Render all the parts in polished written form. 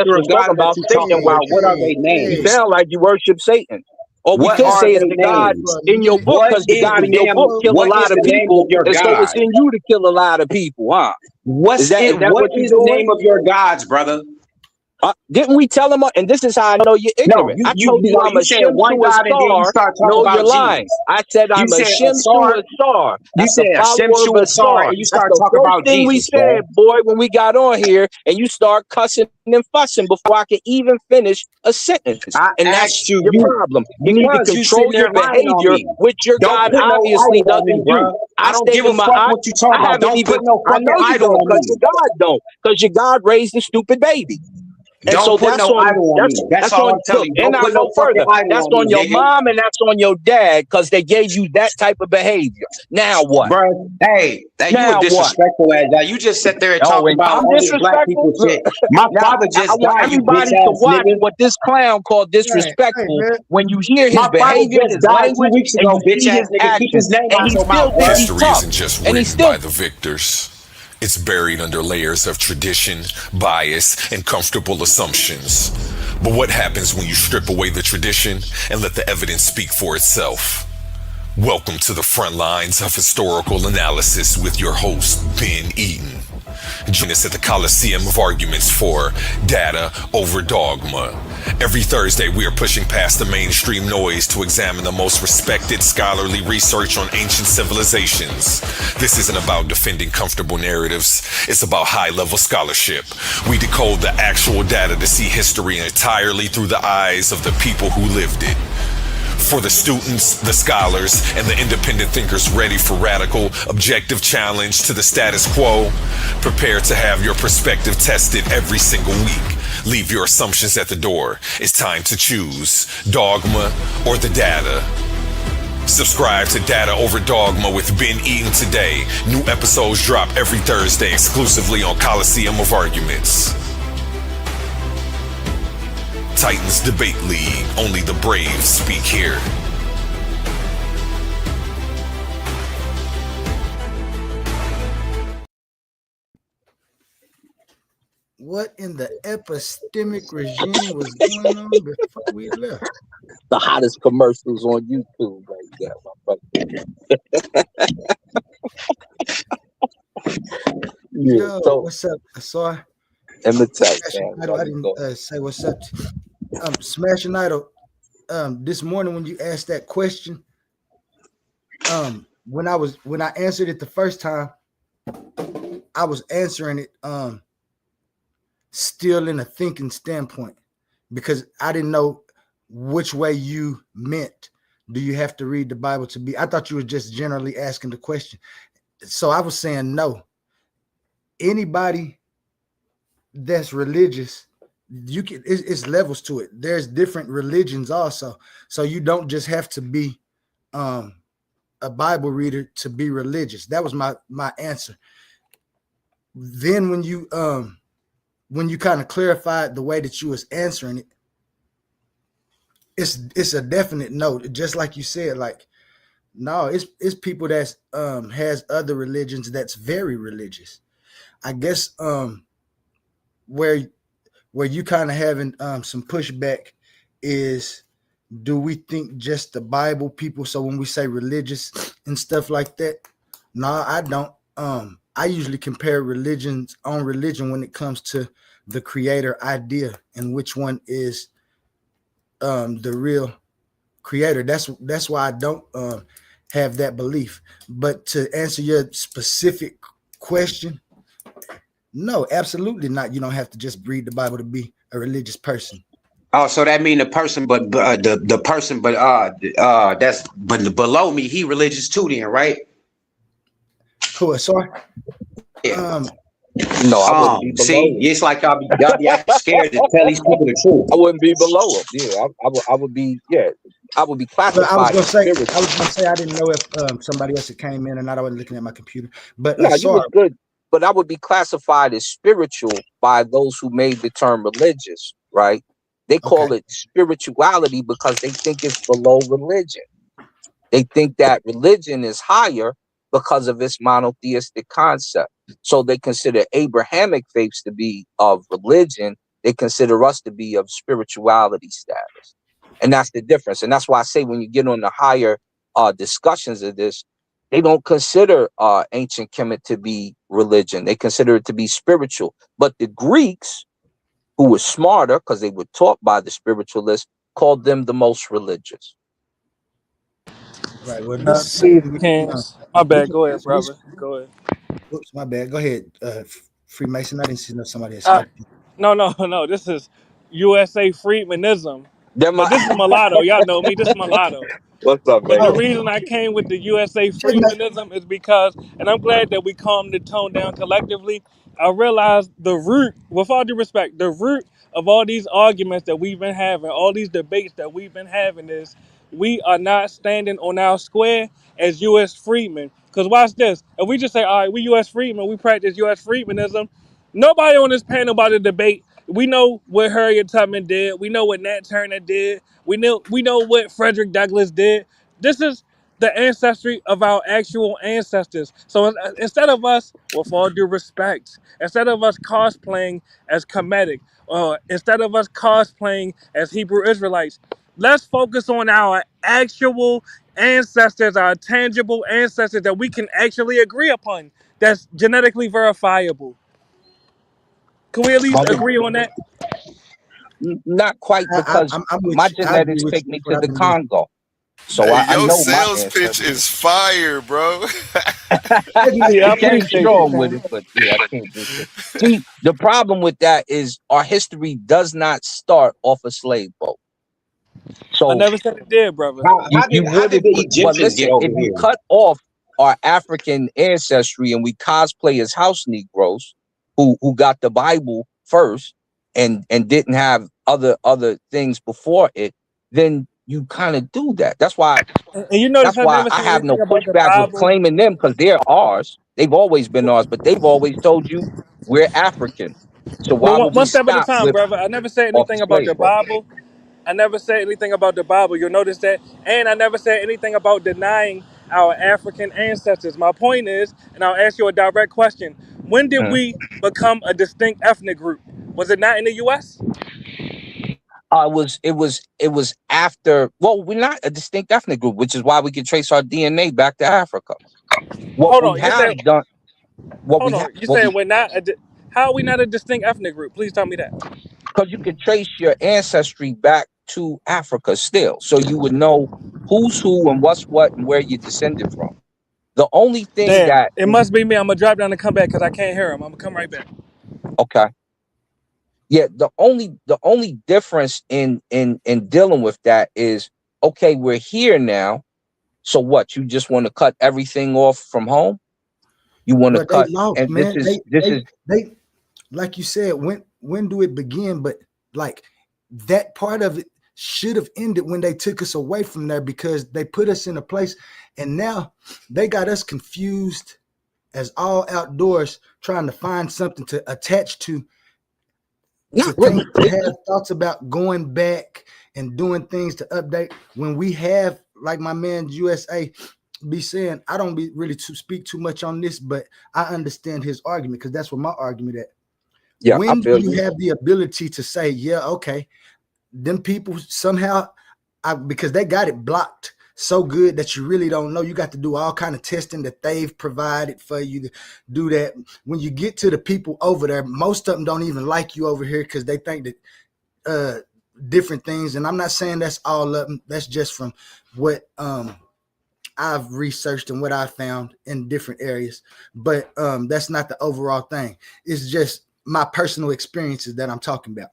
we're talking about Satan. Wow, what are they names? You sound like you worship Satan. Or we could say it's the God in your book, because the God in your book kill a lot of people, and so it's in you to kill a lot of people, huh? What is the name of your gods, brother? Didn't we tell him? And this is how I know you're ignorant. I told you I'm a Shem to a star. No, you're lying. I said I'm a Shem to a star. You said a Shem to a star, and you start talking about Jesus. We said, boy, when we got on here, and you start cussing and fussing before I can even finish a sentence. And that's your problem. You need to control your behavior, which your God obviously doesn't do. I don't give a fuck what you talking about. Don't put no fucking idol on me. Because your God don't. Because your God raised a stupid baby. And don't so put no idol on me. That's all I'm telling you. And I go further. That's on your mom and that's on your dad, because they gave you that type of behavior. Now what? Bro, hey, you a disrespectful ass guy. You just sit there and talk about all this black people shit. My father just died. I want everybody to watch what this clown called disrespectful. When you hear his behavior, his language, 2 weeks ago, bitch ass nigga, keep his name out your mouth. History isn't just written by the victors. It's buried under layers of tradition, bias, and comfortable assumptions. But what happens when you strip away the tradition and let the evidence speak for itself? Welcome to the front lines of historical analysis with your host, Ben Eaton. Join us at the Coliseum of Arguments for Data Over Dogma. Every Thursday, we are pushing past the mainstream noise to examine the most respected scholarly research on ancient civilizations. This isn't about defending comfortable narratives. It's about high-level scholarship. We decode the actual data to see history entirely through the eyes of the people who lived it. For the students, the scholars, and the independent thinkers ready for radical, objective challenge to the status quo, prepare to have your perspective tested every single week. Leave your assumptions at the door. It's time to choose dogma or the data. Subscribe to Data Over Dogma with Ben Eaton today. New episodes drop every Thursday exclusively on Coliseum of Arguments. Titans Debate League. Only the brave speak here. What in the epistemic regime was going on before we left? The hottest commercials on YouTube right there, my brother. Yo, so, what's up? I saw. I didn't say what's up. Smashing Idol. This morning when you asked that question, when I answered it the first time, I was answering it still in a thinking standpoint, because I didn't know which way you meant. Do you have to read the Bible to be? I thought you were just generally asking the question. So I was saying no. Anybody that's religious, you can, it's levels to it. There's different religions also. So you don't just have to be a Bible reader to be religious. That was my answer. Then when you kind of clarified the way that you was answering it, it's a definite no. Just like you said, like, no, it's people that's has other religions that's very religious. I guess where you kind of having some pushback is, do we think just the Bible people? So when we say religious and stuff like that, no, I don't. I usually compare religions on religion when it comes to the creator idea and which one is the real creator. That's why I don't have that belief. But to answer your specific question, no, absolutely not. You don't have to just read the Bible to be a religious person. Oh, so that mean the person, but the person, that's below me, he religious too, then, right? Who? Sorry. Yeah. No, I wouldn't be below him. It's like y'all be acting scared to tell these people the truth. I wouldn't be below him. Yeah, I would be. Yeah, I would be classified. I was gonna say I didn't know if somebody else had came in or not. I wasn't looking at my computer. But no, you was good. But I would be classified as spiritual by those who made the term religious, right? They call it spirituality because they think it's below religion. They think that religion is higher because of its monotheistic concept. So they consider Abrahamic faiths to be of religion They consider us to be of spirituality status. And that's the difference. And that's why I say when you get on the higher discussions of this, they don't consider ancient Kemet to be religion. They consider it to be spiritual. But the Greeks, who were smarter because they were taught by the spiritualists, called them the most religious. Right. Well, this is my bad. Go ahead, brother. Go ahead. Oops, my bad. Go ahead, Freemason. I didn't see somebody had spoken. No. This is USA Freedmanism. Them But this is mulatto. Y'all know me. This is mulatto. What's up, But man? the reason I came with the USA Freedmanism is because, and I'm glad that we calmed the tone down collectively. I realized the root, with all due respect, the root of all these arguments that we've been having, all these debates that we've been having is we are not standing on our square as U.S. freedmen. Because watch this. If we just say, all right, we U.S. freedmen, we practice U.S. freedmanism, nobody on this panel about to debate. We know what Harriet Tubman did. We know what Nat Turner did. We know what Frederick Douglass did. This is the ancestry of our actual ancestors. So instead of us, with all due respect, instead of us cosplaying as Kemetic, or instead of us cosplaying as Hebrew Israelites, let's focus on our actual ancestors, our tangible ancestors that we can actually agree upon, that's genetically verifiable. Can we at least agree on that? Not quite, because I'm with my you. I agree genetics with take you. me That's what to I've the been doing. Congo. So Hey, I your know my sales pitch ancestors. is fire, bro. Yeah, I I came appreciate you, strong with Sam. it, but yeah, I can't do it. See, the problem with that is our history does not start off a slave boat. I So never said it did, brother. you How did wouldn't, the but Egyptians get listen, over if you here? cut off our African ancestry and we cosplay as house Negroes who got the Bible first and didn't have other things before it, then you kind of do that. That's why And you notice I never I said have no anything about the pushback with Bible. claiming them, because they're ours. They've always been ours, but they've always told you we're African. So Well, why would we one step at a stop time, with brother. I never said off the anything about slave the boat? Bible. I never said anything about the Bible. You'll notice that. And I never said anything about denying our African ancestors. My point is, and I'll ask you a direct question: when did Mm. we become a distinct ethnic group? Was it not in the U.S.? It was after. Well, we're not a distinct ethnic group, which is why we can trace our DNA back to Africa. What Hold we on. You have said, done, hold on. You what said we, we're not. How are we not a distinct ethnic group? Please tell me that. because you can trace your ancestry back to Africa still, so you would know who's who and what's what and where you descended from. The only thing Damn, that it must be me. I'm gonna drop down and come back because I can't hear him. I'm gonna come right back. okay. Yeah, the only difference in dealing with that is, okay, we're here now. So what? You just want to cut everything off from home? You want to Well, they cut, lost, and man. this is They like you said, when do it begin? But like that part of it should have ended when they took us away from there, because they put us in a place, and now they got us confused as all outdoors, trying to find something to attach to not think, really. to have thoughts about going back and doing things to update, when we have, like my man USA be saying, I don't be really to speak too much on this, but I understand his argument, because that's what my argument at. Yeah, I When do feel you you. have the ability to say, yeah, okay, them people somehow, because they got it blocked so good that you really don't know. You got to do all kind of testing that they've provided for you to do that. When you get to the people over there, most of them don't even like you over here because they think that different things. And I'm not saying that's all of them. That's just from what I've researched and what I found in different areas. But that's not the overall thing. It's just my personal experiences that I'm talking about.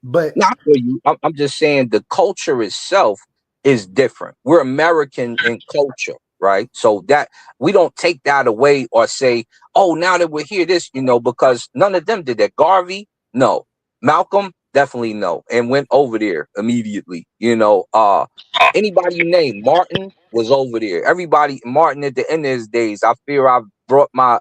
But Not for you. I'm just saying the culture itself is different. We're American in culture, right? So that we don't take that away or say, oh, now that we're here, this, because none of them did that. Garvey, no. Malcolm, definitely no. And went over there immediately. Anybody you name, Martin was over there. Everybody, Martin at the end of his days, I fear I brought my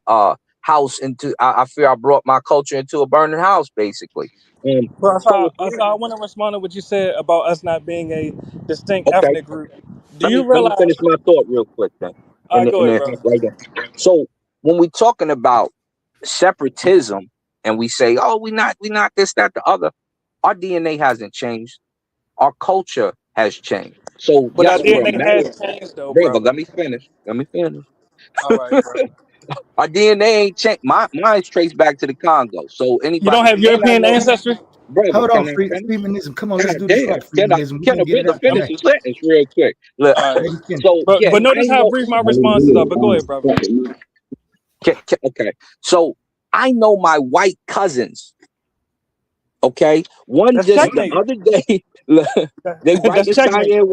house into, I fear I brought my culture into a burning house, basically. And Well, so I want to respond to what you said about us not being a distinct okay, ethnic group. Do let you me realize? finish my thought real quick then, All right, go and ahead, then brother. right there. So when we're talking about separatism, and we say, oh, we not this, that, the other. Our DNA hasn't changed. Our culture has changed. So But our yes, we're DNA American. has changed, though, Brother, brother. let me finish. All right, bro. Our DNA ain't changed. Mine's traced back to the Congo. So You don't anybody, have and I European know, ancestry? brother, Hold on, can I finish? Freemanism. Come on, let's God do this damn. right, Freemanism. We're Can gonna a get it brother out finish tonight. his sentence real quick? Look, All right. Let it finish. so yeah, But I notice how know. brief my responses are. But go ahead, brother. Okay, so I know my white cousins. Okay, one That's just the checkmate. other day, they right That's inside checkmate. there,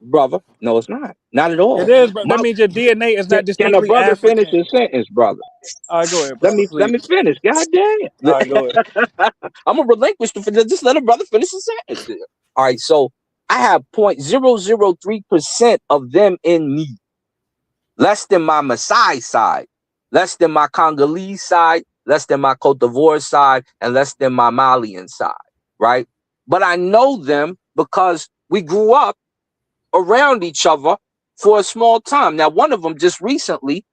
brother. No, it's not at all. It is, bro. That My means your DNA is not can a distinctly brother finish African. his sentence, brother? All right, go ahead, Let brother, me please. finish. God damn. All right, go ahead. I'm gonna relinquish just let a brother finish his sentence there. All right, so I have 0.003% of them in me. Less than my Maasai side, less than my Congolese side, less than my Cote d'Ivoire side, and less than my Malian side, right? But I know them because we grew up around each other for a small time. Now, one of them just recently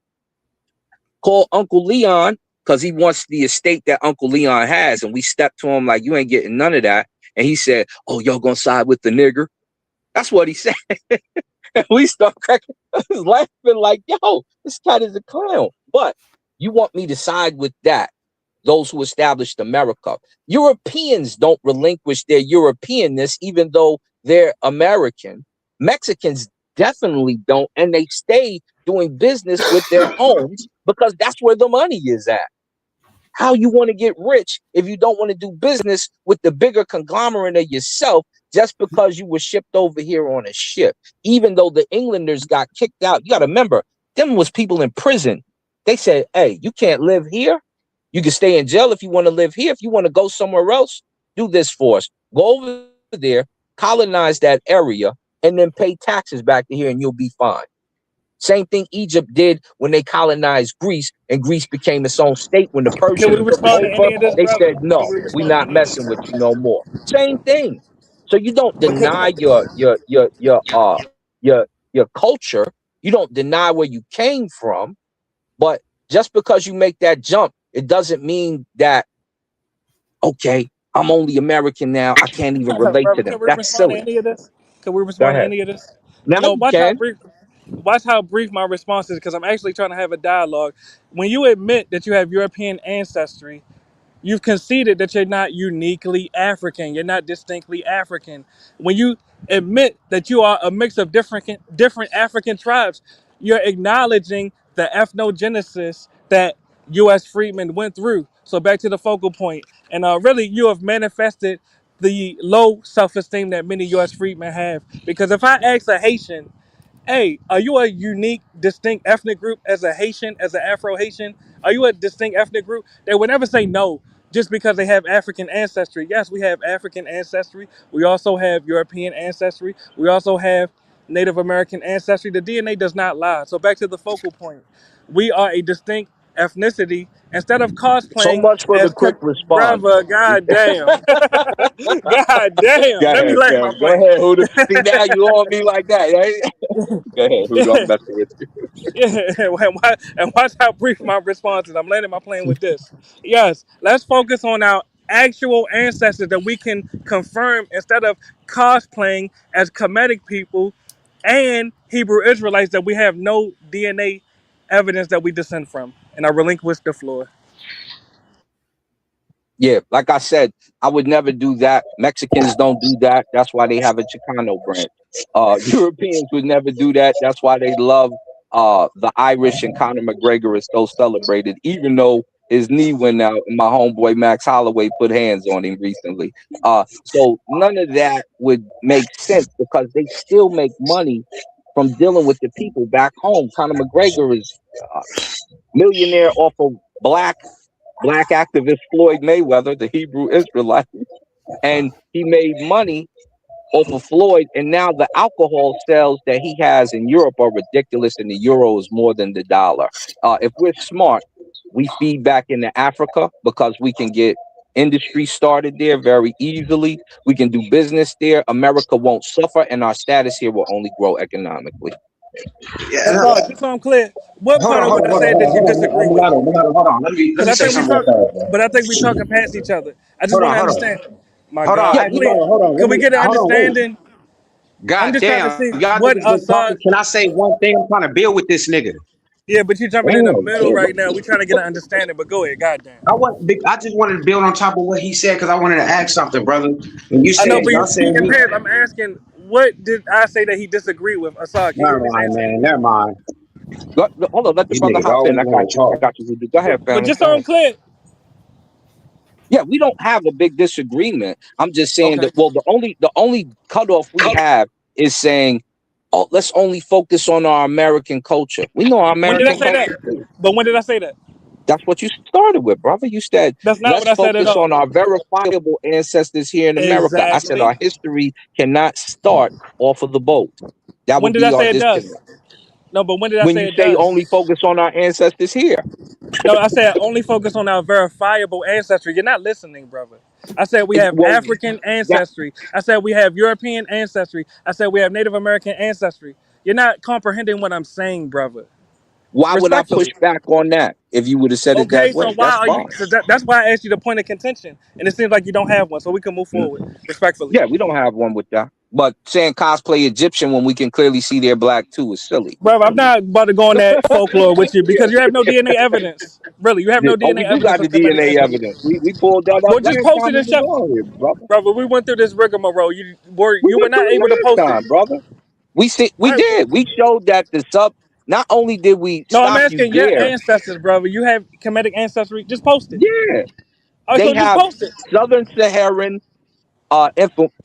called Uncle Leon because he wants the estate that Uncle Leon has, and we stepped to him like, you ain't getting none of that. And he said, oh, y'all gonna side with the nigger? That's what he said. And we start cracking, laughing like, yo, this cat is a clown. But you want me to side with that, those who established America. Europeans don't relinquish their Europeanness, even though they're American. Mexicans definitely don't, and they stay doing business with their homes because that's where the money is at. How you want to get rich if you don't want to do business with the bigger conglomerate of yourself just because you were shipped over here on a ship? Even though the Englanders got kicked out, you got to remember, them was people in prison. They said, hey, you can't live here. You can stay in jail if you want to live here. If you want to go somewhere else, do this for us. Go over there, colonize that area, and then pay taxes back to here and you'll be fine. Same thing Egypt did when they colonized Greece, and Greece became its own state. When the Can we Persians took respond to over, any of this, they brother? said, Can no, we we're respond to not any of this? messing with you no more. Same thing. So you don't deny your culture. You don't deny where you came from. But just because you make that jump, it doesn't mean that, okay, I'm only American now, I can't even relate to Brother, them. can we That's respond to silly. any of this? Can we Go respond to ahead. any of this? Now You know, you can. watch how brief my response is, because I'm actually trying to have a dialogue. When you admit that you have European ancestry, you've conceded that you're not uniquely African. You're not distinctly African. When you admit that you are a mix of different African tribes, you're acknowledging the ethnogenesis that U.S. freedmen went through. So back to the focal point, and really, you have manifested the low self-esteem that many U.S. freedmen have. Because if I ask a Haitian, hey, are you a unique, distinct ethnic group as a Haitian, as an Afro-Haitian? Are you a distinct ethnic group? They would never say no just because they have African ancestry. Yes, we have African ancestry. We also have European ancestry. We also have Native American ancestry. The DNA does not lie. So back to the focal point. We are a distinct ethnicity. Instead of So cosplaying much for the as quick response. brother, god damn. God Go damn. Let me ahead, land my Kim. Go plane. ahead, Huda. See, now you on me like that, right? Go ahead, Huda. I'm messing with you. Yeah, and watch how brief my response is. I'm landing my plane with this. Yes, let's focus on our actual ancestors that we can confirm instead of cosplaying as Kemetic people and Hebrew Israelites that we have no DNA evidence that we descend from. And I relinquish the floor. Yeah, like I said, I would never do that. Mexicans don't do that. That's why they have a Chicano branch. Europeans would never do that. That's why they love the Irish, and Conor McGregor is so celebrated, even though his knee went out and my homeboy Max Holloway put hands on him recently. So none of that would make sense because they still make money from dealing with the people back home. Conor McGregor is millionaire off of black activist Floyd Mayweather, the Hebrew Israelite, and he made money off of Floyd. And now the alcohol sales that he has in Europe are ridiculous, and the euro is more than the dollar. If we're smart, we feed back into Africa because we can get industry started there very easily. We can do business there. America won't suffer, and our status here will only grow economically. Yeah. Assad, just so I'm clear, what Hold part on, of hold what on, I hold on, said did you disagree with? hold on. Let Because me I say think we something talk, real fast, but I think we bro. talking past each other. I just Hold want on, to hold on. understand. My Hold God, on, Yeah, I please, hold on. could we get an Hold on, wait. understanding? I'm God just trying to damn, see y'all what niggas been talking. Assad. Can I say one thing? I'm trying to build with this nigga. Yeah, but you're jumping in the Damn, middle shit. right now. We're trying to get an understanding. But go ahead, goddamn. I just wanted to build on top of what he said because I wanted to ask something, brother. And I know, but y'all said in Paris, I'm asking, what did I say that he disagreed with? Assad, can you at never least mind, answer that? man, never mind. hold on, let the These brother niggas hop in. always I got want to you. I talk. got you, Rudy. Go ahead, But family. just Go so ahead. I'm clear, Yeah, we don't have a big disagreement. I'm just saying okay. that. Well, the only cutoff we have is saying, oh, let's only focus on our American culture. We know our When did I American say that? culture too. But when did I say that? That's what you started with, brother. You said, That's not what let's I said at focus all. on our verifiable ancestors here in America. I said Exactly. our history cannot start off of the boat. That When would did I be our say it disconnect. does? No, but when did I When say you it say does? only focus on our ancestors here. No, I said only focus on our verifiable ancestry. You're not listening, brother. I said we have Well, African that, ancestry. I said we have European ancestry. I said we have Native American ancestry. You're not comprehending what I'm saying, brother. why would I push Respectfully. back on that if you would have said it that Okay, so way? why That's are you? fine. So that's why I asked you the point of contention, and it seems like you don't have one, so we can move forward respectfully. Yeah, we don't have one with that. But saying cosplay Egyptian when we can clearly see they're black too is silly. Brother, I'm not about to go on that folklore with you because you have no DNA evidence. Really, you have no Oh, DNA we do evidence got the of Kemetic DNA ancestry. evidence. We pulled that up Well, just last post time it we and was show. on here, brother. Brother, we went through this rigmarole. We You were went not through able to it post last it. time, brother. We Right. did. We showed that the sub. Not only did we No, I'm stop you asking your there, ancestors, brother. You have Kemetic ancestry. Just post it. yeah, All right, they so just have post it. Southern Saharan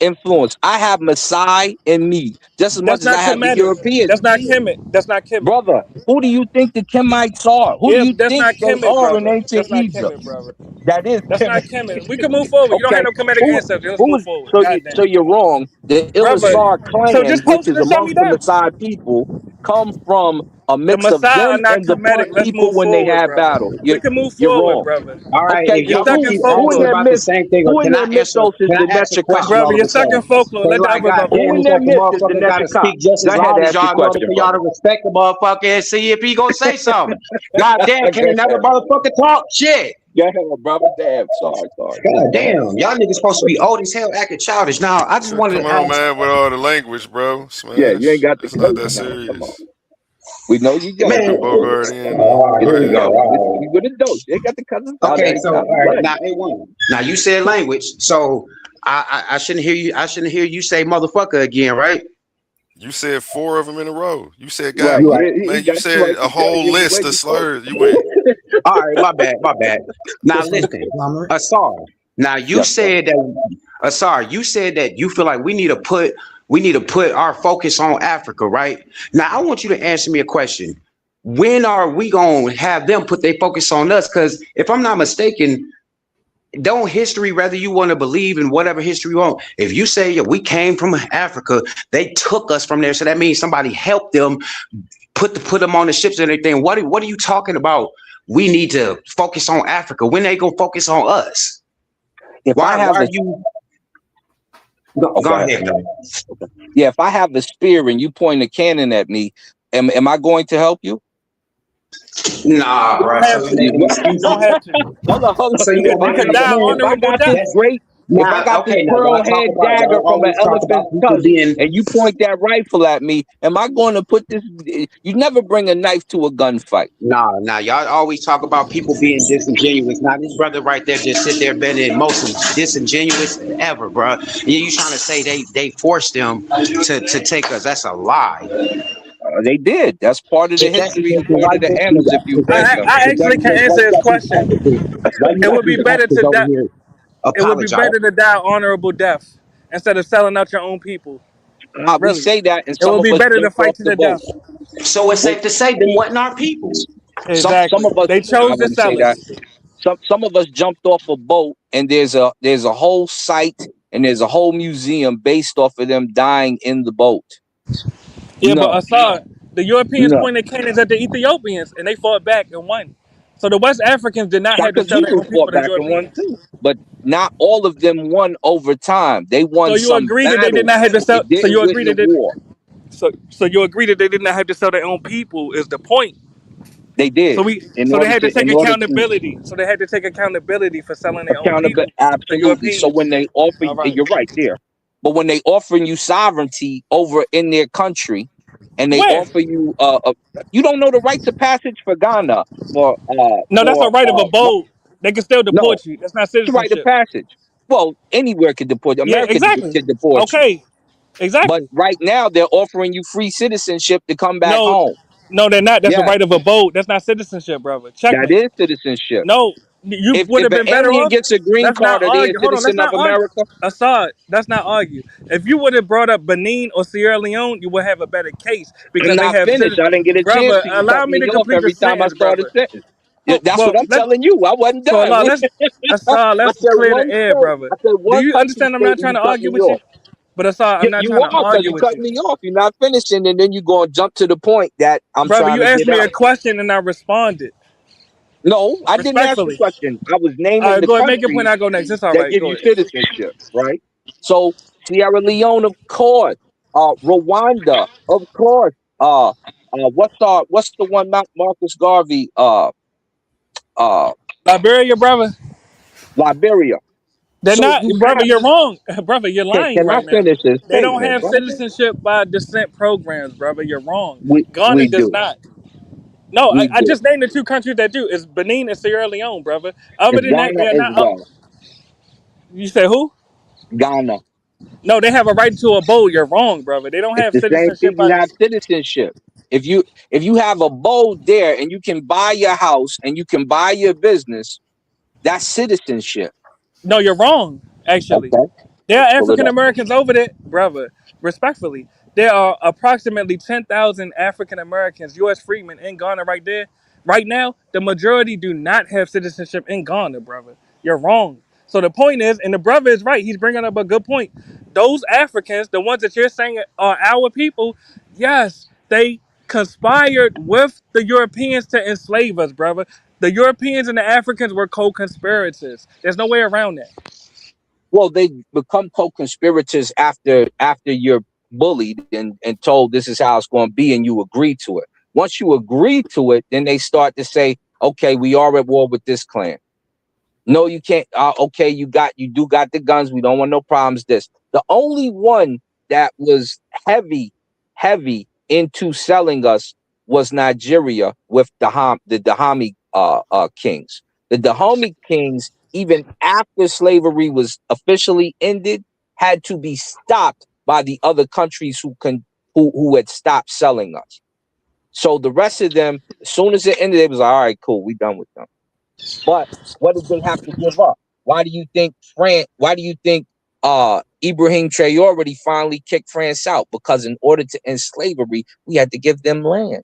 influence. I have Maasai in me just as much That's as I not have the Kemetic. Europeans That's in not me. Kemet. That's not Kemet. Brother, who do you think the Kemites are? Who do Yeah, you that's think not they Kemet, are in brother. ancient That's not Egypt? Kemet, brother. That is That's not Kemet. Kemet. We can move forward. You don't have Okay, no Kemetic who ancestry. Let's who? move forward. So God damn. you're wrong. The Brother, Ilisar so clan, just which post it is and shut me amongst the down. Maasai people, come from a The mix of Messiah are them not and the Punt Kemetic. Let's people move when they forward, had brother. battle. We can move You're forward, wrong. brother. All right, Okay, if You're well, y'all stuck gonna in keep who in asking folklore. their about the midst? same thing, or Who in can I their answer? mythos is Can the I ask a question Nechika? all Brother, of you're a stuck in sudden? folklore. Cause Let the like, other brother Who goddamn, in talk. it's their like the midst is the motherfucker gotta Nechika? speak just Go as ahead, loud as ask your y'all in order question, for y'all to brother. respect the motherfucker and see if he gonna say something. Goddamn, can Go another ahead. motherfucker talk? Shit. Go ahead, brother. Damn, sorry. God damn, y'all niggas supposed to be old as hell, acting childish. Now, I just wanted Come to on, ask. man, with all the language, bro. Yeah, you ain't Smash. got the It's not that cousin now. Come on. serious. We know you Get don't. the Man, Bogart in. here Here we we go. go. All right. We with the dose. They got the cousins out Okay, every so time. all right, Go ahead. now A1. Now you said language, so I shouldn't hear you. I shouldn't hear you say motherfucker again, right? You said 4 of them in a row. You said Right. You God, right. man. You That's right. said a You gotta whole give it away list of before. slurs. You went. All right, my bad, my bad. Now Put some listen, conglomerate. Asar. Now you Yes, sir. said that Asar, you said that you feel like we need to put our focus on Africa, right? Now I want you to answer me a question. When are we gonna have them put their focus on us? Because if I'm not mistaken, don't history, whether you want to believe in whatever history you want, if you say yeah, we came from Africa, they took us from there, so that means somebody helped them put them on the ships and everything. What are you talking about? We need to focus on Africa. When they gonna focus on us? If I Why have are a you oh, go go ahead. ahead, man? Yeah, if I have a spear and you point a cannon at me, am I going to help you? Nah, You bro. don't So have you to. making You don't excuses. have to. Hold on. So you You could making die man. If I honorable got death. this That's great, if I now got this okay. Now pearl head dagger y'all from an always talk about elephant's people tusk, being and you point that rifle at me, am I going to put this? You never bring a knife to a gunfight. nah. Y'all always talk about people being disingenuous. Now this brother right there just sit there being most disingenuous ever, bro. And you trying to say they forced them to take us? That's a lie. They did. That's part of the Is that history and why part of you the annals if you've read them. I actually can answer his got these question. packages? Why you It got would be these better packages to over die. here? It would be Apologize. better to die honorable death instead of selling out your own people. We Really, say that, and it some would of be us better to jumped fight off to the the boat. death. So it's When safe to say them wasn't our people. some Exactly. of us, They I chose to wouldn't say sell that. us. Some of us jumped off a boat, and there's a whole site and there's a whole museum based off of them dying in the boat. Yeah, but No, Assad, the Europeans no. pointed cannons at the Ethiopians and they fought back and won. So the West Africans did not have to Shaka sell their Zulu own people fought to the back and won Europeans. too, but not all of them won over time. They So won you some agree that they did battles. not have to sell. It So didn't you win agree the that they, war. So you agree that they did not have to sell their own people is the point. They did So they had to take in order to accountability. So they had to take accountability for selling their own accountability. people to Absolutely. So Europeans. when they offer, All right. you're right there. But when they offering you sovereignty over in their country, and they Where? offer you, you don't know the rites of passage for Ghana No, that's a right of abode. They can still no, deport you. That's not it's a rite of citizenship. passage. Well, anywhere could deport you. Yeah, America exactly. could deport you. Okay, But exactly. right now they're offering you free citizenship to come back No, home. no, they're not. That's a Yeah, right of abode. That's not citizenship, brother. that Checkmate. is citizenship. No, you would If have an been better alien off. gets a green Let's not card, are they a argue. Hold on. Let's citizen of not argue. America? Assad, let's not argue. If you would have brought up Benin or Sierra Leone, you would have a better case I'm because they not have finished. I didn't get a chance brother, to. You cut allow me me to off complete the every time I sentence, started brother. sentence. Yeah, Oh, that's well, what I'm telling you. I wasn't so done. Allah, Assad, I let's said clear the one air, sentence. brother. I said Do one you country understand I'm not statement. trying You to cut argue me with you? off. But Assad, I'm not You trying to are because argue you with cut you. me off. You're not finishing, and then you're going to jump to the point that I'm Brother, trying you to asked get me a out. question and I responded. No, I didn't ask you Respectfully. a question. I was All naming right, the go ahead, make your point, countries I'll go next. It's all that right. give Go you ahead. citizenship, right? So Sierra Leone, of course. Rwanda, of course. What's the one Marcus Garvey? Uh, Liberia, brother. Liberia. They're So not, you brother. have. You're wrong, brother. You're lying Can I right now. finish this They don't statement, have brother? citizenship by descent programs, brother. You're wrong. We Ghana does do. not. No, We I do. just named the two countries that do. It's Benin and Sierra Leone, brother. Other It's than that, Ghana they're as not up. well. You say who? Ghana. No, they have a right to a vote. You're wrong, brother. They don't It's have the same thing. citizenship by You have this. citizenship. If you have a abode there and you can buy your house and you can buy your business, that's citizenship. No, you're wrong, actually. Okay, There are pull it African up. Americans over there, brother. Respectfully, there are approximately 10,000 African Americans, U.S. freedmen in Ghana right there. Right now, the majority do not have citizenship in Ghana, brother. You're wrong. So the point is, and the brother is right, he's bringing up a good point. Those Africans, the ones that you're saying are our people, yes, they conspired with the Europeans to enslave us, brother. The Europeans and the Africans were co-conspirators. There's no way around that. Well, they become co-conspirators after you're bullied and told this is how it's going to be, and you agree to it. Once you agree to it, then they start to say, "Okay, we are at war with this clan. No, you can't. Okay, you do got the guns. We don't want no problems." The only one that was heavy into selling us was Nigeria with the Dahomey kings. The Dahomey kings, even after slavery was officially ended, had to be stopped by the other countries who had stopped selling us. So the rest of them, as soon as it ended, it was like, all right, cool, we done with them. But what did they have to give up? Why do you think Ibrahim Traore finally kicked France out? Because in order to end slavery, we had to give them land.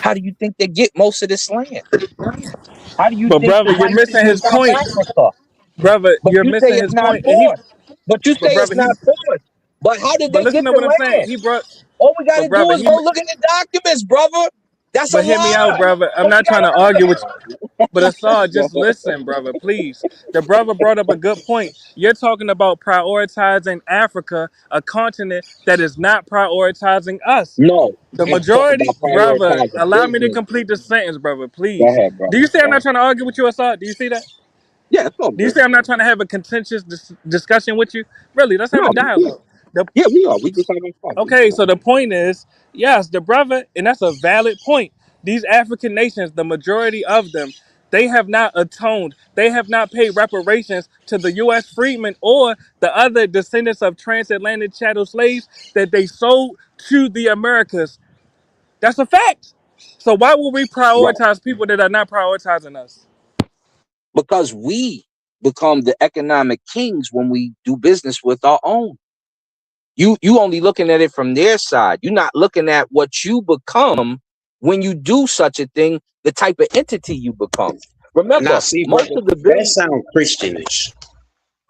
How do you think they get most of this land? How do you But think the brother, you're whites missing get his South point. Africa? Brother, But you're you say missing it's his not point. And he forced. But you say but it's brother, not forced. But how did they listen get to the what I'm saying. land? He brought All we got but to do brother, is go look in the documents, brother. That's a but hear me out, lie. brother. I'm All we not trying to argue with you. But Assad, got just listen, brother, please. The brother brought up a good point. You're talking about prioritizing Africa, a continent that is not prioritizing us. No, The I'm talking majority, about brother, prioritizing allow me to business. complete the sentence, brother, Go please. ahead, bro. Do you see I'm Go not ahead. trying to argue with you, Assad? Do you see that? Yeah, it's all Do you good. see I'm not trying to have a contentious discussion with you? Really, let's have No, a yeah, dialogue. The yeah, we are. We just having fun. Okay, so the point is, yes, the brother, and that's a valid point. These African nations, the majority of them, they have not atoned, they have not paid reparations to the U.S. freedmen or the other descendants of transatlantic chattel slaves that they sold to the Americas. That's a fact. So why would we Right. prioritize people that are not prioritizing us? Because we become the economic kings when we do business with our own. You only looking at it from their side. You're not looking at what you become when you do such a thing, the type of entity you become. Now, Remember, see, most brother, of the that billion. sounds Christianish.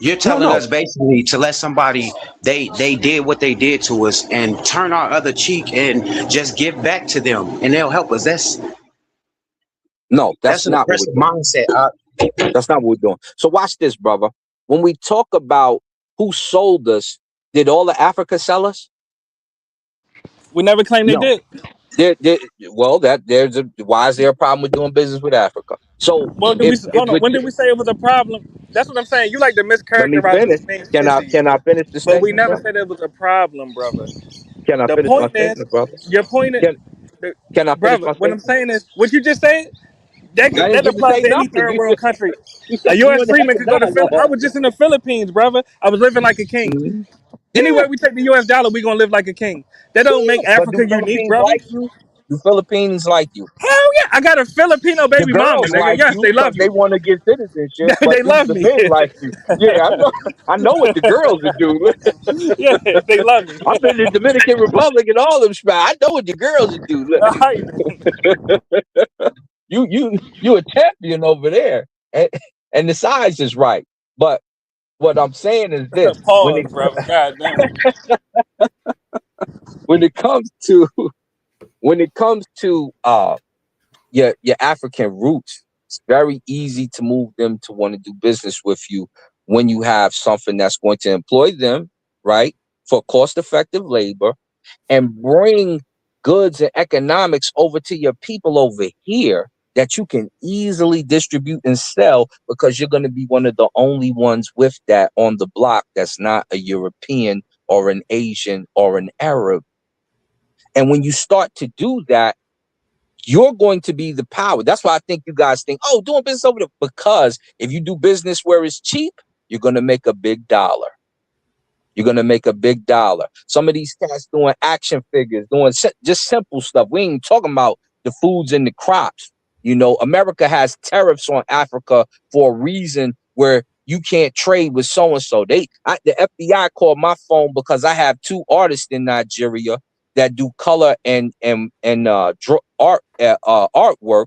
You're telling No. us basically to let somebody they did what they did to us and turn our other cheek and just give back to them and they'll help us. No, That's that's an not what oppressive we're doing. mindset. That's not what we're doing. So watch this, brother. When we talk about who sold us, did all of Africa sell us? We never claimed they No. did. Why is there a problem with doing business with Africa? So Well, did we if hold on? we, When did we say it was a problem? That's what I'm saying. You like to let me mischaracterize finish. what means Can I issue, can I finish the but we statement, never brother? said it was a problem, brother. Can I The finish my point is, statement, brother? your point is, Can the, can I finish brother. my What I'm statement? saying is, what you just said, I didn't that get to applies say to any nothing. third world country. You A said you U.S. want to have freeman a could go to I dialogue. was just in the Philippines, brother. I was living like a king. Mhm. Yeah, Anywhere we take the U.S. dollar, we gonna live like a king. That don't yeah. make But do Africa unique, Philippines brother. like you? Do Philippines like you? Hell yeah, I got a Filipino The baby mama, girls nigga. like Yes, you they because love they me. want to get citizenship, but They do love the me. men like you? Yeah, I know. I know what the girls would do. Yeah, they love me. I've been to the Dominican Republic and all them spots. I know what the girls would do. Look, Alright. you a champion over there, and the size is right. But what I'm saying is this: Pause, brother. God damn. when it comes to your African roots, it's very easy to move them to want to do business with you when you have something that's going to employ them, right, for cost-effective labor and bring goods and economics over to your people over here that you can easily distribute and sell because you're going to be one of the only ones with that on the block that's not a European or an Asian or an Arab. And when you start to do that, you're going to be the power. That's why I think you guys think, oh, doing business over there. Because if you do business where it's cheap, you're going to make a big dollar. You're going to make a big dollar. Some of these cats doing action figures, doing just simple stuff. We ain't talking about the foods and the crops. You know, America has tariffs on Africa for a reason where you can't trade with so-and-so. The FBI called my phone because I have 2 artists in Nigeria that do color and art artwork,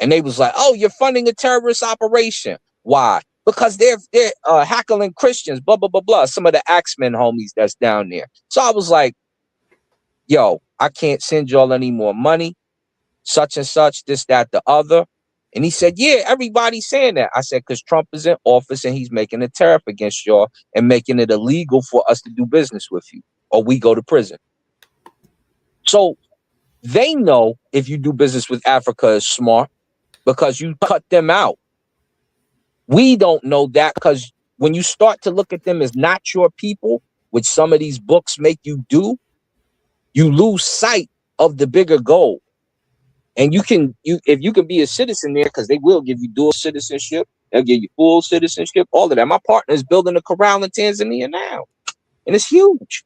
and they was like, "Oh, you're funding a terrorist operation. Why? Because they're heckling Christians, blah blah blah blah." Some of the Axemen homies that's down there. So I was like, "Yo, I can't send y'all any more money, such and such, this, that, the other." And he said, "Yeah, everybody's saying that." I said, "Because Trump is in office and he's making a tariff against y'all and making it illegal for us to do business with you, or we go to prison." So they know if you do business with Africa is smart because you cut them out. We don't know that because when you start to look at them as not your people, which some of these books make you do, you lose sight of the bigger goal. And if you can be a citizen there, because they will give you dual citizenship, they'll give you full citizenship, all of that. My partner is building a corral in Tanzania now, and it's huge.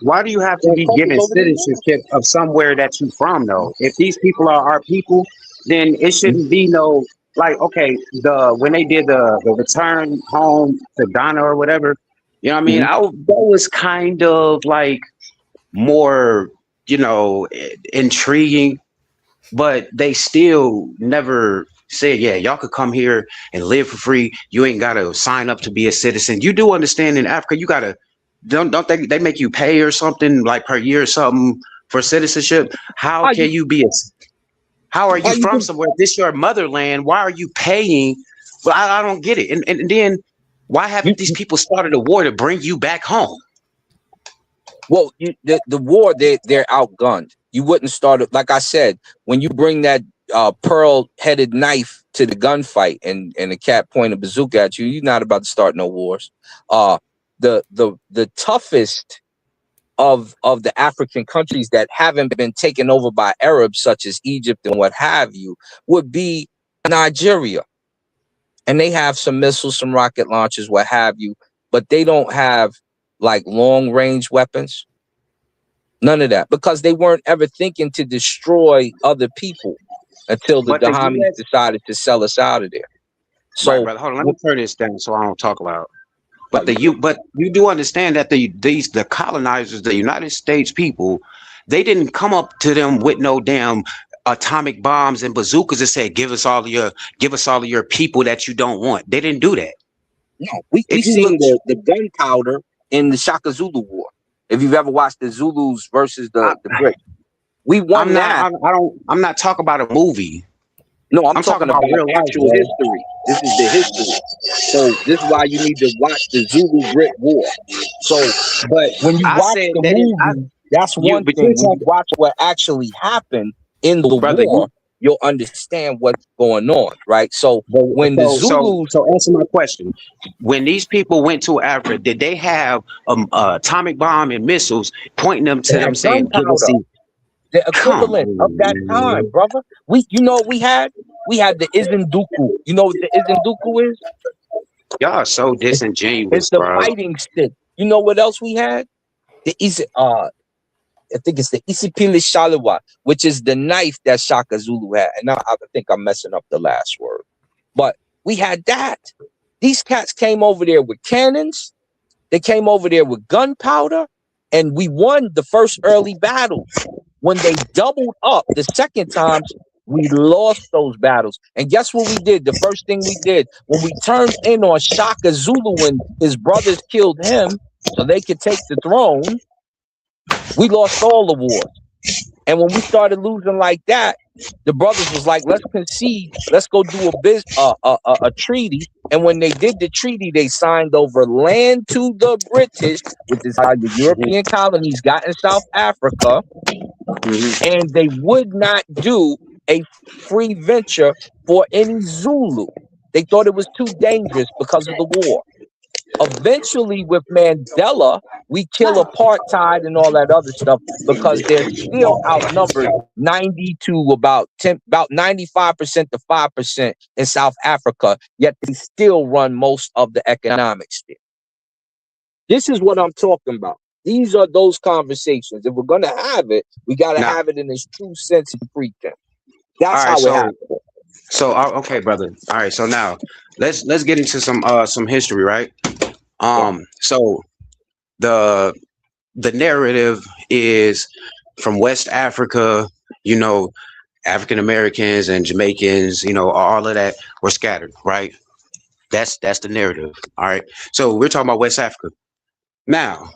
Why do you have to be given citizenship of somewhere that you from though? If these people are our people, then it shouldn't be no like okay, when they did the return home to Ghana or whatever, you know what I mean? That was kind of like more, intriguing, but they still never said, yeah, y'all could come here and live for free. You ain't gotta sign up to be a citizen. You do understand in Africa, you gotta don't they make you pay or something like per year or something for citizenship? How can you be how are you from somewhere? If this your motherland, why are you paying? Well, I don't get it. And then why haven't these people started a war to bring you back home? Well, the war, they're outgunned. You wouldn't start it. Like I said, when you bring that pearl-headed knife to the gunfight and the cat point a bazooka at you, you're not about to start no wars. The toughest of the African countries that haven't been taken over by Arabs, such as Egypt and what have you, would be Nigeria. And they have some missiles, some rocket launchers, what have you, but they don't have like long range weapons. None of that, because they weren't ever thinking to destroy other people until the Dahamis decided to sell us out of there. So, right, brother, hold on, let me turn this down so I don't talk loud. But you do understand that the colonizers, the United States people, they didn't come up to them with no damn atomic bombs and bazookas and say, give us all of your people that you don't want. They didn't do that. No, we seen the gunpowder in the Shaka Zulu War. If you've ever watched the Zulus versus the Brits, we won that. I'm not talking about a movie. No, I'm talking about real actual history. This is the history. So this is why you need to watch the Zulu Brit War. So, but when you watch the movie, That's one but you're thing. When you talking, watch what actually happened in the brother. war, you'll understand what's going on, right? So when the Zulus, So answer my question. When these people went to Africa, did they have atomic bomb and missiles pointing them they to them had saying, "Give us gunpowder, the the come equivalent of that on, time, man. brother. You know what we had? We had the Izinduku. You know what the Izinduku is? Y'all so It's, disingenuous, it's the bro." fighting stick. You know what else we had? The I think it's the Isipili Shaliwa, which is the knife that Shaka Zulu had. And now I think I'm messing up the last word. But we had that. These cats came over there with cannons. They came over there with gunpowder. And we won the first early battles. When they doubled up the second times, we lost those battles. And guess what we did? The first thing we did when we turned in on Shaka Zulu and his brothers killed him so they could take the throne, we lost all the wars. And when we started losing like that, the brothers was like, let's concede, let's go do a treaty. And when they did the treaty, they signed over land to the British, which is how the European colonies got in South Africa, and they would not do a free venture for any Zulu. They thought it was too dangerous because of the war. Eventually, with Mandela, we kill apartheid and all that other stuff because they're still outnumbered 90 to about 95% to 5% in South Africa, yet they still run most of the economics there. This is what I'm talking about. These are those conversations. If we're going to have it, we got to Now, have it in its true sense of pretense. all That's right, how it happens. okay, brother. All right, so now let's get into some history, right? So the narrative is from West Africa, you know, African Americans and Jamaicans, you know, all of that were scattered, right? That's the narrative. All right. So we're talking about West Africa now,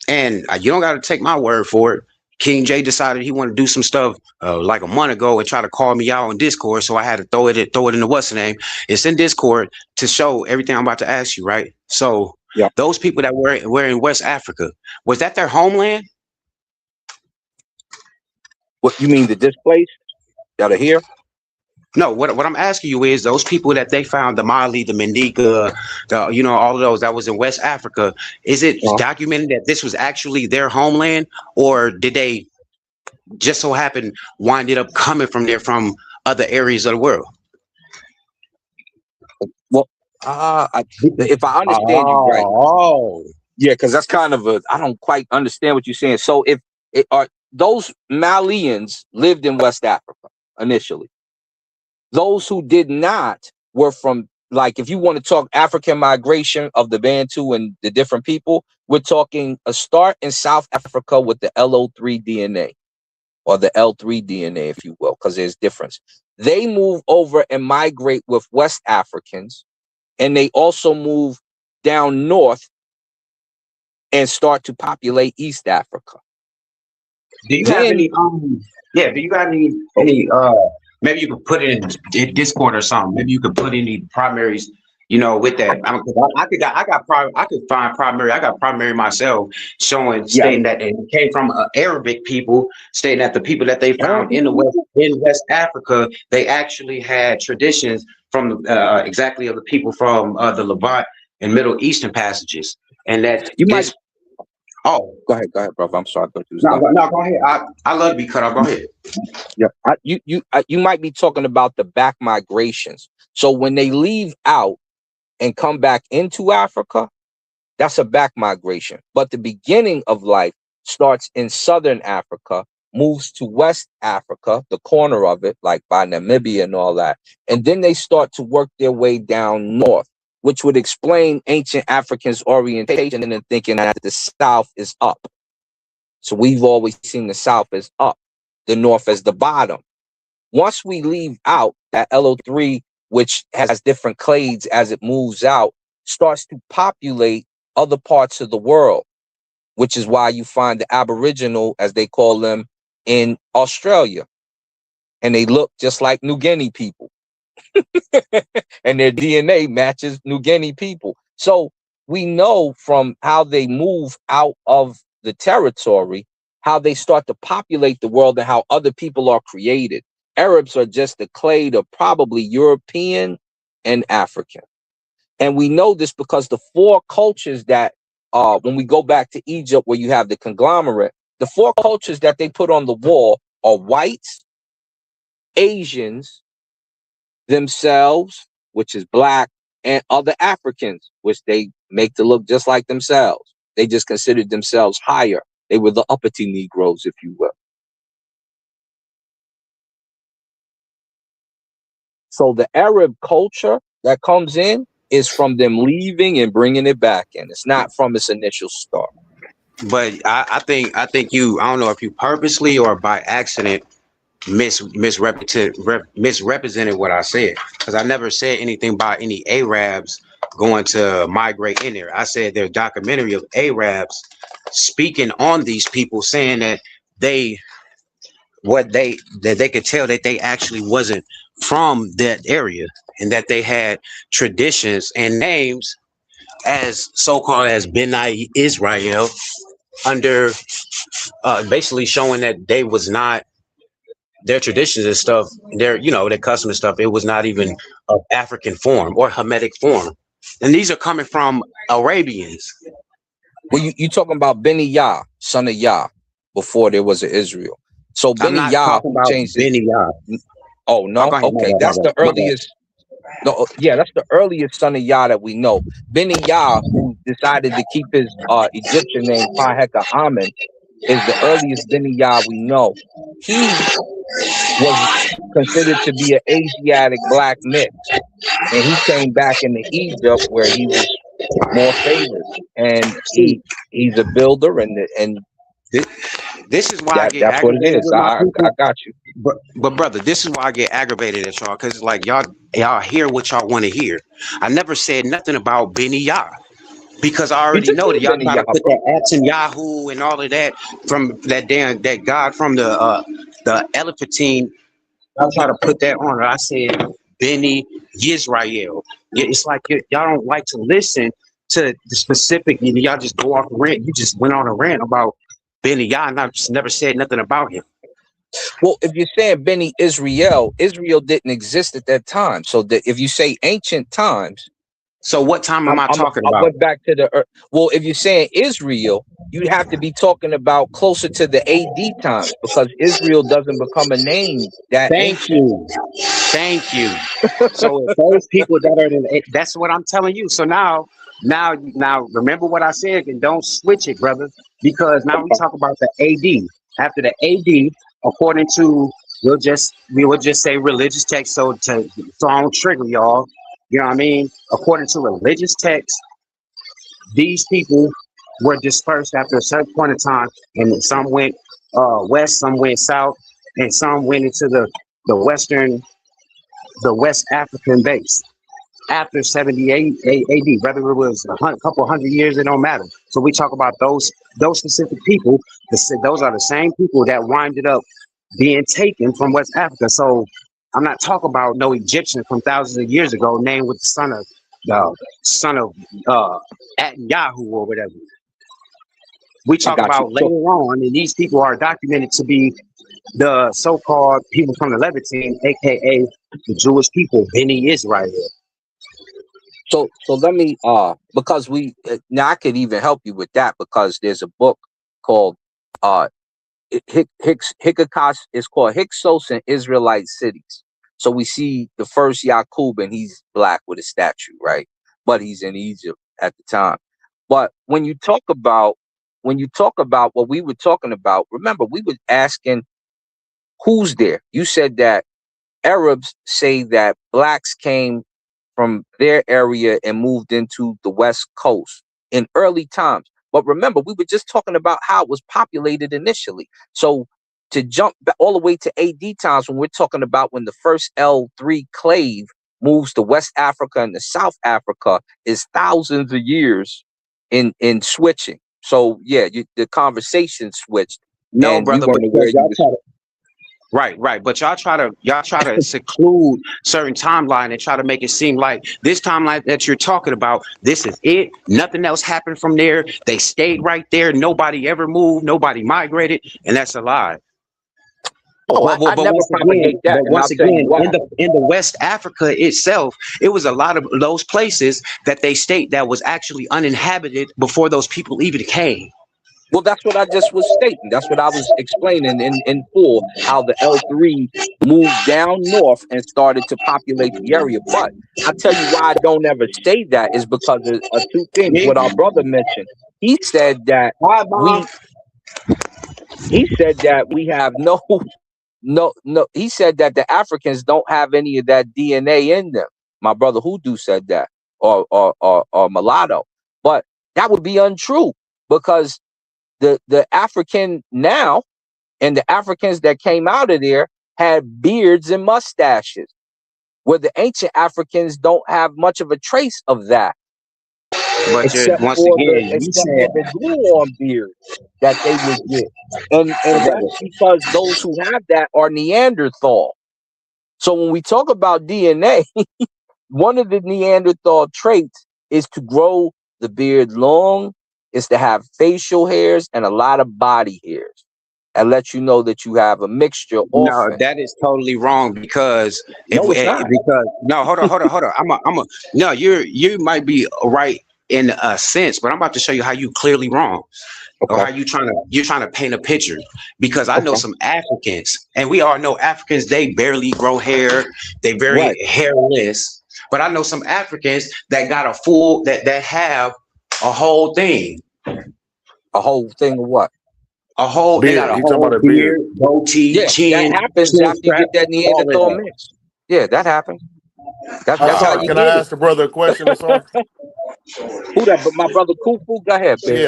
and you don't got to take my word for it. King J decided he wanted to do some stuff like a month ago and try to call me out on Discord, so I had to throw it in the what's the name. It's in Discord to show everything I'm about to ask you, right? So Yeah. those people that were in West Africa, was that their homeland? What you mean, the displaced that are here? No, what I'm asking you is those people that they found, the Mali, the Mendika, you know, all of those that was in West Africa, is it documented that this was actually their homeland, or did they just so happen winded up coming from there from other areas of the world? Well, if I understand you right, yeah, because that's kind of I don't quite understand what you're saying. So if it are those Malians lived in West Africa initially. Those who did not were from, like, if you want to talk African migration of the Bantu and the different people, we're talking a start in South Africa with the LO3 DNA or the L3 DNA, if you will, because there's difference. They move over and migrate with West Africans, and they also move down north and start to populate East Africa. Do you have any do you got any maybe you could put it in Discord or something. Maybe you could put any primaries, you know, with that. I could find primary. I got primary myself stating that it came from Arabic people, stating that the people that they found in West Africa, they actually had traditions from exactly of the people from the Levant and Middle Eastern passages, and that you might. Oh, go ahead, brother. I'm sorry. No, go ahead. I love to be cut off. Go ahead. Yeah, you might be talking about the back migrations. So when they leave out and come back into Africa, that's a back migration. But the beginning of life starts in Southern Africa, moves to West Africa, the corner of it, like by Namibia and all that. And then they start to work their way down north, which would explain ancient Africans' orientation and thinking that the South is up. So we've always seen the South as up, the North as the bottom. Once we leave out, that LO3, which has different clades as it moves out, starts to populate other parts of the world, which is why you find the Aboriginal, as they call them, in Australia. And they look just like New Guinea people. And their DNA matches New Guinea people. So we know from how they move out of the territory, how they start to populate the world and how other people are created. Arabs are just the clade of probably European and African. And we know this because the four cultures that, when we go back to Egypt, where you have the conglomerate, the four cultures that they put on the wall are whites, Asians, themselves, which is black, and other Africans, which they make to look just like themselves. They just considered themselves higher. They were the uppity Negroes, if you will. So the Arab culture that comes in is from them leaving and bringing it back in. It's not from its initial start. But I think you, I don't know if you purposely or by accident misrepresented what I said, because I never said anything about any Arabs going to migrate in there. I said there's a documentary of Arabs speaking on these people, saying that they could tell that they actually wasn't from that area, and that they had traditions and names as so-called as Beni Israel, under basically showing that they was not, their traditions and stuff, their custom and stuff, it was not even of African form or Hamitic form. And these are coming from Arabians. Well, you talking about Beni Yah, son of Yah, before there was an Israel. So Beni Yah changed Beni Yah. Oh no, okay, that's the earliest. No, yeah, that's the earliest son of Yah that we know. Beni Yah, who decided to keep his Egyptian name Paheka Amen, is the earliest Beni Yah we know. He was considered to be an Asiatic black mix, and he came back into Egypt where he was more favored, and he's a builder, and this is why that's what it is. I got you. But brother, this is why I get aggravated at y'all, because it's like y'all hear what y'all want to hear. I never said nothing about Beni Yah, because I already know that y'all try to put that Aten Yahoo and all of that from that God from the Elephantine. I try to put that on. I said Beni Yisrael. It's like y'all don't like to listen to the specific. Y'all just go off a rant. You just went on a rant about Beni Yah, and I just never said nothing about him. Well, if you're saying Beni Israel, Israel didn't exist at that time. So that if you say ancient times, so what time am I talking about? I went back to the well. If you're saying Israel, you'd have to be talking about closer to the AD times, because Israel doesn't become a name that. Thank you. So if those people that are that's what I'm telling you. So now remember what I said, and don't switch it, brother, because now we talk about the AD. After the AD, according to we will just say religious text, so I don't trigger y'all. You know what I mean? According to religious text, these people were dispersed after a certain point of time, and some went west, some went south, and some went into the West African base after 78 AD. Whether it was a couple hundred years, it don't matter. So we talk about those specific people. Those are the same people that winded up being taken from West Africa. So I'm not talking about no Egyptian from thousands of years ago named with the son of Yahoo or whatever. We talk about later on, and these people are documented to be the so-called people from the Levantine, aka the Jewish people, Beni Israel. So let me because now I could even help you with that, because there's a book called Hyksos. It's called Hyksos and Israelite Cities. So we see the first Yaqub, and he's black with a statue, right? But he's in Egypt at the time. But when you talk about what we were talking about, remember we were asking who's there. You said that Arabs say that blacks came from their area and moved into the West Coast in early times. But remember, we were just talking about how it was populated initially. So to jump back all the way to AD times, when we're talking about when the first L3 clave moves to West Africa and to South Africa, is thousands of years in switching. So yeah, the conversation switched. No, brother, Right. But y'all try to seclude certain timeline and try to make it seem like this timeline that you're talking about, this is it. Nothing else happened from there. They stayed right there. Nobody ever moved. Nobody migrated, and that's a lie. Oh, I never propagate that. But once again, in the West Africa itself, it was a lot of those places that they state that was actually uninhabited before those people even came. Well, that's what I just was stating. That's what I was explaining in full, how the L3 moved down north and started to populate the area. But I tell you why I don't ever say that is because of two things. What our brother mentioned, he said that we have no. He said that the Africans don't have any of that DNA in them. My brother Hoodoo said that, or Mulatto. But that would be untrue because the African now and the Africans that came out of there had beards and mustaches, where the ancient Africans don't have much of a trace of that. But once again, you said the glue-on beard that they would get, and that's because those who have that are Neanderthal. So when we talk about DNA, one of the Neanderthal traits is to grow the beard long, is to have facial hairs and a lot of body hairs, and let you know that you have a mixture. No, that is totally wrong because hold on. No, you might be right in a sense, but I'm about to show you how you clearly wrong. Okay. Or how you're trying to paint a picture, because I know some Africans, and we all know Africans, they barely grow hair, they very hairless. But I know some Africans that got that have a whole thing. A whole thing of what? A whole beard. They got a whole beard, goatee, chin. That happens after you get that Neanderthal mix. Yeah, that happens. That's how you can I ask the brother a question or something? Who that? But my brother Kufu, go ahead, baby.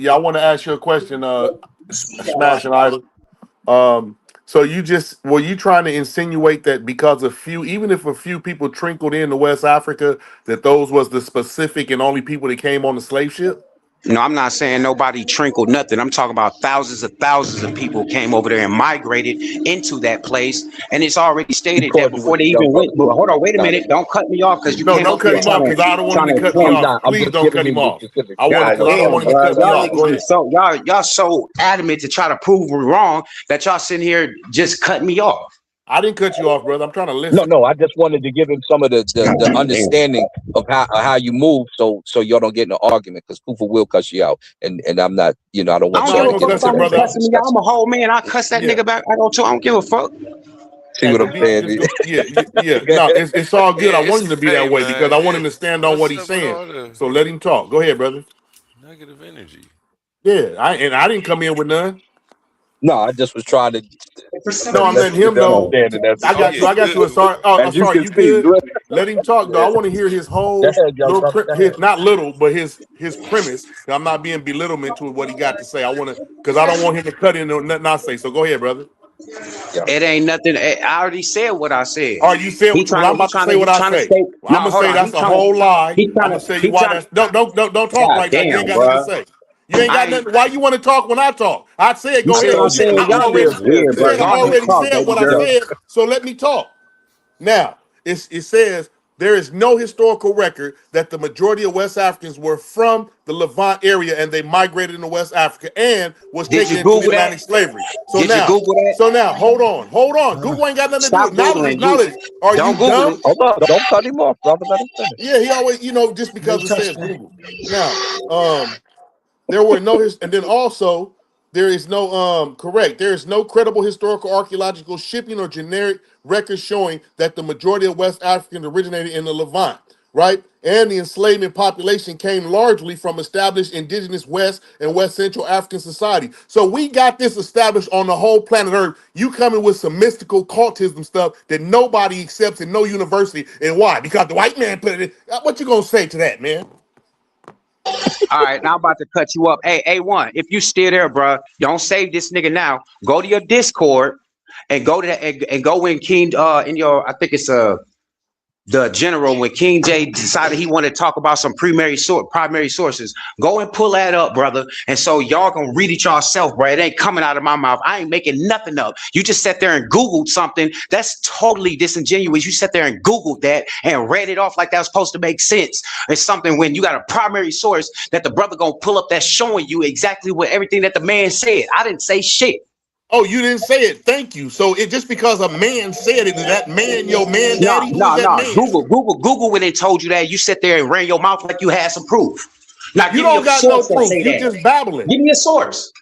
I want to ask you a question, Smashing Idol. So were you trying to insinuate that because even if a few people trickled into West Africa, that those was the specific and only people that came on the slave ship? No, I'm not saying nobody trickled nothing. I'm talking about thousands of people came over there and migrated into that place. And it's already stated that before they even went. But hold on, wait a minute. Don't cut me off because you can't. Don't cut him off because I don't want him to cut me off. Please don't cut him off. I don't want him to cut me off. Go ahead. So y'all so adamant to try to prove me wrong that y'all sitting here just cut me off. I didn't cut you off, brother. I'm trying to listen. No. I just wanted to give him some of the understanding of how you move, so y'all don't get in an argument, because Kufa will cuss you out, and I'm not, I don't want y'all to get brother. I'm a whole man. I cuss that nigga back. I don't give a fuck. See what I'm saying? Yeah. No, it's all good. I want him to be that way because I want him to stand on what he's saying. So let him talk. Go ahead, brother. Negative energy. Yeah, I didn't come in with none. No, I just was trying to. No, I'm letting him know. I got you. Sorry, you good? Let him talk, though. I want to hear his whole not little, but his premise. I'm not being belittlement to what he got to say. I want to, because I don't want him to cut in on nothing I say. So go ahead, brother. It ain't nothing. I already said what I said. All right, you said what I'm about to say. What I say. I'm gonna say that's a whole lie. I'm gonna say you why that's. Don't talk like that. You ain't got nothing to say. You ain't got nothing. Why you want to talk when I talk? I said go ahead. I already said what I said, so let me talk. Now, it says there is no historical record that the majority of West Africans were from the Levant area and they migrated into West Africa and was taken into Atlantic slavery. So now, hold on. Google ain't got nothing to do with knowledge. Are you dumb? Hold on, don't cut him off, brother. Let him finish. Yeah, he always, just because it says Google. Now, there were no, and then also there is no there is no credible historical, archaeological, shipping, or generic records showing that the majority of West Africans originated in the Levant, right? And the enslavement population came largely from established indigenous West and West Central African society. So we got this established on the whole planet Earth. You coming with some mystical cultism stuff that nobody accepts in no university. And why? Because the white man put it in. What you gonna say to that, man? All right, now I'm about to cut you up. Hey, A1, if you still there, bro, don't save this nigga now. Go to your Discord and go to and go in King in your, I think it's the general, when King J decided he wanted to talk about some primary sources. Go and pull that up, brother. And so y'all gonna read it yourself, bro. It ain't coming out of my mouth. I ain't making nothing up. You just sat there and Googled something. That's totally disingenuous. You sat there and Googled that and read it off like that was supposed to make sense. It's something when you got a primary source that the brother gonna pull up that's showing you exactly what everything that the man said. I didn't say shit. Oh, you didn't say it. Thank you. So it just because a man said it, is that man your man daddy? No. Man? Google when they told you that. You sit there and ran your mouth like you had some proof. Now You give don't me a got no source that proof. say You that. just babbling. Give me a source.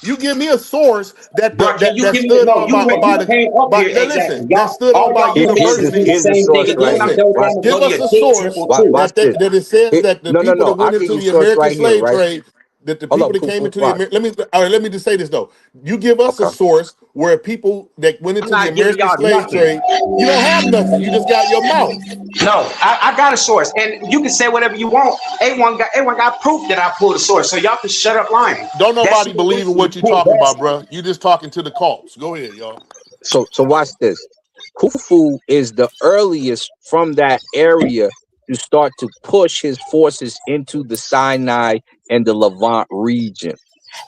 You give me a source that Bro, can you that give me stood no? on You by came up here listen, exactly. that stood on by All y'all university. the Here's the same thing. source And then right when I here. go Watch down and Give go to this. us your a gate source temple too. Watch this. that it says that the people No. that I'll went give into you the source American right here, slave right? trade, that the Hold people up, that came Kufu. into the Watch. let me just say this though. You give us a Okay. source where people that went I'm into the not giving American y'all slave nothing. trade, you don't have nothing. You just got your mouth. No, I got a source, and you can say whatever you want. A1 got proof that I pulled a source, so y'all can shut up lying. Don't That's nobody believe in what you're talking about, bro. You just talking to the cults. Go ahead, y'all. So watch this. Khufu is the earliest from that area to start to push his forces into the Sinai and the Levant region.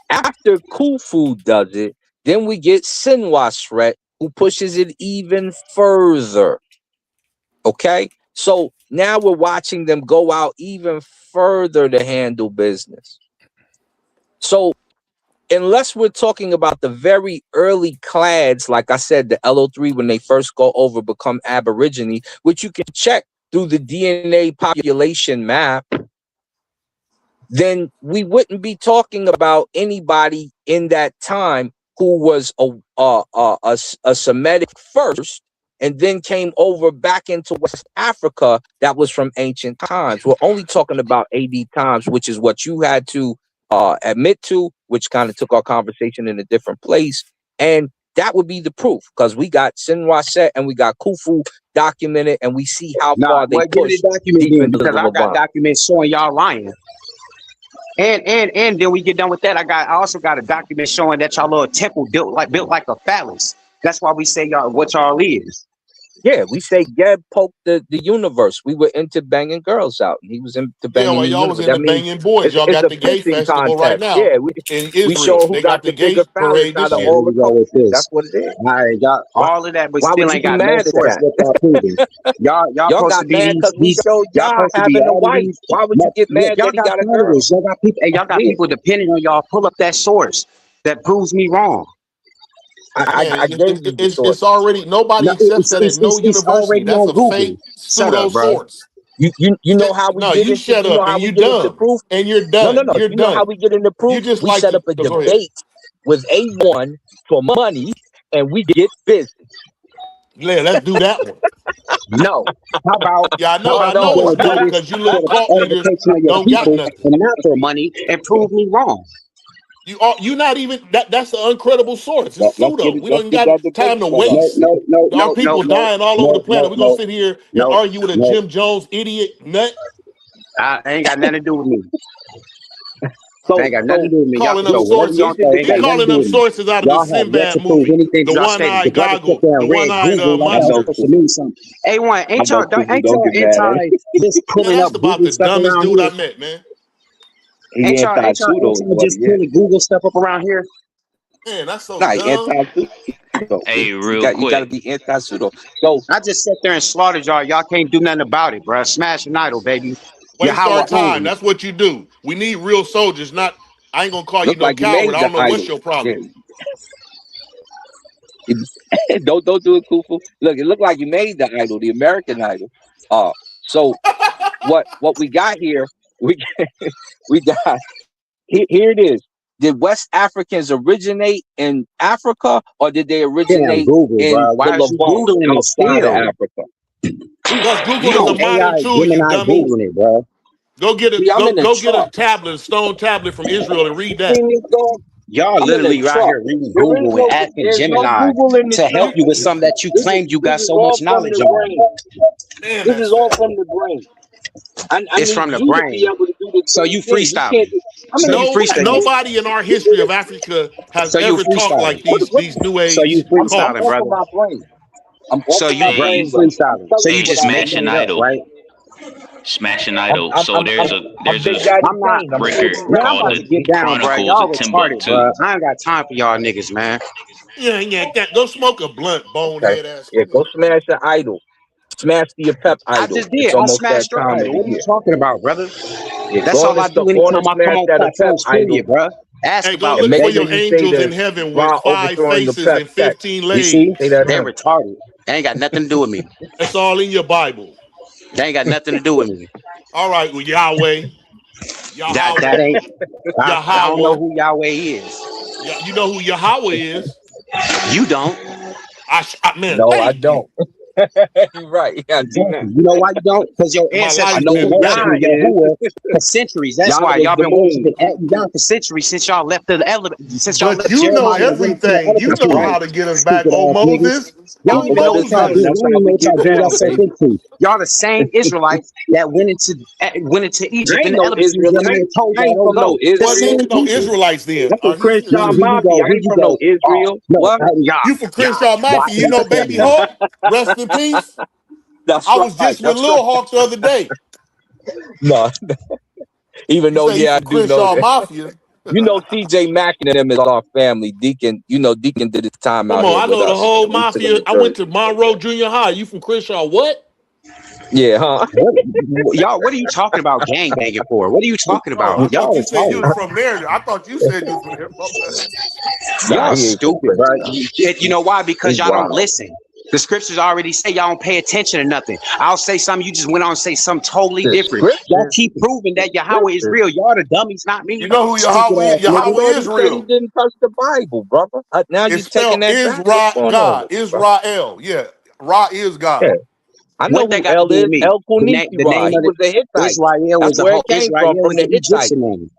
After Khufu does it, then we get Senwasret, who pushes it even further. Okay? So now we're watching them go out even further to handle business. So unless we're talking about the very early clades, like I said, the LO3, when they first go over, become Aborigine, which you can check through the DNA population map, then we wouldn't be talking about anybody in that time who was a Semitic first and then came over back into West Africa that was from ancient times. We're only talking about AD times, which is what you had to admit to, which kind of took our conversation in a different place. And that would be the proof, because we got Sinwaset and we got Khufu documented, and we see how far they give me pushed the document deep then, into the because I got Levant. documents showing y'all lying. And then we get done with that. I also got a document showing that y'all little temple built like a phallus. That's why we say y'all what y'all is. Yeah, we say Geb poked the universe. We were into banging girls out, and he was into banging Well, the y'all was universe. into That means banging boys. Y'all it's got a the gay pissing festival right contest. now Yeah, in we Israel. show who They got got the the gay bigger phallus parade out this of year. all the Go couples. with this. That's what it is. All right, y'all, Why, all of that, but why still would you ain't be got no mad at source that? what y'all proving. Y'all Y'all supposed got to be mad because we these showed y'all y'all supposed to be having a all of wife. these. Why would you get Look, mad y'all that he got got a girl? followers. Y'all got people. Hey, y'all got Yeah. people depending on y'all. Pull up that source that proves me wrong. I Man, gave you the it's source. already nobody No, accepts that at no it's university. already That's on a Google. fake Shut pseudo up, bro. source. You know how we No, get you into shut up and you get into dumb proof? and you're No. done. You're You know how done. we get into You proof? just We like set to up a go ahead. debate with A1 for money, and we get busy. Yeah, let's do that one. No. How about Yeah, No, I know it's go no do this because you for little the cult leaders edification of your don't got people nothing. and not for money and prove me wrong? You not even that's an uncredible source. It's let's pseudo. We don't even get got that debate time to set up. waste. Our people No, dying all over the planet. We're gonna sit here and argue with a no. Jim Jones idiot nut. I ain't got nothing to do with me. So Ain't got nothing to do with me. Y'all Calling can them go whatever here's y'all sources. the say. Ain't He got debate. nothing to calling do them with me. sources out of the Y'all have yet Sinbad to prove movie, anything the that I stated. The one-eyed brother sit goggle, there the and read one-eyed Google like I I was know, supposed to Kufu. mean something. A1, I know, Kufu. Don't get mad at him. anti just Man, pulling that's up about Google the stuff dumbest around dude here? I met, man. He anti-pseudo is Ain't y'all what he just is. pulling Google stuff up around here? Man, that's so Nah, he dumb. anti-pseudo. Hey, You real got to quick. be anti-pseudo. So I just sat there and slaughtered y'all. Y'all can't do nothing about it, bro. Smash an idol, baby. Waste our Yahweh time. only. That's what you do. We need real soldiers, not I ain't gonna call you look no like you coward. made I the don't know what's idol. your Yeah. problem. don't do it, Kufu. Look, it looked like you made the idol, the American Idol. So what we got here? We got here it is. Did West Africans originate in Africa, or did they Damn originate Google, in bro. the Why is you Levant Googling it outside of still? Africa? Because You Google is a on modern AI tool, you Gemini dummy. Googling it, bro. Go get a See, I'm in the a truck. tablet, a stone tablet from Israel and read You that. see me, dog? Y'all I'm in the literally right truck. here reading Google and asking There's no Gemini Google in the to help truck. you with something that you claimed you This got is so all much from knowledge the on. brain. Damn, This that's is all sad. from the brain. I It's need from the you to be brain. able to do the So same you thing. You can't. freestyling. I'm in So the you freestyling. Nobody in our history of Africa has So you ever talked freestyling. like these new So you age I'm freestyling, cults. off brother. of my brain. So walking you my bro, Hey, you plane right. freestyling. Tell So me you hey, what just I making smashing believe. it up, idol, right? smashing I'm idol. I'm So I'm I'm, I'm there's Big a Daddy I'm not. Kane. I'm a record city Man, I'm called about rapper. to the get down, bro. Chronicles Y'all of retarded, Timbuktu. bro. I ain't got time for y'all niggas, man. Yeah. Go smoke a blunt, Okay. bonehead ass Yeah, nigga. go smash the idol. Smash the Pep I idol. just It's did. I almost that smashed your time of idol. the What are you year. talking about, brother? Yeah, That's go on all I and do go on and anytime I come smash on that Pep platforms, idol. period, bro. Ask Hey, go about And me, look make for sure your baby. you say angels in the heaven with Ra 5 overthrowing the faces Pep and text. 15 You see? legs. Say that They're him. retarded. They ain't got nothing to do with me. That's all in your Bible. They ain't got nothing to do with me. All right, well, Yahweh, That Yahweh, ain't. I don't know Yahweh. who Yahweh is. You know who Yahweh is? You don't. Man, No, I thank you. don't. You're right. Yeah, I do Exactly. not. You know why you don't? Because your My I ancestors life's know been who been better. Yah worshiping is. Yahuwah for centuries. That's Yah why was y'all the been worshiping moon. Yah for centuries since y'all left the element. Since y'all But left you know Jeremiah and went into the everything. You elephant That's know tree. right. how to get us back, Stupid oh ass niggas. Moses. Y'all don't Oh even know Brother what y'all Son, Moses. do. that's Y'all don't how even know we what y'all get getting down, yourself baby. into. Y'all the same Israelites that went into I Egypt in ain't the no elephant tree. Jeremiah Israelite. told I y'all ain't don't from no go. The What Israel. same ain't no people. Israelites then? I'm from Crenshaw Here you go. Mafia. I Here ain't you from no go. Oh Israel. no, What? y'all, You from y'all, Crenshaw Mafia. You know Baby YHW. Hawk? Rest in peace. That's I was right. just with That's right. Lil Hawk the other day. No, even He though, say he yeah, I from do know Crenshaw that. Mafia. You know, CJ Mack and them is our family. Deacon, Deacon did his time Come out on, here I with know the us. whole We took him mafia. to I went to Jersey. Monroe Junior High. You from Crenshaw? What? Yeah, huh? Y'all, what are you talking about gang banging for? What are you talking Oh, I about? thought Y'all you said you retarded. was from there. I thought you said you was from there. Nah, Y'all he ain't from stupid, bro. Crenshaw. You know why? Because He's y'all don't wild. listen. The scriptures already say y'all don't pay attention to nothing. I'll say something, you just went on and say something totally The different. Y'all scriptures, keep proving the that Yahweh is scriptures. real. Y'all the dummies, not You me. know who Stupid Yahweh? ass I nigga. Yahweh thought he said he Israel. didn't touch the Bible, brother. Now you It's taking spelled that back. What's Israel going on God. with you, bro? Israel. Yeah. Ra is Yeah, God. I know What that who got to El do with is. me? El The Kunichiwa. name He of the was a Hittite. Israel That's was a where whole it came Israel from is the an Hittites. Egyptian name.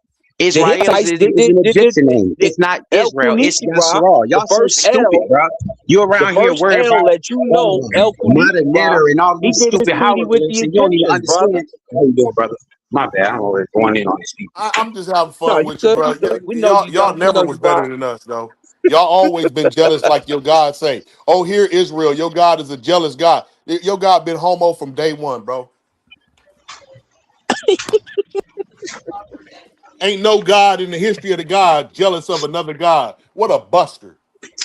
The Israel Hittites is an Egyptian name. did It's not El Israel. It's Kunichiwa. Yasharal. The Y'all so first stupid, L, bro. You the around here first worried L about that you know, El modern Kunichiwa. letter and all He these did his stupid treaty with the hieroglyphs, and you don't even Egyptians, brother. understand. How you doing, brother? My bad. I'm always going in on these people. I'm just having No, fun you with you, good. bro. You good. We know Y'all, you, y'all y'all. We never know was you, better Rob. than us, though. Y'all always been jealous, like your God say. Oh, here Israel, your God is a jealous God. Your God been homo from day one, bro. Ain't no God in the history of the God jealous of another God. What a buster.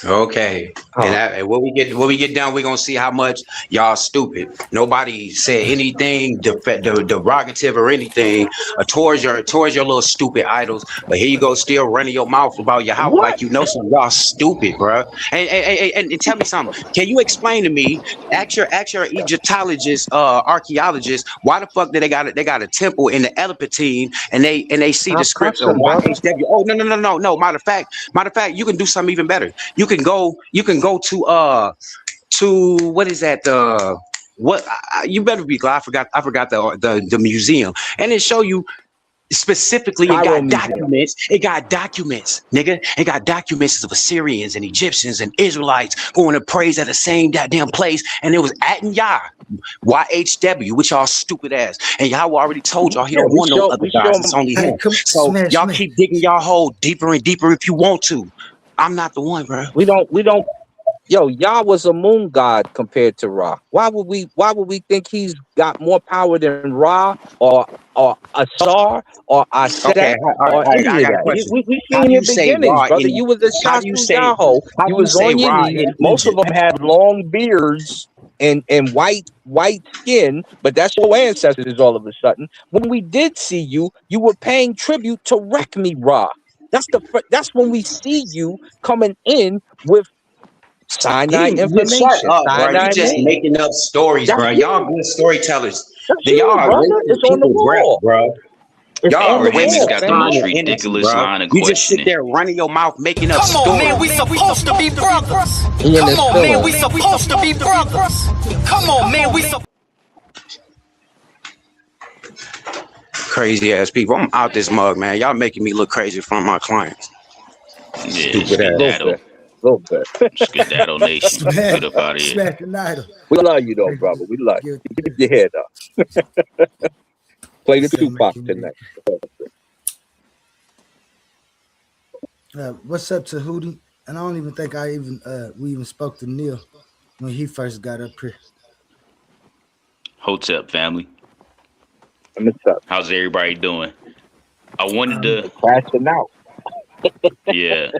Okay, Huh. and when we get done, we're gonna see how much y'all stupid. Nobody said anything derogative or anything towards your little stupid idols. But here you go, still running your mouth about Yahweh What? like you know something. Y'all stupid, bro. And tell me something. Can you explain to me? Ask your Egyptologist, archaeologist, why the fuck did they got a temple in the Elephantine and they see the Stop script of cussing, brother. YHW? Oh no. Matter of fact, you can do something even better. You can go to what is that you better be glad I forgot the museum, and it show you specifically. Cairo Museum. It got documents, nigga. It got documents of Assyrians and Egyptians and Israelites going to praise at the same goddamn place, and it was at Yah, YHW, which y'all stupid ass, and y'all already told y'all he Yeah, don't want no other we show gods. It's him. only Hey, him. come So smash, y'all smash. keep digging y'all hole deeper and deeper if you want to. I'm not the one, bro. We don't. Yo, Yah was a moon god compared to Ra. Why would we think he's got more power than Ra or Asar or Okay, Aset all or right. I any of got a that? question. We How seen do your you say beginnings, raw brother. in? You was a How do you Shasu say? Yahoo. How You do you was say on your raw knees. in Most of Egypt? them had long beards and white skin, but that's your ancestors all of a sudden. When we did see you, you were paying tribute to Rekmi Ra. That's when we see you coming in with Sinai Just shut information, up, bro. You Sinai just name. making up stories, That's bro. Y'all you. good storytellers. That's Then y'all you, are brother. wasting It's on the people's breath, wall. bro. It's Y'all on are the Raheem has wasting wall, got the fam. time most and energy, ridiculous bro. line of You just sit questioning. there running your mouth, making up Come on, man, we stories. supposed to be brothers. He in Come his on, man, we feelings. supposed to be brothers. Come on, man, we supposed Crazy ass people. I'm out this mug, man. Y'all making me look crazy in front of my clients. Yeah, Stupid A ass. little skedaddle. bit. A little bit. Skedaddle Nation. Smash, Get up out of here. smash the idol. We love you though, Hey, brother. We love give you. Keep your head up. Play the so Tupac man, tonight. what's up to Hootie? And I don't even think we even spoke to Neil. when he first got up here. Hotep family. What's up? How's everybody doing? I wanted to, Crashing out. yeah,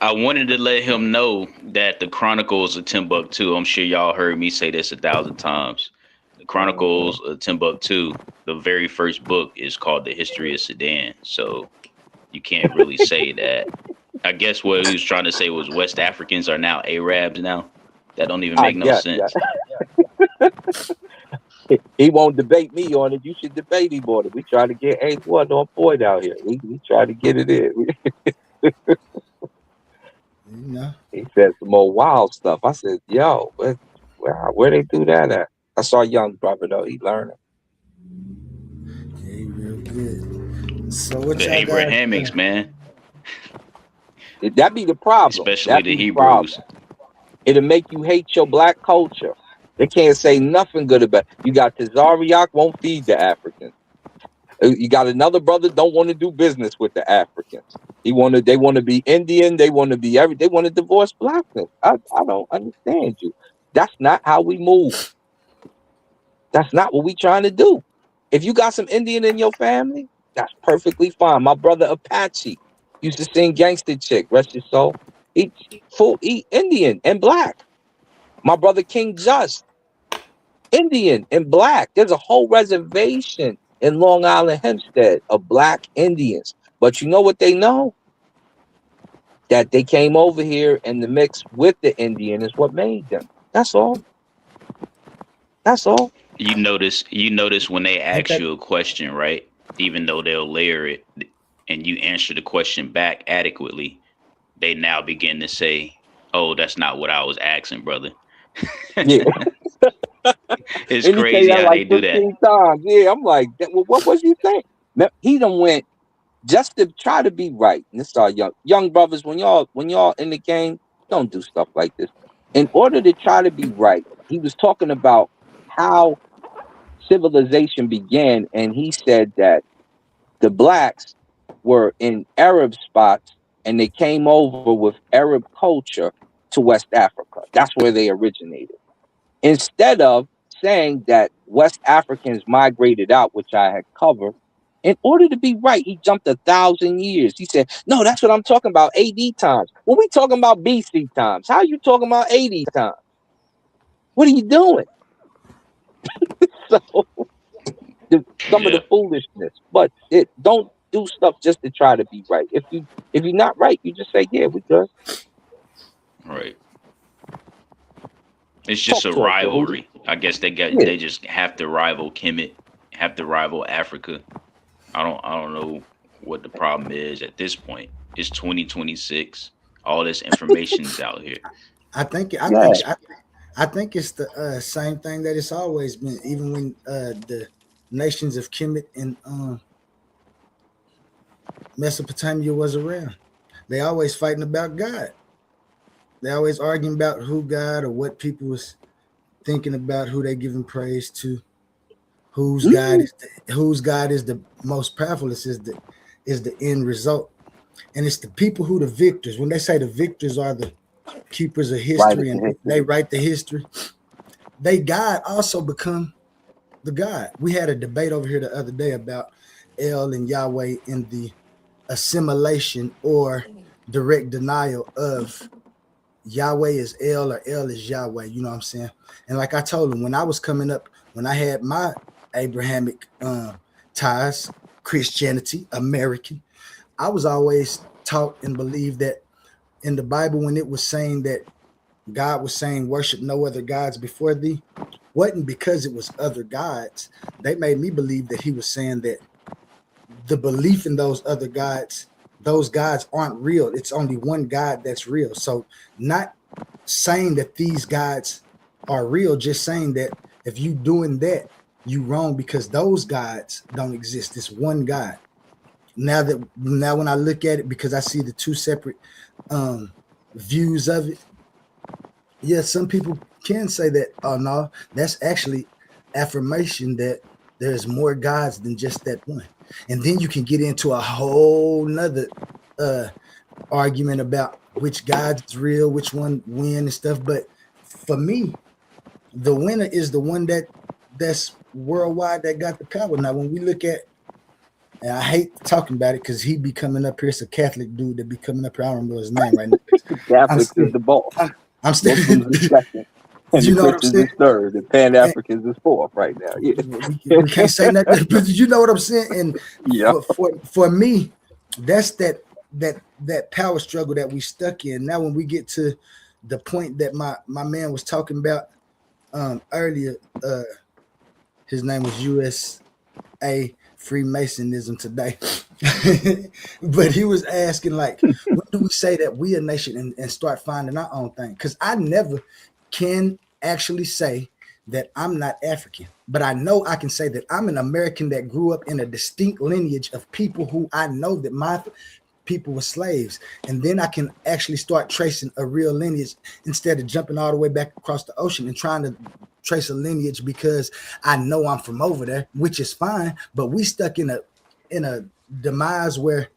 I wanted to let him know that the Chronicles of Timbuktu, I'm sure y'all heard me say this 1,000 times. The Chronicles of Timbuktu, the very first book is called The History of Sudan. So you can't really say that. I guess what he was trying to say was West Africans are now Arabs now. That don't even make no sense. Yeah. He won't debate me on it. You should debate him on it. We try to get A1 on point out here. We try to get it in. He said some more wild stuff. I said, yo, where they do that at? I saw a young brother though. He learning. Yeah, he real good. So what The y'all Abrahamics, got? man. That be the problem. Especially the Hebrews. It'll make you hate your black culture. They can't say nothing good about it. You got Tazariak won't feed the Africans. You got another brother don't want to do business with the Africans. They want to be Indian. They want to be they want to divorce blackness. I don't understand you. That's not how we move. That's not what we trying to do. If you got some Indian in your family, that's perfectly fine. My brother Apache used to sing Gangster Chick, rest his soul. He Indian and black. My brother King Just, Indian and black. There's a whole reservation in Long Island Hempstead of black Indians. But you know what they know? That they came over here and the mix with the Indian is what made them. That's all. That's all. You notice when they ask you a question, right? Even though they'll layer it and you answer the question back adequately, they now begin to say, "Oh, that's not what I was asking, brother." Yeah. It's crazy how they do that. Times. Yeah, I'm like, well, what was you saying? He done went just to try to be right. And this is our young brothers. When y'all in the game, don't do stuff like this. In order to try to be right, he was talking about how civilization began, and he said that the blacks were in Arab spots and they came over with Arab culture to West Africa. That's where they originated. Instead of saying that West Africans migrated out, which I had covered, in order to be right, he jumped 1,000 years. He said, no, that's what I'm talking about, AD times. Well, we talking about BC times. How are you talking about AD times? What are you doing? So, some of the foolishness, but don't do stuff just to try to be right. If you're not right, you just say, yeah, we good. Right. It's just a rivalry. I guess they just have to rival Kemet, have to rival Africa. I don't know what the problem is at this point. It's 2026. All this information's out here. I think it's the same thing that it's always been, even when the nations of Kemet and Mesopotamia was around. They always fighting about God. They always arguing about who God or what people was thinking about, who they giving praise to, whose God is the most powerful. Is the end result, and it's the people who the victors. When they say the victors are the keepers of history and they write the history, they God also become the God. We had a debate over here the other day about El and Yahweh in the assimilation or direct denial of Yahweh is El or El is Yahweh. You know what I'm saying? And like I told him, when I was coming up, when I had my Abrahamic ties, Christianity, American, I was always taught and believed that in the Bible, when it was saying that God was saying worship no other gods before thee, wasn't because it was other gods. They made me believe that he was saying that the belief in those other gods, those gods aren't real. It's only one God that's real. So not saying that these gods are real, just saying that if you doing that, you wrong because those gods don't exist. It's one God. Now when I look at it, because I see the two separate views of it, yeah, some people can say that, oh no, that's actually affirmation that there's more gods than just that one. And then you can get into a whole nother argument about which God is real, which one when and stuff. But for me, the winner is the one that's worldwide that got the power. Now, when we look at, and I hate talking about it because he be coming up here. It's a Catholic dude that be coming up here. I don't remember his name right now. Catholics is the boss. I'm still. Muslims is second. And You the know what I'm Christians saying? is third. The Pan Africans is fourth right now. Yeah. We can't say nothing, but you know what I'm saying. And Yeah. for me, that's that power struggle that we stuck in. Now, when we get to the point that my man was talking about earlier, his name was USA Freemasonism today, but he was asking, like, when do we say that we a nation and start finding our own thing? Because I never can actually say that I'm not African, but I know I can say that I'm an American that grew up in a distinct lineage of people who I know that my people were slaves, and then I can actually start tracing a real lineage instead of jumping all the way back across the ocean and trying to trace a lineage because I know I'm from over there, which is fine. But we stuck in a demise where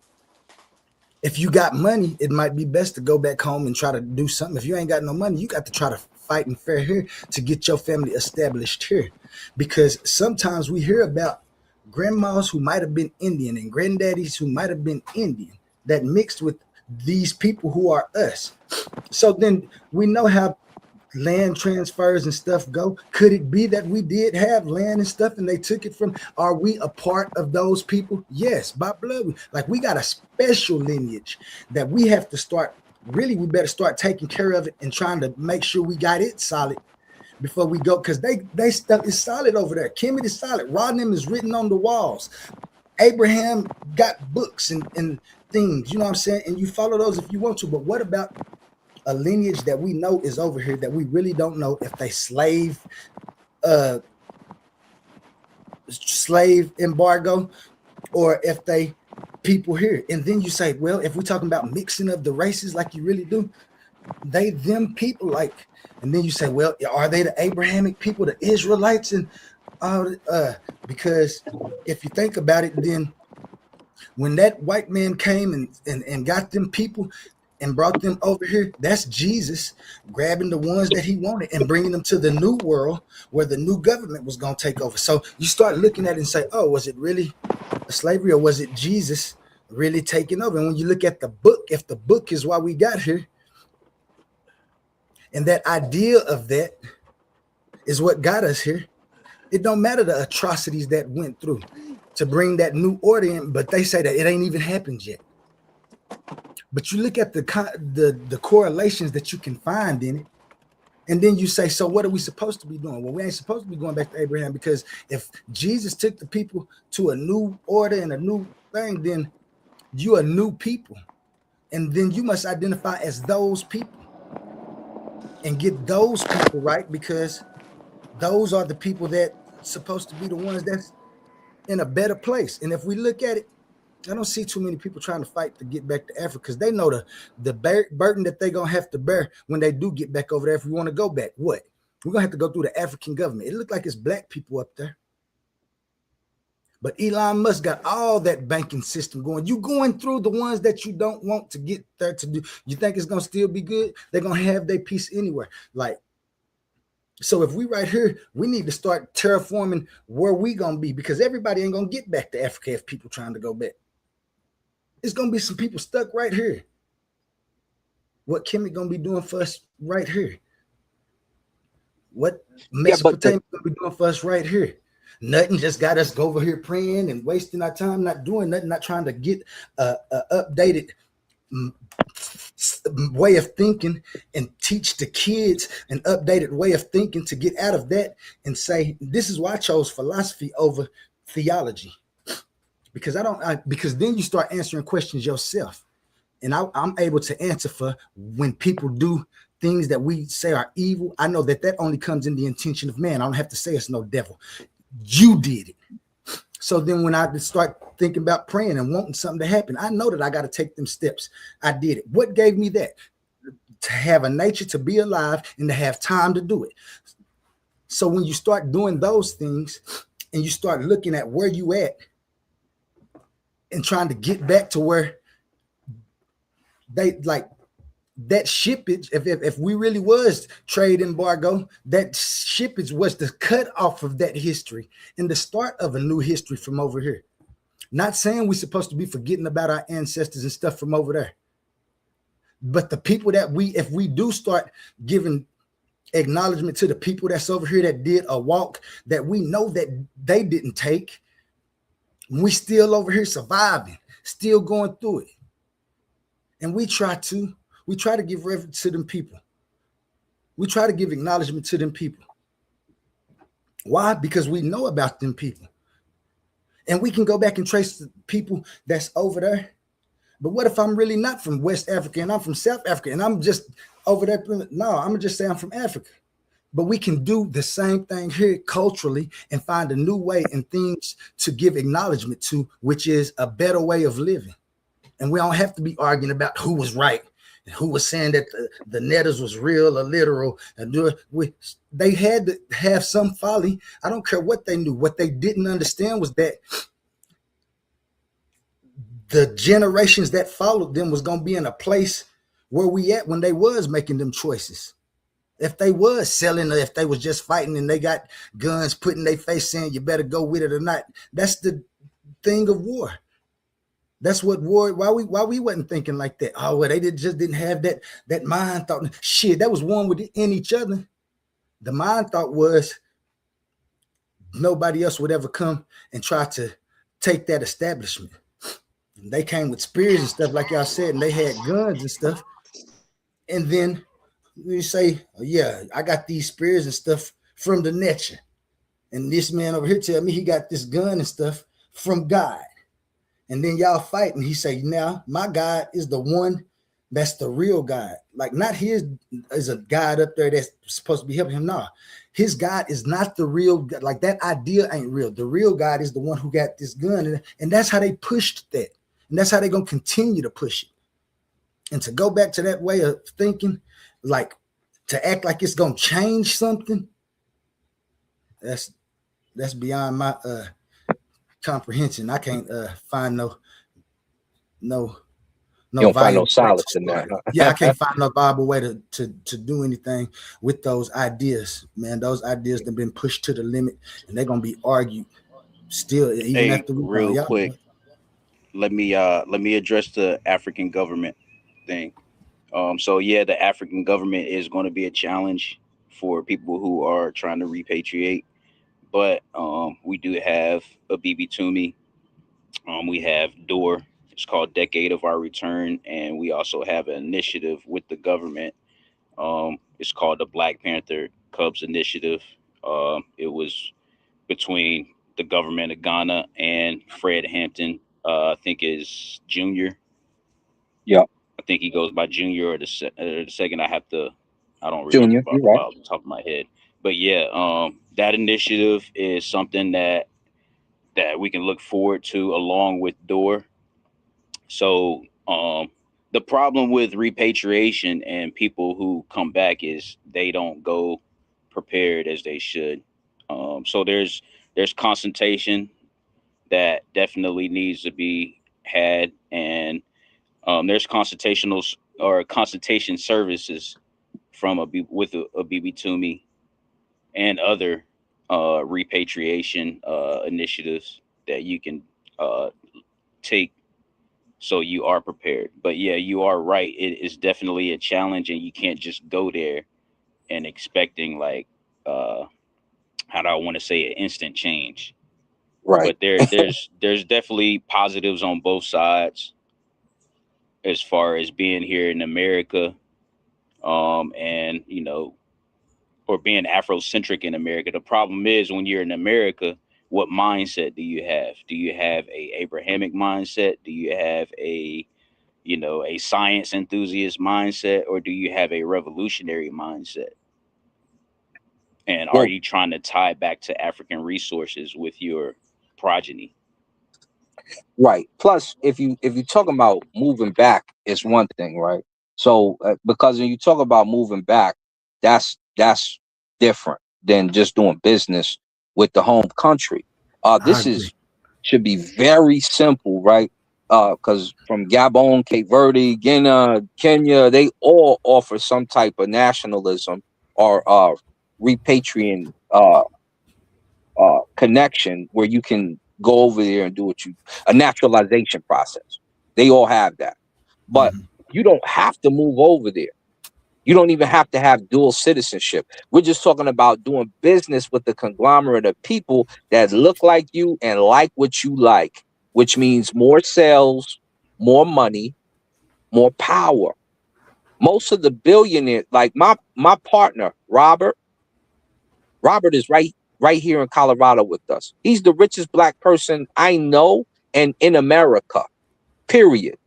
if you got money, it might be best to go back home and try to do something. If you ain't got no money, you got to try to fight and fare here to get your family established here, because sometimes we hear about grandmas who might have been Indian and granddaddies who might have been Indian that mixed with these people who are us. So then we know how land transfers and stuff go. Could it be that we did have land and stuff and they took it from? Are we a part of those people? Yes, by blood. Like, we got a special lineage that we have to start. Really, we better start taking care of it and trying to make sure we got it solid before we go, because they stuff is solid over there. Kemet is solid. Rodney is written on the walls. Abraham got books and things, you know what I'm saying? And you follow those if you want to. But what about a lineage that we know is over here that we really don't know if they slave embargo or if they people here? And then you say, well, if we're talking about mixing of the races like you really do, they them people, like, and then you say, well, are they the Abrahamic people, the Israelites, and because if you think about it, then when that white man came and got them people and brought them over here, that's Jesus grabbing the ones that he wanted and bringing them to the new world where the new government was going to take over. So you start looking at it and say, oh, was it really a slavery, or was it Jesus really taking over? And when you look at the book, if the book is why we got here, and that idea of that is what got us here, it don't matter the atrocities that went through to bring that new order in, but they say that it ain't even happened yet. But you look at the correlations that you can find in it, and then you say, so what are we supposed to be doing? Well, we ain't supposed to be going back to Abraham, because if Jesus took the people to a new order and a new thing, then you're a new people. And then you must identify as those people and get those people right, because those are the people that supposed to be the ones that's in a better place. And if we look at it, I don't see too many people trying to fight to get back to Africa, because they know the burden that they're going to have to bear when they do get back over there. If we want to go back, what? We're going to have to go through the African government. It looked like it's black people up there. But Elon Musk got all that banking system going. You going through the ones that you don't want to get there to do. You think it's going to still be good? They're going to have their piece anywhere. Like, so if we right here, we need to start terraforming where we going to be, because everybody ain't going to get back to Africa if people trying to go back. It's going to be some people stuck right here. What Kemet going to be doing for us right here? What Mesopotamia going to be doing for us right here? Nothing, just got us go over here praying and wasting our time, not doing nothing, not trying to get a updated way of thinking and teach the kids an updated way of thinking to get out of that and say, this is why I chose philosophy over theology. Because because then you start answering questions yourself. And I'm able to answer for when people do things that we say are evil. I know that only comes in the intention of man. I don't have to say it's no devil. You did it. So then when I start thinking about praying and wanting something to happen, I know that I got to take them steps. I did it. What gave me that? To have a nature, to be alive, and to have time to do it. So when you start doing those things and you start looking at where you at and trying to get back to where they, like, that shippage, if we really was trade embargo, that shippage was the cut off of that history and the start of a new history from over here. Not saying we're supposed to be forgetting about our ancestors and stuff from over there. But the people that if we do start giving acknowledgement to the people that's over here that did a walk that we know that they didn't take, we still over here surviving, still going through it. And we try to give reverence to them people. We try to give acknowledgement to them people. Why? Because we know about them people. And we can go back and trace the people that's over there. But what if I'm really not from West Africa and I'm from South Africa and I'm just over there? No, I'm gonna just say I'm from Africa. But we can do the same thing here culturally and find a new way and things to give acknowledgement to, which is a better way of living. And we don't have to be arguing about who was right and who was saying that the netters was real or literal. And they had to have some folly. I don't care what they knew. What they didn't understand was that the generations that followed them was going to be in a place where we at when they was making them choices. If they was selling or if they was just fighting and they got guns put in their face saying you better go with it or not. That's the thing of war. That's what war, why we wasn't thinking like that. Oh, well, they just didn't have that mind thought. Shit, that was one within each other. The mind thought was nobody else would ever come and try to take that establishment. They came with spears and stuff, like y'all said, and they had guns and stuff. And then you say, oh, yeah, I got these spears and stuff from the nature. And this man over here tell me he got this gun and stuff from God. And then y'all fight, and he say, now my God is the one that's the real God. Like, not his is a God up there that's supposed to be helping him. No, his God is not the real God. Like, that idea ain't real. The real God is the one who got this gun. And that's how they pushed that. And that's how they're going to continue to push it. And to go back to that way of thinking, like to act like it's going to change something, that's beyond my comprehension. I can't find no you don't find no solace in that. Huh? Yeah, I can't find no viable way to do anything with those ideas, man. Those ideas have been pushed to the limit, and they're gonna be argued still. Even after we real quick, let me address the African government thing. So yeah, the African government is going to be a challenge for people who are trying to repatriate. But we do have a Bibi Toomey. We have DOOR. It's called Decade of Our Return. And we also have an initiative with the government. It's called the Black Panther Cubs Initiative. It was between the government of Ghana and Fred Hampton, I think is Junior. Yeah. I think he goes by Junior or the second. I don't Junior, remember off the top of my head. But yeah, that initiative is something that we can look forward to along with DOOR. So the problem with repatriation and people who come back is they don't go prepared as they should. So there's consultation that definitely needs to be had, and there's consultation services from a Bibi Toomey and other repatriation initiatives that you can take so you are prepared. But yeah, you are right. It is definitely a challenge, and you can't just go there and expecting like how do I want to say an instant change. Right. But there's definitely positives on both sides as far as being here in America, and or being Afrocentric in America. The problem is when you're in America, what mindset do you have? Do you have a Abrahamic mindset? Do you have a science enthusiast mindset, or do you have a revolutionary mindset? And are you trying to tie back to African resources with your progeny? Right. Plus, if you talking about moving back, it's one thing, right? So because when you talk about moving back, that's different than just doing business with the home country. This should be very simple, right? because from Gabon, Cape Verde, Guinea, Kenya, they all offer some type of nationalism or repatriating connection where you can go over there and do a naturalization process. They all have that, but you don't have to move over there. You don't even have to have dual citizenship. We're just talking about doing business with the conglomerate of people that look like you and like what you like, which means more sales, more money, more power. Most of the billionaires, like my partner, Robert is right here in Colorado with us. He's the richest black person I know and in America, period.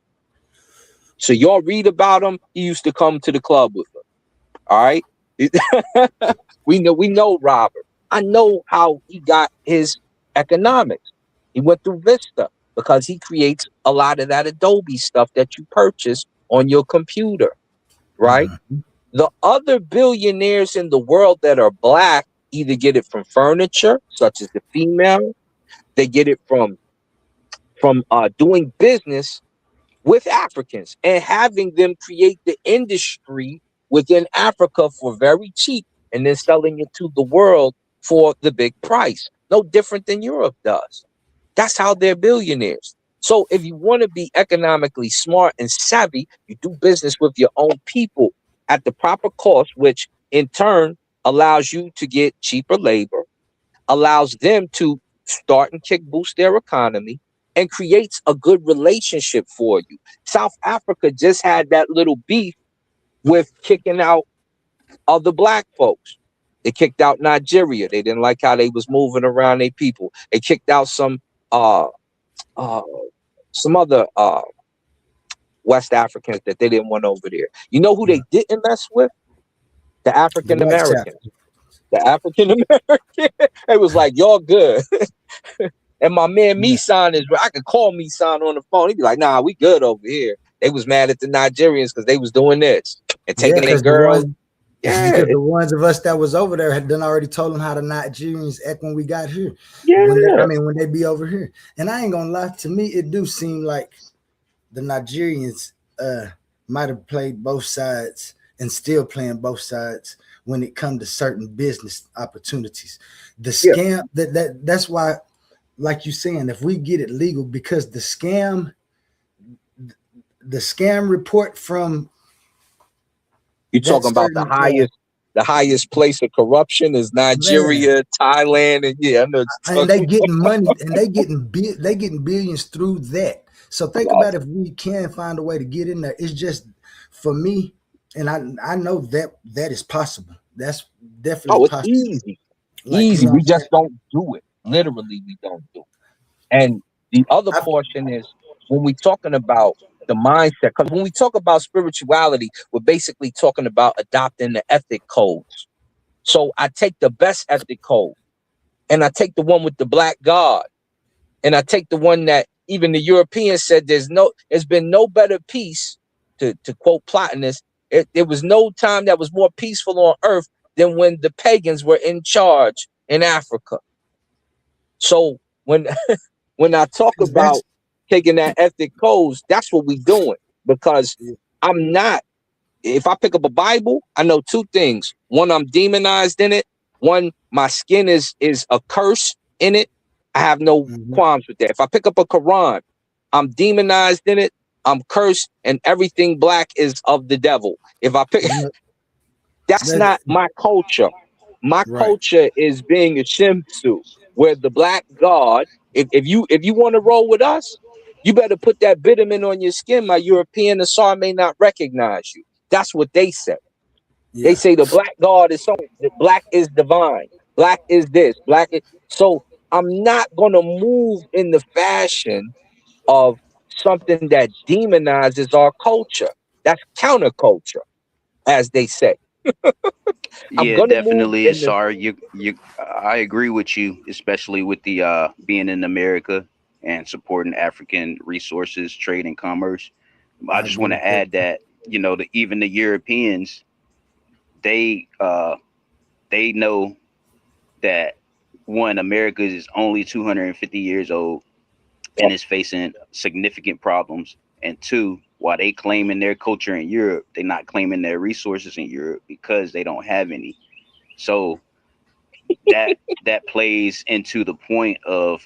So y'all read about him. He used to come to the club with us. All right. we know Robert. I know how he got his economics. He went through Vista because he creates a lot of that Adobe stuff that you purchase on your computer, right? The other billionaires in the world that are black either get it from furniture, such as the female, they get it from doing business with Africans and having them create the industry within Africa for very cheap and then selling it to the world for the big price. No different than Europe does. That's how they're billionaires. So if you want to be economically smart and savvy, you do business with your own people at the proper cost, which in turn allows you to get cheaper labor, allows them to start and kick boost their economy, and creates a good relationship for you. South Africa just had that little beef with kicking out other black folks. They kicked out Nigeria. They didn't like how they was moving around their people. They kicked out some other West Africans that they didn't want over there. You know who they didn't mess with? The African Americans. The African American. It was like, y'all good. And my man Misan is, I could call Misan on the phone. He'd be like, nah, we good over here. They was mad at the Nigerians because they was doing this and taking their girls. Because the ones of us that was over there had done already told them how the Nigerians act when we got here. Yeah. When they be over here. And I ain't gonna lie, to me, it do seem like the Nigerians might have played both sides and still playing both sides when it comes to certain business opportunities. The scam, that's why, like you saying, if we get it legal, because the scam report from you're talking about the highest place of corruption is Nigeria, Thailand, and and they getting money and they getting billions through that. So think about if we can find a way to get in there. It's just for me, and I know that is possible. That's definitely possible. Easy. Easy. We just don't do it. Literally, we don't do it. And the other portion is when we're talking about the mindset, because when we talk about spirituality, we're basically talking about adopting the ethic codes. So I take the best ethic code and I take the one with the black God, and I take the one that even the Europeans said there's been no better peace, to quote Plotinus. There was no time that was more peaceful on earth than when the pagans were in charge in Africa. So when I talk about taking that ethic codes, that's what we doing. Because I'm not, if I pick up a Bible, I know two things. One, I'm demonized in it. One, my skin is a curse in it. I have no qualms with that. If I pick up a Quran, I'm demonized in it. I'm cursed, and everything black is of the devil. If I pick, that's not my culture. My culture is being a Shimsu, where the black God. If you want to roll with us, you better put that vitamin on your skin. My European Asar may not recognize you. That's what they say. Yeah. They say the black God is something. Black is divine. Black is this. Black is. So I'm not gonna move in the fashion of something that demonizes our culture. That's counterculture, as they say. Yeah, definitely. Sorry, I agree with you, especially with the being in America and supporting African resources, trade, and commerce. I just want to add that even the Europeans, they know that America is only 250 years old, and is facing significant problems. And two, while they claiming their culture in Europe, they're not claiming their resources in Europe because they don't have any. So that plays into the point of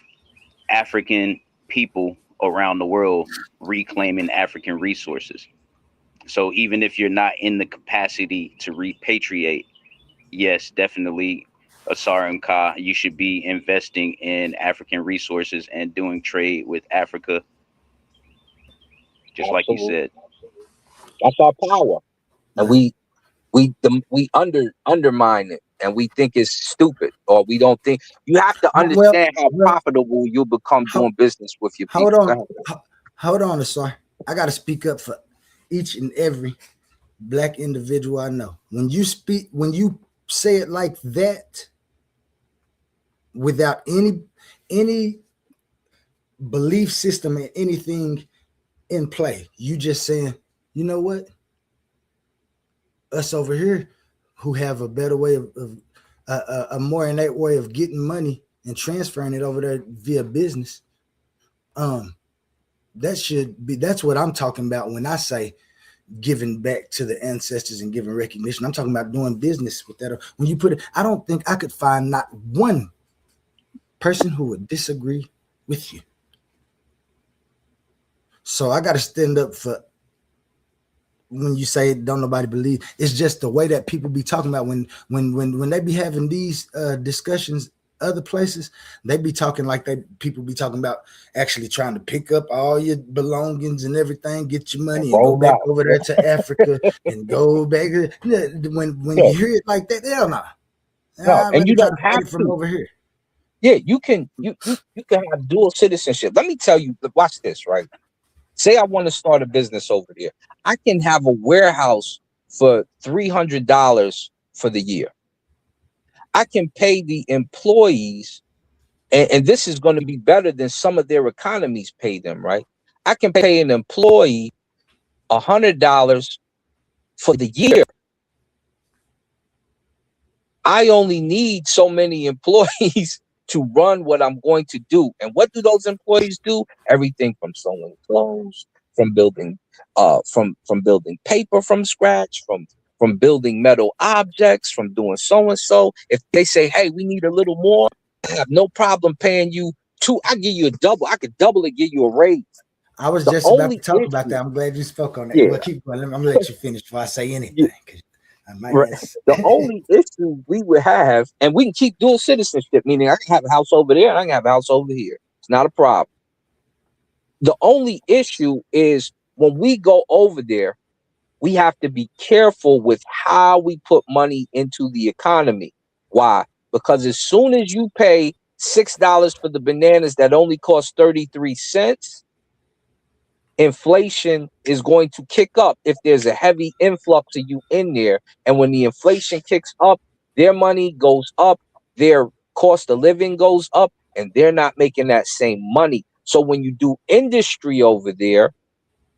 African people around the world reclaiming African resources. So even if you're not in the capacity to repatriate, yes, definitely, Asar and Ka, you should be investing in African resources and doing trade with Africa, just like you said. That's our power, and we undermine it, and we think it's stupid, or we don't think. You have to understand how profitable you'll become doing business with your people. Hold on, Asar. I got to speak up for each and every Black individual I know. When you say it like that, without any belief system and anything in play, you just saying, you know what? Us over here who have a better way of a more innate way of getting money and transferring it over there via business. That's what I'm talking about when I say giving back to the ancestors and giving recognition. I'm talking about doing business with that. When you put it, I don't think I could find not one person who would disagree with you. So I got to stand up for when you say don't nobody believe. It's just the way that people be talking about when they be having these discussions other places, they be talking like people be talking about actually trying to pick up all your belongings and everything, get your money and go back over there to Africa and go back. When you hear it like that, hell no. And you don't have from over here. Yeah, you can have dual citizenship. Let me tell you, watch this, right? Say I want to start a business over there. I can have a warehouse for $300 for the year. I can pay the employees, and this is going to be better than some of their economies pay them, right? I can pay an employee $100 for the year. I only need so many employees to run what I'm going to do. And what do those employees do? Everything from sewing clothes, from building building paper from scratch, from building metal objects, from doing so and so. If they say, hey, we need a little more, I have no problem paying you I give you a double. I could double it, give you a raise. I was just about to talk about that. I'm glad you spoke on that. Yeah. Well, keep going. I'm gonna let you finish before I say anything. Right. The only issue we would have, and we can keep dual citizenship, meaning I can have a house over there and I can have a house over here. It's not a problem. The only issue is when we go over there, we have to be careful with how we put money into the economy. Why? Because as soon as you pay $6 for the bananas that only cost 33 cents, inflation is going to kick up if there's a heavy influx of you in there. And when the inflation kicks up, their money goes up, their cost of living goes up, and they're not making that same money. So when you do industry over there,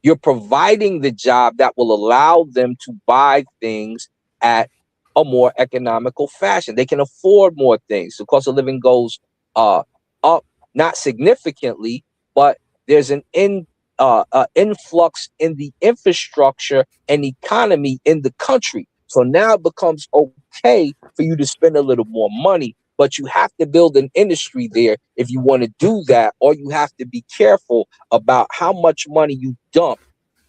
you're providing the job that will allow them to buy things at a more economical fashion. They can afford more things. The cost of living goes up, not significantly, but there's an influx in the infrastructure and economy in the country. So now it becomes okay for you to spend a little more money, but you have to build an industry there if you want to do that, or you have to be careful about how much money you dump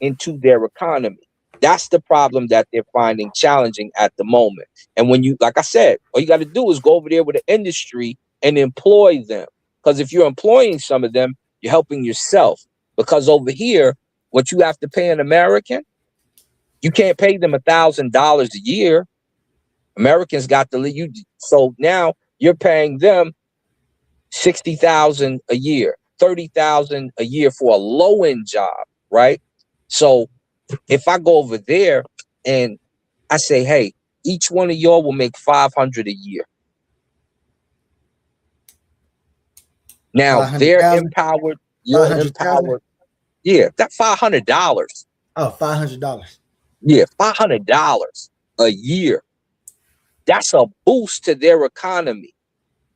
into their economy. That's the problem that they're finding challenging at the moment. And when you, like I said, all you got to do is go over there with an industry and employ them. Because if you're employing some of them, you're helping yourself. Because over here, what you have to pay an American, you can't pay them $1,000 a year. Americans got to leave. So now you're paying them $60,000 a year, $30,000 a year for a low-end job, right? So if I go over there and I say, hey, each one of y'all will make $500 a year. Now they're empowered. You're empowered. Yeah, that's $500. Oh, $500. Yeah, $500 a year. That's a boost to their economy.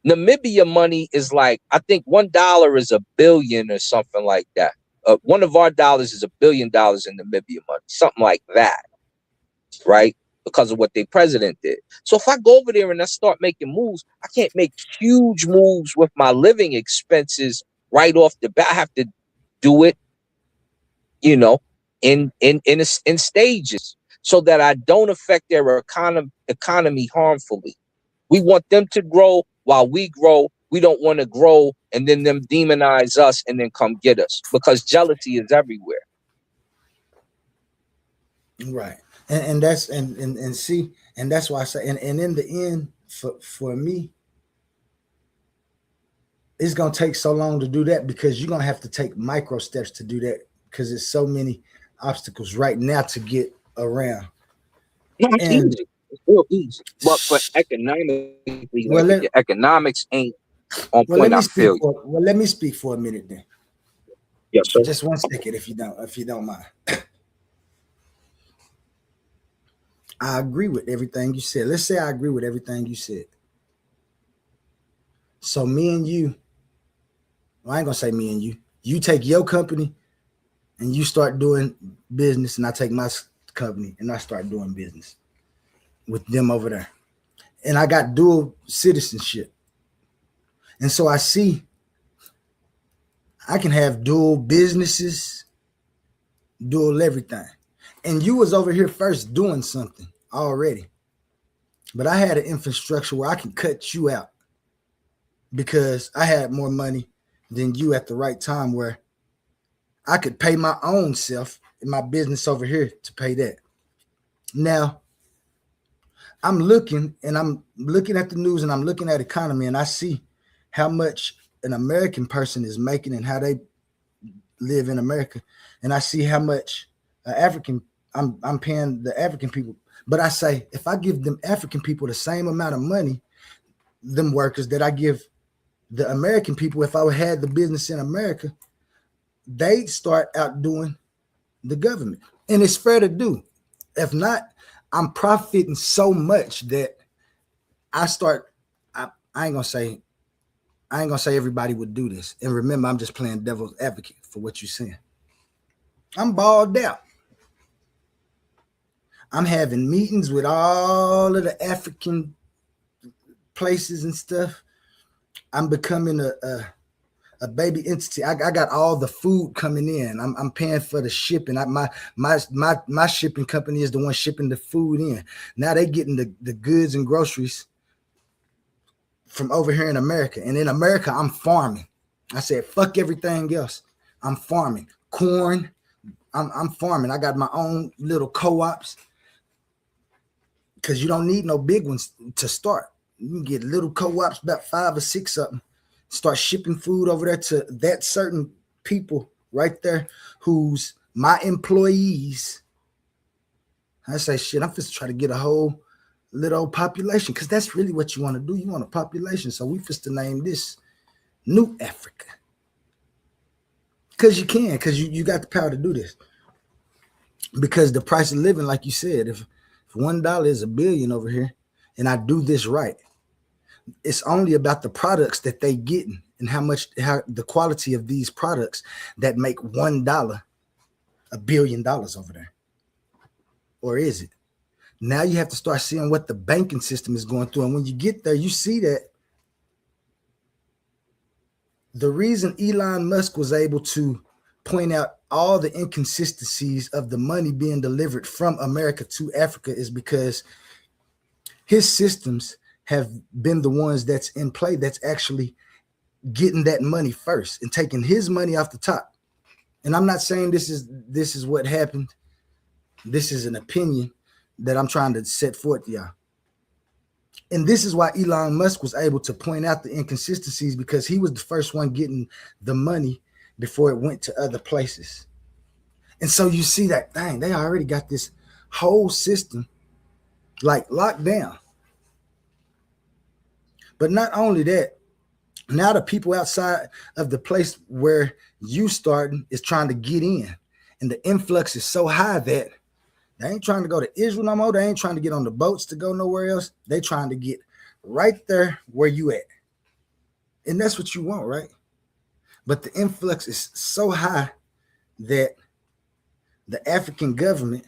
Namibia money is like, I think $1 is $1 billion or something like that. One of our dollars is $1 billion in Namibia money, something like that, right? Because of what their president did. So if I go over there and I start making moves, I can't make huge moves with my living expenses right off the bat. I have to do it, you know, in stages, so that I don't affect their economy harmfully. We want them to grow while we grow. We don't want to grow and then them demonize us and then come get us, because jealousy is everywhere. Right. And that's and see, and that's why I say, and in the end, for me, it's gonna take so long to do that, because you're gonna have to take micro steps to do that, because there's so many obstacles right now to get around. No, it's easy. It's real easy. But for economically, your economics ain't on point. I feel you. Well, let me speak for a minute then. Yes, sir. Just 1 second, if you don't mind. I agree with everything you said. Let's say I agree with everything you said. So me and you, well, I ain't gonna say me and you. You take your company and you start doing business, and I take my company and I start doing business with them over there. And I got dual citizenship. And so I see I can have dual businesses, dual everything. And you was over here first doing something already. But I had an infrastructure where I can cut you out because I had more money than you at the right time, where I could pay my own self in my business over here to pay that. Now, I'm looking at the news, and I'm looking at economy, and I see how much an American person is making and how they live in America. And I see how much I'm paying the African people. But I say, if I give them African people the same amount of money, them workers, that I give the American people, if I had the business in America, they'd start outdoing the government. And it's fair to do. If not, I'm profiting so much that I ain't gonna say everybody would do this. And remember, I'm just playing devil's advocate for what you're saying. I'm balled out. I'm having meetings with all of the African places and stuff. I'm becoming a baby entity. I got all the food coming in. I'm paying for the shipping. My shipping company is the one shipping the food in. Now they getting the goods and groceries from over here in America. And in America, I'm farming. I said, fuck everything else. I'm farming corn. I'm farming. I got my own little co-ops, because you don't need no big ones to start. You can get little co-ops, about 5 or 6 of them. Start shipping food over there to that certain people right there who's my employees. I say, shit, I'm just trying to get a whole little population, because that's really what you want to do. You want a population. So we just to name this New Africa. Because you can, because you got the power to do this. Because the price of living, like you said, if $1 is $1 billion over here, and I do this right, it's only about the products that they getting and how the quality of these products that make $1 $1 billion over there. Or is it? Now you have to start seeing what the banking system is going through. And when you get there, you see that the reason Elon Musk was able to point out all the inconsistencies of the money being delivered from America to Africa is because his systems have been the ones that's in play, that's actually getting that money first and taking his money off the top. And I'm not saying this is what happened. This is an opinion that I'm trying to set forth, y'all. And this is why Elon Musk was able to point out the inconsistencies, because he was the first one getting the money before it went to other places. And so you see that, dang, they already got this whole system like locked down. But not only that, now the people outside of the place where you starting is trying to get in. And the influx is so high that they ain't trying to go to Israel no more. They ain't trying to get on the boats to go nowhere else. They trying to get right there where you at. And that's what you want, right? But the influx is so high that the African government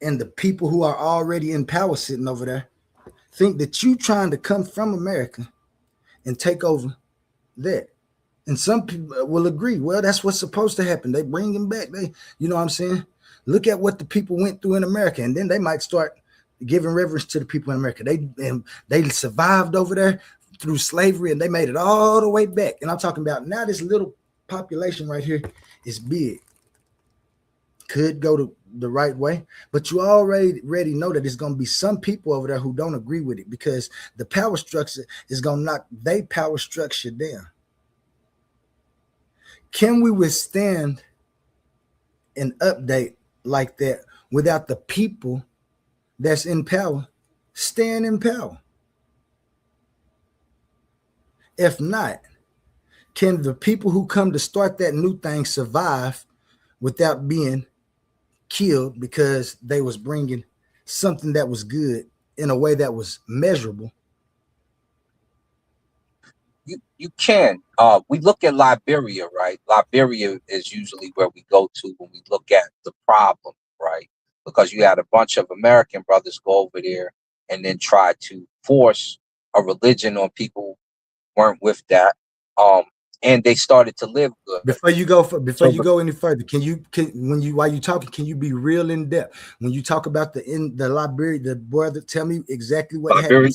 and the people who are already in power sitting over there think that you trying to come from America and take over that. And some people will agree, well, that's what's supposed to happen. They bring him back. You know what I'm saying? Look at what the people went through in America, and then they might start giving reverence to the people in America. They survived over there through slavery, and they made it all the way back. And I'm talking about now this little population right here is big. Could go to the right way, but you already know that there's going to be some people over there who don't agree with it because the power structure is going to knock their power structure down. Can we withstand an update like that without the people that's in power staying in power? If not, can the people who come to start that new thing survive without being killed because they was bringing something that was good in a way that was measurable? You can. We look at Liberia, right? Liberia is usually where we go to when we look at the problem, right? Because you had a bunch of American brothers go over there and then try to force a religion on people who weren't with that. And they started to live good. Before you go any further, while you talking, can you be real in depth when you talk about the Liberia, the brother? Tell me exactly what happened.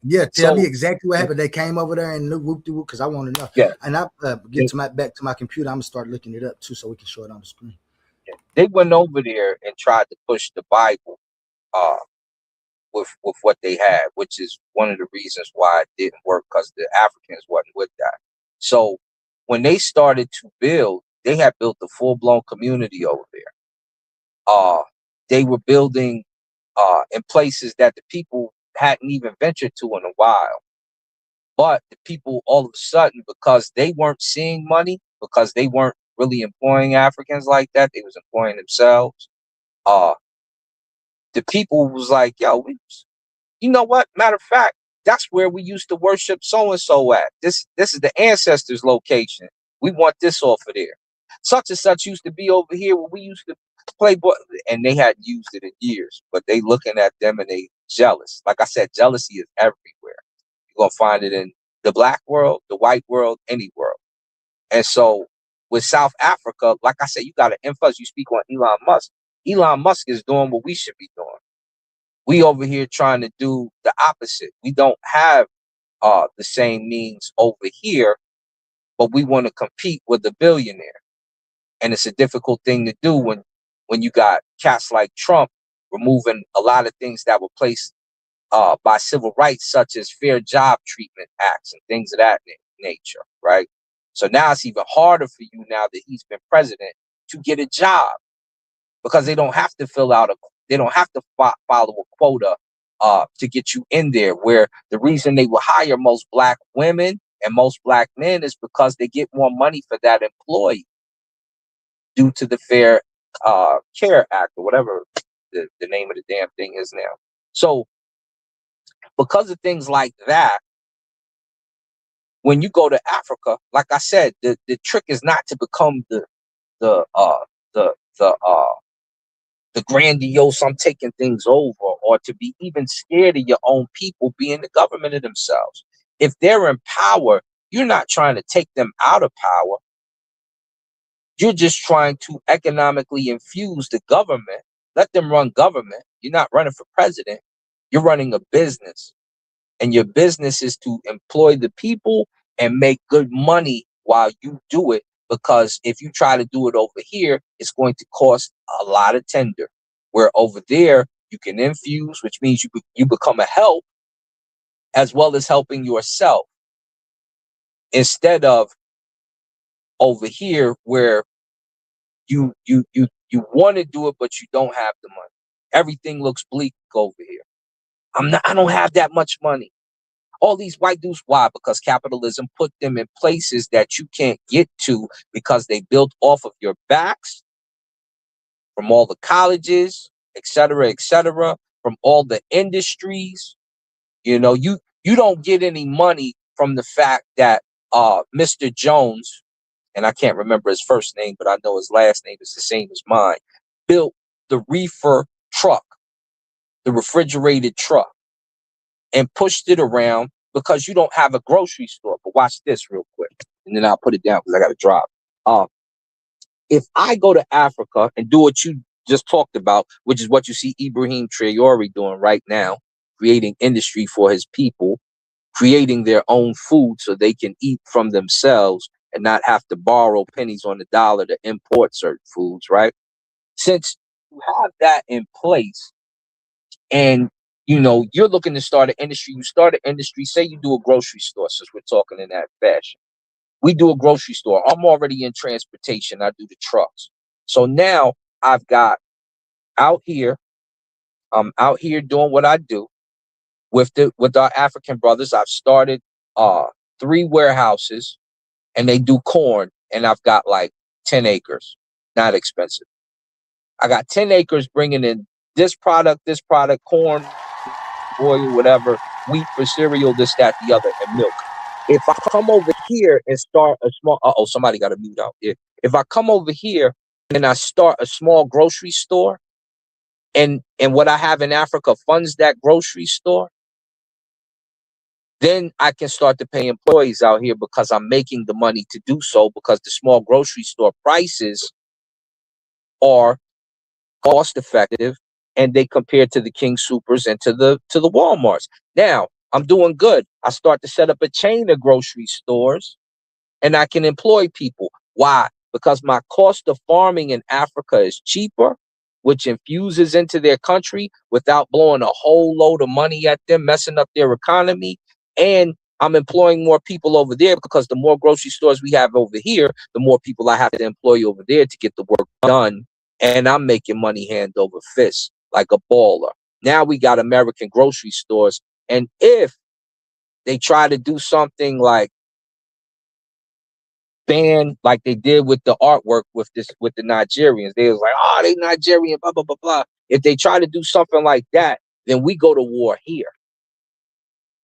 Yeah, tell me exactly what happened. They came over there and whoop de whoop because I want to know. Yeah, and I get back to my computer. I'm gonna start looking it up too, so we can show it on the screen. They went over there and tried to push the Bible, with what they had, which is one of the reasons why it didn't work because the Africans wasn't with that. So when they started to build, they had built a full-blown community over there. They were building in places that the people hadn't even ventured to in a while. But the people all of a sudden, because they weren't seeing money, because they weren't really employing Africans like that, they was employing themselves. The people was like, yo, you know what? Matter of fact, that's where we used to worship so-and-so at. This is the ancestors' location. We want this off of there. Such and such used to be over here where we used to play, and they hadn't used it in years. But they looking at them and they jealous. Like I said, jealousy is everywhere. You're going to find it in the black world, the white world, any world. And so with South Africa, like I said, you got to emphasize, you speak on Elon Musk. Elon Musk is doing what we should be doing. We over here trying to do the opposite. We don't have the same means over here, but we want to compete with a billionaire. And it's a difficult thing to do when you got cats like Trump removing a lot of things that were placed by civil rights, such as fair job treatment acts and things of that nature, right? So now it's even harder for you now that he's been president to get a job because they don't have to they don't have to follow a quota to get you in there, where the reason they will hire most black women and most black men is because they get more money for that employee due to the Fair Care Act or whatever the name of the damn thing is now. So because of things like that, when you go to Africa, like I said, the trick is not to become the grandiose, I'm taking things over, or to be even scared of your own people being the government of themselves. If they're in power, you're not trying to take them out of power. You're just trying to economically infuse the government. Let them run government. You're not running for president. You're running a business. And your business is to employ the people and make good money while you do it. Because if you try to do it over here, it's going to cost a lot of tender. Where over there, you can infuse, which means you become a help as well as helping yourself. Instead of over here where you want to do it, but you don't have the money. Everything looks bleak over here. I don't have that much money. All these white dudes, why? Because capitalism put them in places that you can't get to because they built off of your backs from all the colleges, et cetera, from all the industries. You know, You don't get any money from the fact that Mr. Jones, and I can't remember his first name, but I know his last name is the same as mine, built the reefer truck, the refrigerated truck, and pushed it around because you don't have a grocery store. But watch this real quick, and then I'll put it down because I got to drop. If I go to Africa and do what you just talked about, which is what you see Ibrahim Traore doing right now, creating industry for his people, creating their own food so they can eat from themselves and not have to borrow pennies on the dollar to import certain foods, right? Since you have that in place and you're looking to start an industry, you start an industry, say you do a grocery store, since we're talking in that fashion. We do a grocery store. I'm already in transportation. I do the trucks. So now I've got I'm out here doing what I do with our African brothers. I've started 3 warehouses and they do corn, and I've got like 10 acres. Not expensive. I got 10 acres bringing in this product, corn, oil, whatever, wheat for cereal, this, that, the other, and milk. If I come over here and start a small, somebody got a mute out here. If I come over here and I start a small grocery store, and what I have in Africa funds that grocery store, then I can start to pay employees out here because I'm making the money to do so, because the small grocery store prices are cost effective and they compare to the King Supers and to the Walmarts. Now, I'm doing good. I start to set up a chain of grocery stores and I can employ people. Why? Because my cost of farming in Africa is cheaper, which infuses into their country without blowing a whole load of money at them, messing up their economy. And I'm employing more people over there because the more grocery stores we have over here, the more people I have to employ over there to get the work done. And I'm making money hand over fist like a baller. Now we got American grocery stores. And if they try to do something like ban, like they did with the artwork with the Nigerians, they was like, oh, they Nigerian, blah, blah, blah, blah. If they try to do something like that, then we go to war here,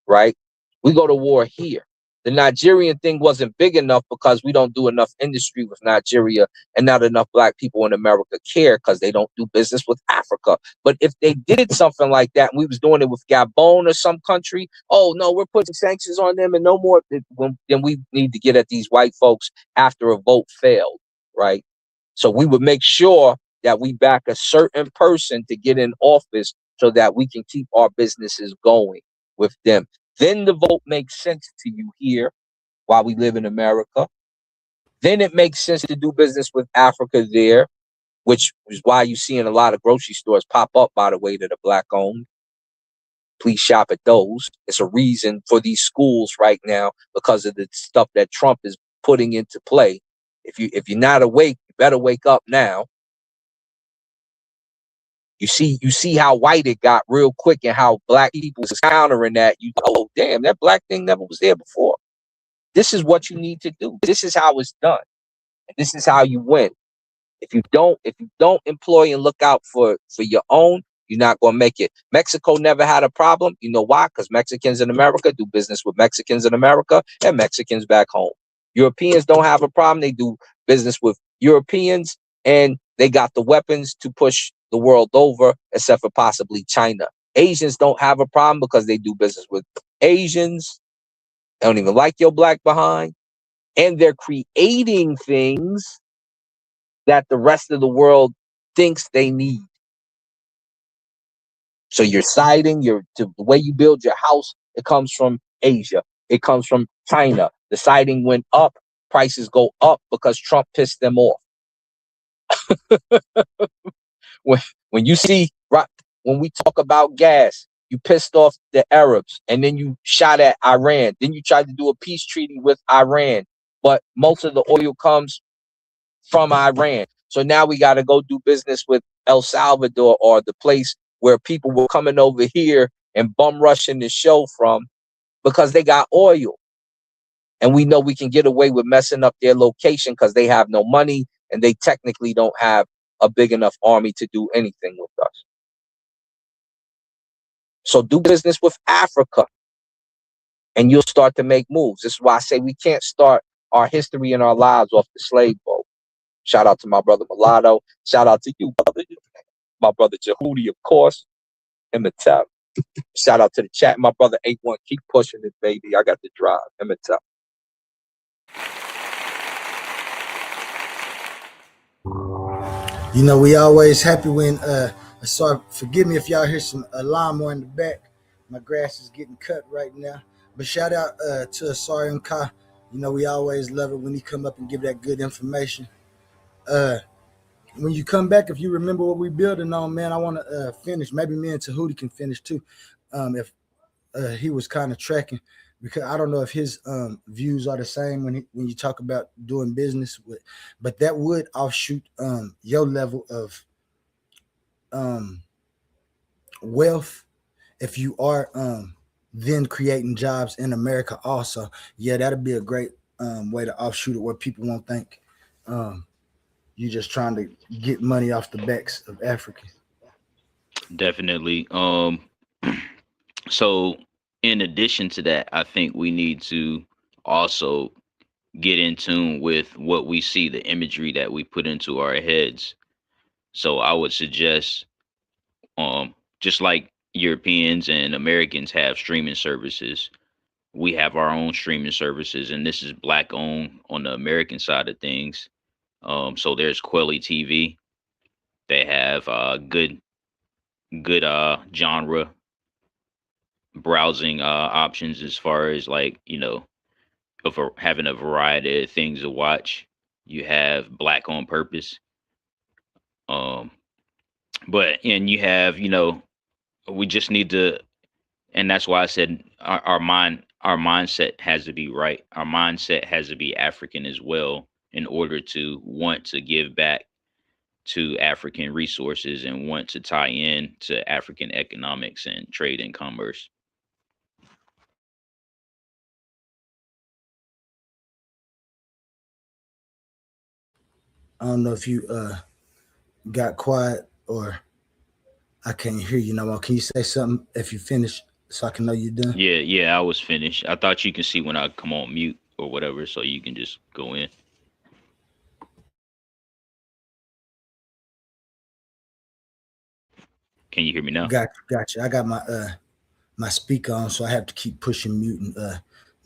right? We go to war here. The Nigerian thing wasn't big enough because we don't do enough industry with Nigeria, and not enough black people in America care because they don't do business with Africa. But if they did something like that, and we was doing it with Gabon or some country, oh no, we're putting sanctions on them and no more, then we need to get at these white folks after a vote failed, right? So we would make sure that we back a certain person to get in office so that we can keep our businesses going with them. Then the vote makes sense to you here while we live in America. Then it makes sense to do business with Africa there, which is why you're seeing a lot of grocery stores pop up, by the way, that are black owned. Please shop at those. It's a reason for these schools right now because of the stuff that Trump is putting into play. If you're not awake, you better wake up now. You see how white it got real quick and how black people was countering that. Oh, damn, that black thing never was there before. This is what you need to do. This is how it's done. And this is how you win. If you don't employ and look out for your own, you're not going to make it. Mexico never had a problem. You know why? Because Mexicans in America do business with Mexicans in America and Mexicans back home. Europeans don't have a problem. They do business with Europeans, and they got the weapons to push the world over, except for possibly China. Asians don't have a problem because they do business with Asians. They don't even like your black behind. And they're creating things that the rest of the world thinks they need. So your siding, the way you build your house, it comes from Asia. It comes from China. The siding went up, prices go up because Trump pissed them off. When you see, right, when we talk about gas, you pissed off the Arabs, and then you shot at Iran. Then you tried to do a peace treaty with Iran, but most of the oil comes from Iran. So now we got to go do business with El Salvador, or the place where people were coming over here and bum rushing the show from, because they got oil. And we know we can get away with messing up their location because they have no money and they technically don't have a big enough army to do anything with us. So do business with Africa. and you'll start to make moves. This is why I say we can't start our history and our lives off the slave boat. Shout out to my brother Mulatto. Shout out to you, brother. My brother Jehudi, of course, and Mattel. Shout out to the chat. My brother 81. Keep pushing it, baby. I got the drive. Mattel. You know, we always happy when sorry, forgive me if y'all hear some lawnmower in the back. My grass is getting cut right now. But shout out to Asari and Ka. You know, we always love it when he come up and give that good information. When you come back, if you remember what we building on, man, I want to finish. Maybe me and Tahuti can finish too. If he was kind of tracking, because I don't know if his views are the same when you talk about doing business with, but that would offshoot your level of wealth if you are then creating jobs in America also. Yeah, that'd be a great way to offshoot it where people won't think you're just trying to get money off the backs of Africans. Definitely. So in addition to that, I think we need to also get in tune with what we see, the imagery that we put into our heads. So I would suggest, just like Europeans and Americans have streaming services, we have our own streaming services, and this is Black owned on the American side of things. So there's Quelly TV. They have good genre browsing options as far as, like, you know, having a variety of things to watch. You have Black on Purpose. But and you have, you know, we just need to, and that's why I said our mindset has to be right. Our mindset has to be African as well in order to want to give back to African resources and want to tie in to African economics and trade and commerce. I don't know if you got quiet or I can't hear you no more. Can you say something if you finish so I can know you're done? Yeah, I was finished. I thought you can see when I come on mute or whatever, so you can just go in. Can you hear me now? Gotcha. I got my my speaker on, so I have to keep pushing mute and,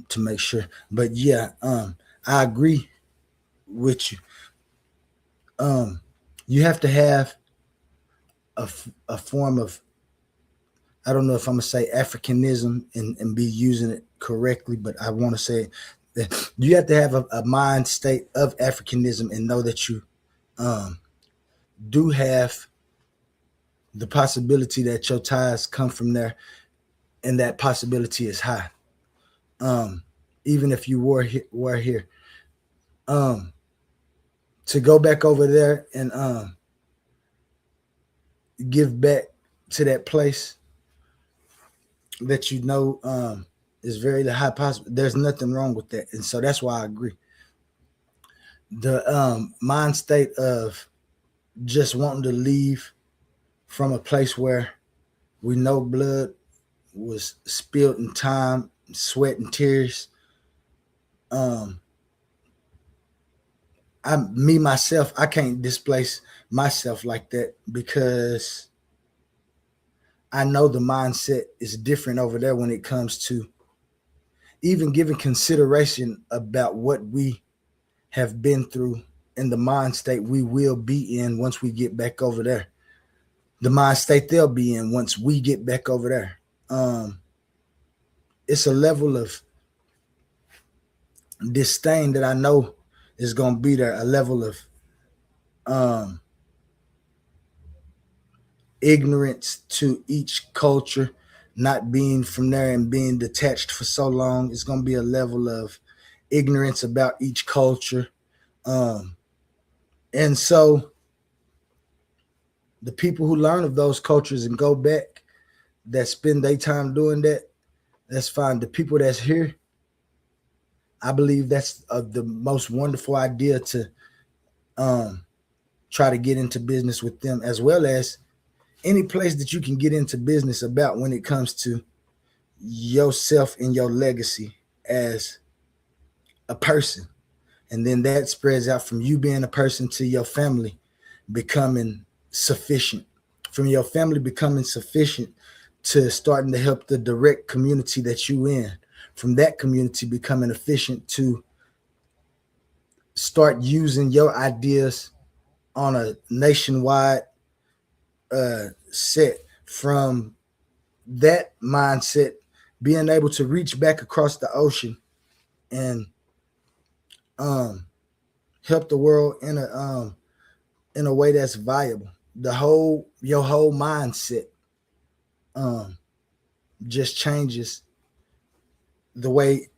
to make sure. But yeah, I agree with you. You have to have a form of, I don't know if I'm gonna say Africanism and be using it correctly, but I want to say that you have to have a mind state of Africanism and know that you do have the possibility that your ties come from there, and that possibility is high. Even if you were here, to go back over there and give back to that place that you know is very high possible. There's nothing wrong with that, and so that's why I agree. The mind state of just wanting to leave from a place where we know blood was spilled in time, sweat and tears. Myself, I can't displace myself like that because I know the mindset is different over there when it comes to even giving consideration about what we have been through and the mind state we will be in once we get back over there. The mind state they'll be in once we get back over there. It's a level of disdain that I know is going to be there, a level of ignorance to each culture, not being from there and being detached for so long. It's going to be a level of ignorance about each culture. And so the people who learn of those cultures and go back, that spend their time doing that, that's fine. The people that's here, I believe that's the most wonderful idea to try to get into business with them, as well as any place that you can get into business about when it comes to yourself and your legacy as a person. And then that spreads out from you being a person to your family becoming sufficient, from your family becoming sufficient to starting to help the direct community that you in, from that community becoming efficient to start using your ideas on a nationwide set, from that mindset being able to reach back across the ocean and help the world in a way that's viable. Your whole mindset just changes the way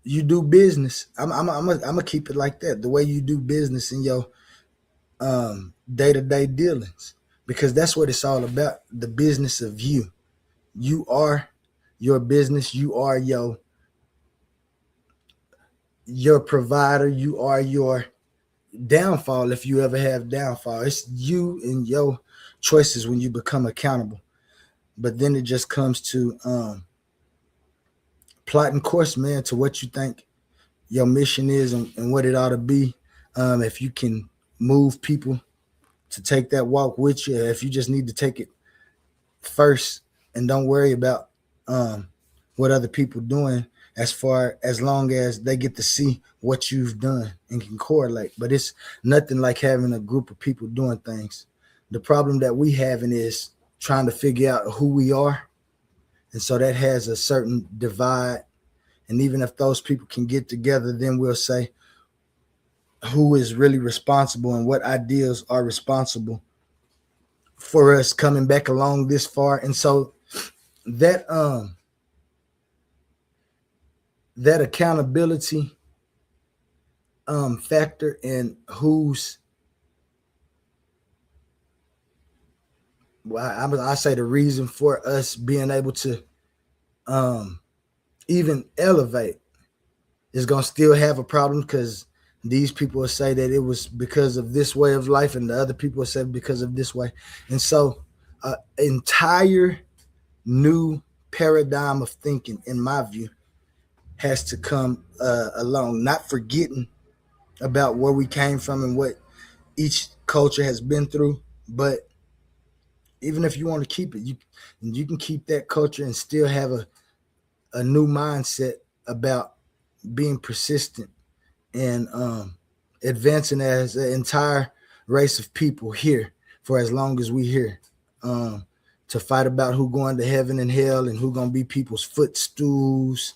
you do business. I'm gonna keep it like that. The way you do business in your day-to-day dealings, because that's what it's all about. The business of you. You are your business. You are your provider. You are your downfall if you ever have downfall. It's you and your choices when you become accountable. But then it just comes to plotting course, man, to what you think your mission is and what it ought to be. If you can move people to take that walk with you, if you just need to take it first and don't worry about what other people doing, as long as they get to see what you've done and can correlate. But it's nothing like having a group of people doing things. The problem that we having is trying to figure out who we are. And so that has a certain divide. And even if those people can get together, then we'll say who is really responsible and what ideas are responsible for us coming back along this far. And so that that accountability factor and who's, well, I say the reason for us being able to even elevate is going to still have a problem, because these people will say that it was because of this way of life and the other people will say because of this way. And so entire new paradigm of thinking, in my view, has to come along, not forgetting about where we came from and what each culture has been through. But even if you want to keep it, you can keep that culture and still have a new mindset about being persistent and advancing as an entire race of people here for as long as we here, to fight about who going to heaven and hell and who going to be people's footstools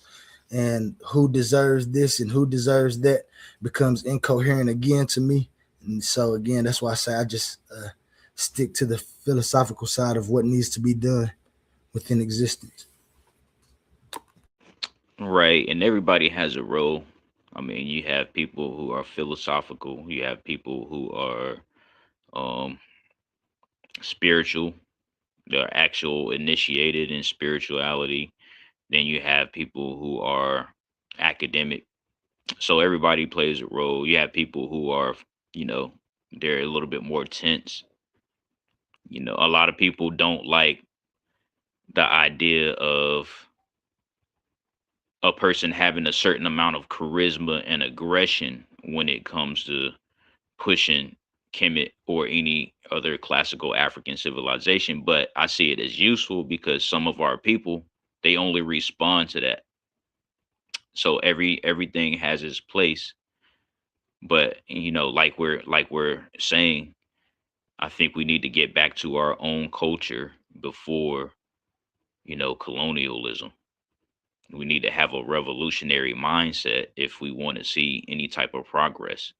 and who deserves this and who deserves that becomes incoherent again to me. And so again, that's why I say I just stick to the philosophical side of what needs to be done within existence. Right, and everybody has a role. I mean, you have people who are philosophical, you have people who are spiritual, they're actual initiated in spirituality. Then you have people who are academic. So everybody plays a role. You have people who are, they're a little bit more tense. A lot of people don't like the idea of a person having a certain amount of charisma and aggression when it comes to pushing Kemet or any other classical African civilization. But I see it as useful because some of our people, they only respond to that. So everything has its place. But like we're saying, I think we need to get back to our own culture before, colonialism. We need to have a revolutionary mindset if we want to see any type of progress.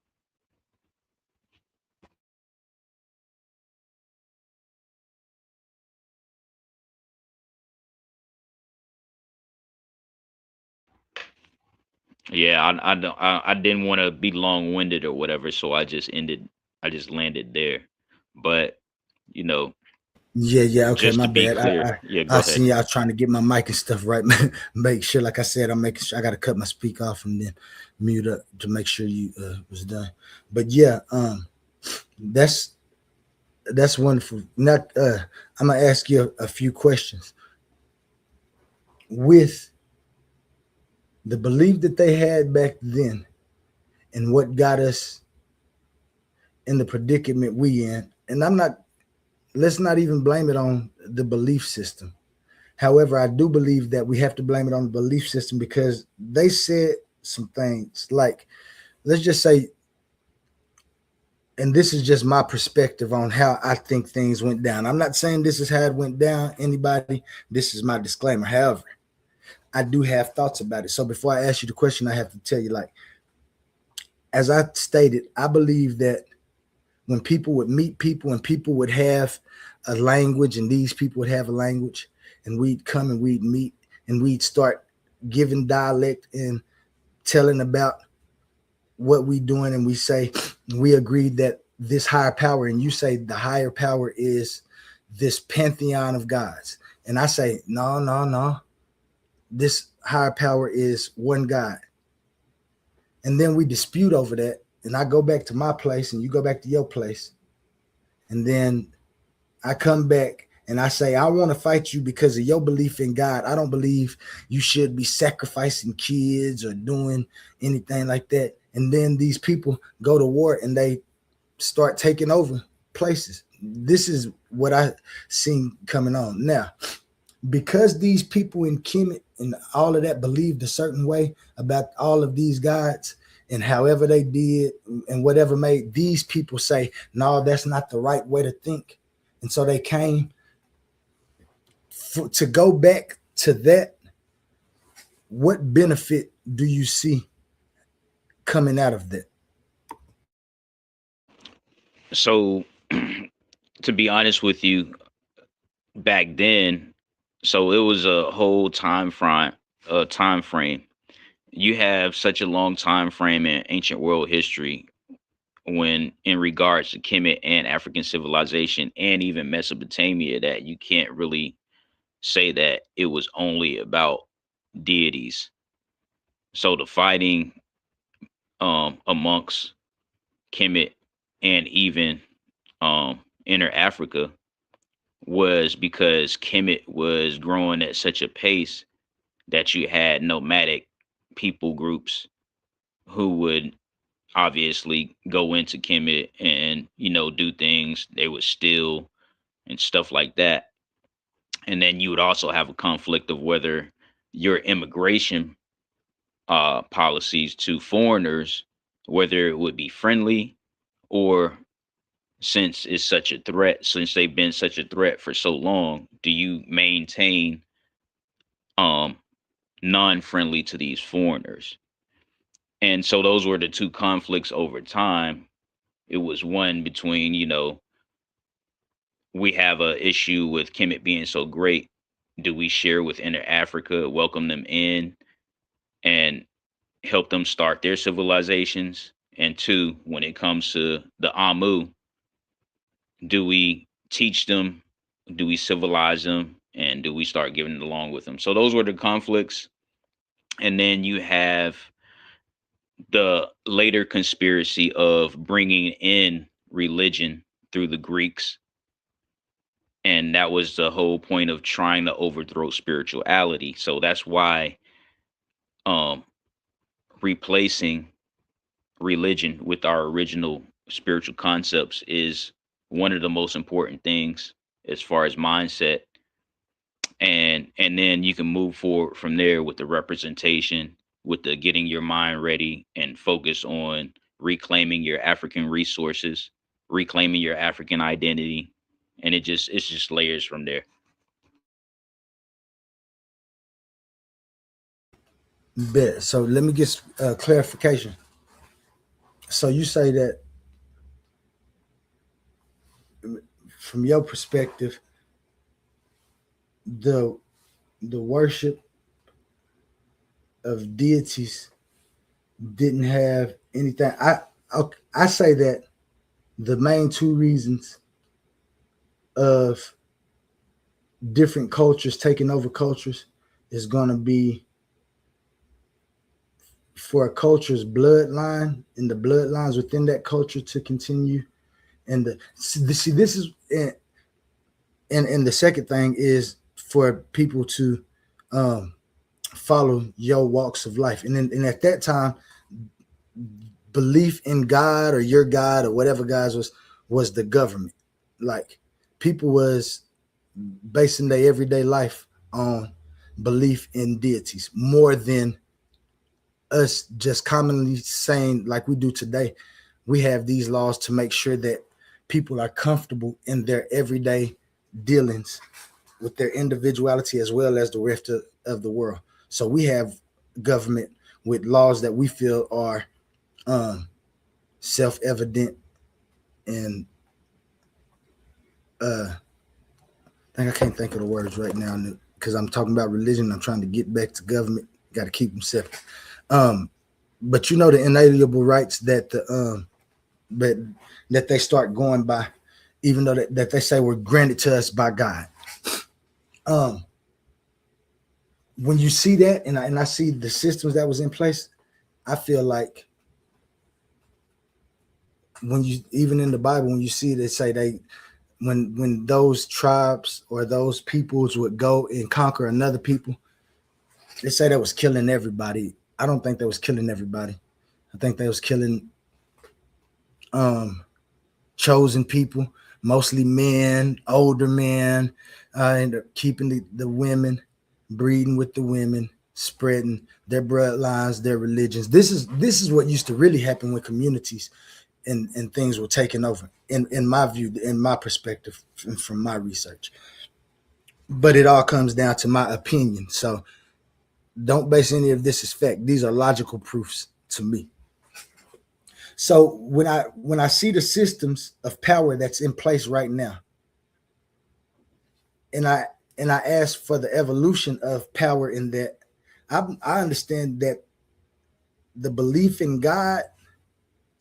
Yeah, I didn't want to be long-winded or whatever, so I just landed there. But Yeah. Okay, just my to be bad. clear, yeah, I go seen ahead. y'all trying to get my mic and stuff right. Make sure, like I said, I'm making sure I got to cut my speak off and then mute up to make sure you was done. But yeah, that's That's wonderful. Not I'm gonna ask you a few questions. With the belief that they had back then and what got us in the predicament we in, and let's not even blame it on the belief system. However, I do believe that we have to blame it on the belief system because they said some things like, let's just say, and this is just my perspective on how I think things went down. I'm not saying this is how it went down, anybody. This is my disclaimer. However, I do have thoughts about it. So before I ask you the question, I have to tell you, like, as I stated, I believe that when people would meet people and people would have a language and these people would have a language and we'd come and we'd meet and we'd start giving dialect and telling about what we doing, and we say we agreed that this higher power, and you say the higher power is this pantheon of gods, and I say no, this higher power is one God, and then we dispute over that, and I go back to my place and you go back to your place, and then I come back and I say, I want to fight you because of your belief in God. I don't believe you should be sacrificing kids or doing anything like that. And then these people go to war and they start taking over places. This is what I seen coming on. Now, because these people in Kemet and all of that believed a certain way about all of these gods and however they did and whatever made these people say, no, that's not the right way to think. And so they came to go back to that. What benefit do you see coming out of that? So, to be honest with you, back then, so it was a whole time frame. You have such a long time frame in ancient world history when in regards to Kemet and African civilization and even Mesopotamia that you can't really say that it was only about deities. So the fighting amongst Kemet and even Inner Africa was because Kemet was growing at such a pace that you had nomadic people groups who would obviously go into Kemet and, do things. They would steal and stuff like that. And then you would also have a conflict of whether your immigration policies to foreigners, whether it would be friendly or since it's such a threat, since they've been such a threat for so long, do you maintain non-friendly to these foreigners? And so those were the two conflicts over time. It was one between, we have a issue with Kemet being so great. Do we share with Inner Africa, welcome them in and help them start their civilizations? And two, when it comes to the Amu, do we teach them? Do we civilize them? And do we start getting along with them? So those were the conflicts. And then you have the later conspiracy of bringing in religion through the Greeks. And that was the whole point of trying to overthrow spirituality. So that's why replacing religion with our original spiritual concepts is one of the most important things as far as mindset. And then you can move forward from there with the representation, with the getting your mind ready and focus on reclaiming your African resources, reclaiming your African identity. And it's just layers from there. Bet. So let me get clarification. So you say that from your perspective, the worship of deities didn't have anything. I say that the main two reasons of different cultures taking over cultures is going to be for a culture's bloodline and the bloodlines within that culture to continue, And this is and the second thing is for people to follow your walks of life. And at that time, belief in God or your God or whatever guys was the government. Like people was basing their everyday life on belief in deities more than us just commonly saying like we do today. We have these laws to make sure that people are comfortable in their everyday dealings with their individuality as well as the rest of the world. So we have government with laws that we feel are self-evident and I can't think of the words right now because I'm talking about religion. I'm trying to get back to government. Got to keep them separate. But you know the inalienable rights that that they start going by, even though that they say were granted to us by God. When you see that, and I see the systems that was in place, I feel like when you even in the Bible, when you see they say when those tribes or those peoples would go and conquer another people, they say that was killing everybody. I don't think that was killing everybody. I think they was killing chosen people, mostly men, older men, and keeping the women, breeding with the women, spreading their bloodlines, their religions. This is what used to really happen when communities and things were taken over, in my view, in my perspective, from my research. But it all comes down to my opinion. So don't base any of this as fact. These are logical proofs to me. So when I see the systems of power that's in place right now, and I ask for the evolution of power in that, I understand that the belief in God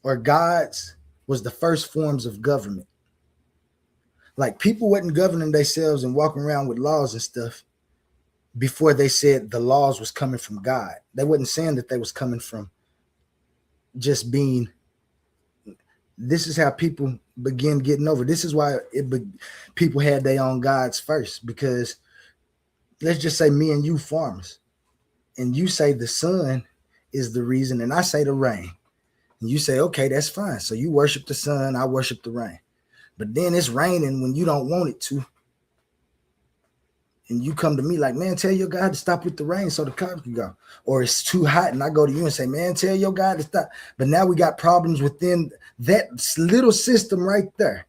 or gods was the first forms of government. Like people wasn't governing themselves and walking around with laws and stuff before they said the laws was coming from God. They wasn't saying that they was coming from just being. This is how people begin getting over. This is why people had their own gods first, because let's just say me and you farmers, and you say the sun is the reason, and I say the rain. And you say, okay, that's fine. So you worship the sun, I worship the rain. But then it's raining when you don't want it to. And you come to me like, man, tell your God to stop with the rain so the cops can go. Or it's too hot and I go to you and say, man, tell your God to stop. But now we got problems within that little system right there.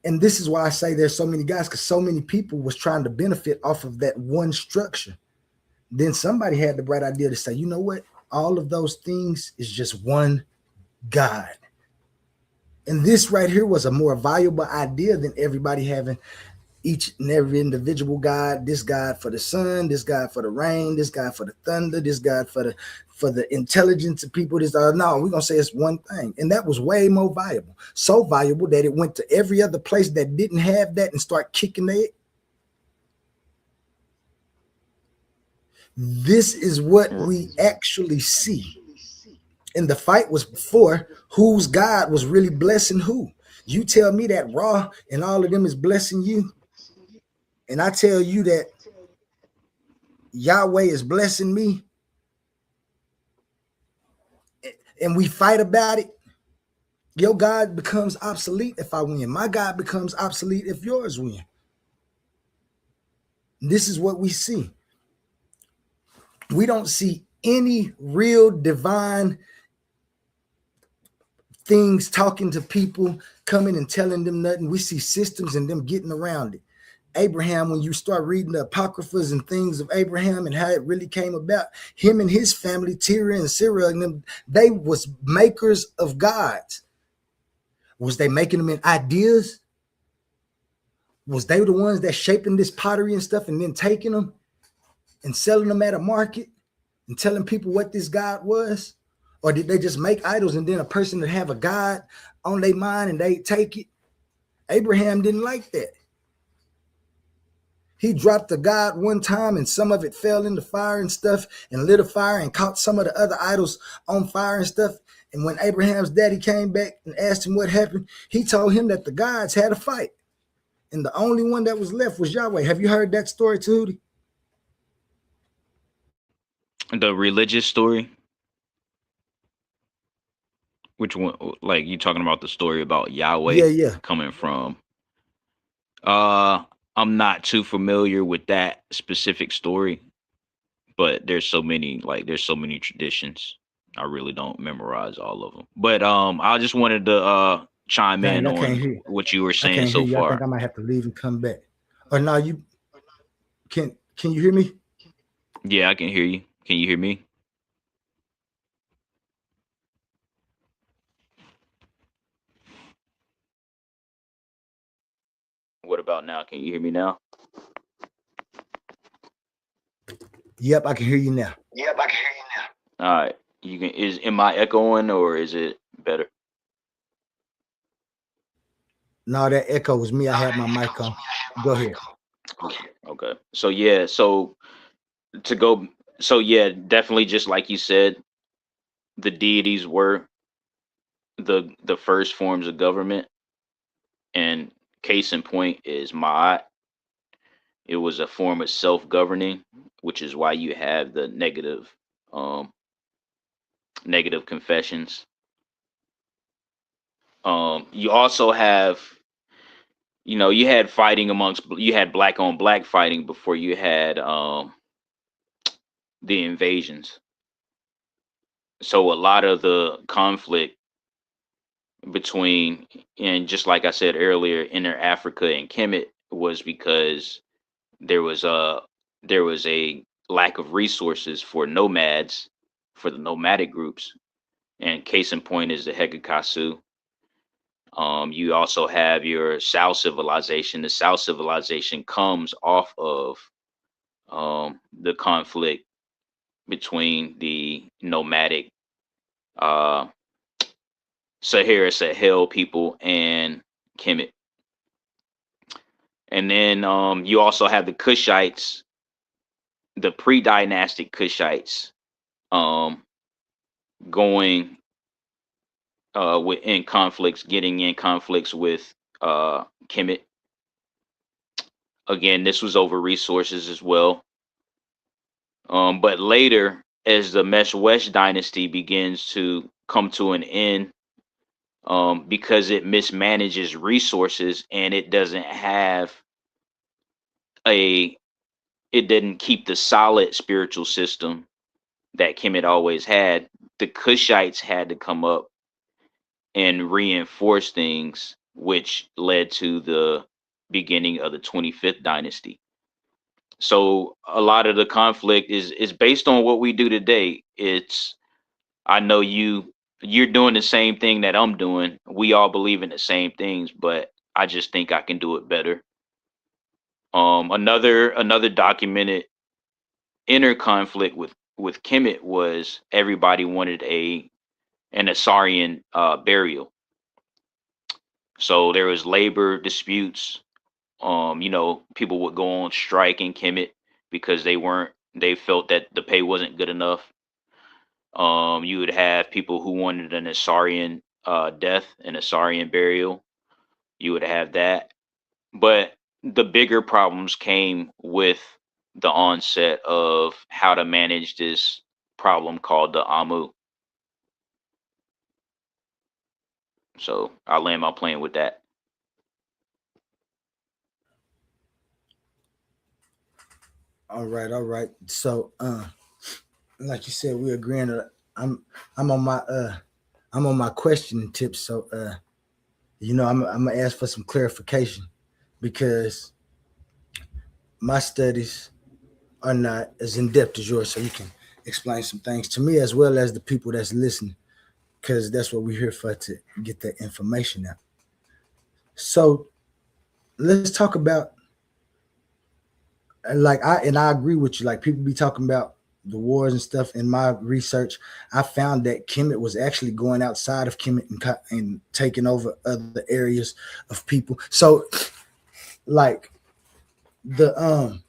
And this is why I say there's so many guys, because so many people was trying to benefit off of that one structure. Then somebody had the bright idea to say, you know what? All of those things is just one God. And this right here was a more valuable idea than everybody having each and every individual God. This God for the sun, this God for the rain, this God for the thunder, this God for the intelligence of people. No, we're gonna say it's one thing. And that was way more valuable. So valuable that it went to every other place that didn't have that and start kicking it. This is what we actually see. And the fight was for whose God was really blessing who. You tell me that Ra and all of them is blessing you, and I tell you that Yahweh is blessing me, and we fight about it, your God becomes obsolete if I win. My God becomes obsolete if yours win. This is what we see. We don't see any real divine things talking to people, coming and telling them nothing. We see systems and them getting around it. Abraham, when you start reading the apocryphas and things of Abraham and how it really came about, him and his family, Terah and Sarah, and them, they was makers of gods. Was they making them in ideas? Was they the ones that shaping this pottery and stuff and then taking them and selling them at a market and telling people what this God was? Or did they just make idols and then a person that have a God on their mind and they take it? Abraham didn't like that. He dropped the God one time and some of it fell in the fire and stuff and lit a fire and caught some of the other idols on fire and stuff. And when Abraham's daddy came back and asked him what happened, he told him that the gods had a fight. And the only one that was left was Yahweh. Have you heard that story, Tahuti? The religious story? Which one? Like, you talking about the story about Yahweh Yeah. coming from? I'm not too familiar with that specific story, but there's so many traditions. I really don't memorize all of them. But I just wanted to chime Dang, in I can't on hear you. what you were I saying can't hear so you. I think far. I might have to leave and come back. Or no, you can you hear me? Yeah, I can hear you. Can you hear me? What about now? Can you hear me now? Yep, I can hear you now. All right. Am I echoing or is it better? No, that echo was me. I had my mic on. Go ahead. Okay. So yeah, definitely just like you said, the deities were the first forms of government, and case in point is Ma'at. It was a form of self-governing, which is why you have the negative confessions. You also have, you had fighting you had black on black fighting before you had the invasions. So a lot of the conflict between, and just like I said earlier, Inner Africa and Kemet was because there was a lack of resources for nomads, for the nomadic groups, and case in point is the Hekakasu. You also have your South civilization. The South civilization comes off of the conflict between the nomadic Sahel people and Kemet. And then you also have the Kushites, the pre-dynastic Kushites, going getting in conflicts with Kemet. Again, this was over resources as well. But later, as the Meshwesh dynasty begins to come to an end, because it mismanages resources and it didn't keep the solid spiritual system that Kemet always had, the Kushites had to come up and reinforce things, which led to the beginning of the 25th dynasty. So a lot of the conflict is based on what we do today. I know you're doing the same thing that I'm doing. We all believe in the same things, but I just think I can do it better. Another documented inner conflict with Kemet was everybody wanted an Asarian burial. So there was labor disputes. People would go on strike in Kemet because they felt that the pay wasn't good enough. You would have people who wanted an Asarian death, an Asarian burial. You would have that. But the bigger problems came with the onset of how to manage this problem called the Amu. So I'll land my plane with that. All right. So like you said, we're agreeing. I'm on my questioning tips. So I'm gonna ask for some clarification because my studies are not as in depth as yours. So you can explain some things to me as well as the people that's listening, because that's what we're here for, to get that information out. So let's talk about, I agree with you. Like, people be talking about the wars and stuff. In my research, I found that Kemet was actually going outside of Kemet and taking over other areas of people. So, like, the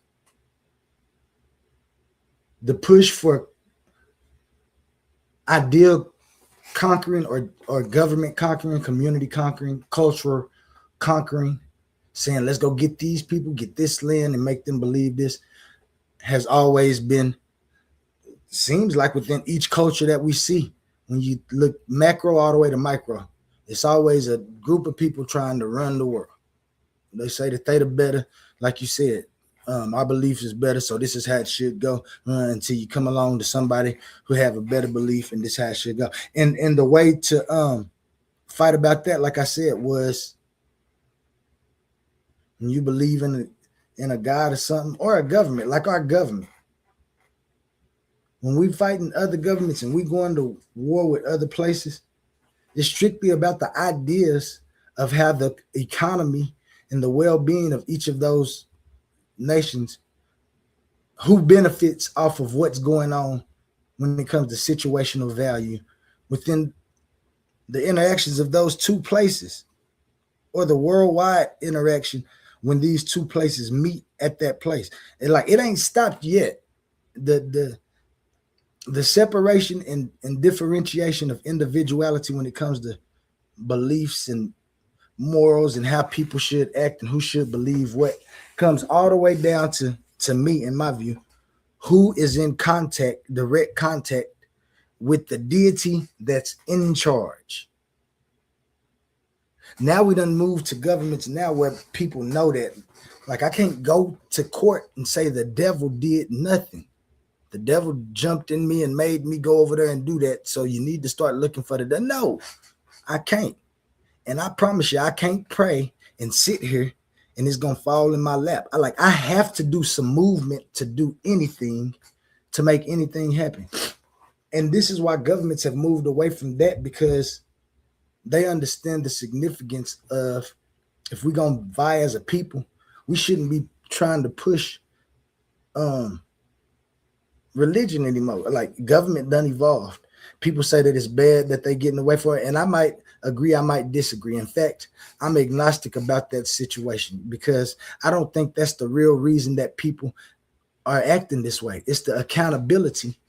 push for ideal conquering or government conquering, community conquering, culture conquering, saying let's go get these people, get this land and make them believe this, has always been, seems like within each culture that we see, when you look macro all the way to micro, it's always a group of people trying to run the world. They say that they the better, like you said, our belief is better, so this is how it should go, until you come along to somebody who have a better belief, and this is how it should go. And the way to fight about that, like I said, was when you believe in a God or something, or a government, like our government. When we fighting other governments and we going to war with other places, it's strictly about the ideas of how the economy and the well-being of each of those nations, who benefits off of what's going on when it comes to situational value within the interactions of those two places, or the worldwide interaction when these two places meet at that place. And like, it ain't stopped yet. The separation and differentiation of individuality when it comes to beliefs and morals and how people should act and who should believe what, comes all the way down to me, in my view, who is in direct contact with the deity that's in charge. Now we done moved to governments now where people know that, like, I can't go to court and say the devil did nothing. The devil jumped in me and made me go over there and do that, so you need to start looking for the devil. No, I can't. And I promise you, I can't pray and sit here and it's going to fall in my lap. I have to do some movement to do anything, to make anything happen. And this is why governments have moved away from that, because they understand the significance of, if we're going to vie as a people, we shouldn't be trying to push religion anymore. Like, government done evolved. People say that it's bad that they're getting away from it. And I might agree, I might disagree. In fact, I'm agnostic about that situation, because I don't think that's the real reason that people are acting this way. It's the accountability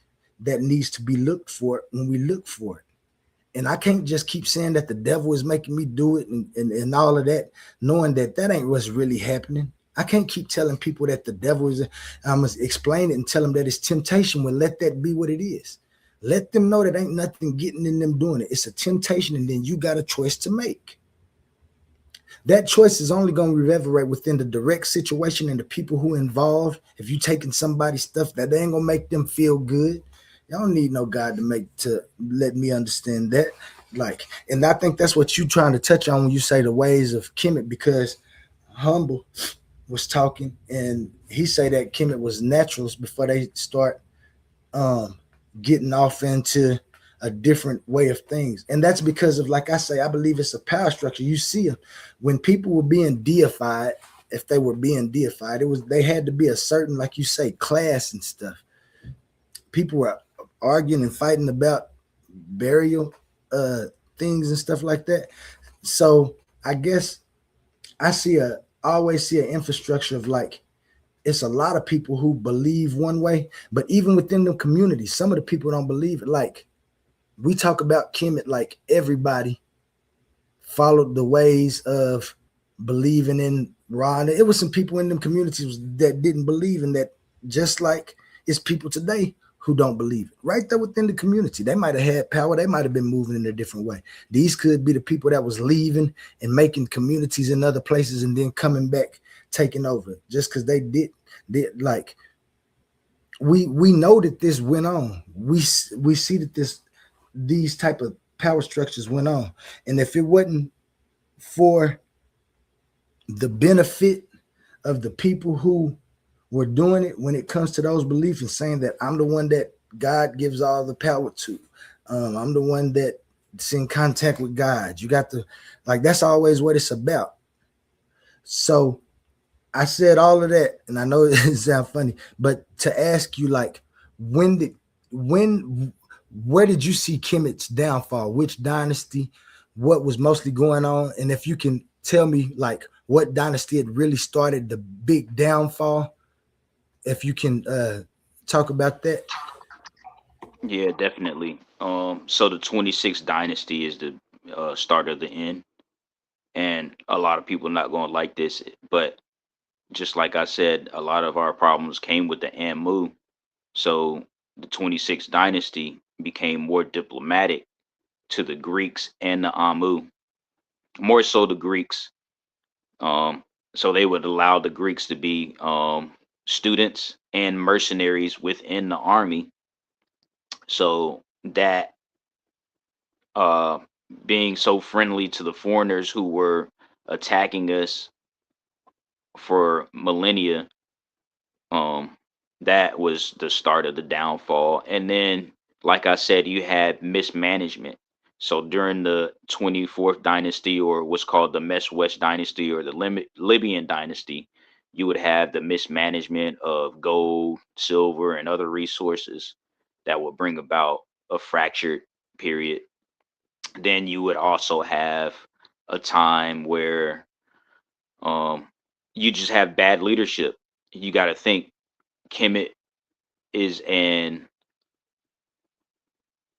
that needs to be looked for when we look for it. And I can't just keep saying that the devil is making me do it and all of that, knowing that that ain't what's really happening. I can't keep telling people that the devil is, I must explain it and tell them that it's temptation, when let that be what it is. Let them know that ain't nothing getting in them doing it. It's a temptation, and then you got a choice to make. That choice is only going to reverberate within the direct situation and the people who involved. If you taking somebody's stuff, that ain't going to make them feel good. Y'all don't need no God to let me understand that. Like, and I think that's what you're trying to touch on when you say the ways of Kemet, because Humble was talking and he say that Kemet was naturals before they start getting off into a different way of things. And that's because of, like I say, I believe it's a power structure. You see them when people were being deified. If they were being deified, they had to be a certain, like you say, class and stuff. People were arguing and fighting about burial things and stuff like that. So I guess I always see an infrastructure of, like, it's a lot of people who believe one way, but even within the community, some of the people don't believe it. Like, we talk about Kemet, like everybody followed the ways of believing in Ra. It was some people in them communities that didn't believe in that, just like it's people today who don't believe it. Right there within the community, they might have had power. They might have been moving in a different way. These could be the people that was leaving and making communities in other places and then coming back, taking over, just because they did like, we know that this went on. We see that these type of power structures went on. And if it wasn't for the benefit of the people who were doing it, when it comes to those beliefs and saying that I'm the one that God gives all the power to, I'm the one that's in contact with God, you got to, like, that's always what it's about. So I said all of that, and I know it sounds funny, but to ask you, like, where did you see Kemet's downfall? Which dynasty? What was mostly going on? And if you can tell me, like, what dynasty had really started the big downfall, if you can talk about that. Yeah, definitely. So the 26th dynasty is the start of the end, and a lot of people not going to like this, but just like I said, a lot of our problems came with the Amu. So the 26th dynasty became more diplomatic to the Greeks and the Amu, more so the Greeks. So they would allow the Greeks to be students and mercenaries within the army. So that being so friendly to the foreigners who were attacking us for millennia, that was the start of the downfall. And then, like I said, you had mismanagement. So during the 24th dynasty, or what's called the Meswest dynasty, or the Libyan dynasty, you would have the mismanagement of gold, silver, and other resources that would bring about a fractured period. Then you would also have a time where you just have bad leadership. You got to think Kemet is an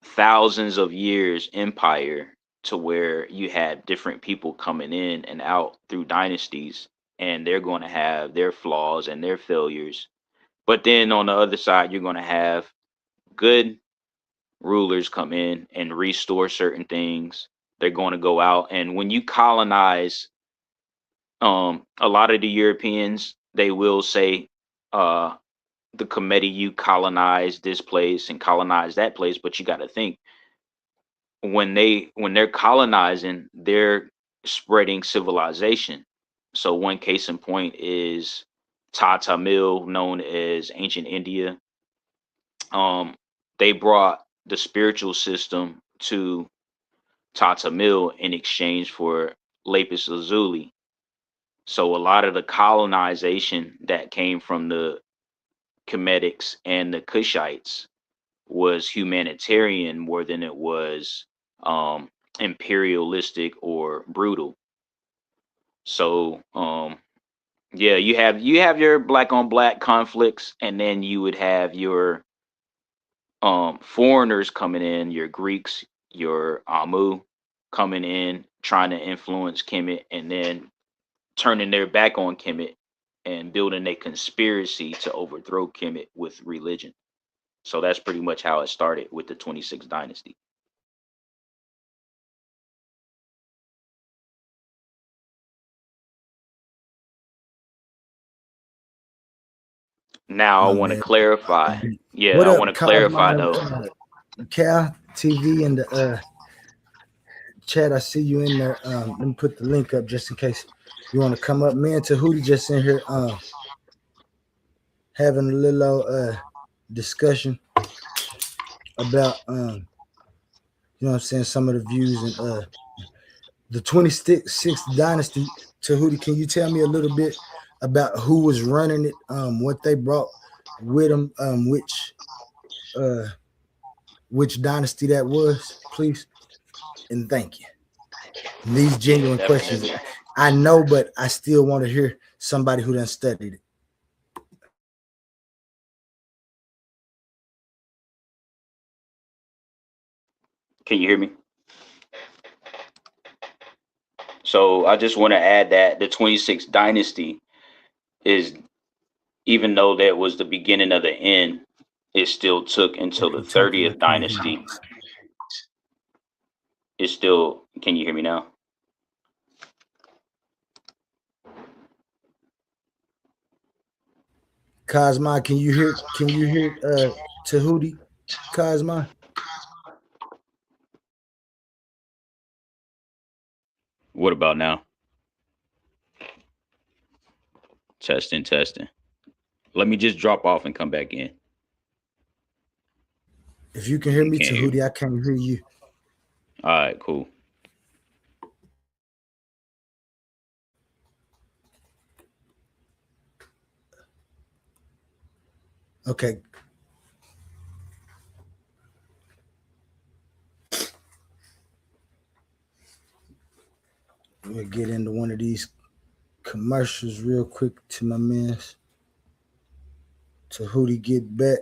thousands of years empire, to where you had different people coming in and out through dynasties, and they're going to have their flaws and their failures. But then on the other side, you're going to have good rulers come in and restore certain things. They're going to go out, and when you colonize, a lot of the Europeans, they will say, the committee, you colonize this place and colonize that place, but you got to think, when they're colonizing, they're spreading civilization. So one case in point is Tamil, known as ancient India. They brought the spiritual system to Tamil in exchange for lapis lazuli. So a lot of the colonization that came from the Kemetics and the Kushites was humanitarian more than it was imperialistic or brutal. So yeah, you have your black on black conflicts, and then you would have your foreigners coming in, your Greeks, your Amu coming in, trying to influence Kemet, and then turning their back on Kemet and building a conspiracy to overthrow Kemet with religion. So that's pretty much how it started with the 26th dynasty. Now I Oh want to man. clarify. Yeah, What I up, want to clarify Cosmo, though. Cal TV in the chat? I see you in there. Let me put the link up just in case you want to come up. Me and Tahuti just in here having a little discussion about you know what I'm saying, some of the views and the 26th dynasty. Tahuti, can you tell me a little bit about who was running it, what they brought with them, which dynasty that was, please? And thank you. And these genuine questions, I know, but I still want to hear somebody who done studied it. Can you hear me? So I just want to add that the 26th dynasty is, even though that was the beginning of the end, it still took until the 30th dynasty. It's still, can you hear me now? Cosma, can you hear Tahuti? Cosma? What about now? Testing. Let me just drop off and come back in. If you can hear me, Tahuti, I can't hear you. All right, cool. Okay. We'll get into one of these commercials real quick to my mans. Tahuti get back.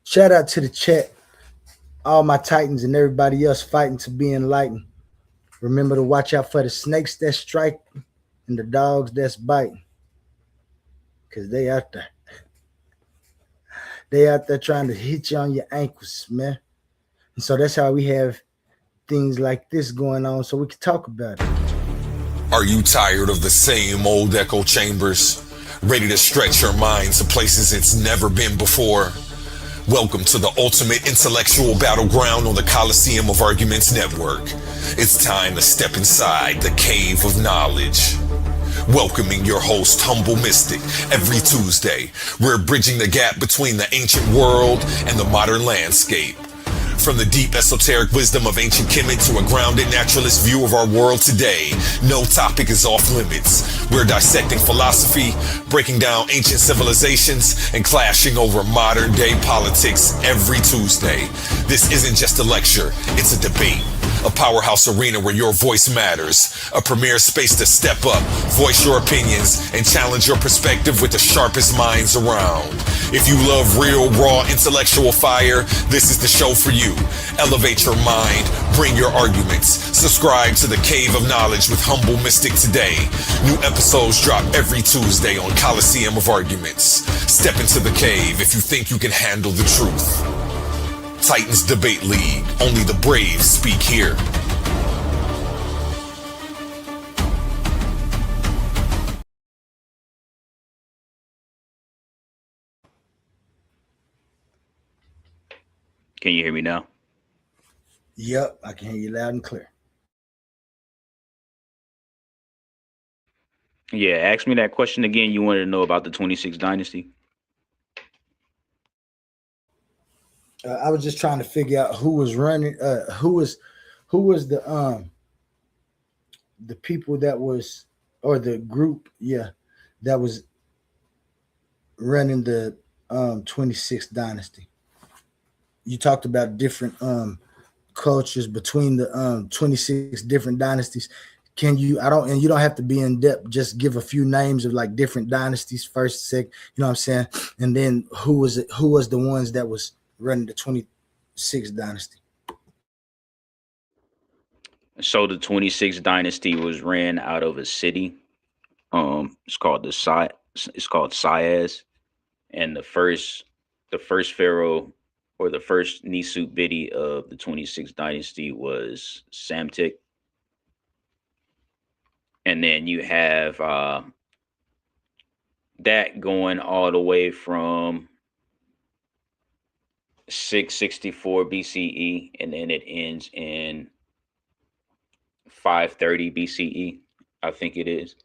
Shout out to the chat. all my Titans and everybody else fighting to be enlightened. Remember to watch out for the snakes that strike and the dogs that's biting. Because they out there. They out there trying to hit you on your ankles, man. And so that's how we have things like this going on so we can talk about it. Are you tired of the same old echo chambers? Ready to stretch your mind to places it's never been before? Welcome to the ultimate intellectual battleground on the Coliseum of Arguments Network. It's time to step inside the cave of knowledge. Welcoming your host, Humble Mystic, every Tuesday. We're bridging the gap between the ancient world and the modern landscape. From the deep esoteric wisdom of ancient Kemet to a grounded naturalist view of our world today, no topic is off limits. We're dissecting philosophy, breaking down ancient civilizations, and clashing over modern day politics every Tuesday. This isn't just a lecture, it's a debate. A powerhouse arena where your voice matters. A premier space to step up, voice your opinions, and challenge your perspective with the sharpest minds around. If you love real, raw, intellectual fire, this is the show for you. Elevate your mind, bring your arguments. Subscribe to the Cave of Knowledge with Humble Mystic today. New episodes drop every Tuesday on Coliseum of Arguments. Step into the cave if you think you can handle the truth. Titans Debate League. Only the brave speak here. Can you hear me now? Yep, I can hear you loud and clear. Yeah, ask me that question again. You wanted to know about the 26th dynasty? I was just trying to figure out who was running, who was the people that was, or the group, that was running the 26th dynasty. You talked about different cultures between the 26 different dynasties. Can you, and you don't have to be in depth, just give a few names of like different dynasties, first, second, you know what I'm saying? And then who was the ones that was running the 26th dynasty? So the 26th dynasty was ran out of a city. It's called Sayas, and the first pharaoh, or the first Nisut Bidi of the 26th dynasty, was Samtik. And then you have that going all the way from 664 BCE, and then it ends in 530 BCE. I think it is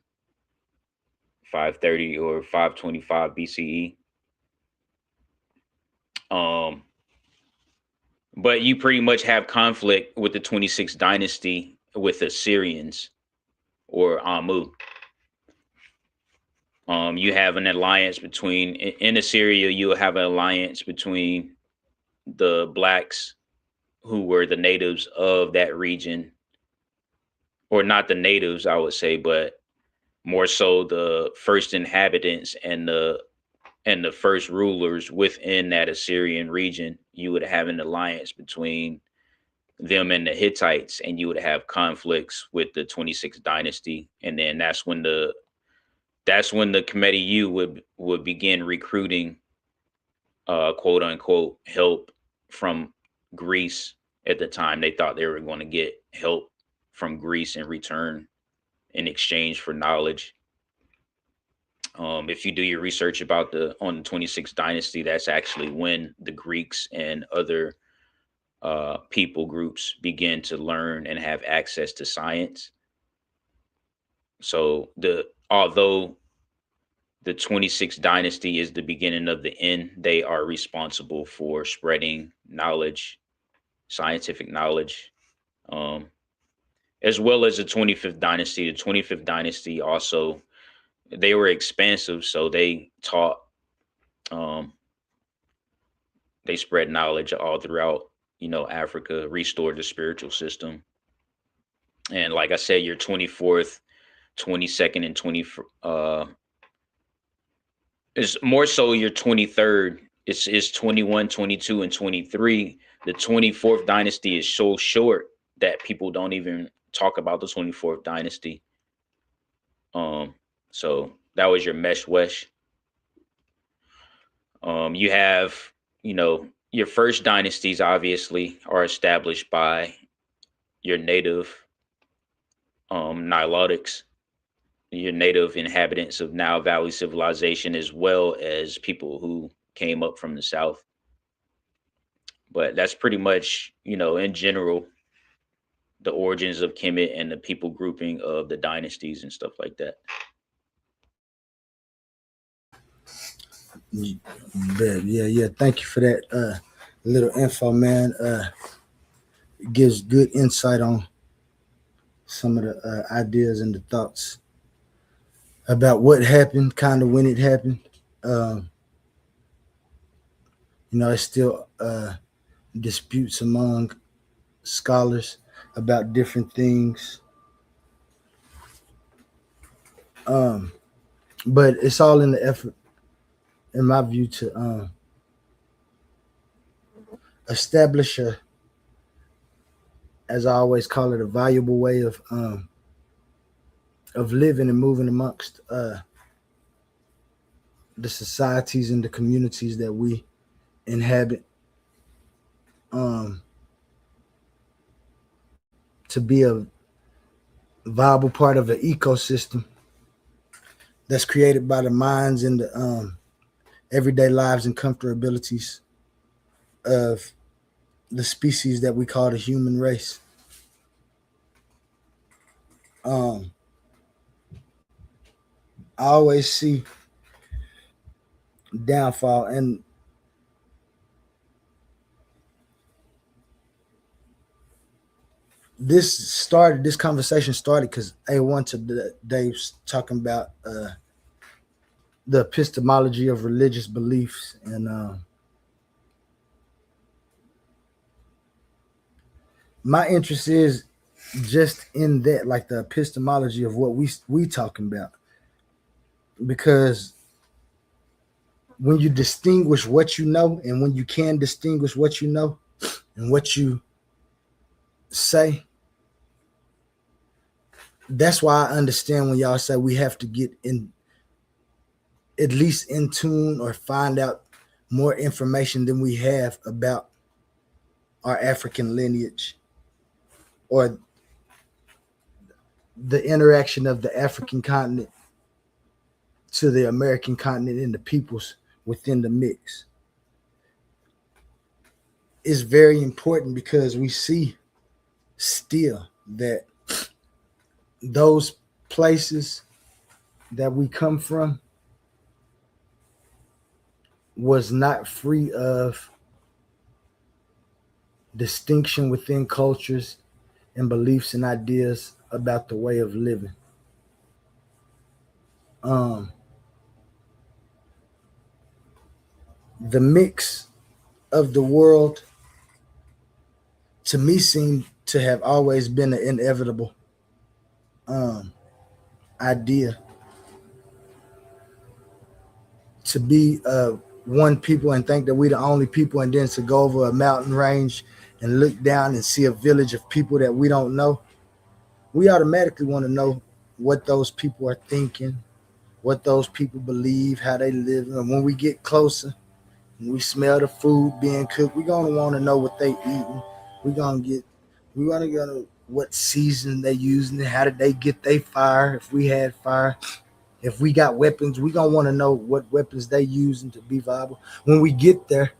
530 or 525 BCE. But you pretty much have conflict with the 26th dynasty with Assyrians or Amu. You have an alliance between, in Assyria, you have an alliance between the blacks, who were the natives of that region, or not the natives, I would say, but more so the first inhabitants and the first rulers within that Assyrian region. You would have an alliance between them and the Hittites, and you would have conflicts with the 26th dynasty. And then that's when the Kemetic U would begin recruiting quote unquote help from Greece. At the time, they thought they were going to get help from Greece in return, in exchange for knowledge. If you do your research on the 26th dynasty, that's actually when the Greeks and other people groups begin to learn and have access to science. So although the 26th dynasty is the beginning of the end, they are responsible for spreading knowledge, scientific knowledge, as well as the 25th dynasty. The 25th dynasty also, they were expansive, so they taught, they spread knowledge all throughout, Africa, restored the spiritual system. And like I said, your 24th, 22nd, and 20th is more so your 23rd. It's 21, 22, and 23 the 24th dynasty is so short that people don't even talk about the 24th dynasty. So that was your Meshwesh. You have, your first dynasties obviously are established by your native Nilotics, your native inhabitants of Nile Valley civilization, as well as people who came up from the south. But that's pretty much, in general, the origins of Kemet and the people grouping of the dynasties and stuff like that. Yeah. Thank you for that little info, man. It gives good insight on some of the ideas and the thoughts about what happened, kind of when it happened. It's still disputes among scholars about different things. But it's all in the effort, in my view, to establish as I always call it, a valuable way of living and moving amongst the societies and the communities that we inhabit, to be a viable part of an ecosystem that's created by the minds and the everyday lives and comfortabilities of the species that we call the human race. I always see downfall, and this conversation started because A1 today was talking about the epistemology of religious beliefs, and my interest is just in that, like the epistemology of what we talking about, because when you distinguish what you know, and when you can distinguish what you know and what you say, that's why I understand when y'all say we have to get in, at least in tune, or find out more information than we have about our African lineage, or the interaction of the African continent to the American continent and the peoples within the mix. It's very important because we see still that those places that we come from was not free of distinction within cultures and beliefs and ideas about the way of living. The mix of the world, to me, seemed to have always been an inevitable idea. To be one people and think that we're the only people, and then to go over a mountain range and look down and see a village of people that we don't know, we automatically want to know what those people are thinking, what those people believe, how they live. And when we get closer, when we smell the food being cooked, we're going to want to know what they eating. We want to know what season they using, how did they get their fire, if we had fire. If we got weapons, we're going to want to know what weapons they using to be viable. When we get there,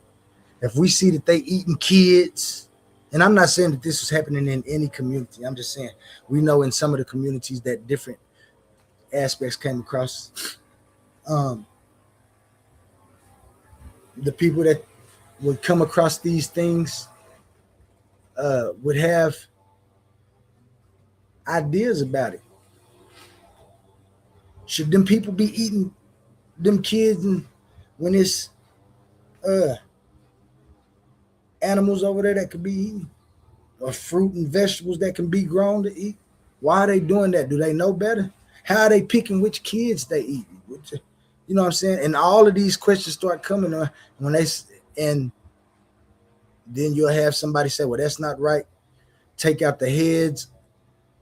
if we see that they eating kids, and I'm not saying that this was happening in any community. I'm just saying we know in some of the communities that different aspects came across. The people that would come across these things would have ideas about it. Should them people be eating them kids, and when it's animals over there that could be eaten, or fruit and vegetables that can be grown to eat? Why are they doing that? Do they know better? How are they picking which kids they eat? You know what I'm saying? And all of these questions start coming on when and Then you'll have somebody say, well, that's not right. Take out the heads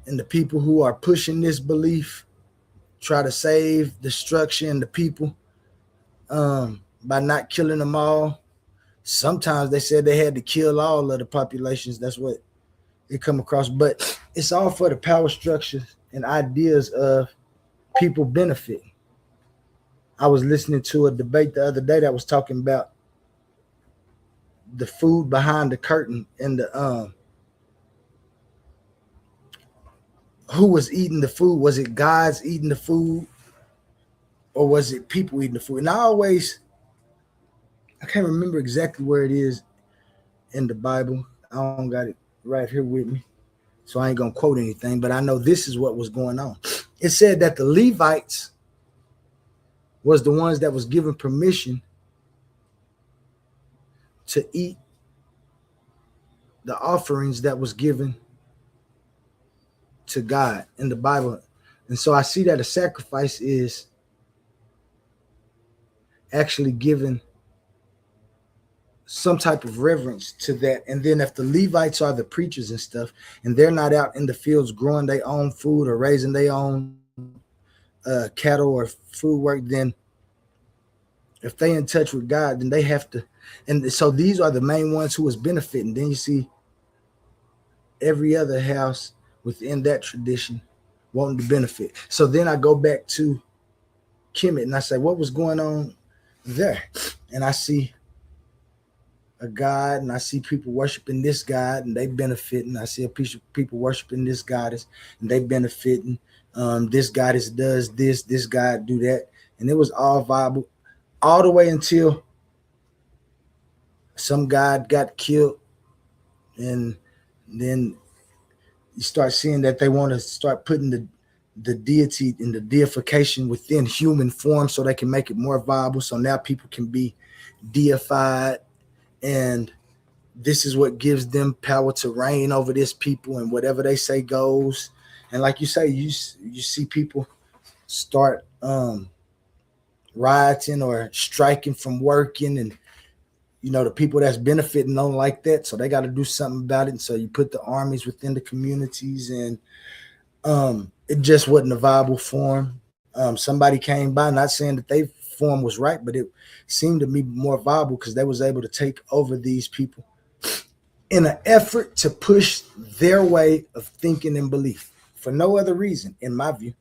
and the people who are pushing this belief, try to save destruction and the people by not killing them all. Sometimes they said they had to kill all of the populations. That's what it come across. But it's all for the power structures and ideas of people benefiting. I was listening to a debate the other day that was talking about the food behind the curtain and the who was eating the food. Was it gods eating the food, or was it people eating the food? And I can't remember exactly where it is in the Bible. I don't got it right here with me, so I ain't gonna quote anything, but I know this is what was going on. It said that the Levites was the ones that was given permission to eat the offerings that was given to God in the Bible. And so I see that a sacrifice is actually given some type of reverence to that. And then if the Levites are the preachers and stuff, and they're not out in the fields growing their own food or raising their own cattle or food work, then if they in touch with God, then they have to. And so these are the main ones who was benefiting. Then you see every other house within that tradition wanting to benefit. So then I go back to Kemet and I say, what was going on there? And I see a god, and I see people worshiping this god and they benefiting. I see a piece of people worshiping this goddess and they benefiting. This goddess does this god do that. And it was all viable all the way until some god got killed. And then you start seeing that they want to start putting the deity and the deification within human form so they can make it more viable. So now people can be deified, and this is what gives them power to reign over this people, and whatever they say goes. And like you say, you see people start rioting or striking from working, and the people that's benefiting don't like that, so they got to do something about it. And so you put the armies within the communities, and it just wasn't a viable form. Somebody came by, not saying that their form was right, but it seemed to be more viable because they was able to take over these people in an effort to push their way of thinking and belief for no other reason, in my view.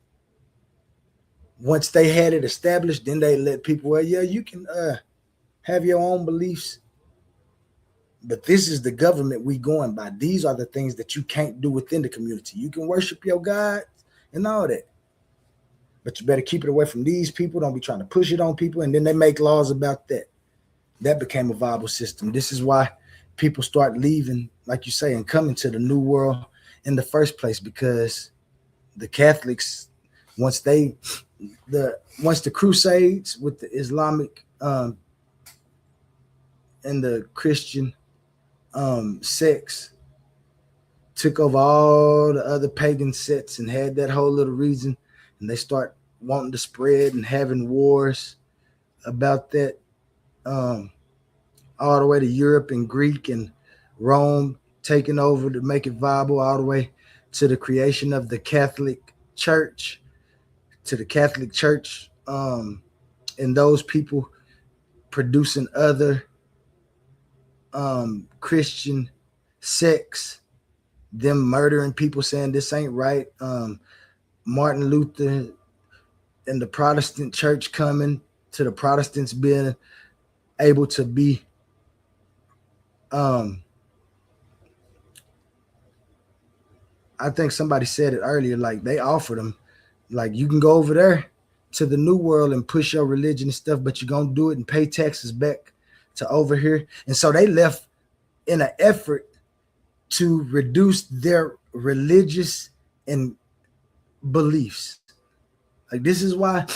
Once they had it established, then they let people, well, yeah, you can have your own beliefs, but this is the government we going by. These are the things that you can't do within the community. You can worship your God and all that, but you better keep it away from these people. Don't be trying to push it on people. And then they make laws about that. That became a viable system. This is why people start leaving, like you say, and coming to the New World in the first place, because the Catholics, once the Crusades with the Islamic and the Christian sects took over all the other pagan sects and had that whole little reason, and they start wanting to spread and having wars about that, all the way to Europe and Greek and Rome taking over to make it viable, all the way to the creation of the Catholic Church, and those people producing other Christian sects, them murdering people, saying this ain't right. Martin Luther and the Protestant church coming to the Protestants being able to be I think somebody said it earlier, like they offered them, like, you can go over there to the New World and push your religion and stuff, but you're gonna do it and pay taxes back to over here. And so they left in an effort to reduce their religious and beliefs. Like, this is why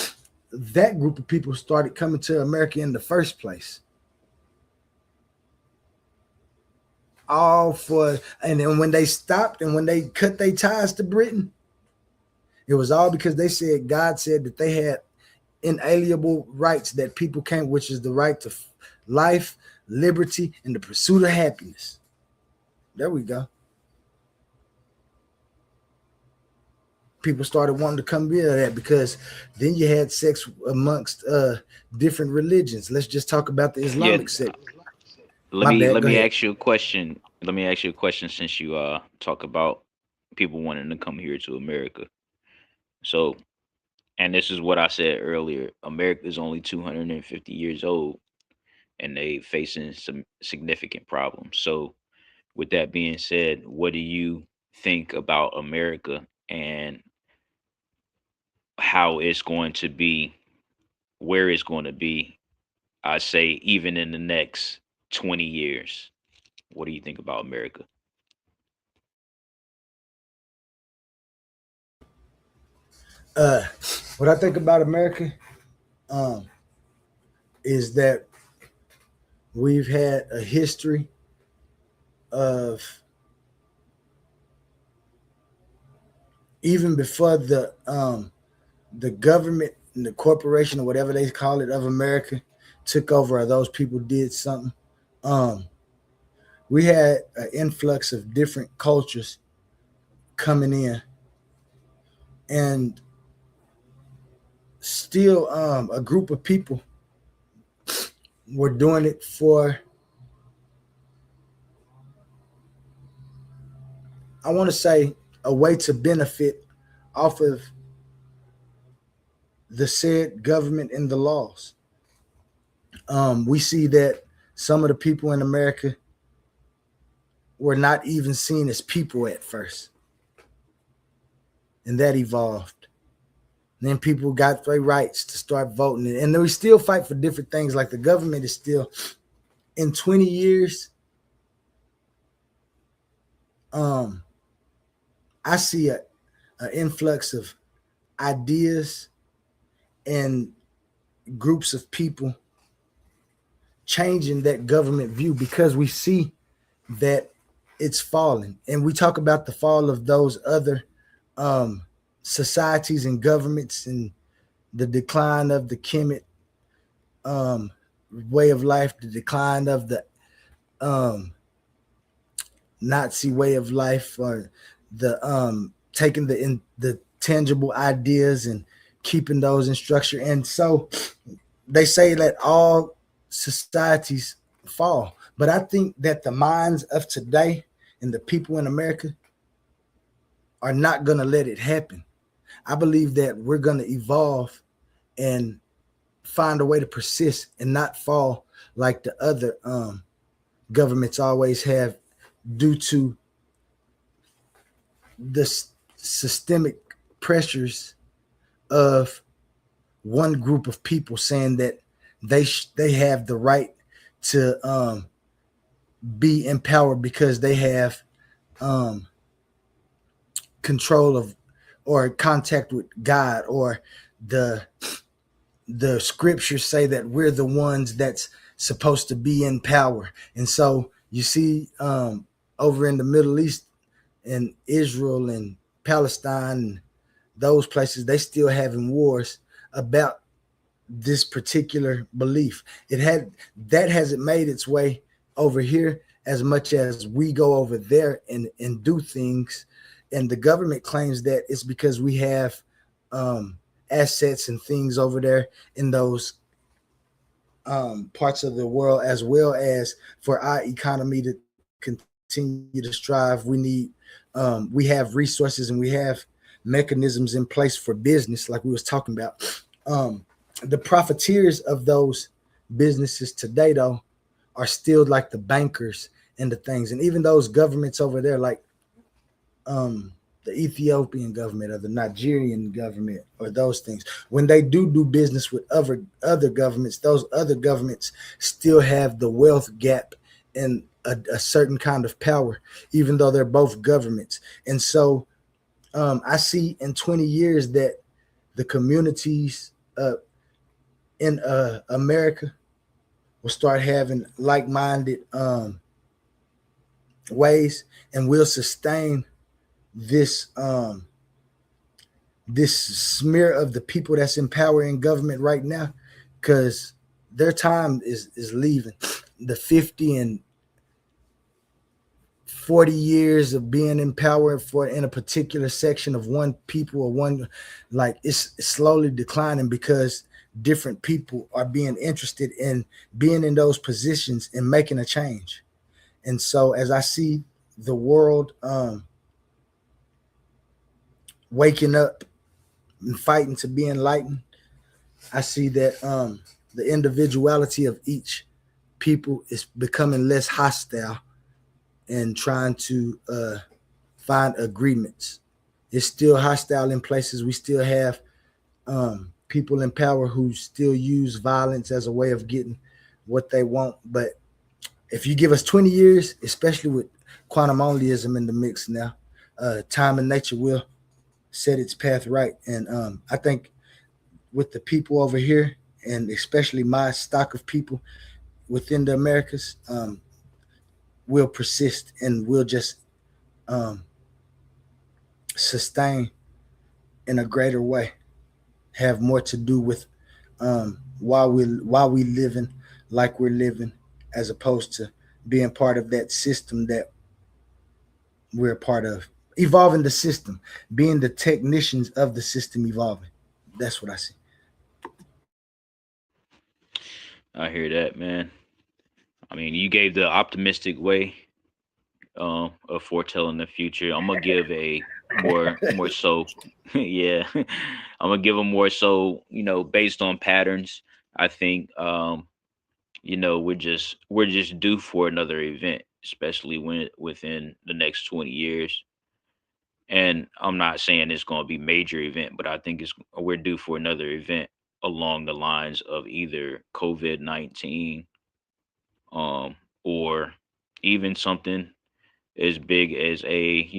that group of people started coming to America in the first place. All for, and then when they stopped and when they cut their ties to Britain, it was all because they said God said that they had inalienable rights that people can't, which is the right to life, liberty, and the pursuit of happiness. There we go. People started wanting to come into that because then you had sex amongst different religions. Let's just talk about the Islamic sect. Let me ask you a question. Let me ask you a question since you talk about people wanting to come here to America. So, and this is what I said earlier, America is only 250 years old and they facing some significant problems. So with that being said, what do you think about America and how it's going to be, where it's going to be, I say, even in the next 20 years? What do you think about America? What I think about America is that we've had a history of, even before the government and the corporation or whatever they call it of America took over, or those people did something, we had an influx of different cultures coming in, and still a group of people were doing it for, I want to say, a way to benefit off of the said government and the laws. We see that some of the people in America were not even seen as people at first, and that evolved. And then people got their rights to start voting, and we still fight for different things. Like the government is still, in 20 years, I see an influx of ideas and groups of people changing that government view, because we see that it's falling. And we talk about the fall of those other societies and governments, and the decline of the Kemet way of life, the decline of the Nazi way of life, or the taking the tangible ideas and keeping those in structure. And so they say that all societies fall, but I think that the minds of today and the people in America are not going to let it happen. I believe that we're going to evolve and find a way to persist and not fall like the other governments always have, due to the systemic pressures of one group of people saying that they have the right to be empowered because they have control of or contact with God, or the scriptures say that we're the ones that's supposed to be in power. And so you see over in the Middle East and Israel and Palestine and those places, they still having wars about this particular belief. That hasn't made its way over here as much as we go over there and do things. And the government claims that it's because we have assets and things over there in those parts of the world, as well as for our economy to continue to strive. We have resources and we have mechanisms in place for business, like we was talking about. The profiteers of those businesses today, though, are still like the bankers and the things. And even those governments over there, like the Ethiopian government or the Nigerian government, or those things, when they do business with other governments, those other governments still have the wealth gap and a certain kind of power, even though they're both governments. And so I see in 20 years that the communities in America will start having like-minded ways, and will sustain this this smear of the people that's in power in government right now, because their time is leaving. the 50 and 40 years of being in power for in a particular section of one people or one, like it's slowly declining because different people are being interested in being in those positions and making a change. And so as I see the world waking up and fighting to be enlightened, I see that the individuality of each people is becoming less hostile and trying to find agreements. It's still hostile in places. We still have people in power who still use violence as a way of getting what they want. But if you give us 20 years, especially with quantum onlyism in the mix now, time and nature will set its path right. And I think with the people over here, and especially my stock of people within the Americas, will persist and will just sustain in a greater way, have more to do with why we living like we're living, as opposed to being part of that system that we're a part of. Evolving the system, being the technicians of the system evolving. That's what I see. I hear that, man. I mean, you gave the optimistic way of foretelling the future. I'm gonna give a more so, yeah. I'm gonna give them more so, based on patterns. I think, we're just due for another event, especially within the next 20 years. And I'm not saying it's going to be major event, but I think we're due for another event along the lines of either COVID-19, or even something as big as a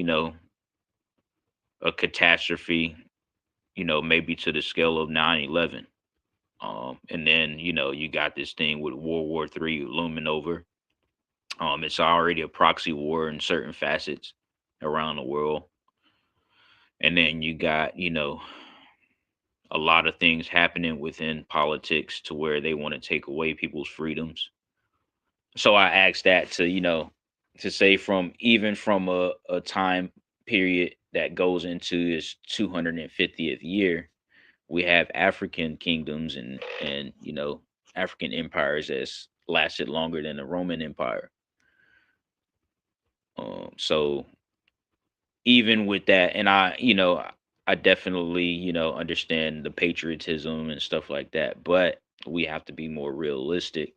catastrophe, maybe to the scale of 9/11. And then, you got this thing with World War III looming over. It's already a proxy war in certain facets around the world. And then you got, a lot of things happening within politics to where they want to take away people's freedoms. So I asked that to say from a time period that goes into its 250th year, we have African kingdoms and African empires that's lasted longer than the Roman Empire. So even with that, and I definitely, understand the patriotism and stuff like that, but we have to be more realistic.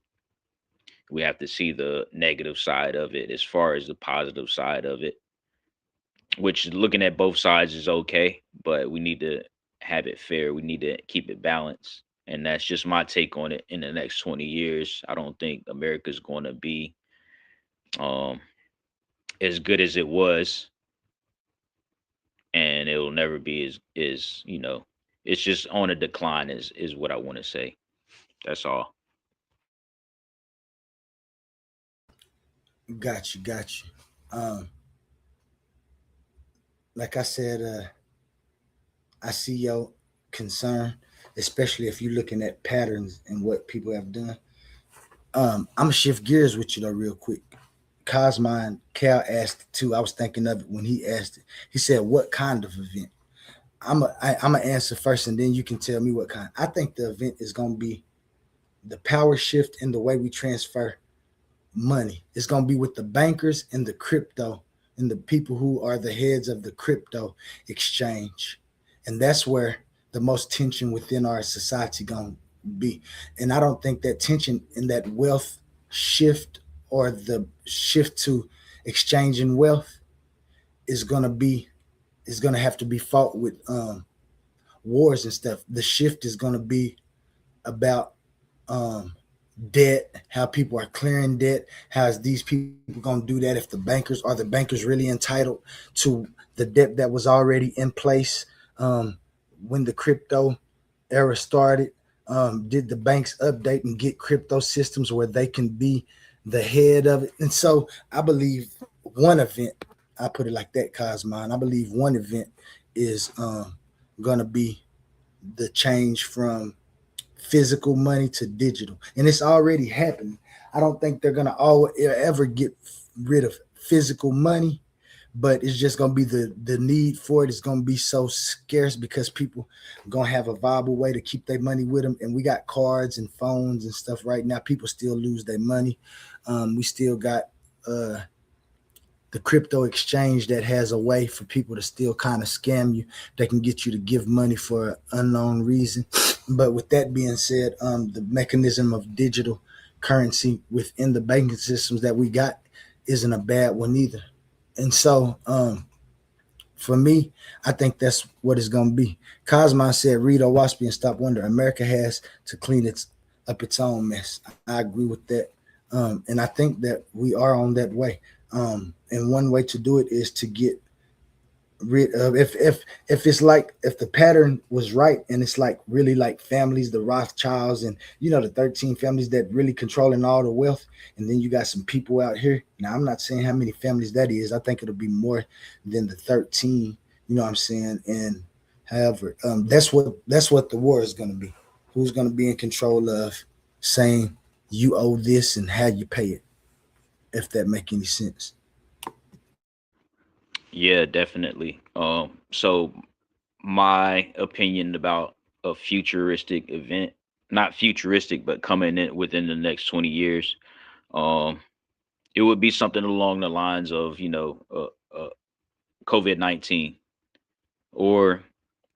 We have to see the negative side of it as far as the positive side of it, which looking at both sides is okay, but we need to have it fair. We need to keep it balanced. And that's just my take on it. In the next 20 years, I don't think America's going to be as good as it was. And it will never be as it's just on a decline is what I want to say. That's all. Got you. Like I said, I see your concern, especially if you're looking at patterns and what people have done. I'm gonna shift gears with you though real quick. Cosmine Cal asked it too. I was thinking of it when he asked it. He said, "What kind of event?" I'm gonna answer first, and then you can tell me what kind. I think the event is gonna be the power shift in the way we transfer money. It's gonna be with the bankers and the crypto and the people who are the heads of the crypto exchange, and that's where the most tension within our society gonna be. And I don't think that tension in that wealth shift or the shift to exchanging wealth is gonna have to be fought with wars and stuff. The shift is gonna be about debt, how people are clearing debt. How is these people gonna do that if the bankers really entitled to the debt that was already in place when the crypto era started? Did the banks update and get crypto systems where they can be the head of it? And so I believe one event, I put it like that, Cosmine, I believe one event is going to be the change from physical money to digital. And it's already happening. I don't think they're gonna always ever get rid of physical money, but it's just gonna be the need for it is gonna be so scarce because people are gonna have a viable way to keep their money with them. And we got cards and phones and stuff right now. People still lose their money. We still got the crypto exchange that has a way for people to still kind of scam you. They can get you to give money for an unknown reason. But with that being said, the mechanism of digital currency within the banking systems that we got isn't a bad one either. And so for me, I think that's what it's going to be. Cosmo said, read Owaspy and stop wonder. America has to clean up its own mess. I agree with that. And I think that we are on that way. And one way to do it is to get rid of if it's like if the pattern was right and it's like really like families, the Rothschilds and the 13 families that really controlling all the wealth, and then you got some people out here. Now I'm not saying how many families that is. I think it'll be more than the 13. You know what I'm saying? And however, that's what the war is going to be. Who's going to be in control of saying you owe this and how you pay it? If that make any sense. Yeah, definitely. So my opinion about a futuristic event, not futuristic, but coming in within the next 20 years, it would be something along the lines of, COVID-19, or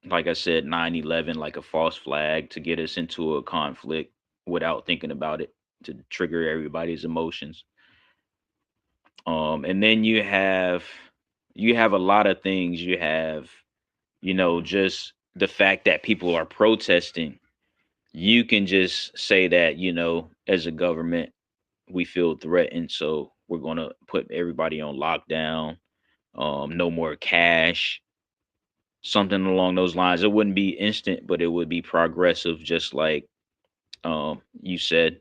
like I said, 9/11, like a false flag to get us into a conflict without thinking about it, to trigger everybody's emotions. And then you have a lot of things. You have, just the fact that people are protesting. You can just say that, as a government, we feel threatened, so we're going to put everybody on lockdown. No more cash, something along those lines. It wouldn't be instant, but it would be progressive, just like you said.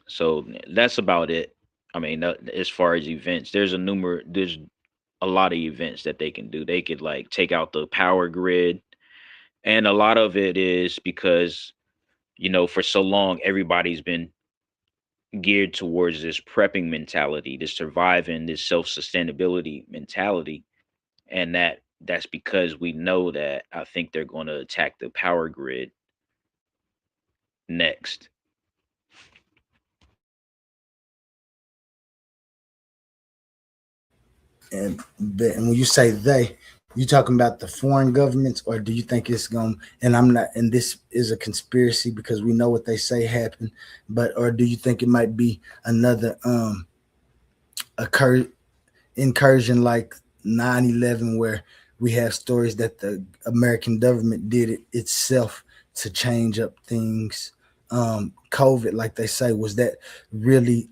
So that's about it. I mean, as far as events, there's a lot of events that they can do. They could like take out the power grid, and a lot of it is because for so long everybody's been geared towards this prepping mentality, this surviving, this self-sustainability mentality, and that's because we know that I think they're going to attack the power grid next. And when you say they, you talking about the foreign governments, or do you think it's going? And I'm not. And this is a conspiracy because we know what they say happened. But or do you think it might be another incursion like 9/11, where we have stories that the American government did it itself to change up things? COVID, like they say, was that really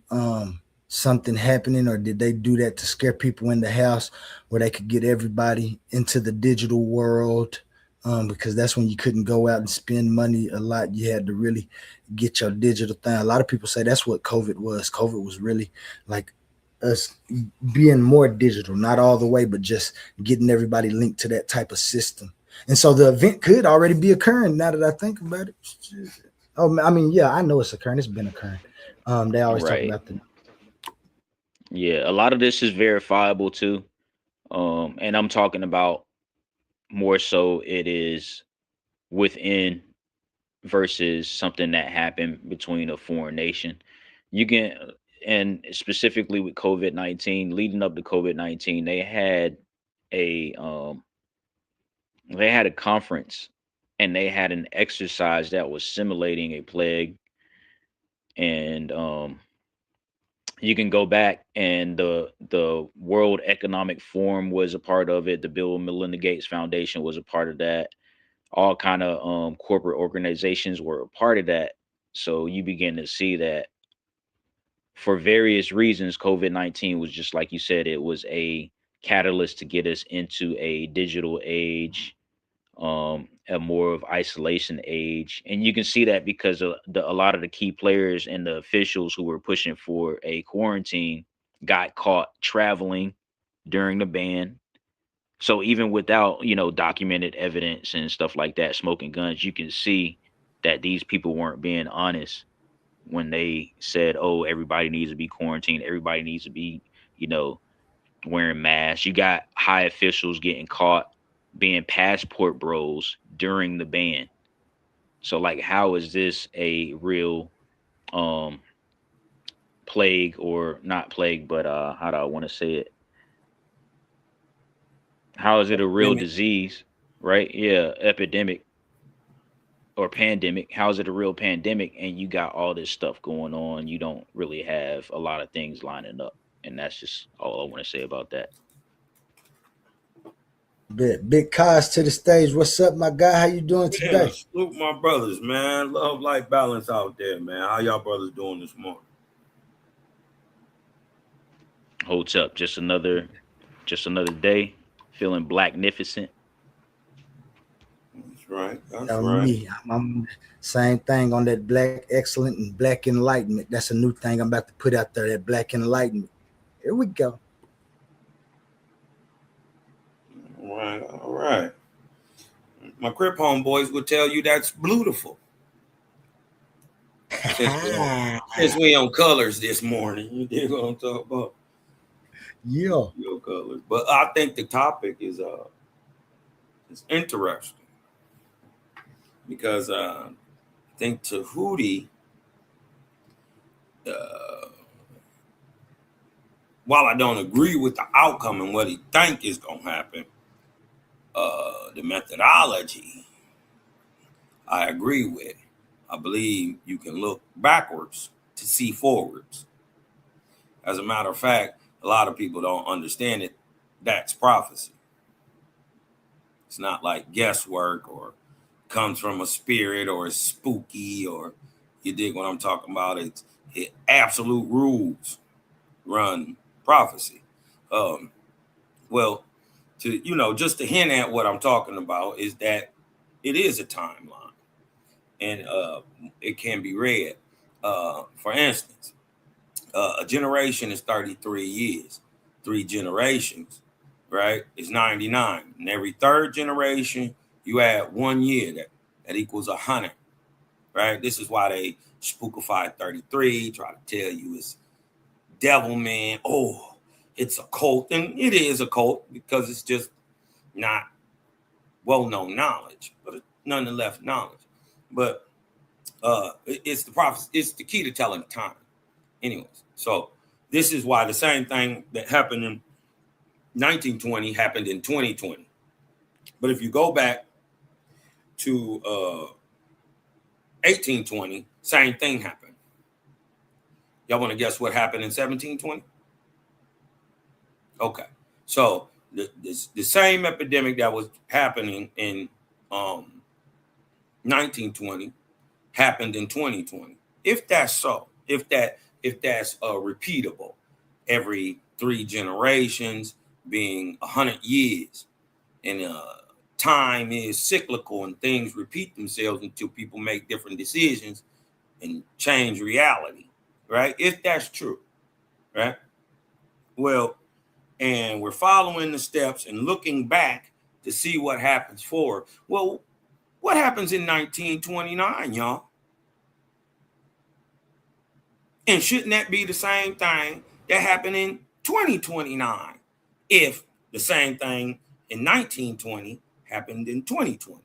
something happening, or did they do that to scare people in the house where they could get everybody into the digital world? Because that's when you couldn't go out and spend money a lot. You had to really get your digital thing. A lot of people say that's what COVID was. COVID was really like us being more digital, not all the way, but just getting everybody linked to that type of system. And so the event could already be occurring now that I think about it. Oh, I mean, yeah, I know it's occurring. It's been occurring. They always talk Right. about the Yeah, a lot of this is verifiable too. And I'm talking about more so it is within versus something that happened between a foreign nation. You can, and specifically with COVID-19, leading up to COVID-19, a they had a conference, and they had an exercise that was simulating a plague. And you can go back, and the World Economic Forum was a part of it. The Bill and Melinda Gates Foundation was a part of that. All kind of corporate organizations were a part of that. So you begin to see that for various reasons, COVID-19 was, just like you said, it was a catalyst to get us into a digital age, a more of isolation age. And you can see that because a lot of the key players and the officials who were pushing for a quarantine got caught traveling during the ban. So even without, documented evidence and stuff like that, smoking guns, you can see that these people weren't being honest when they said, oh, everybody needs to be quarantined, everybody needs to be, wearing masks. You got high officials getting caught being passport bros during the ban. So like, how is this a real plague, or not plague, but how do I want to say it? How is it a real disease, right? Yeah, epidemic or pandemic. How is it a real pandemic? And you got all this stuff going on. You don't really have a lot of things lining up. And that's just all I want to say about that. Big Cos to the stage. What's up, my guy? How you doing today? Yeah, salute my brothers, man. Love, life, balance out there, man. How y'all brothers doing this morning? Holds up. Just another day. Feeling blacknificent. That's right. That's right. Me. I'm same thing on that black excellent and black enlightenment. That's a new thing I'm about to put out there, that black enlightenment. Here we go. All right. My Crip homeboys would tell you that's beautiful. Since we on colors this morning, you dig what I'm talking about? Yeah. Your colors. But I think the topic is interesting because I think Tahuti, while I don't agree with the outcome and what he think is gonna happen, the methodology I agree with. I believe you can look backwards to see forwards. As a matter of fact, a lot of people don't understand it. That's prophecy. It's not like guesswork or comes from a spirit or it's spooky, or you dig what I'm talking about. It's absolute rules run prophecy. Well, just to hint at what I'm talking about is that it is a timeline, and it can be read. For instance, a generation is 33 years. 3 generations, right, is 99. And every third generation, you add 1 year. That equals 100, right? This is why they spookify 33, try to tell you it's devil man. Oh, it's a cult, and it is a cult because it's just not well-known knowledge, but it's nonetheless knowledge. But it's the prophecy. It's the key to telling time. Anyways, so this is why the same thing that happened in 1920 happened in 2020. But if you go back to 1820, same thing happened. Y'all want to guess what happened in 1720? Okay, so the same epidemic that was happening in 1920 happened in 2020. If that's so, if that's repeatable, every 3 generations being 100 years, and time is cyclical and things repeat themselves until people make different decisions and change reality, right? If that's true, right? Well, and we're following the steps and looking back to see what happens forward. Well, what happens in 1929, y'all? And shouldn't that be the same thing that happened in 2029 if the same thing in 1920 happened in 2020?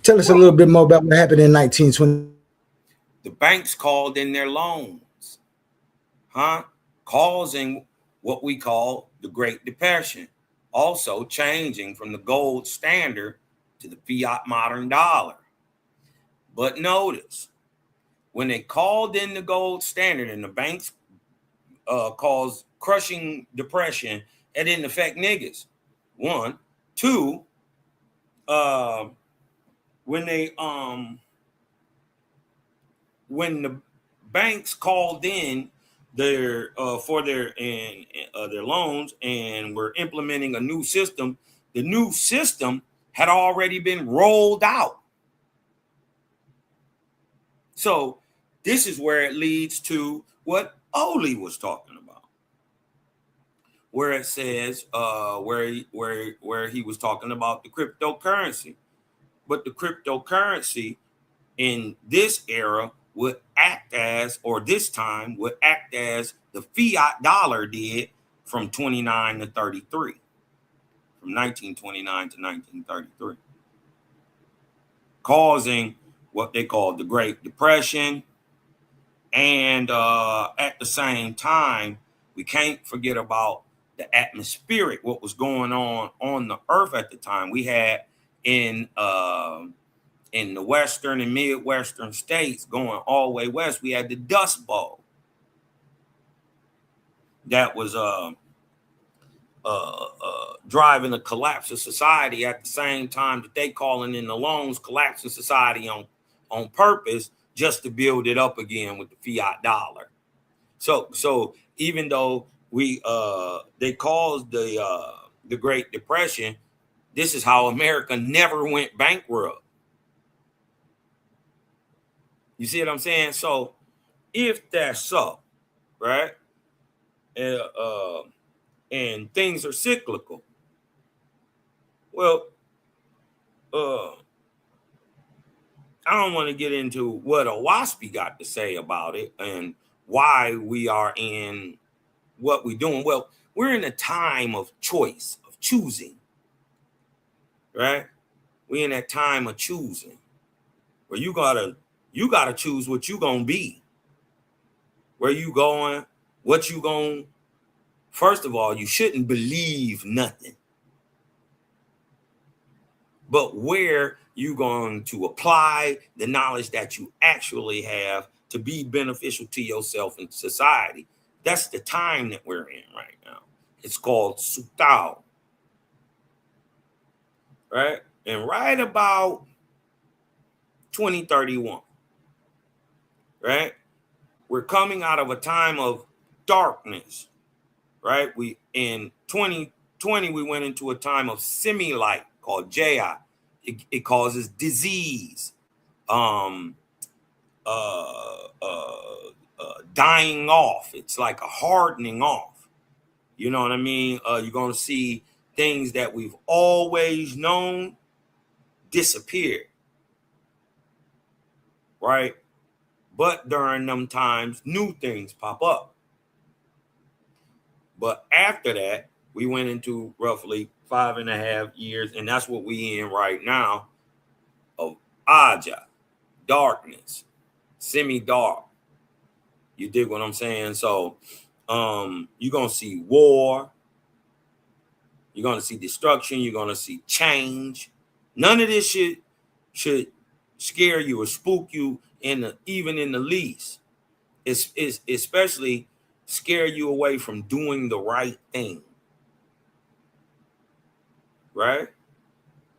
Tell us a little bit more about what happened in 1920. The banks called in their loans, causing what we call the Great Depression, also changing from the gold standard to the fiat modern dollar. But notice, when they called in the gold standard and the banks caused crushing depression, it didn't affect niggas. 1, 2, when the banks called in their for their loans and were implementing a new system, the new system had already been rolled out. So this is where it leads to what Oli was talking about, where it says where he was talking about the cryptocurrency. But the cryptocurrency in this era would act as, or this time would act as the fiat dollar did from 29 to 33, from 1929 to 1933, causing what they call the Great Depression. And at the same time, we can't forget about the atmospheric, what was going on the earth at the time. We had in the western and midwestern states, going all the way west, we had the Dust Bowl. That was driving the collapse of society at the same time that they calling in the loans, collapsing society on purpose, just to build it up again with the fiat dollar. So even though they caused the Great Depression, this is how America never went bankrupt. You see what I'm saying? So if that's so, right, and things are cyclical, well, I don't want to get into what Owaski got to say about it and why we are in what we're doing. Well, we're in a time of choice, of choosing, right? We're in that time of choosing where you gotta choose what you gonna be, where you going, what you going. First of all, you shouldn't believe nothing, but where you going to apply the knowledge that you actually have to be beneficial to yourself and society. That's the time that we're in right now. It's called Sutao, right? And right about 2031, right? We're coming out of a time of darkness, right? We in 2020 we went into a time of semi-light called Jaya. It causes disease, dying off. It's like a hardening off. You know what I mean? You're going to see things that we've always known disappear, right? But during them times, new things pop up. But after that, we went into roughly 5.5 years, and that's what we in right now, of Aja, darkness, semi-dark. You dig what I'm saying? So you're going to see war. You're going to see destruction. You're going to see change. None of this should scare you or spook you even in the least. It's especially scare you away from doing the right thing. Right?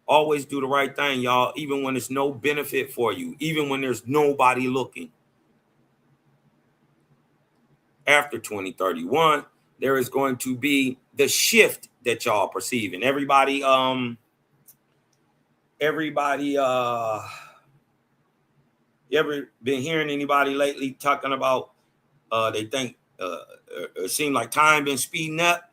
Always do the right thing, y'all, even when it's no benefit for you, even when there's nobody looking. After 2031, there is going to be the shift that y'all perceiving. Everybody, you ever been hearing anybody lately talking about they think it seems like time been speeding up?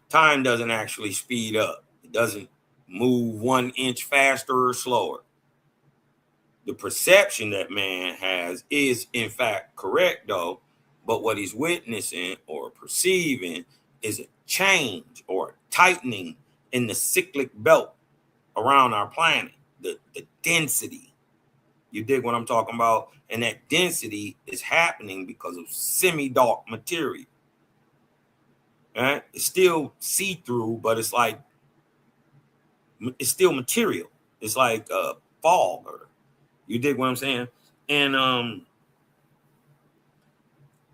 Time doesn't actually speed up. It doesn't move 1 inch faster or slower. The perception that man has is in fact correct though, but what he's witnessing or perceiving is a change or tightening in the cyclic belt around our planet, the density. You dig what I'm talking about? And that density is happening because of semi-dark material. Right? It's still see-through, but it's still material. It's like fog, or you dig what I'm saying? And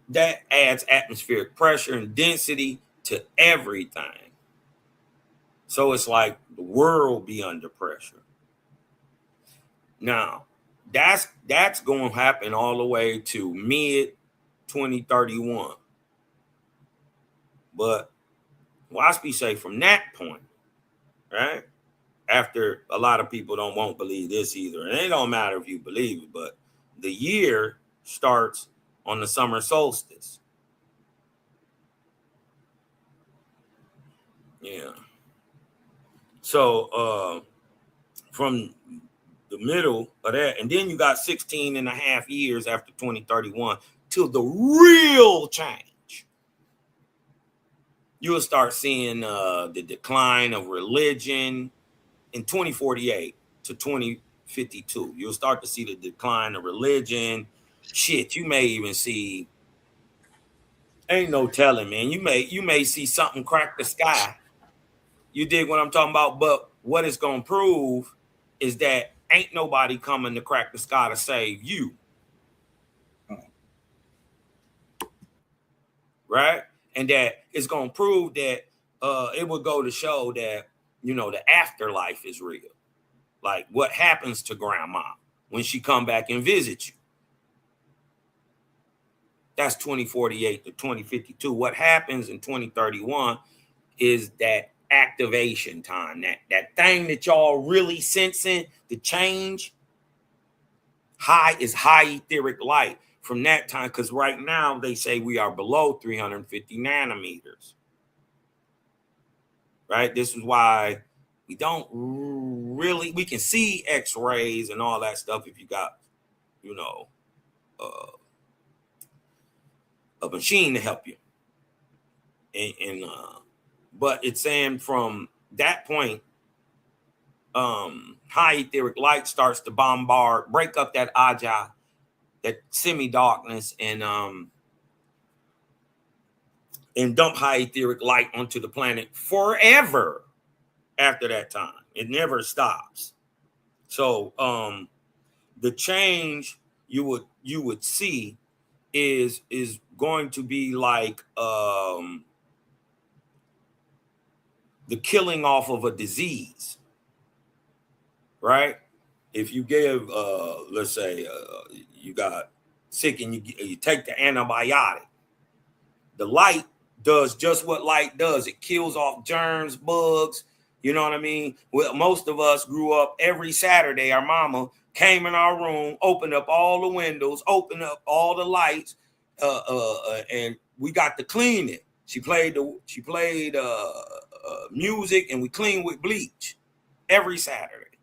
that adds atmospheric pressure and density to everything. So it's like the world be under pressure. Now, that's going to happen all the way to mid 2031. But Waspy say from that point, right? After a lot of people won't believe this either. And it don't matter if you believe it, but the year starts on the summer solstice. Yeah. So from the middle of that. And then you got 16 and a half years after 2031 till the real change. You'll start seeing the decline of religion in 2048 to 2052. You'll start to see the decline of religion. Shit, you may even see, ain't no telling, man. You may see something crack the sky. You dig what I'm talking about? But what it's gonna prove is that ain't nobody coming to crack the sky to save you. Right? And that it's gonna prove that it will go to show that, you know, the afterlife is real. Like what happens to grandma when she come back and visit you. That's 2048 to 2052. What happens in 2031 is that activation time, that thing that y'all really sensing, the change. High etheric light from that time, because right now they say we are below 350 nanometers. Right? This is why we don't really, we can see X-rays and all that stuff if you got, you know, a machine to help you. But it's saying from that point, high etheric light starts to bombard, break up that aja, that semi-darkness, and dump high etheric light onto the planet forever. After that time, it never stops. So the change you would see is going to be like the killing off of a disease, right? If you give, let's say, you got sick and you take the antibiotic, the light does just what light does. It kills off germs, bugs. You know what I mean? Well, most of us grew up every Saturday. Our mama came in our room, opened up all the windows, opened up all the lights, and we got to clean it. She played music, and we cleaned with bleach every Saturday.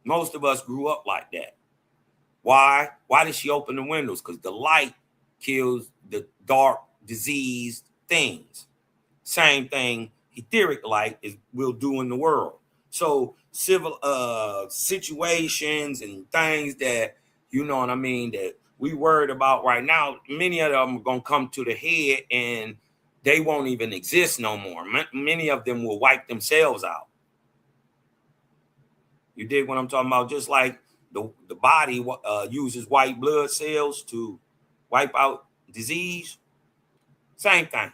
Most of us grew up like that. Why? Why did she open the windows? Because the light kills the dark, diseased things. Same thing etheric light will do in the world. So civil situations and things that, you know what I mean, that we worried about right now, many of them are going to come to the head and they won't even exist no more. Many of them will wipe themselves out. You dig what I'm talking about? Just like the body uses white blood cells to wipe out disease. Same thing.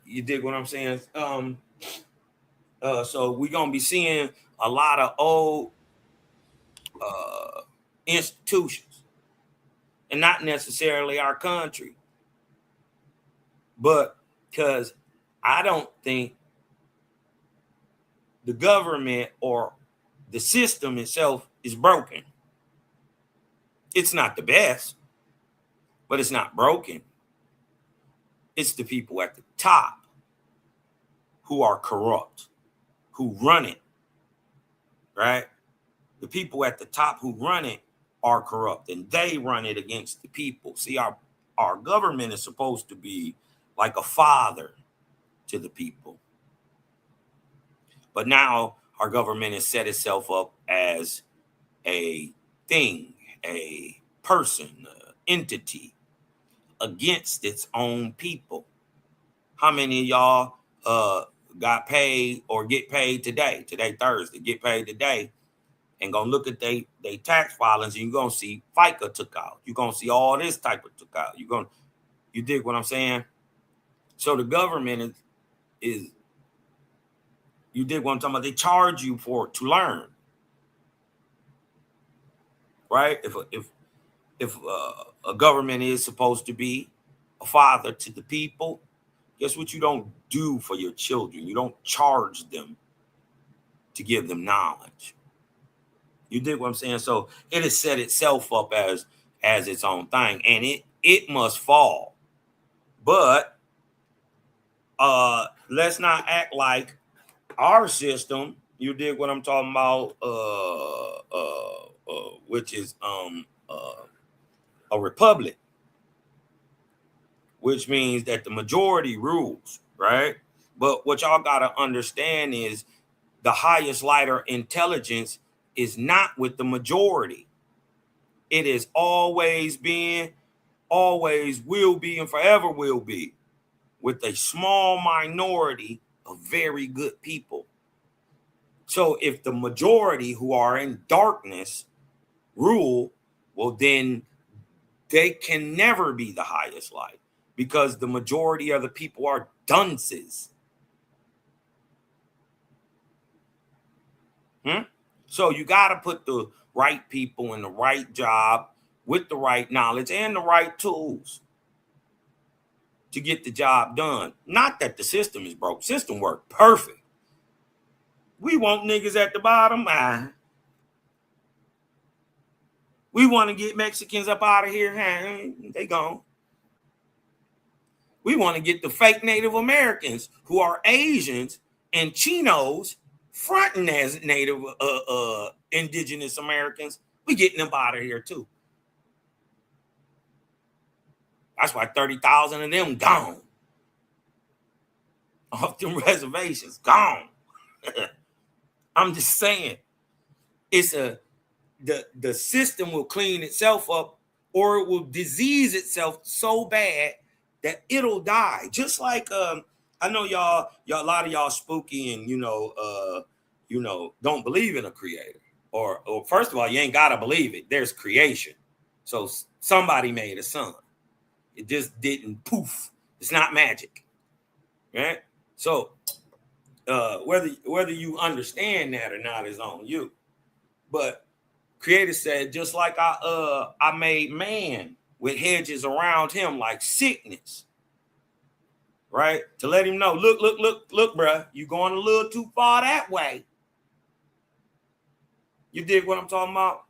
You dig what I'm saying? So we're going to be seeing a lot of old institutions, and not necessarily our country, but because I don't think the government or the system itself is broken. It's not the best, but it's not broken. It's the people at the top who are corrupt, who run it, right? The people at the top who run it are corrupt, and they run it against the people. See, our government is supposed to be like a father to the people. But now our government has set itself up as a thing, a person, an entity against its own people. How many of y'all got paid or get paid today? Today, Thursday, get paid today, and gonna look at they tax filings, and you're gonna see FICA took out. You're gonna see all this type of took out. You dig what I'm saying? So the government is you dig what I'm talking about? They charge you for it to learn, right? If a government is supposed to be a father to the people, guess what you don't do for your children? You don't charge them to give them knowledge. You dig what I'm saying? So it has set itself up as its own thing, and it must fall. But let's not act like our system, you dig what I'm talking about, which is a republic, which means that the majority rules, right? But what y'all gotta understand is the highest lighter intelligence is not with the majority. It is always been, always will be, and forever will be with a small minority of very good people. So if the majority who are in darkness rule, well, then they can never be the highest light because the majority of the people are dunces. So you got to put the right people in the right job with the right knowledge and the right tools to get the job done. Not that the system is broke. System work perfect. We want niggas at the bottom. We want to get Mexicans up out of here. They gone. We want to get the fake Native Americans who are Asians and Chinos fronting as Native indigenous Americans. We getting them out of here too. That's why 30,000 of them gone off them reservations. Gone. I'm just saying, it's the system will clean itself up, or it will disease itself so bad that it'll die. Just like I know y'all a lot of y'all spooky and don't believe in a creator. Or first of all, you ain't gotta believe it. There's creation. So somebody made a sun. It just didn't poof. It's not magic. Right? So whether you understand that or not is on you. But Creator said, just like I made man with hedges around him like sickness, right? To let him know, look, bruh, you going a little too far that way. You dig what I'm talking about?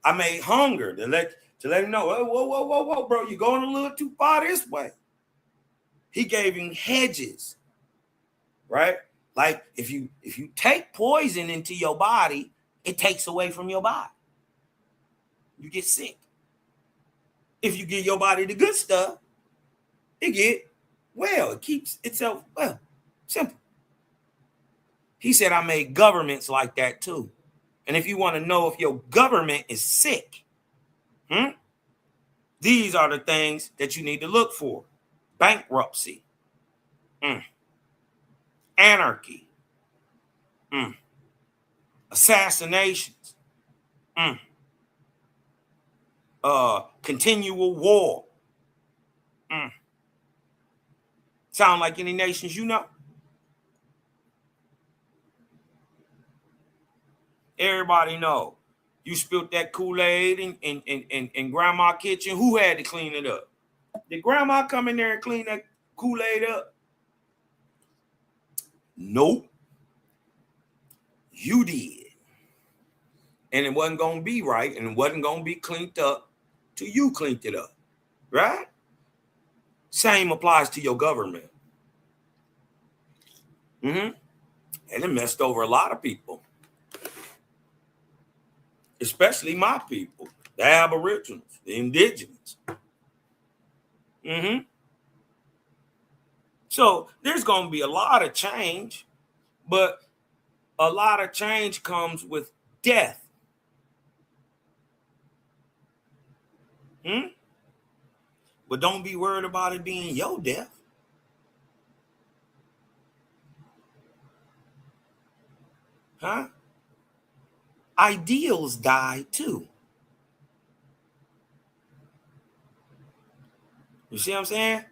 I made hunger to let him know, whoa, bro, you're going a little too far this way. He gave him hedges, right? Like if you take poison into your body, it takes away from your body. You get sick. If you give your body the good stuff, it get well. It keeps itself well. Simple. He said, I made governments like that too. And if you want to know if your government is sick, these are the things that you need to look for. Bankruptcy. Anarchy. Assassinations. Continual war. Sound like any nations you know? Everybody know. You spilled that Kool-Aid in grandma's kitchen. Who had to clean it up? Did grandma come in there and clean that Kool-Aid up? Nope. You did. And it wasn't going to be right, and it wasn't going to be cleaned up till you cleaned it up. Right? Same applies to your government. And it messed over a lot of people. Especially my people, the Aboriginals, the Indigenous. So there's going to be a lot of change, but a lot of change comes with death. But don't be worried about it being your death. Ideals die too. You see what I'm saying?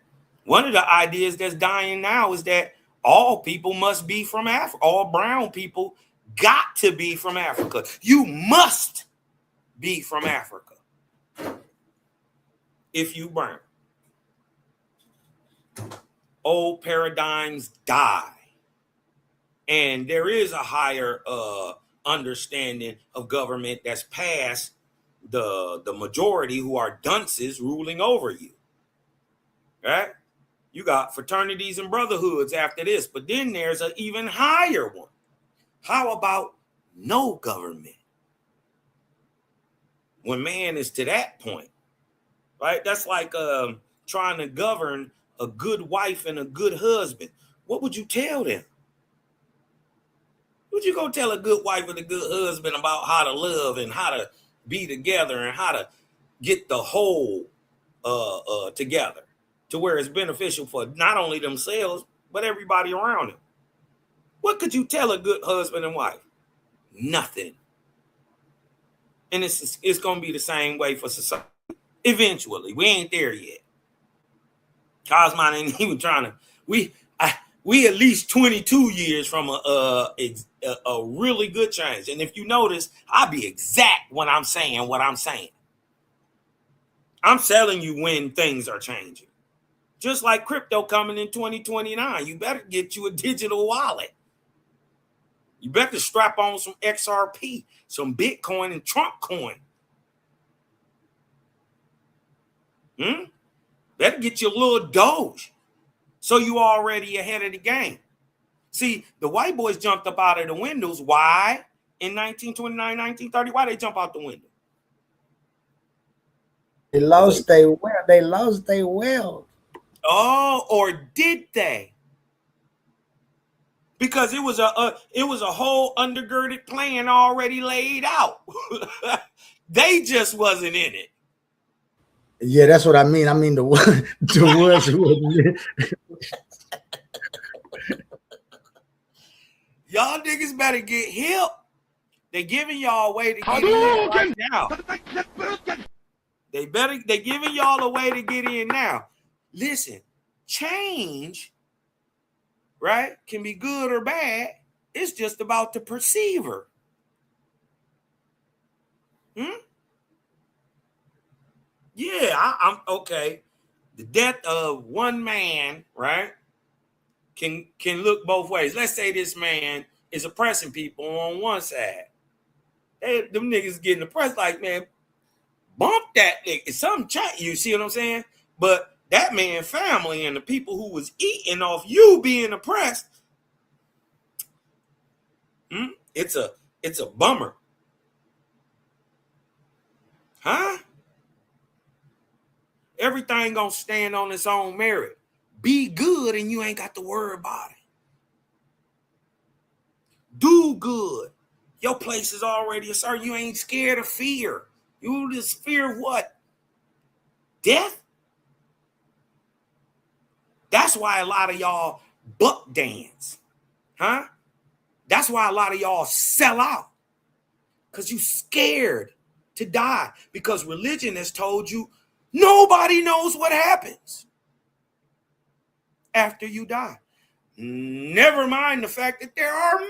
One of the ideas that's dying now is that all people must be from Africa. All brown people got to be from Africa. You must be from Africa if you brown. Old paradigms die. And there is a higher understanding of government that's past the majority who are dunces ruling over you. Right? You got fraternities and brotherhoods after this, but then there's an even higher one. How about no government? When man is to that point, right? That's like trying to govern a good wife and a good husband. What would you tell them? Would you go tell a good wife and a good husband about how to love and how to be together and how to get the whole together to where it's beneficial for not only themselves, but everybody around them? What could you tell a good husband and wife? Nothing. And it's going to be the same way for society. Eventually. We ain't there yet. Cosmon ain't even trying to. We at least 22 years from a really good change. And if you notice, I'll be exact when I'm saying what I'm saying. I'm telling you when things are changing. Just like crypto coming in 2029. You better get you a digital wallet. You better strap on some XRP, some Bitcoin, and Trump coin. Better get you a little Doge. So you already ahead of the game. See, the white boys jumped up out of the windows. Why? In 1929, 1930, why they jump out the window? They lost their wealth. They lost their wealth. Oh, or did they? Because it was a whole undergirded plan already laid out. They just wasn't in it. Yeah, that's what I mean. I mean the ones who wasn't. Y'all niggas better get hip. They giving y'all a way to get in right now. They giving y'all a way to get in now. Listen, change, right, can be good or bad. It's just about the perceiver. Yeah, I'm okay. The death of one man, right, can look both ways. Let's say this man is oppressing people on one side. Them niggas getting oppressed, like, man, bump that nigga. Something change. You see what I'm saying? But that man's family and the people who was eating off you being oppressed, it's a bummer. Huh? Everything gonna stand on its own merit. Be good and you ain't got to worry about it. Do good. Your place is already a certain. You ain't scared of fear. You just fear of what? Death? That's why a lot of y'all buck dance. Huh? That's why a lot of y'all sell out. Because you scared to die. Because religion has told you nobody knows what happens after you die. Never mind the fact that there are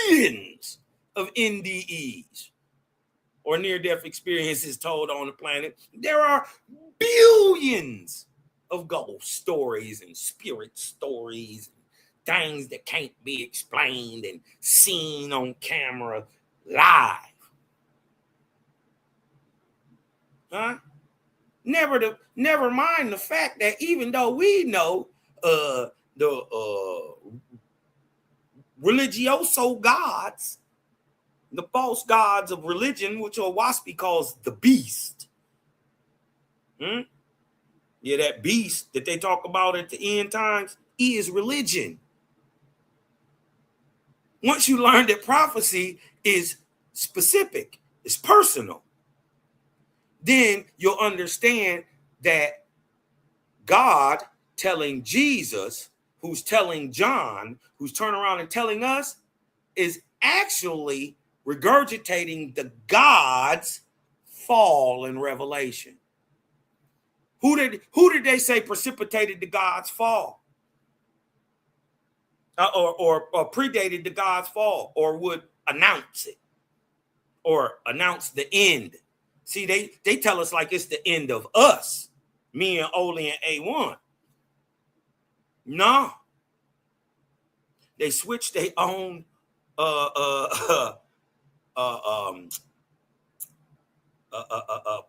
millions of NDEs or near-death experiences told on the planet. There are billions of ghost stories and spirit stories, things that can't be explained and seen on camera live. Huh? Never mind the fact that even though we know the religioso gods, the false gods of religion, which Owaspi calls the beast. Yeah, that beast that they talk about at the end times is religion. Once you learn that prophecy is specific, it's personal, then you'll understand that God telling Jesus, who's telling John, who's turning around and telling us, is actually regurgitating the God's fall in Revelation. Who did they say precipitated the God's fall? Or predated the God's fall, or would announce it, or announce the end? See, they tell us like it's the end of us, me and Oli and A1. No. They switched their own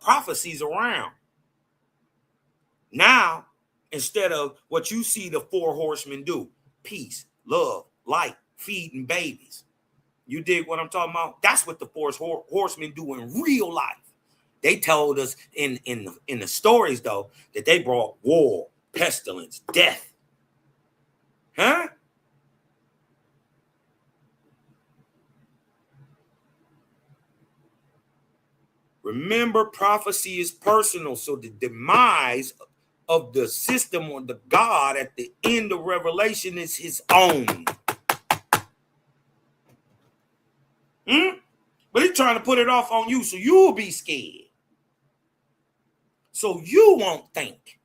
prophecies around. Now, instead of what you see the 4 horsemen do: peace, love, light, feeding babies. You dig what I'm talking about? That's what the 4 horsemen do in real life. They told us in the stories, though, that they brought war, pestilence, death. Huh? Remember, prophecy is personal. So the demise of the system or the God at the end of Revelation is his own. But he's trying to put it off on you so you'll be scared. So you won't think.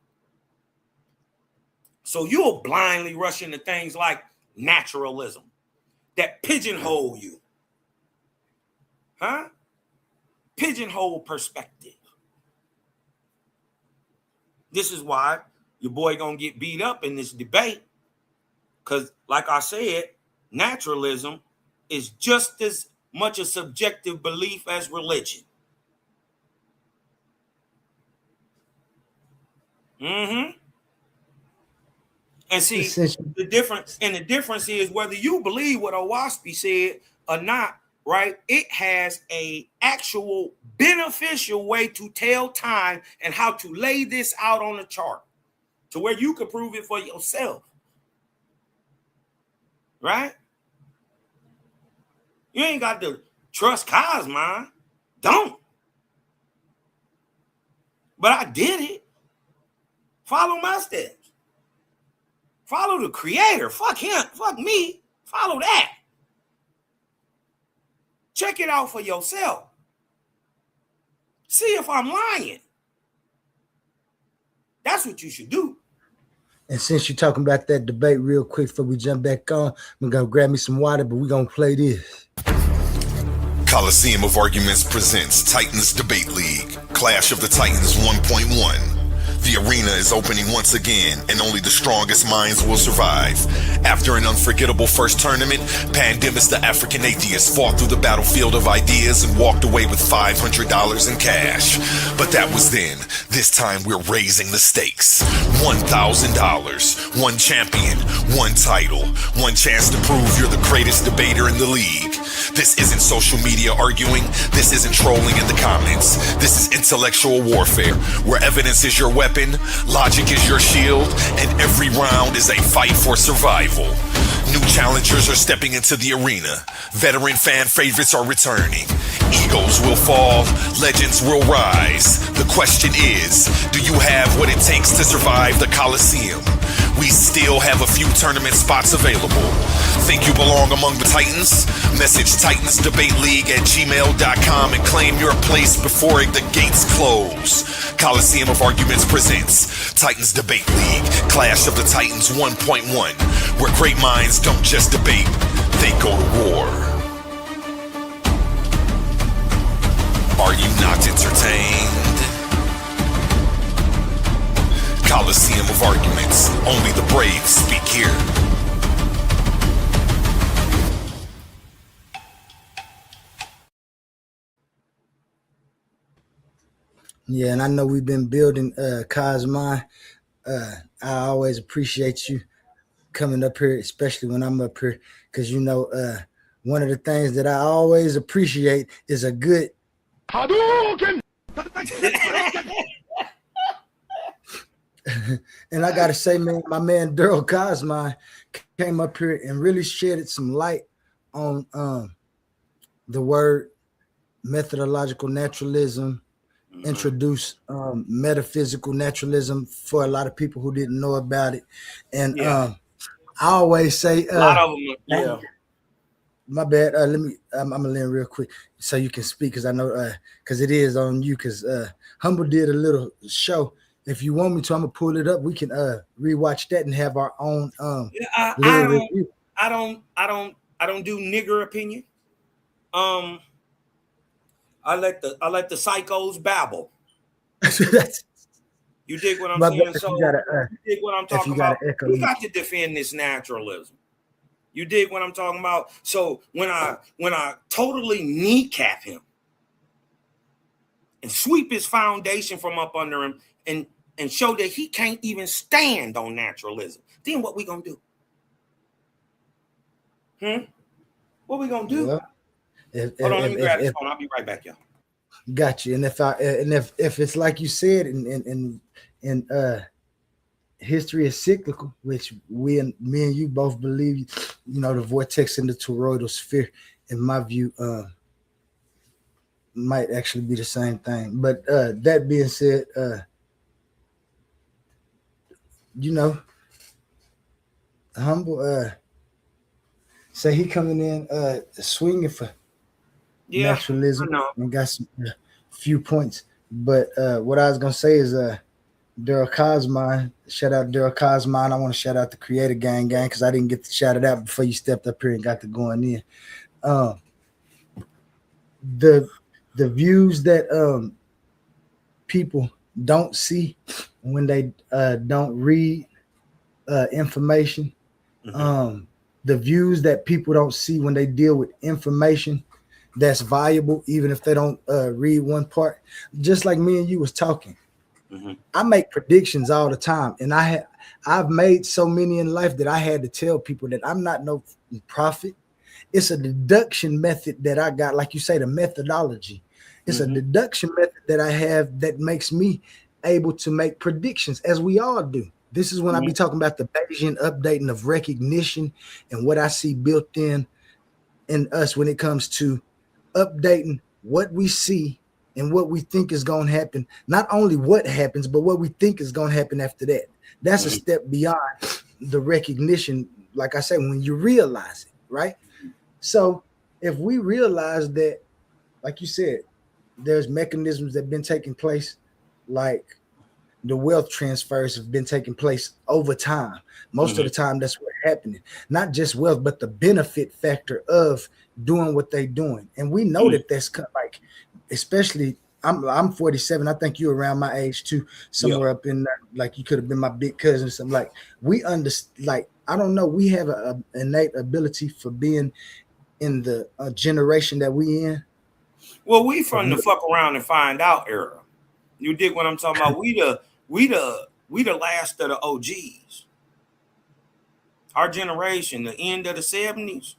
So you'll blindly rush into things like naturalism that pigeonhole you. Huh? Pigeonhole perspective. This is why your boy gonna get beat up in this debate. Because, like I said, naturalism is just as much a subjective belief as religion. And see, the difference is whether you believe what Owaspy said or not, right? It has a actual beneficial way to tell time and how to lay this out on a chart to where you can prove it for yourself. Right? You ain't got to trust Cosmine. Don't. But I did it. Follow my steps. Follow the creator. Fuck him. Fuck me. Follow that. Check it out for yourself. See if I'm lying. That's what you should do. And since you're talking about that debate real quick before we jump back on, I'm going to grab me some water, but we're going to play this. Coliseum of Arguments presents Titans Debate League, Clash of the Titans 1.1. The arena is opening once again, and only the strongest minds will survive. After an unforgettable first tournament, Pandemus the African Atheist fought through the battlefield of ideas and walked away with $500 in cash. But that was then. This time we're raising the stakes. $1,000, one champion, one title, one chance to prove you're the greatest debater in the league. This isn't social media arguing. This isn't trolling in the comments. This is intellectual warfare, where evidence is your weapon, logic is your shield, and every round is a fight for survival. New challengers are stepping into the arena. Veteran fan favorites are returning. Egos will fall, legends will rise. The question is, do you have what it takes to survive the Coliseum? We still have a few tournament spots available. Think you belong among the Titans? Message TitansDebateLeague@gmail.com and claim your place before the gates close. Coliseum of Arguments presents Titans Debate League, Clash of the Titans 1.1, where great minds don't just debate, they go to war. Are you not entertained? Coliseum of Arguments. Only the brave speak here. Yeah, and I know we've been building Cosmine. I always appreciate you coming up here, especially when I'm up here, because you know one of the things that I always appreciate is a good Hadouken. And I gotta say, man, my man Daryl Cosmine came up here and really shedded some light on the word methodological naturalism, introduced metaphysical naturalism for a lot of people who didn't know about it. And I always say a lot of them, my bad. I'm gonna learn real quick so you can speak, because I know because it is on you, because Humble did a little show. If you want me to, I'm gonna pull it up. We can rewatch that and have our own I don't do nigger opinion. I let the psychos babble. You dig what I'm saying? So you dig what I'm talking about? We got to defend this naturalism. You dig what I'm talking about? So when I totally kneecap him and sweep his foundation from up under him and and show that he can't even stand on naturalism, then what we gonna do? What we gonna do? Well, Hold on, let me grab this phone. I'll be right back, y'all. Got you. And if it's like you said, in history is cyclical, which me and you both believe, the vortex in the toroidal sphere, in my view, might actually be the same thing. But that being said, Humble say he coming in swinging for naturalism and got some few points. But what I was gonna say is Daryl Cosmine, shout out Daryl Cosmine. I want to shout out the Creator Gang because I didn't get to shout it out before you stepped up here and got to going in. The views that people don't see when they don't read information, the views that people don't see when they deal with information that's valuable, even if they don't read one part. Just like me and you was talking, I make predictions all the time, and I've made so many in life that I had to tell people that I'm not no prophet. It's a deduction method that I got, like you say, the methodology. It's a deduction method that I have that makes me able to make predictions, as we all do. This is when I be talking about the Bayesian updating of recognition and what I see built in us when it comes to updating what we see and what we think is going to happen. Not only what happens, but what we think is going to happen after that. That's a step beyond the recognition. Like I said, when you realize it, right? So if we realize that, like you said, there's mechanisms that have been taking place, like the wealth transfers have been taking place over time. Most of the time, that's what's happening. Not just wealth, but the benefit factor of doing what they're doing. And we know that that's like, especially, I'm 47. I think you're around my age too, somewhere up in there. Like you could have been my big cousin or something. Like we understand, like, I don't know. We have an innate ability for being in the generation that we in. Well, we from the fuck around and find out era. You dig what I'm talking about? We the last of the OGs. Our generation, the end of the 70s.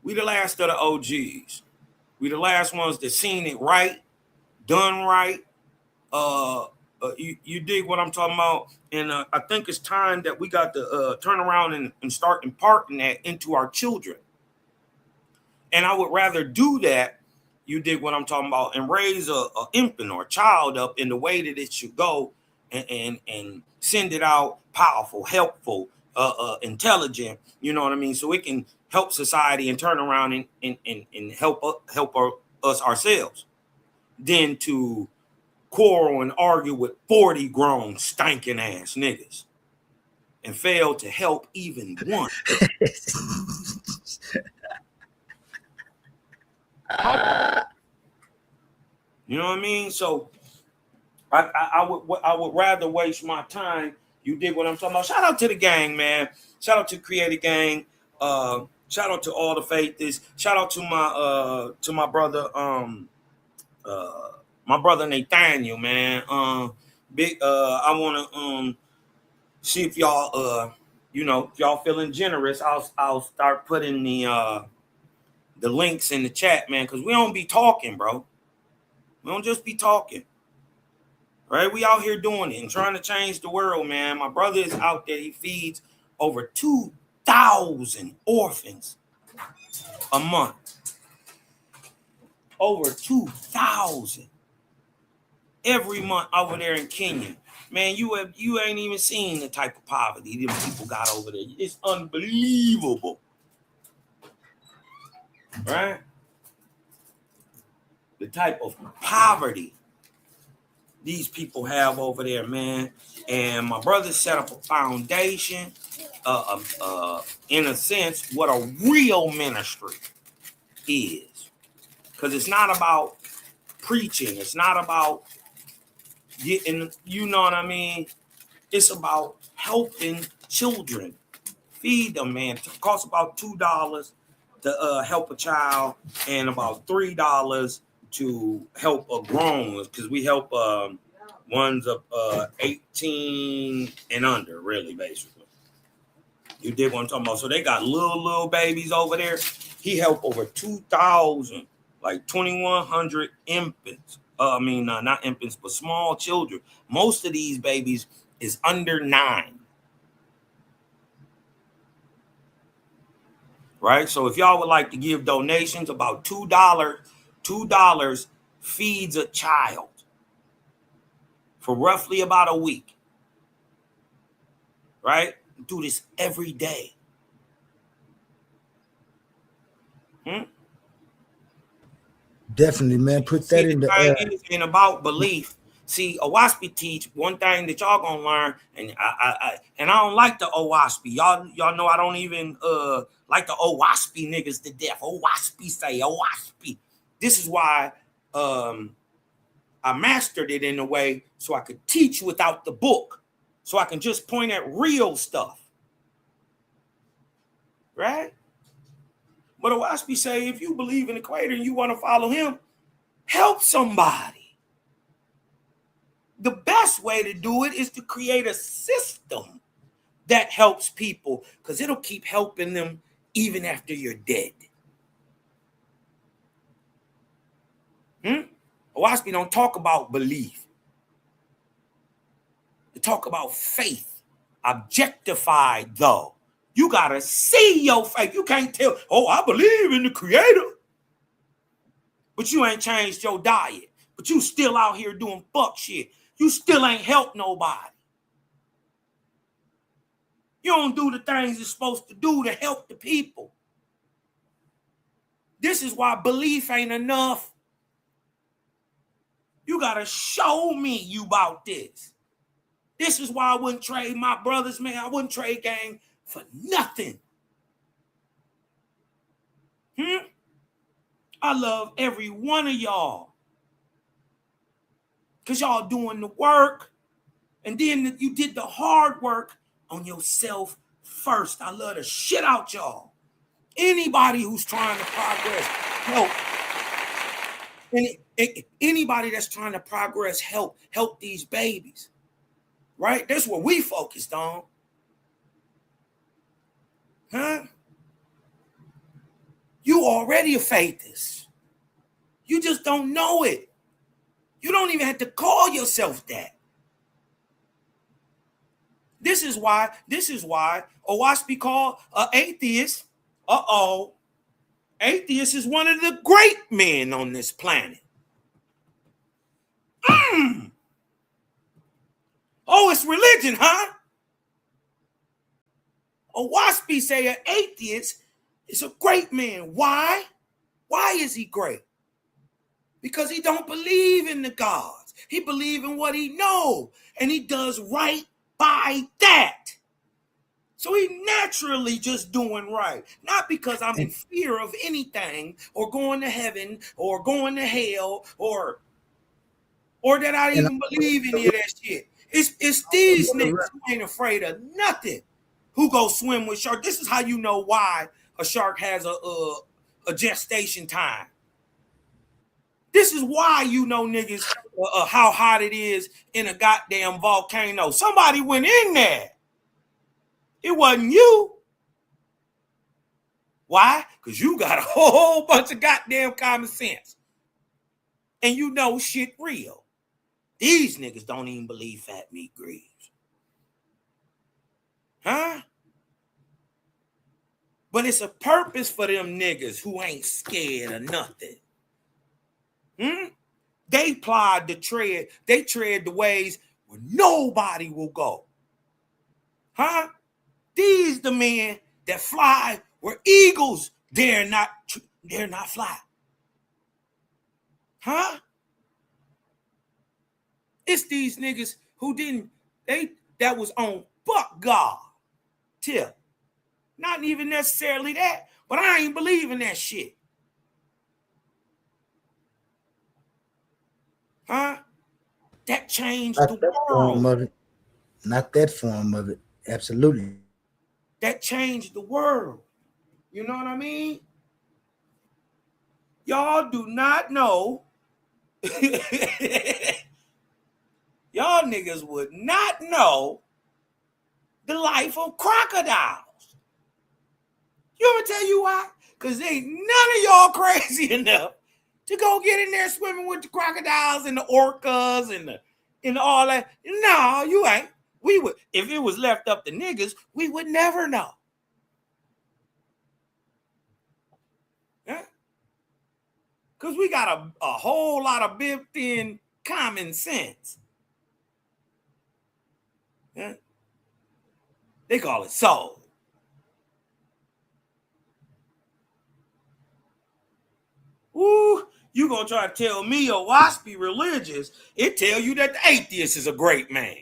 We the last of the OGs. We the last ones that seen it right, done right. You dig what I'm talking about? And I think it's time that we got to turn around and start imparting that into our children. And I would rather do that, you dig what I'm talking about, and raise a infant or a child up in the way that it should go, and send it out powerful, helpful, intelligent, you know what I mean? So it can help society and turn around and help us ourselves, than to quarrel and argue with 40 grown stinking ass niggas and fail to help even one. You know what I mean? So I would rather waste my time. You dig what I'm talking about? Shout out to the gang, man. Shout out to Creative Gang. Shout out to all the faithists. Shout out to my brother, Nathaniel, man. I want to see if y'all if y'all feeling generous, I'll start putting the links in the chat, man, because we don't be talking, bro. We don't just be talking, right? We out here doing it and trying to change the world, man. My brother is out there. He feeds over 2,000 orphans a month. Over 2,000 every month over there in Kenya. Man, you ain't even seen the type of poverty them people got over there. It's unbelievable. Right? The type of poverty these people have over there, man. And my brother set up a foundation, in a sense, what a real ministry is. Because it's not about preaching. It's not about getting, you know what I mean? It's about helping children. Feed them, man. It costs about $2 to help a child, and about $3 to help a grown, because we help One's up 18 and under, really, basically. You dig what I'm talking about? So they got little babies over there. He helped over 2,000, like 2,100 infants. Not infants, but small children. Most of these babies is under 9. Right? So if y'all would like to give donations, about $2 feeds a child for roughly about a week. Right? Do this every day. Definitely, man. Put that in the air. It ain't about belief. See, Owaspi teach one thing that y'all gonna learn, and I don't like the Owaspi. Y'all know I don't even like the Owaspi niggas to death. Owaspi say Owaspi. This is why I mastered it in a way so I could teach without the book, so I can just point at real stuff, right? But Owaspi say, if you believe in the Creator and you want to follow him, help somebody. The best way to do it is to create a system that helps people, because it'll keep helping them even after you're dead. Owaspi don't talk about belief. They talk about faith. Objectified, though. You got to see your faith. You can't tell, oh, I believe in the Creator. But you ain't changed your diet. But you still out here doing fuck shit. You still ain't helped nobody. You don't do the things you're supposed to do to help the people. This is why belief ain't enough. You got to show me you about this. This is why I wouldn't trade my brothers, man. I wouldn't trade gang for nothing. I love every one of y'all. Because y'all doing the work. And then you did the hard work on yourself first. I love the shit out y'all. Anybody who's trying to progress, help. Anybody that's trying to progress, help these babies. Right? That's what we focused on. You already a faithist. You just don't know it. You don't even have to call yourself that. This is why Owaspi called an atheist. Atheist is one of the great men on this planet. Oh, it's religion, huh? Owaspi say an atheist is a great man. Why? Why is he great? Because he don't believe in the gods. He believe in what he know, and he does right by that. So he naturally just doing right. Not because I'm in fear of anything or going to heaven or going to hell or that I even believe any of that shit. It's these niggas who ain't afraid of nothing who go swim with sharks. This is how you know why a shark has a gestation time. This is why you know niggas how hot it is in a goddamn volcano. Somebody went in there. It wasn't you. Why? Because you got a whole bunch of goddamn common sense. And you know shit real. These niggas don't even believe fat meat grieves. Huh? But it's a purpose for them niggas who ain't scared of nothing. They plod the tread. They tread the ways where nobody will go. Huh? These the men that fly where eagles dare not fly. Huh? It's these niggas who that was on fuck God tip. Not even necessarily that, but I ain't believing that shit. Huh? That changed the world. Not that form of it. Absolutely. That changed the world. You know what I mean? Y'all do not know. y'all niggas would not know the life of crocodiles. You ever tell you why? Because ain't none of y'all crazy enough to go get in there swimming with the crocodiles and the orcas and all that. No, you ain't. We would, if it was left up to niggas, we would never know. Yeah? Because we got a whole lot of built-in common sense. Yeah? They call it soul. Woo, you gonna try to tell me a waspy religious? It tell you that the atheist is a great man.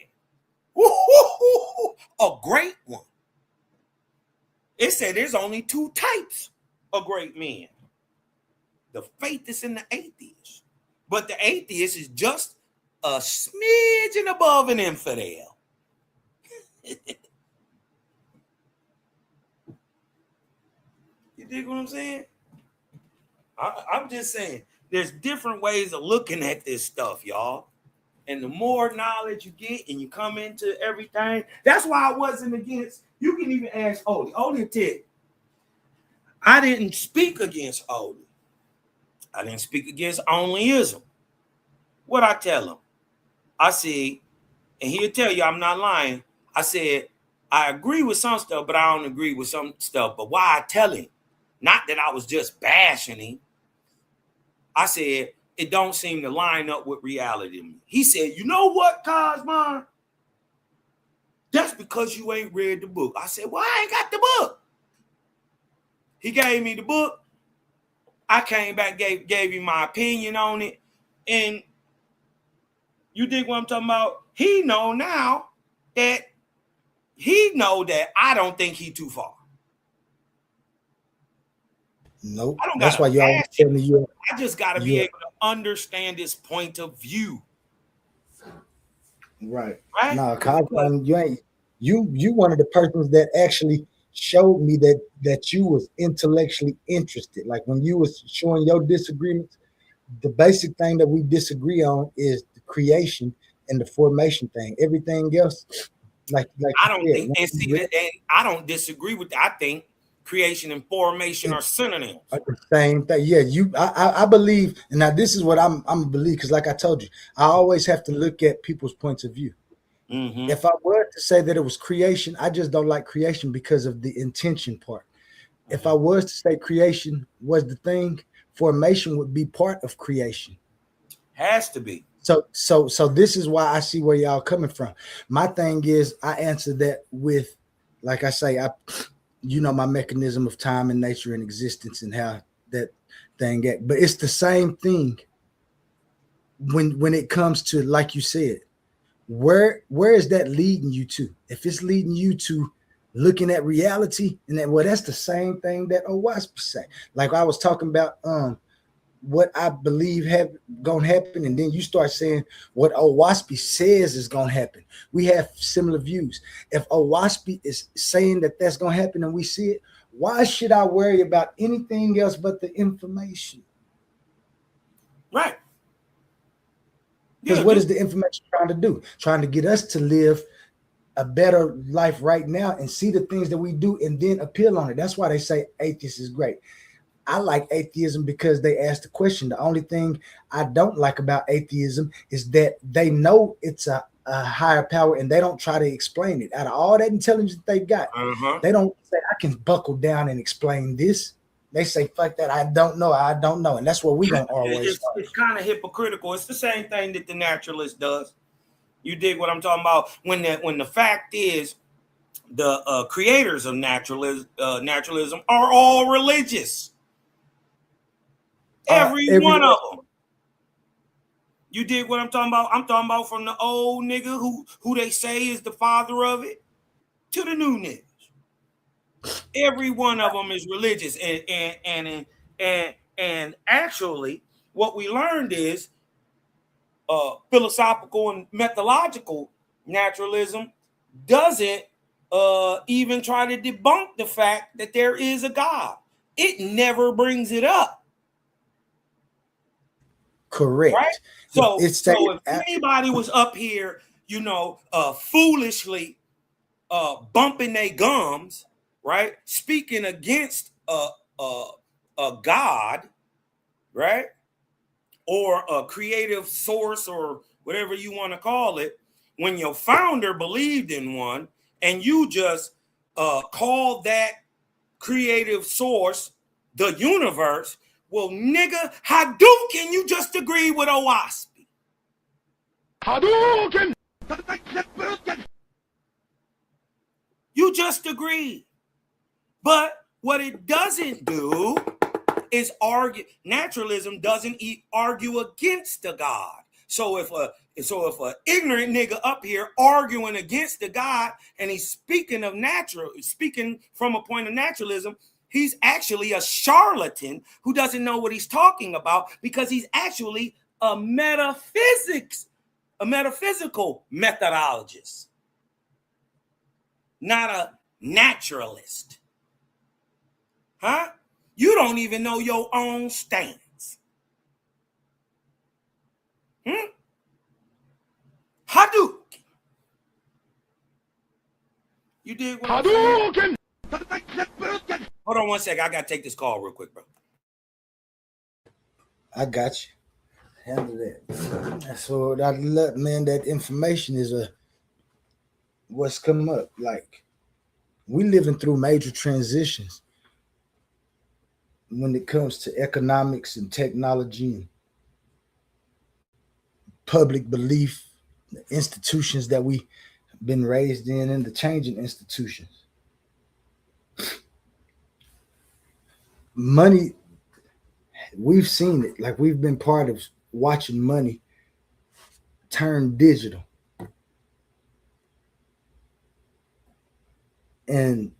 Woo-hoo-hoo-hoo, a great one. It said there's only two types of great men. The faithist and the atheist. But the atheist is just a smidgen above an infidel. You dig what I'm saying? I'm just saying, there's different ways of looking at this stuff, y'all. And the more knowledge you get and you come into everything, that's why I wasn't against, you can even ask Odie. Odie Tick. I didn't speak against Odie. I didn't speak against onlyism. What I tell him? I said, and he'll tell you I'm not lying. I said, I agree with some stuff, but I don't agree with some stuff. But why I tell him? Not that I was just bashing him. I said, it don't seem to line up with reality to me. He said, you know what, Cosmon? That's because you ain't read the book. I said, well, I ain't got the book. He gave me the book. I came back, gave him my opinion on it. And you dig what I'm talking about? He know now that I don't think he too far. Nope. That's why y'all tell me you. I just got to be able to understand his point of view. Right. No, Cosmo, you one of the persons that actually showed me that you was intellectually interested. Like when you was showing your disagreements, the basic thing that we disagree on is the creation and the formation thing. Everything else, like I don't think, and see that I don't disagree with that. I think creation and formation are synonyms. The same thing. Yeah, I believe, and now this is what I'm a believe, because like I told you, I always have to look at people's points of view. Mm-hmm. If I were to say that it was creation, I just don't like creation because of the intention part. Mm-hmm. If I was to say creation was the thing, formation would be part of creation. Has to be. So this is why I see where y'all coming from. My thing is, I answer that with, like I say, my mechanism of time and nature and existence and how that thing get. But it's the same thing when it comes to, like you said, where is that leading you to? If it's leading you to looking at reality, and that's the same thing that Owaspy say. Like I was talking about what I believe gonna happen, and then you start saying what Owaspy says is gonna happen. We have similar views. If Owaspy is saying that that's gonna happen and we see it, why should I worry about anything else but the information? Right. Because what is the information trying to do? Trying to get us to live a better life right now and see the things that we do and then appeal on it. That's why they say atheist is great. I like atheism because they ask the question. The only thing I don't like about atheism is that they know it's a higher power and they don't try to explain it. Out of all that intelligence they got, they don't say, I can buckle down and explain this. They say, fuck that, I don't know. And that's what we don't always It's kind of hypocritical. It's the same thing that the naturalist does. You dig what I'm talking about? When the fact is, the creators of naturalism are all religious. Every one of them. You dig what I'm talking about? I'm talking about from the old nigga who they say is the father of it to the new niggas. Every one of them is religious, and actually, what we learned is philosophical and methodological naturalism doesn't even try to debunk the fact that there is a God. It never brings it up. Correct. Right? So, It's so if anybody was up here, foolishly bumping their gums, right, speaking against a god, right, or a creative source or whatever you want to call it, when your founder believed in one and you just call that creative source the universe, well, nigga, Hadouken, you just agree with Owaspy. Hadouken! You just agree. But what it doesn't do is argue. Naturalism doesn't argue against the God. So if a ignorant nigga up here arguing against the God and he's speaking from a point of naturalism, he's actually a charlatan who doesn't know what he's talking about, because he's actually a metaphysical methodologist, not a naturalist. Huh? You don't even know your own stance. Hadouken. You dig what I'm saying? Hold on one second. I gotta take this call real quick, bro. I got you. Handle that. So that information is what's coming up. Like, we living through major transitions when it comes to economics and technology and public belief, the institutions that we've been raised in, and the changing institutions. Money, we've seen it. Like, we've been part of watching money turn digital. And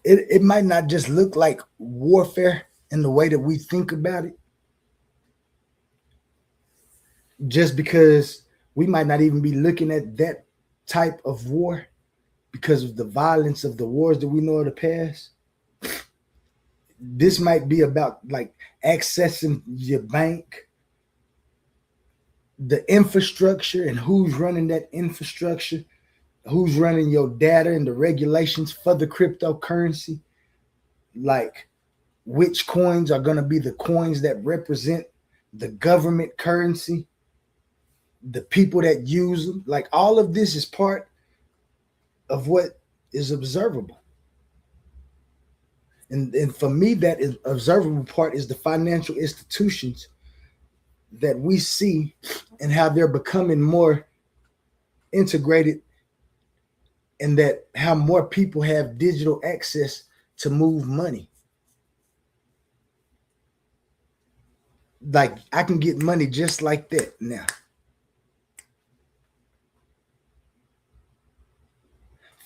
it might not just look like warfare in the way that we think about it, just because we might not even be looking at that type of war because of the violence of the wars that we know of the past. This might be about like accessing your bank, the infrastructure, and who's running that infrastructure, who's running your data, and the regulations for the cryptocurrency, like which coins are going to be the coins that represent the government currency, the people that use them. Like, all of this is part of what is observable. And for me, that is observable part is the financial institutions that we see and how they're becoming more integrated, and that how more people have digital access to move money. Like, I can get money just like that now.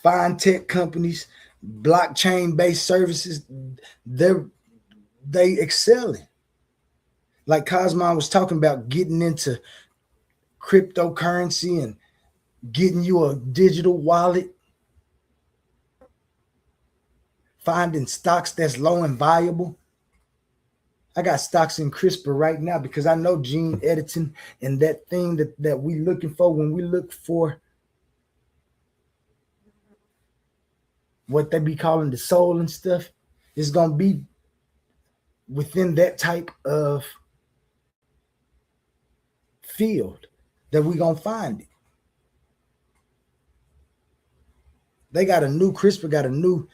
Fintech companies, blockchain-based services, they excelling. Like Cosmo was talking about, getting into cryptocurrency and getting you a digital wallet, finding stocks that's low and viable. I got stocks in CRISPR right now because I know gene editing and that thing that we looking for when we look for what they be calling the soul and stuff is going to be within that type of field that we going to find it. CRISPR got a new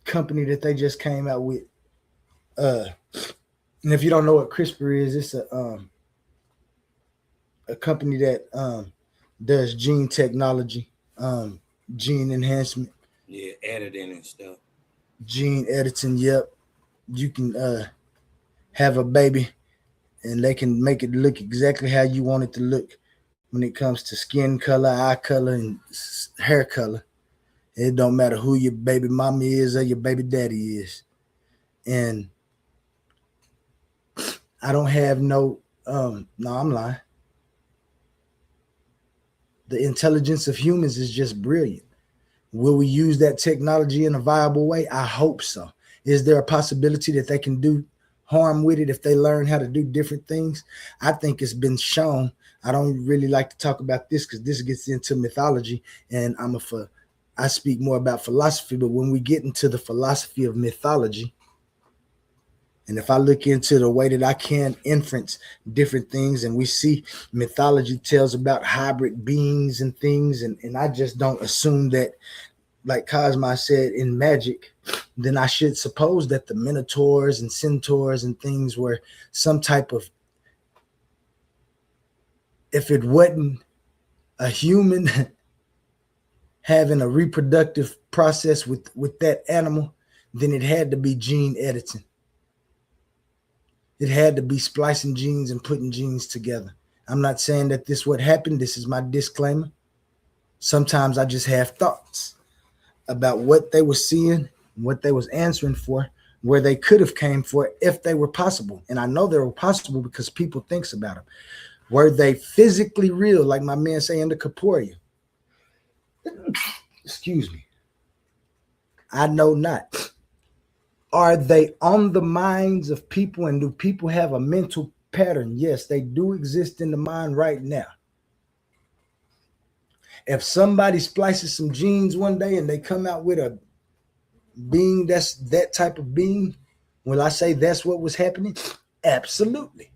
company that they just came out with. And if you don't know what CRISPR is, it's a company that does gene technology, gene enhancement. Yeah, editing and stuff. Gene editing, yep. You can have a baby and they can make it look exactly how you want it to look when it comes to skin color, eye color, and hair color. It don't matter who your baby mama is or your baby daddy is. And I don't have no, I'm lying. The intelligence of humans is just brilliant. Will we use that technology in a viable way? I hope so. Is there a possibility that they can do harm with it if they learn how to do different things. I think it's been shown. I don't really like to talk about this because this gets into mythology, and I speak more about philosophy. But when we get into the philosophy of mythology, and if I look into the way that I can inference different things, and we see mythology tells about hybrid beings and things, and I just don't assume that, like Cosmo said, in magic, then I should suppose that the minotaurs and centaurs and things were some type of, if it wasn't a human having a reproductive process with that animal, then it had to be gene editing. It had to be splicing genes and putting genes together. I'm not saying that this is what happened. This is my disclaimer. Sometimes I just have thoughts about what they were seeing, what they was answering for, where they could have came for if they were possible. And I know they were possible because people thinks about them. Were they physically real, like my man saying the corporeal? Excuse me. I know not. Are they on the minds of people, and do people have a mental pattern? Yes, they do exist in the mind right now. If somebody splices some genes one day and they come out with a being that's that type of being, will I say that's what was happening? Absolutely.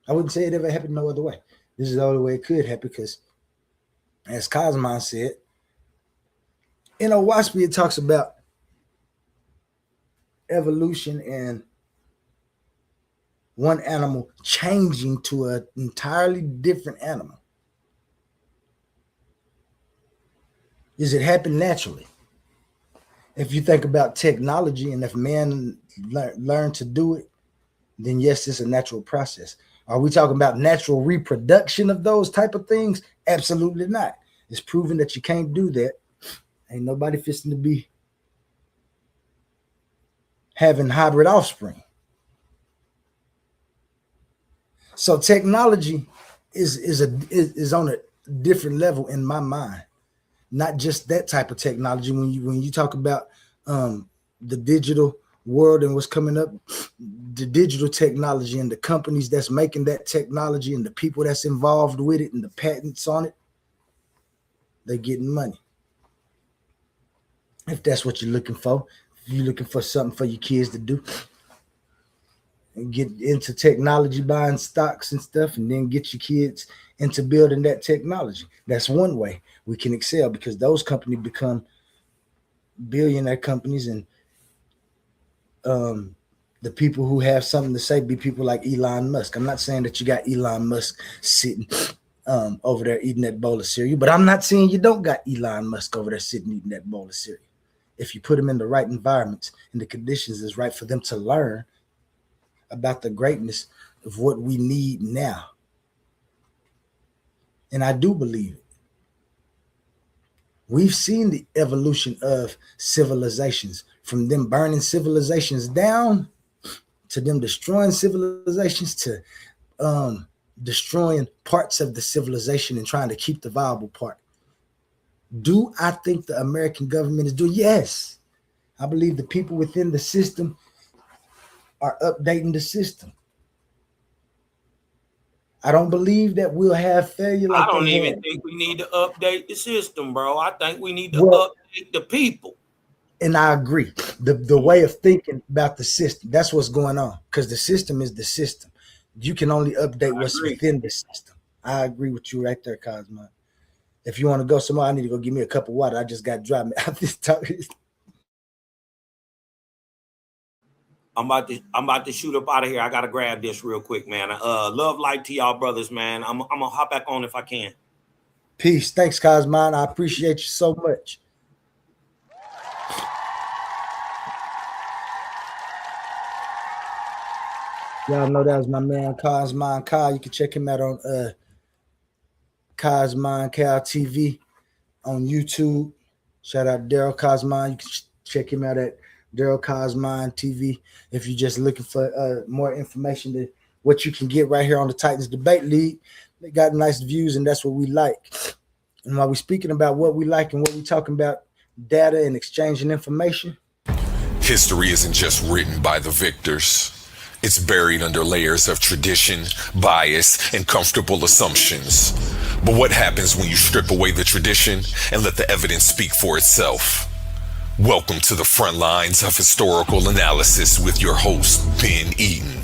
I wouldn't say it ever happened no other way. This is the only way it could happen because, as Cosmo said, in Owaspy, it talks about evolution and one animal changing to an entirely different animal. Does it happen naturally? If you think about technology, and if man learn to do it, then yes, it's a natural process. Are we talking about natural reproduction of those type of things? Absolutely not. It's proven that you can't do that. Ain't nobody fixing to be having hybrid offspring. So technology is on a different level in my mind. Not just that type of technology. When you talk about the digital world and what's coming up, the digital technology and the companies that's making that technology and the people that's involved with it and the patents on it, they're getting money. If that's what you're looking for, if you're looking for something for your kids to do, and get into technology, buying stocks and stuff, and then get your kids into building that technology. That's one way we can excel, because those companies become billionaire companies, and the people who have something to say be people like Elon Musk. I'm not saying that you got Elon Musk sitting over there eating that bowl of cereal, but I'm not saying you don't got Elon Musk over there sitting eating that bowl of cereal. If you put them in the right environments and the conditions is right for them to learn about the greatness of what we need now. And I do believe it. We've seen the evolution of civilizations, from them burning civilizations down to them destroying civilizations to destroying parts of the civilization and trying to keep the viable part. Do I think the American government is doing? Yes. I believe the people within the system are updating the system. I don't believe that we'll have failure. I don't even think we need to update the system, bro. I think we need to update the people. And I agree. The way of thinking about the system, that's what's going on, because the system is the system. You can only update what's within the system. I agree with you right there, Cosmo. If you want to go somewhere, I need to go give me a cup of water. I just got dry. I'm about to shoot up out of here. I gotta grab this real quick, man. Love light to y'all brothers, man. I'm gonna hop back on if I can. Peace. Thanks, Cosmo. I appreciate you so much. Y'all know that was my man Cosmo Kyle. You can check him out on Cosmo Kyle TV on YouTube. Shout out Daryl Cosmo. You can check him out at Daryl Cosmo TV if you're just looking for more information to what you can get right here on the Titans Debate League. They got nice views, and that's what we like. And while we're speaking about what we like and what we're talking about, data and exchanging information, history isn't just written by the victors. It's buried under layers of tradition, bias, and comfortable assumptions. But what happens when you strip away the tradition and let the evidence speak for itself? Welcome to the front lines of historical analysis with your host, Ben Eaton.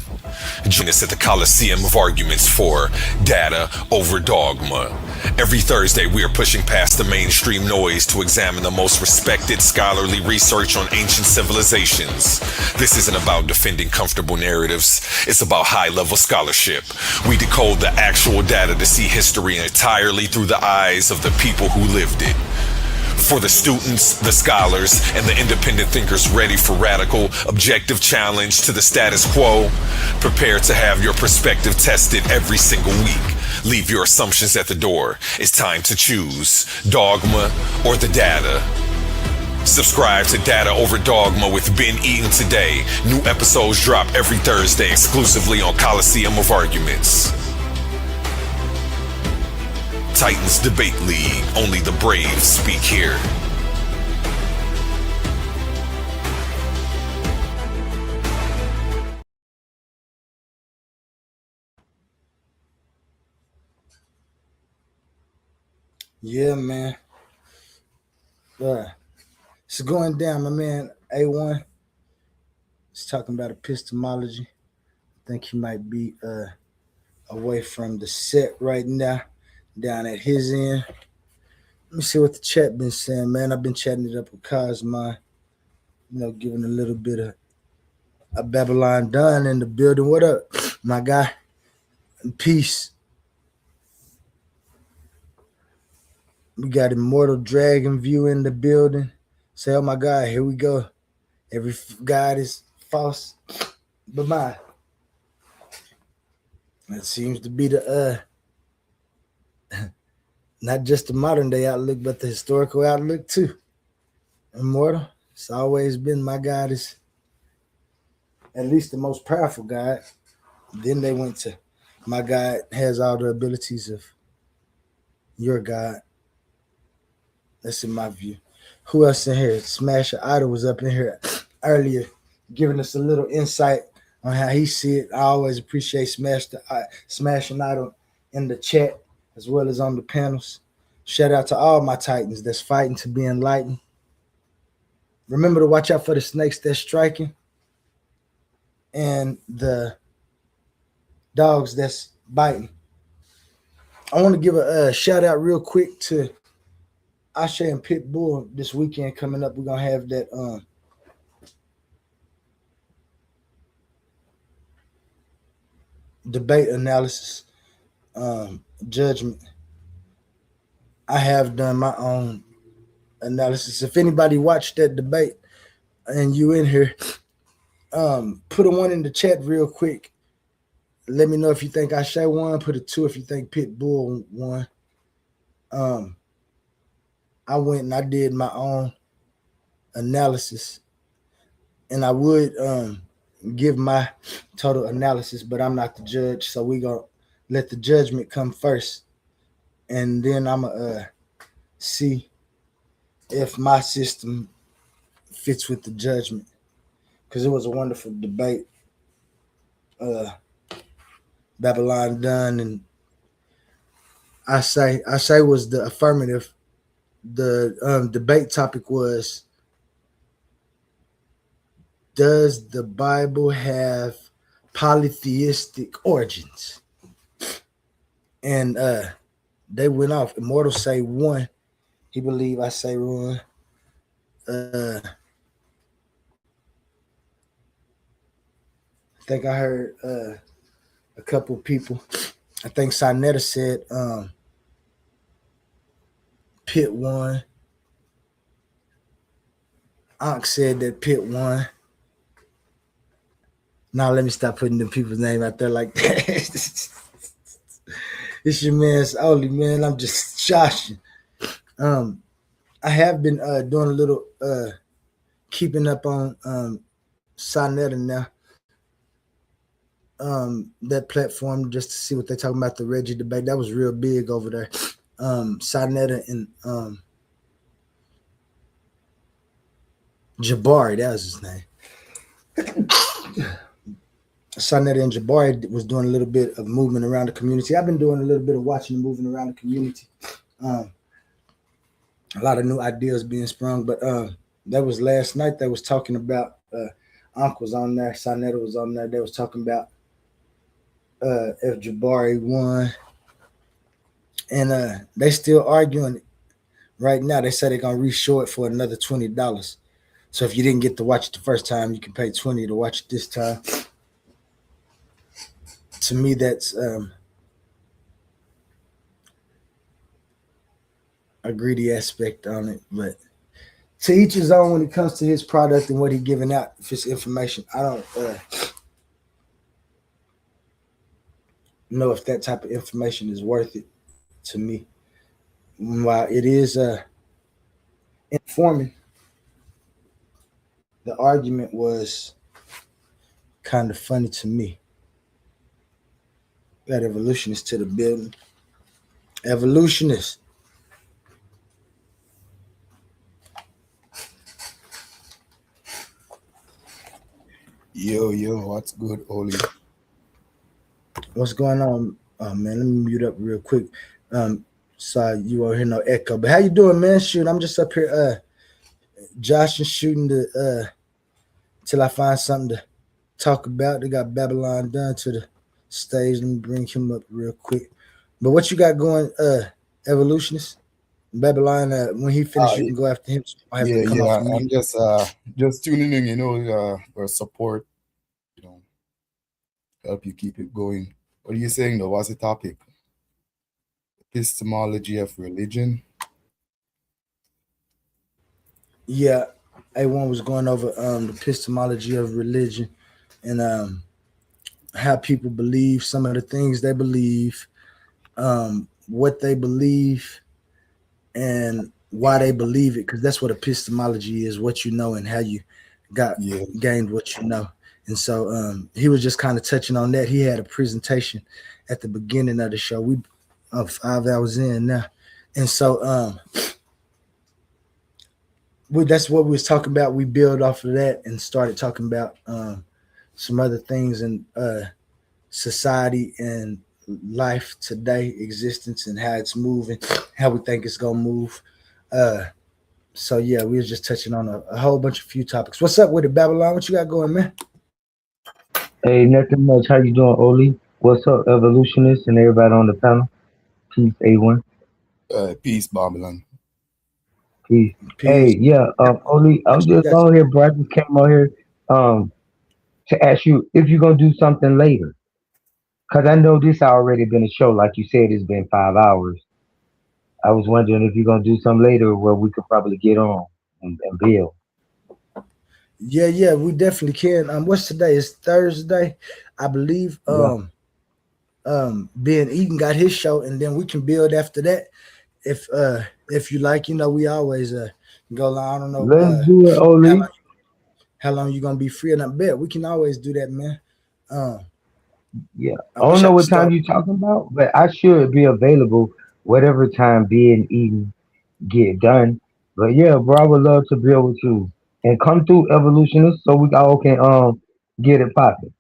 Join us at the Coliseum of Arguments for Data Over Dogma. Every Thursday, we are pushing past the mainstream noise to examine the most respected scholarly research on ancient civilizations. This isn't about defending comfortable narratives. It's about high-level scholarship. We decode the actual data to see history entirely through the eyes of the people who lived it. For the students, the scholars, and the independent thinkers ready for radical, objective challenge to the status quo, prepare to have your perspective tested every single week. Leave your assumptions at the door. It's time to choose dogma or the data. Subscribe to Data Over Dogma with Ben Eaton today. New episodes drop every Thursday exclusively on Coliseum of Arguments. Titans Debate League. Only the brave speak here. Yeah, man. It's going down, my man. A1 is talking about epistemology. I think he might be away from the set right now, down at his end. Let me see what the chat been saying, man. I've been chatting it up with Cosma, giving a little bit of a Babylon done in the building. What up, my guy? Peace. We got Immortal Dragon View in the building. Say, oh my God, here we go. Every God is false but mine. That seems to be the not just the modern day outlook, but the historical outlook too. Immortal, it's always been my God is at least the most powerful God. Then they went to my God has all the abilities of your God. That's in my view. Who else in here? Smasher Idol was up in here earlier, giving us a little insight on how he see it. I always appreciate Smashing Idol in the chat as well as on the panels. Shout out to all my Titans that's fighting to be enlightened. Remember to watch out for the snakes that's striking and the dogs that's biting. I want to give a shout out real quick to Ashe and Pitbull this weekend coming up. We're going to have that debate analysis, judgment. I have done my own analysis. If anybody watched that debate and you in here, put a 1 in the chat real quick. Let me know if you think Ashe won. Put a 2 if you think Pitbull won. I went and I did my own analysis, and I would give my total analysis, but I'm not the judge, so we gonna let the judgment come first, and then I'm gonna see if my system fits with the judgment, because it was a wonderful debate. Babylon done, and I say was the affirmative. The debate topic was, does the Bible have polytheistic origins? And they went off. Immortal say 1. He believe I say 1. I think I heard a couple people. I think Sinetta said Pitt won. Ankh said that Pitt won. Now let me stop putting them people's name out there like that. It's your man's only, man. I'm just joshing. I have been doing a little keeping up on Sinetta now. That platform, just to see what they're talking about, the Reggie debate. That was real big over there. Sinetta and Jabari, that was his name. Sonetta and Jabari was doing a little bit of movement around the community. I've been doing a little bit of watching and moving around the community. A lot of new ideas being sprung, but that was last night. They was talking about Unc was on there, Sonetta was on there. They was talking about if Jabari won, and they still arguing right now. They say they're gonna re-show it for another $20. So if you didn't get to watch it the first time, you can pay $20 to watch it this time. To me, that's a greedy aspect on it, but to each his own when it comes to his product and what he's giving out. If it's information, I don't know if that type of information is worth it to me. While it is informing, the argument was kind of funny to me. Got Evolutionist to the building. Evolutionist. Yo, what's good, Oli? What's going on? Oh man, let me mute up real quick. Sorry, you won't hear no echo. But how you doing, man? Shoot, I'm just up here Josh and shooting the till I find something to talk about. They got Babylon done to the stage. Let me bring him up real quick. But what you got going, Evolutionist? Babylon, when he finishes, you can go after him. So I have to come off of me. I'm just tuning in, for support, help you keep it going. What are you saying though? What's the topic? Epistemology of religion. Yeah, A1 was going over the epistemology of religion and how people believe, some of the things they believe, what they believe, and why they believe it, because that's what epistemology is, what you know and how you gained what you know. And so he was just kind of touching on that. He had a presentation at the beginning of the show. We 5 hours in now. And so that's what we was talking about. We build off of that and started talking about some other things in society and life today, existence, and how it's moving, how we think it's gonna move. So yeah, we was just touching on a whole bunch of few topics. What's up with it, Babylon? What you got going, man? Hey, nothing much. How you doing, Oli? What's up, Evolutionist and everybody on the panel? Peace, A1. Peace, Babylon. Peace. Hey, yeah, Oli, I'm just on here, bro. I just came on here to ask you if you're gonna do something later. Because I know this already been a show, like you said, it's been 5 hours. I was wondering if you're gonna do something later where we could probably get on and build. Yeah, we definitely can. What's today? It's Thursday, I believe. Ben Eden got his show, and then we can build after that. If you like, we always go long. I don't know. Let's do it, Oli. How long you gonna be free? And I bet we can always do that, man. Yeah, I don't know what time you're talking about, but I should be available whatever time being Eden get done. But yeah, bro, I would love to be able to and come through Evolutionist so we all can get it popping.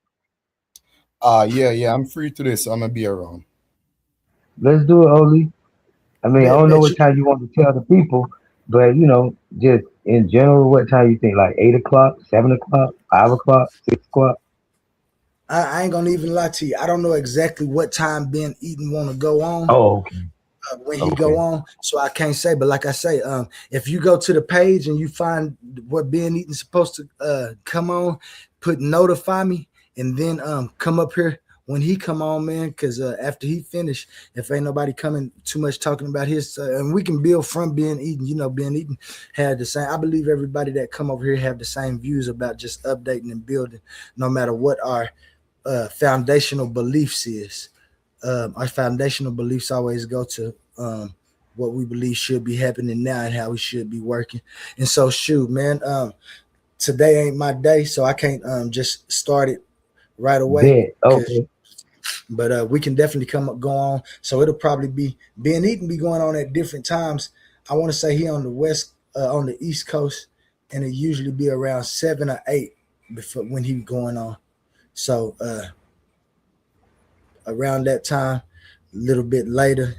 Yeah, I'm free today, so I'm gonna be around. Let's do it, Oli. I mean, I don't know what time you want to tell the people, but just in general, what time you think? Like 8 o'clock, 7 o'clock, 5 o'clock, 6 o'clock? I ain't gonna even lie to you. I don't know exactly what time Ben Eden want to go on. Oh, okay. When he go on, so I can't say. But like I say, if you go to the page and you find what Ben Eden's supposed to come on, put notify me, and then come up here when he come on, man. Because after he finish, if ain't nobody coming too much talking about his, and we can build from Ben Eden. Ben Eden had the same. I believe everybody that come over here have the same views about just updating and building, no matter what our foundational beliefs is. Our foundational beliefs always go to what we believe should be happening now and how we should be working. And so, shoot, man, today ain't my day, so I can't just start it right away. Okay. But we can definitely go on. So it'll probably be Ben Eden be going on at different times. I want to say he on the East Coast, and it usually be around 7 or 8 before when he going on. So around that time, a little bit later,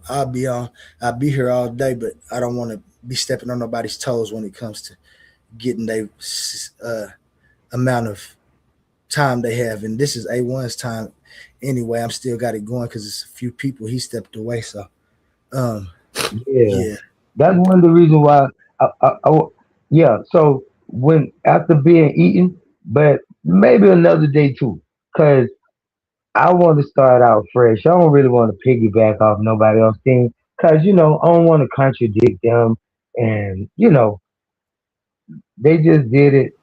I'll be here all day, but I don't want to be stepping on nobody's toes when it comes to getting their amount of time they have. And this is A1's time anyway. I'm still got it going because it's a few people he stepped away. So yeah. That's one of the reasons why so when after being eaten, but maybe another day too, because I want to start out fresh. I don't really want to piggyback off nobody else's thing because, I don't want to contradict them. And, they just did it.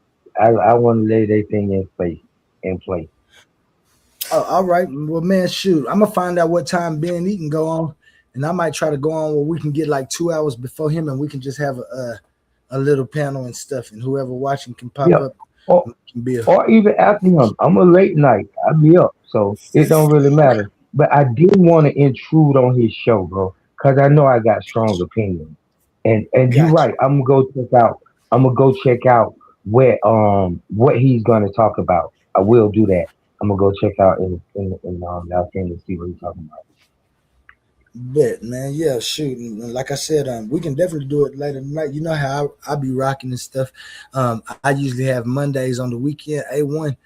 I want to lay their thing in place. Oh, all right. Well, man, shoot. I'm going to find out what time Ben E can go on. And I might try to go on where we can get like 2 hours before him and we can just have a little panel and stuff. And whoever watching can pop up. Or even after him. I'm a late night. I'll be up. So it don't really matter. But I didn't want to intrude on his show, bro, because I know I got strong opinions. And you're right. I'm gonna go check out what he's gonna talk about. I will do that. I'm gonna go check out in that thing to see what he's talking about. Bet, man. Yeah, shoot. And like I said, we can definitely do it later tonight. You know how I be rocking and stuff. I usually have Mondays on the weekend. A1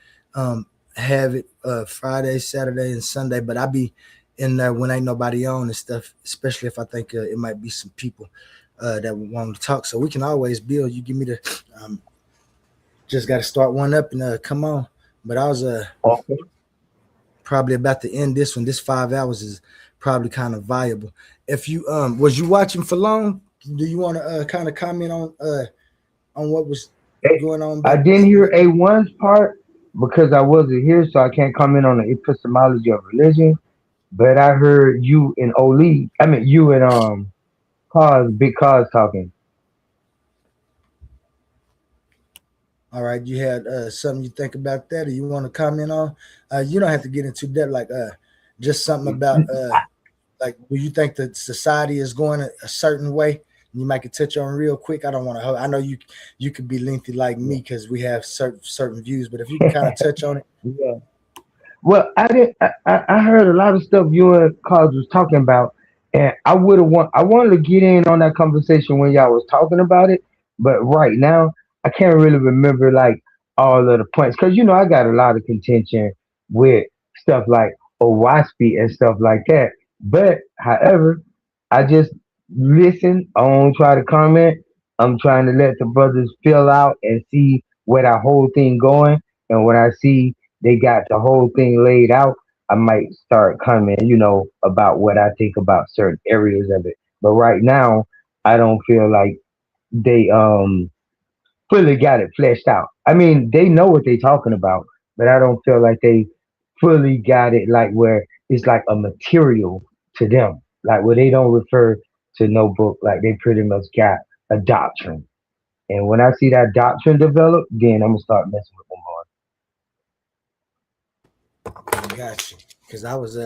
have it Friday, Saturday, and Sunday, but I be in there when ain't nobody on and stuff, especially if I think it might be some people that would want to talk. So we can always build. You give me the just got to start one up and come on. But I was probably about to end this one. This 5 hours is probably kind of viable. If you was you watching for long? Do you want to kind of comment on what was going on? I didn't hear A1's part because I wasn't here, so I can't comment on the epistemology of religion. But I heard you and you and Big Cause talking. All right, you had something you think about that, or you want to comment on? You don't have to get into that, like just something about like, do you think that society is going a certain way? You might could touch on real quick. I don't want to. I know you could be lengthy like me because we have certain views, but if you can kind of touch on it. Yeah. Well, I heard a lot of stuff you and Cause was talking about, and I wanted to get in on that conversation when y'all was talking about it, but right now I can't really remember like all of the points because I got a lot of contention with stuff like Owaspy and stuff like that. But however, I just listen. I don't try to comment. I'm trying to let the brothers fill out and see where that whole thing going. And when I see they got the whole thing laid out, I might start commenting, about what I think about certain areas of it. But right now, I don't feel like they fully got it fleshed out. I mean, they know what they're talking about, but I don't feel like they fully got it like where it's like a material to them, like where they don't refer to no book, like they pretty much got a doctrine. And when I see that doctrine develop, then I'm gonna start messing with them more. Got you. Because I was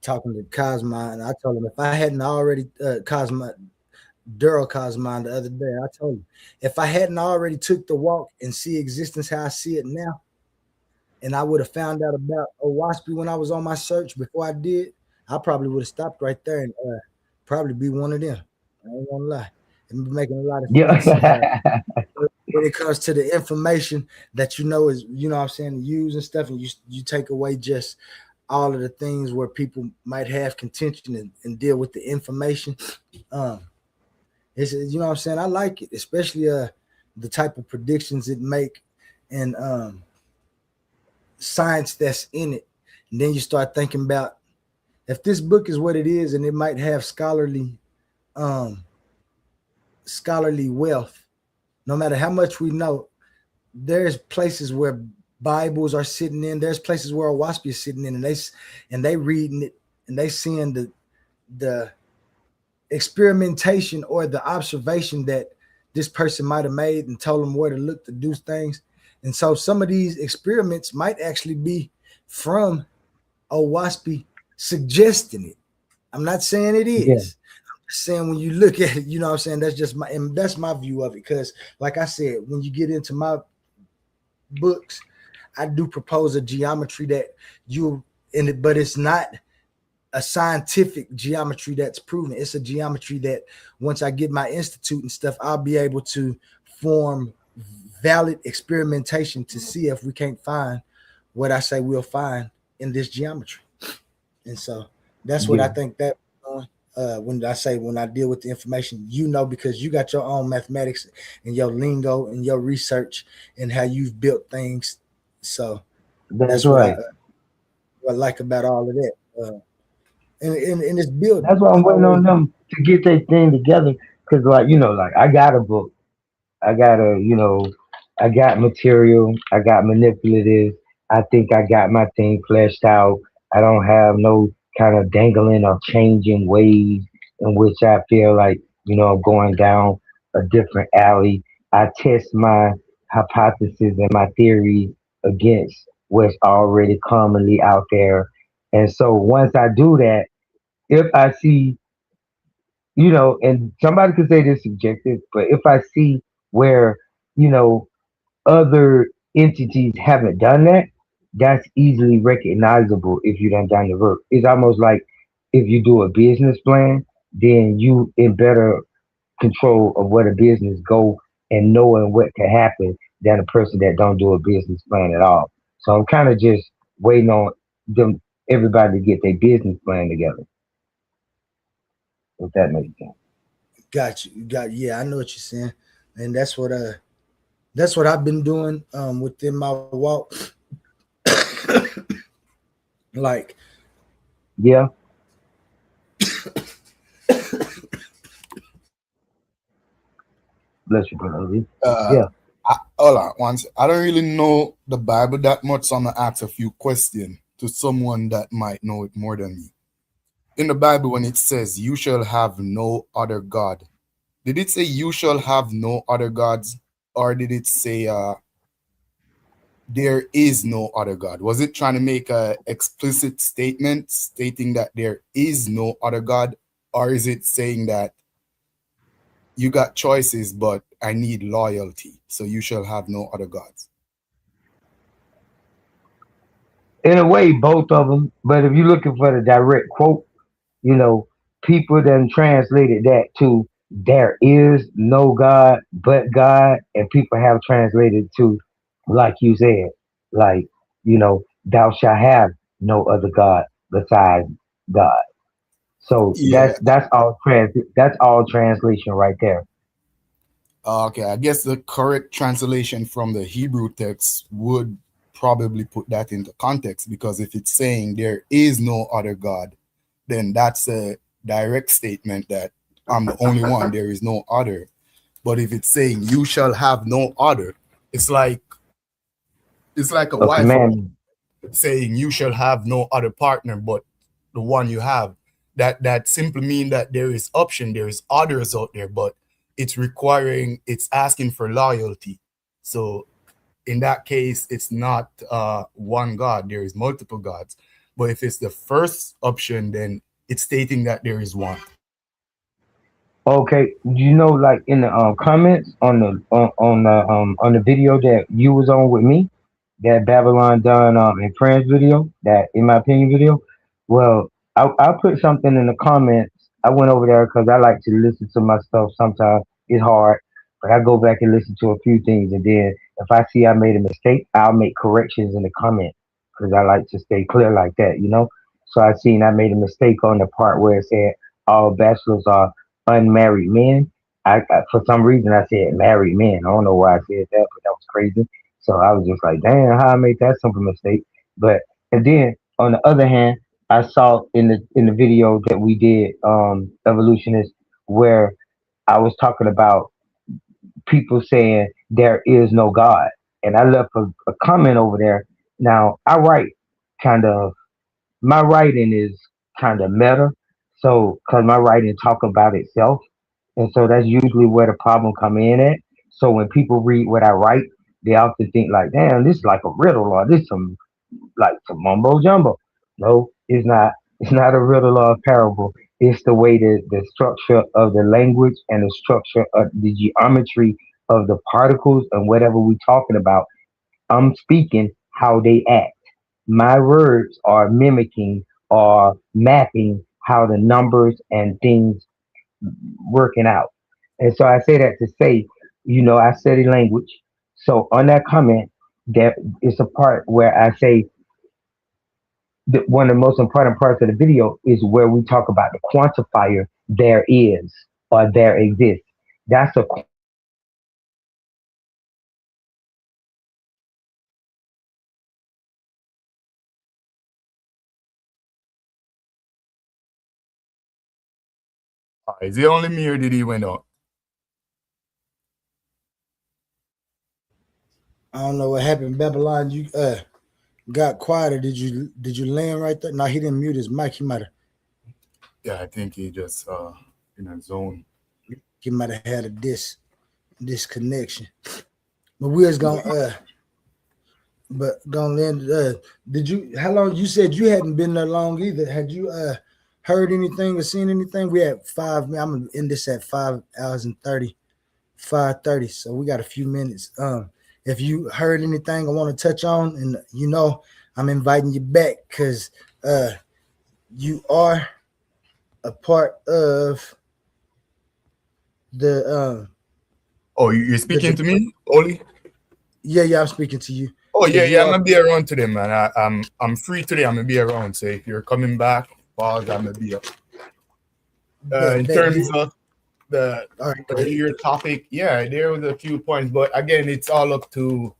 talking to Cosma, and I told him if I hadn't already Daryl Cosma the other day, I told him if I hadn't already took the walk and see existence how I see it now, and I would have found out about Owaspy when I was on my search before I did, I probably would have stopped right there and probably be one of them. I ain't gonna lie. I'm making a lot of sense. When it comes to the information that is, what I'm saying, use and stuff, and you take away just all of the things where people might have contention and deal with the information. It's, what I'm saying, I like it, especially the type of predictions it make and science that's in it. And then you start thinking about if this book is what it is, and it might have scholarly wealth. No matter how much we know, there's places where Bibles are sitting in. There's places where Owaspy is sitting in, and they reading it, and they seeing the experimentation or the observation that this person might have made and told them where to look to do things. And so some of these experiments might actually be from Owaspy suggesting it. I'm not saying it is. Yeah. Saying when you look at it, what I'm saying, that's my view of it. Because like I said, when you get into my books, I do propose a geometry that you in it, but it's not a scientific geometry that's proven. It's a geometry that once I get my institute and stuff, I'll be able to form valid experimentation to see if we can't find what I say we'll find in this geometry. And so that's what I think that when I deal with the information, because you got your own mathematics and your lingo and your research and how you've built things. So that's right. What I like about all of that. And it's built. That's why I'm waiting on them to get their thing together. Cause like I got a book, I got I got material, I got manipulative. I think I got my thing fleshed out. I don't have no kind of dangling or changing ways in which I feel like I'm going down a different alley. I test my hypothesis and my theory against what's already commonly out there. And so once I do that, if I see, and somebody could say this subjective, but if I see where, other entities haven't done that, that's easily recognizable if you done the work. It's almost like if you do a business plan, then you in better control of where the business go and knowing what can happen than a person that don't do a business plan at all. So I'm kind of just waiting on everybody to get their business plan together. If that makes sense. Got you. Yeah, I know what you're saying. And that's what I've been doing within my walk. Like, yeah. Bless you, brother. Yeah. Hold on once. I don't really know the Bible that much, so I'm gonna ask a few questions to someone that might know it more than me. In the Bible, when it says you shall have no other God, did it say you shall have no other gods, or did it say there is no other God? Was it trying to make an explicit statement stating that there is no other God, or is it saying that you got choices, but I need loyalty, so you shall have no other gods? In a way, both of them. But if you're looking for the direct quote, people then translated that to there is no God but God, and people have translated to, like you said, like, thou shalt have no other God besides God. So that's all translation right there. Okay, I guess the correct translation from the Hebrew text would probably put that into context, because if it's saying there is no other God, then that's a direct statement that I'm the only one, there is no other. But if it's saying you shall have no other, it's like a wife command saying you shall have no other partner but the one you have. That simply means that there is option, there is others out there, but it's asking for loyalty. So in that case, it's not one God, there is multiple gods. But if it's the first option, then it's stating that there is one. Okay, like in the comments on the video that you was on with me, that Babylon done in Friends video, that in my opinion video. Well, I put something in the comments. I went over there because I like to listen to my stuff. Sometimes it's hard, but I go back and listen to a few things, and then if I see I made a mistake, I'll make corrections in the comment because I like to stay clear like that, So I seen I made a mistake on the part where it said all bachelors are unmarried men. I for some reason I said married men. I don't know why I said that, but that was crazy. So I was just like, damn, how I made that simple mistake. And then on the other hand, I saw in the video that we did, Evolutionist, where I was talking about people saying there is no God. And I left a comment over there. Now I write my writing is kind of meta. So, cause my writing talk about itself. And so that's usually where the problem come in at. So when people read what I write, they often think like, damn, this is like a riddle, or this some mumbo jumbo. No, it's not. It's not a riddle or a parable. It's the way the structure of the language and the structure of the geometry of the particles and whatever we're talking about. I'm speaking how they act. My words are mimicking or mapping how the numbers and things working out. And so I say that to say, I study language. So on that comment, there is a part where I say that one of the most important parts of the video is where we talk about the quantifier there is or there exists. That's a Is it only me or did he went out? I don't know what happened. Babylon, you got quiet, or did you land right there? No, he didn't mute his mic. He might have. Yeah, I think he just in a zone. He might have had a disconnection. But we was gonna land. Did you? How long? You said you hadn't been there long either. Had you heard anything or seen anything? We had 5 minutes. I'm gonna end this at 5 hours and 5:30. So we got a few minutes. If you heard anything I want to touch on, and I'm inviting you back because you are a part of the oh, you're speaking to me, Oli? Yeah, I'm speaking to you. Oh yeah, I'm gonna be around today, man. I'm free today. I'm gonna be around. So if you're coming back, I'm gonna be up. In terms of your topic, yeah, there was a few points, but again, it's all up to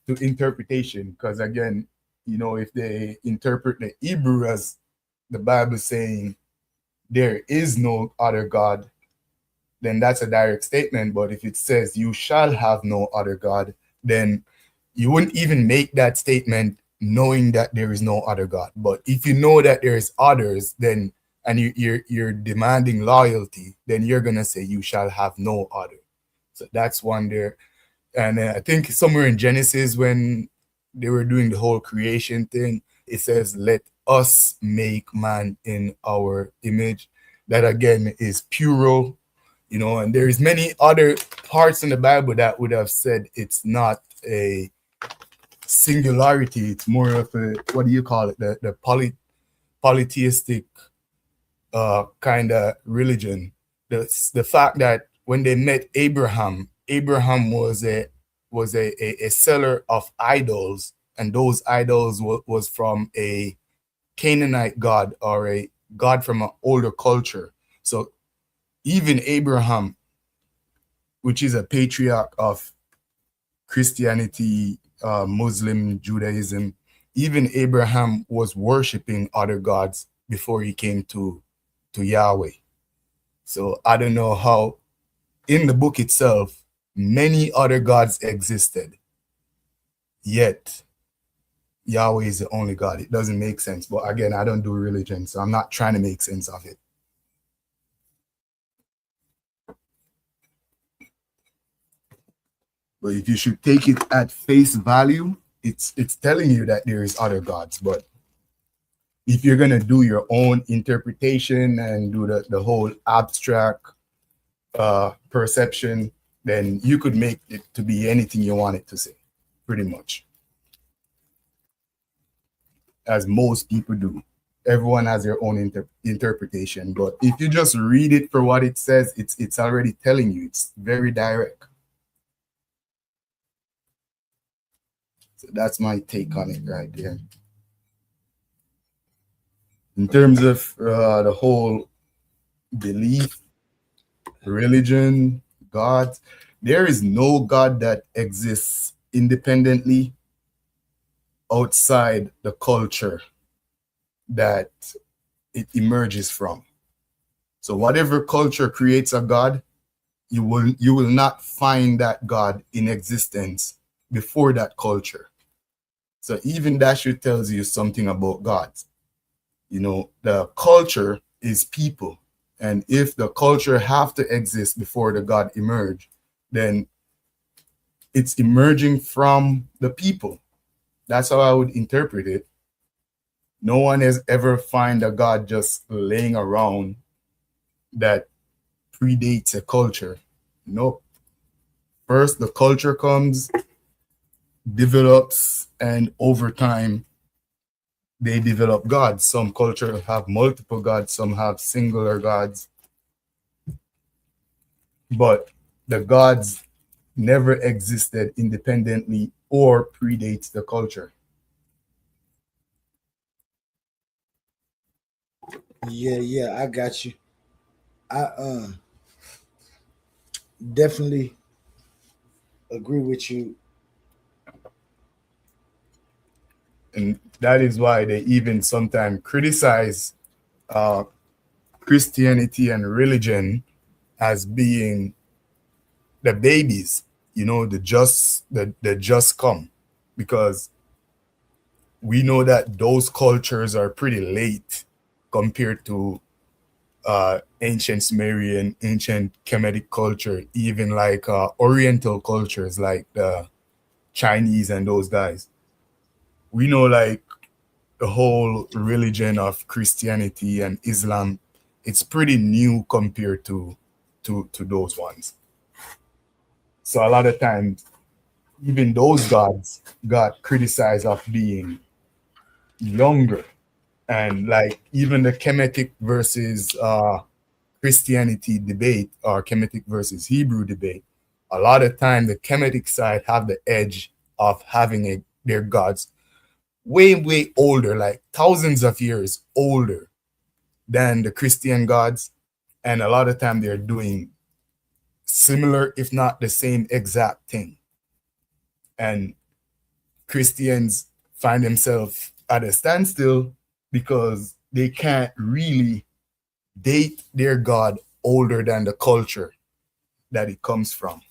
interpretation. Because again, if they interpret the Hebrew as the Bible saying there is no other God, then that's a direct statement. But if it says you shall have no other God, then you wouldn't even make that statement knowing that there is no other God. But if you know that there is others, then and you're demanding loyalty, then you're gonna say you shall have no other. So that's one there. And I think somewhere in Genesis, when they were doing the whole creation thing, it says, "Let us make man in our image." That again is plural, and there is many other parts in the Bible that would have said it's not a singularity. It's more of a, what do you call it? The polytheistic kind of religion. The fact that when they met Abraham was a seller of idols, and those idols was from a Canaanite god or a god from an older culture. So even Abraham, which is a patriarch of Christianity, Muslim, Judaism, even Abraham was worshiping other gods before he came to Yahweh. So I don't know how in the book itself many other gods existed, yet Yahweh is the only God. It doesn't make sense. But again, I don't do religion, so I'm not trying to make sense of it. But if you should take it at face value, it's telling you that there is other gods. But if you're gonna do your own interpretation and do the whole abstract perception, then you could make it to be anything you want it to say, pretty much. As most people do. Everyone has their own interpretation. But if you just read it for what it says, it's already telling you. It's very direct. So that's my take on it right there. In terms of the whole belief, religion, God, there is no God that exists independently outside the culture that it emerges from. So whatever culture creates a God, you will not find that God in existence before that culture. So even that should tells you something about God. The culture is people. And if the culture have to exist before the God emerge, then it's emerging from the people. That's how I would interpret it. No one has ever found a God just laying around that predates a culture. Nope. First, the culture comes, develops, and over time they develop gods. Some cultures have multiple gods, some have singular gods, but the gods never existed independently or predates the culture. Yeah, I got you. I definitely agree with you. And that is why they even sometimes criticize Christianity and religion as being the babies, the just come, because we know that those cultures are pretty late compared to ancient Sumerian, ancient Kemetic culture, even like Oriental cultures like the Chinese and those guys. We know like the whole religion of Christianity and Islam, it's pretty new compared to those ones. So a lot of times, even those gods got criticized of being younger. And like even the Kemetic versus Christianity debate, or Kemetic versus Hebrew debate, a lot of time the Kemetic side have the edge of having their gods way older, like thousands of years older than the Christian gods. And a lot of time they're doing similar, if not the same exact thing. And Christians find themselves at a standstill because they can't really date their God older than the culture that it comes from.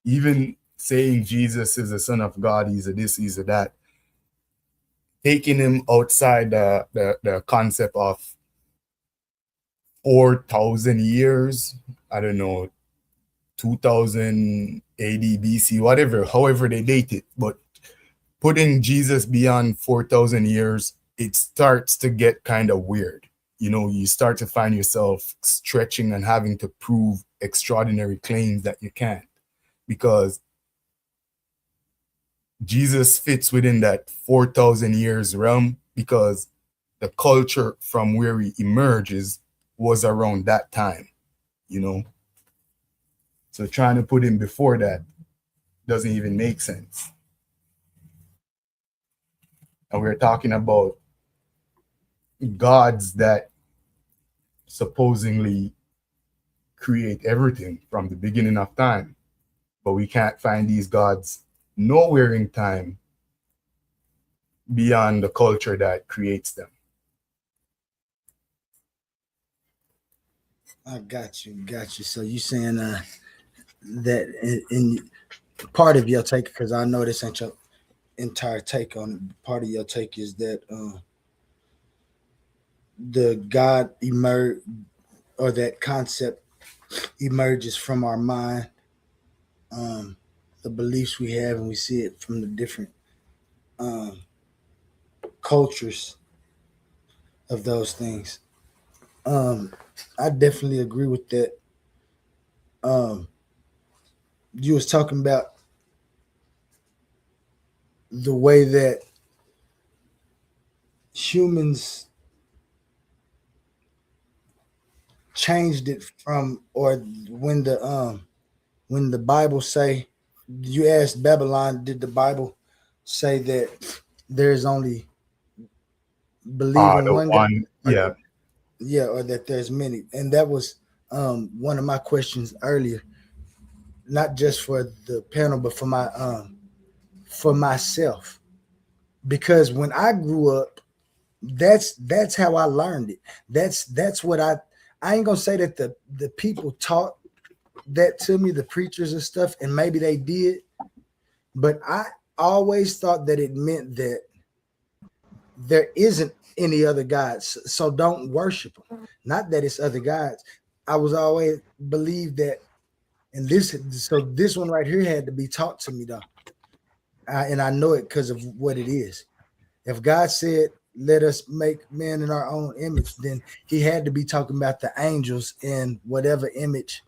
Even saying Jesus is the Son of God, he's a this, he's a that, taking him outside the concept of 4,000 years, I don't know, 2000 AD, BC, whatever, however they date it, but putting Jesus beyond 4,000 years, it starts to get kind of weird. You start to find yourself stretching and having to prove extraordinary claims that you can't, because Jesus fits within that 4,000 years realm, because the culture from where he emerges was around that time, So trying to put him before that doesn't even make sense. And we're talking about gods that supposedly create everything from the beginning of time, but we can't find these gods nowhere in time beyond the culture that creates them. I got you. So you saying that in part of your take, because I know this ain't your entire take on it, part of your take is that the God emerge, or that concept emerges from our mind, the beliefs we have, and we see it from the different cultures of those things. I definitely agree with that. You was talking about the way that humans changed it from, or when the Bible say, you asked Babylon, did the Bible say that there's only believing one God? Yeah, or that there's many. And that was one of my questions earlier, not just for the panel, but for myself, because when I grew up, that's how I learned it. That's what I ain't gonna say that the people taught that to me, the preachers and stuff, and maybe they did, but I always thought that it meant that there isn't any other gods, so don't worship them. Not that it's other gods. I was always believed that, and this one right here had to be taught to me though, and I know it because of what it is. If God said, "Let us make man in our own image," then He had to be talking about the angels in whatever image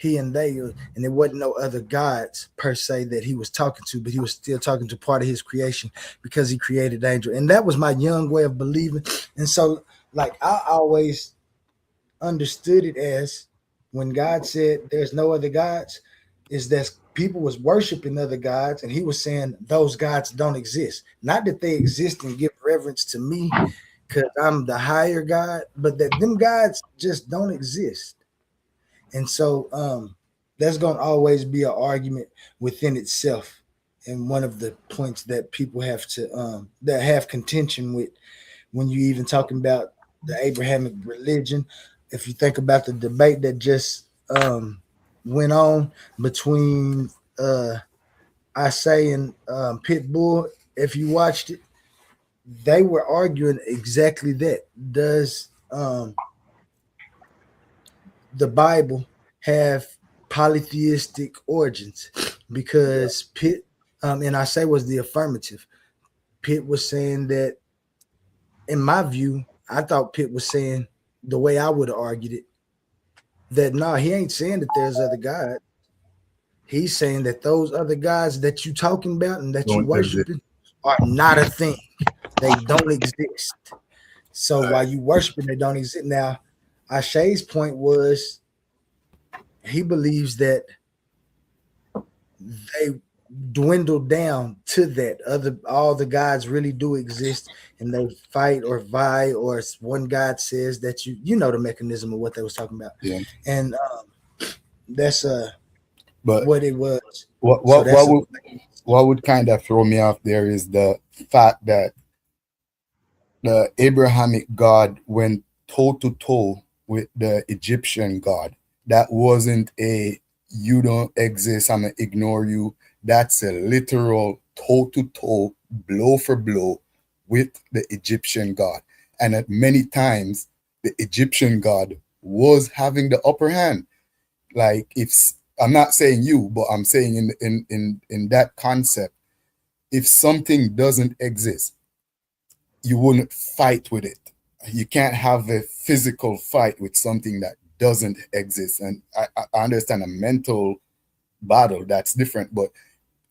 he and they, and there wasn't no other gods per se that he was talking to, but he was still talking to part of his creation because he created angel. And that was my young way of believing. And so, like, I always understood it as when God said there's no other gods, is that people was worshiping other gods, and he was saying those gods don't exist. Not that they exist and give reverence to me because I'm the higher God, but that them gods just don't exist. And so there's going to always be an argument within itself. And one of the points that people have to that have contention with when you even talking about the Abrahamic religion, if you think about the debate that just went on between Isaiah and Pitbull, if you watched it, they were arguing exactly that. Does the Bible have polytheistic origins? Because Pitt and I say was the affirmative. Pitt was saying that, in my view, I thought Pitt was saying the way I would have argued it, that no, he ain't saying that there's other gods. He's saying that those other gods that you talking about and that you worshiping are not a thing. They don't exist. So while you worshiping, they don't exist. Now, Ashay's point was he believes that they dwindled down to that. All the gods really do exist, and they fight or vie, or one god says that you know the mechanism of what they was talking about. Yeah. And that's but what it was. What would kind of throw me off there is the fact that the Abrahamic God went toe to toe with the Egyptian God. That wasn't a you don't exist, I'm gonna ignore you. That's a literal toe to toe, blow for blow with the Egyptian God. And at many times the Egyptian God was having the upper hand. Like, if I'm not saying you, but I'm saying in that concept, if something doesn't exist, you wouldn't fight with it. You can't have a physical fight with something that doesn't exist. And I understand a mental battle, that's different, but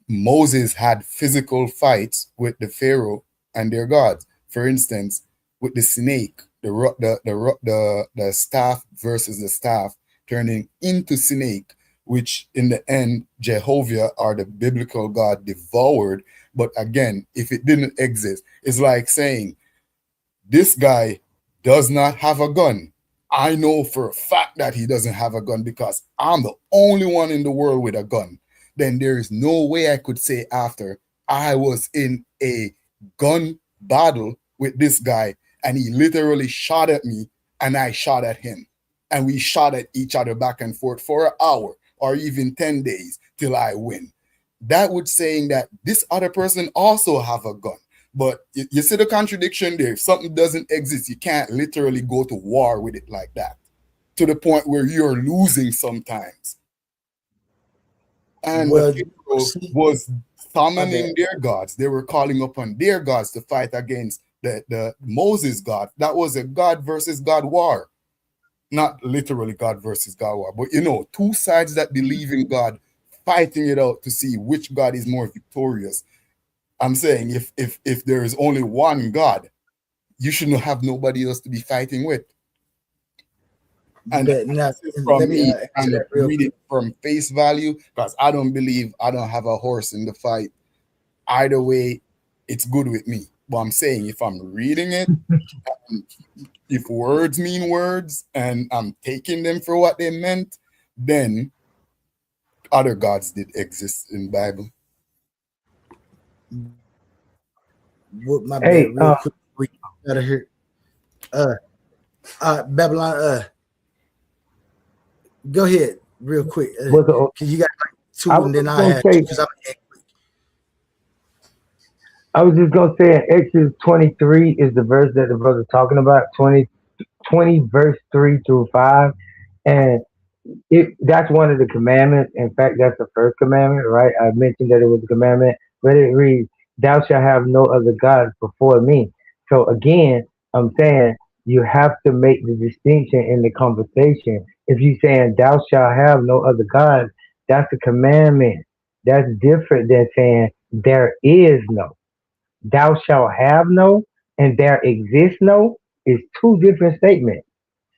Moses had physical fights with the Pharaoh and their gods. For instance, with the snake, the staff versus the staff turning into snake, which in the end Jehovah or the biblical God devoured. But again, if it didn't exist, it's like saying this guy does not have a gun. I know for a fact that he doesn't have a gun because I'm the only one in the world with a gun. Then there is no way I could say after I was in a gun battle with this guy and he literally shot at me and I shot at him. And we shot at each other back and forth for an hour or even 10 days till I win. That would saying that this other person also have a gun. But you see the contradiction there. If something doesn't exist, you can't literally go to war with it like that, to the point where you're losing sometimes. And the Pharaoh was summoning their gods. They were calling upon their gods to fight against the Moses God. That was a God versus God war. Not literally God versus God war, but two sides that believe in God fighting it out to see which God is more victorious. I'm saying if there is only one God, you shouldn't have nobody else to be fighting with. And from me, and read it from face value, because I don't have a horse in the fight. Either way, it's good with me. But I'm saying if I'm reading it, if words mean words and I'm taking them for what they meant, then other gods did exist in the Bible. What my bad, real quick, we gotta hear. Babylon. Go ahead, real quick. Cause you got like two, and then I have two. I was just gonna say in Exodus 23 is the verse that the brother's talking about. 20 verse 3-5, and that's one of the commandments. In fact, that's the first commandment, right? I mentioned that it was a commandment, but it reads, "Thou shalt have no other gods before me." So again, I'm saying you have to make the distinction in the conversation If you saying thou shalt have no other gods, that's a commandment. That's different than saying there is no. Thou shalt have no and there exists no is two different statements.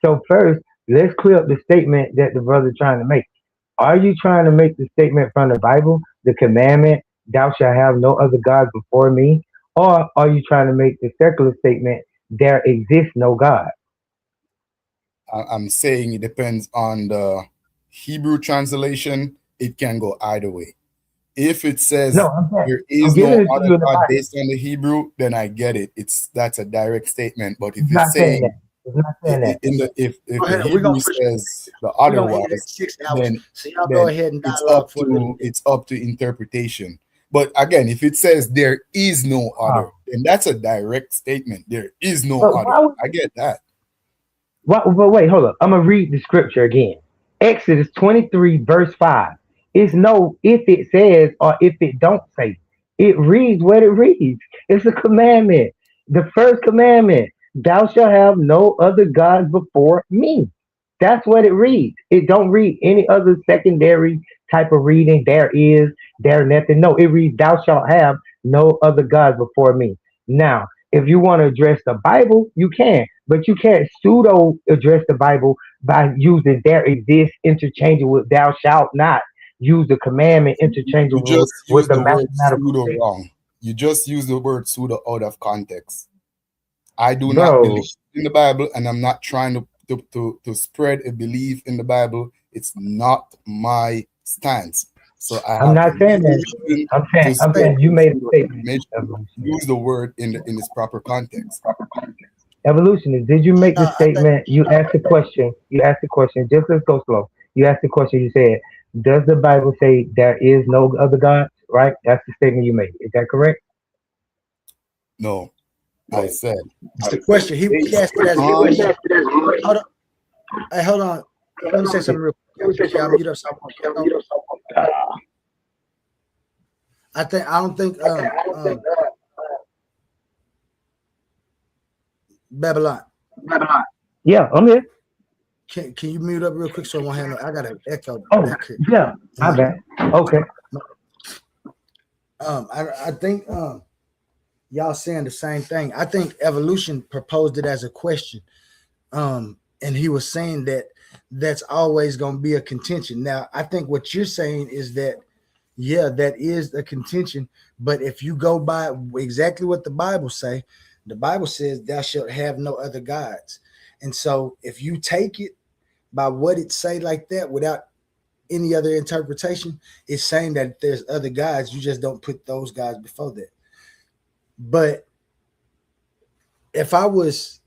So first, let's clear up the statement that the brother's trying to make. Are you trying to make the statement from the Bible, the commandment, thou shalt have no other gods before me? Or are you trying to make the secular statement, there exists no God? I'm saying it depends on the Hebrew translation. It can go either way. If it says No, there is no other God based on the Hebrew, then I get it. That's a direct statement. But if It's it's not saying saying that. It's not saying that. if Go the ahead. We're Hebrew gonna push. says the We're gonna hit it at otherwise, 6 hours. then So y'all go ahead and dialogue for a little bit. it's up to interpretation. But again, if it says there is no other, then that's a direct statement. There is no But other. I get that. But wait, hold up. I'm gonna read the scripture again. Exodus 23, verse 5. It's no if it says or if it don't say. It reads what it reads. It's a commandment. The first commandment, thou shalt have no other gods before me. That's what it reads. It don't read any other secondary type of reading. There is, there nothing. No, it reads, thou shalt have no other gods before me. Now, if you want to address the Bible, you can, but you can't pseudo address the Bible by using there exists interchangeable with thou shalt not. Use the commandment interchangeable just with the the word mathematical pseudo thing. wrong. You just use the word pseudo out of context. I do Bro. not believe in the Bible, and I'm not trying to spread a belief in the Bible. It's not my stance. So I'm not saying that. I'm saying you made a statement. Use the word in its proper context. Evolutionist, did you make the statement? You asked the question. Just let's go slow. You asked the question. You said, "Does the Bible say there is no other God?" Right? That's the statement you made. Is that correct? No, I said. It's the question. He asked it as a question. Hold on. Hey, hold on. Let me say something real quick. Y'all mute up. I don't think Babylon. Yeah, I'm here. Can you mute up real quick so I won't have no? I got an echo. Oh, yeah, my bad. Okay. I think y'all saying the same thing. I think Evolution proposed it as a question, and he was saying that that's always going to be a contention. Now, I think what you're saying is that, yeah, that is a contention. But if you go by exactly what the Bible say, the Bible says thou shalt have no other gods. And so if you take it by what it say like that without any other interpretation, it's saying that there's other gods. You just don't put those gods before that. But if I was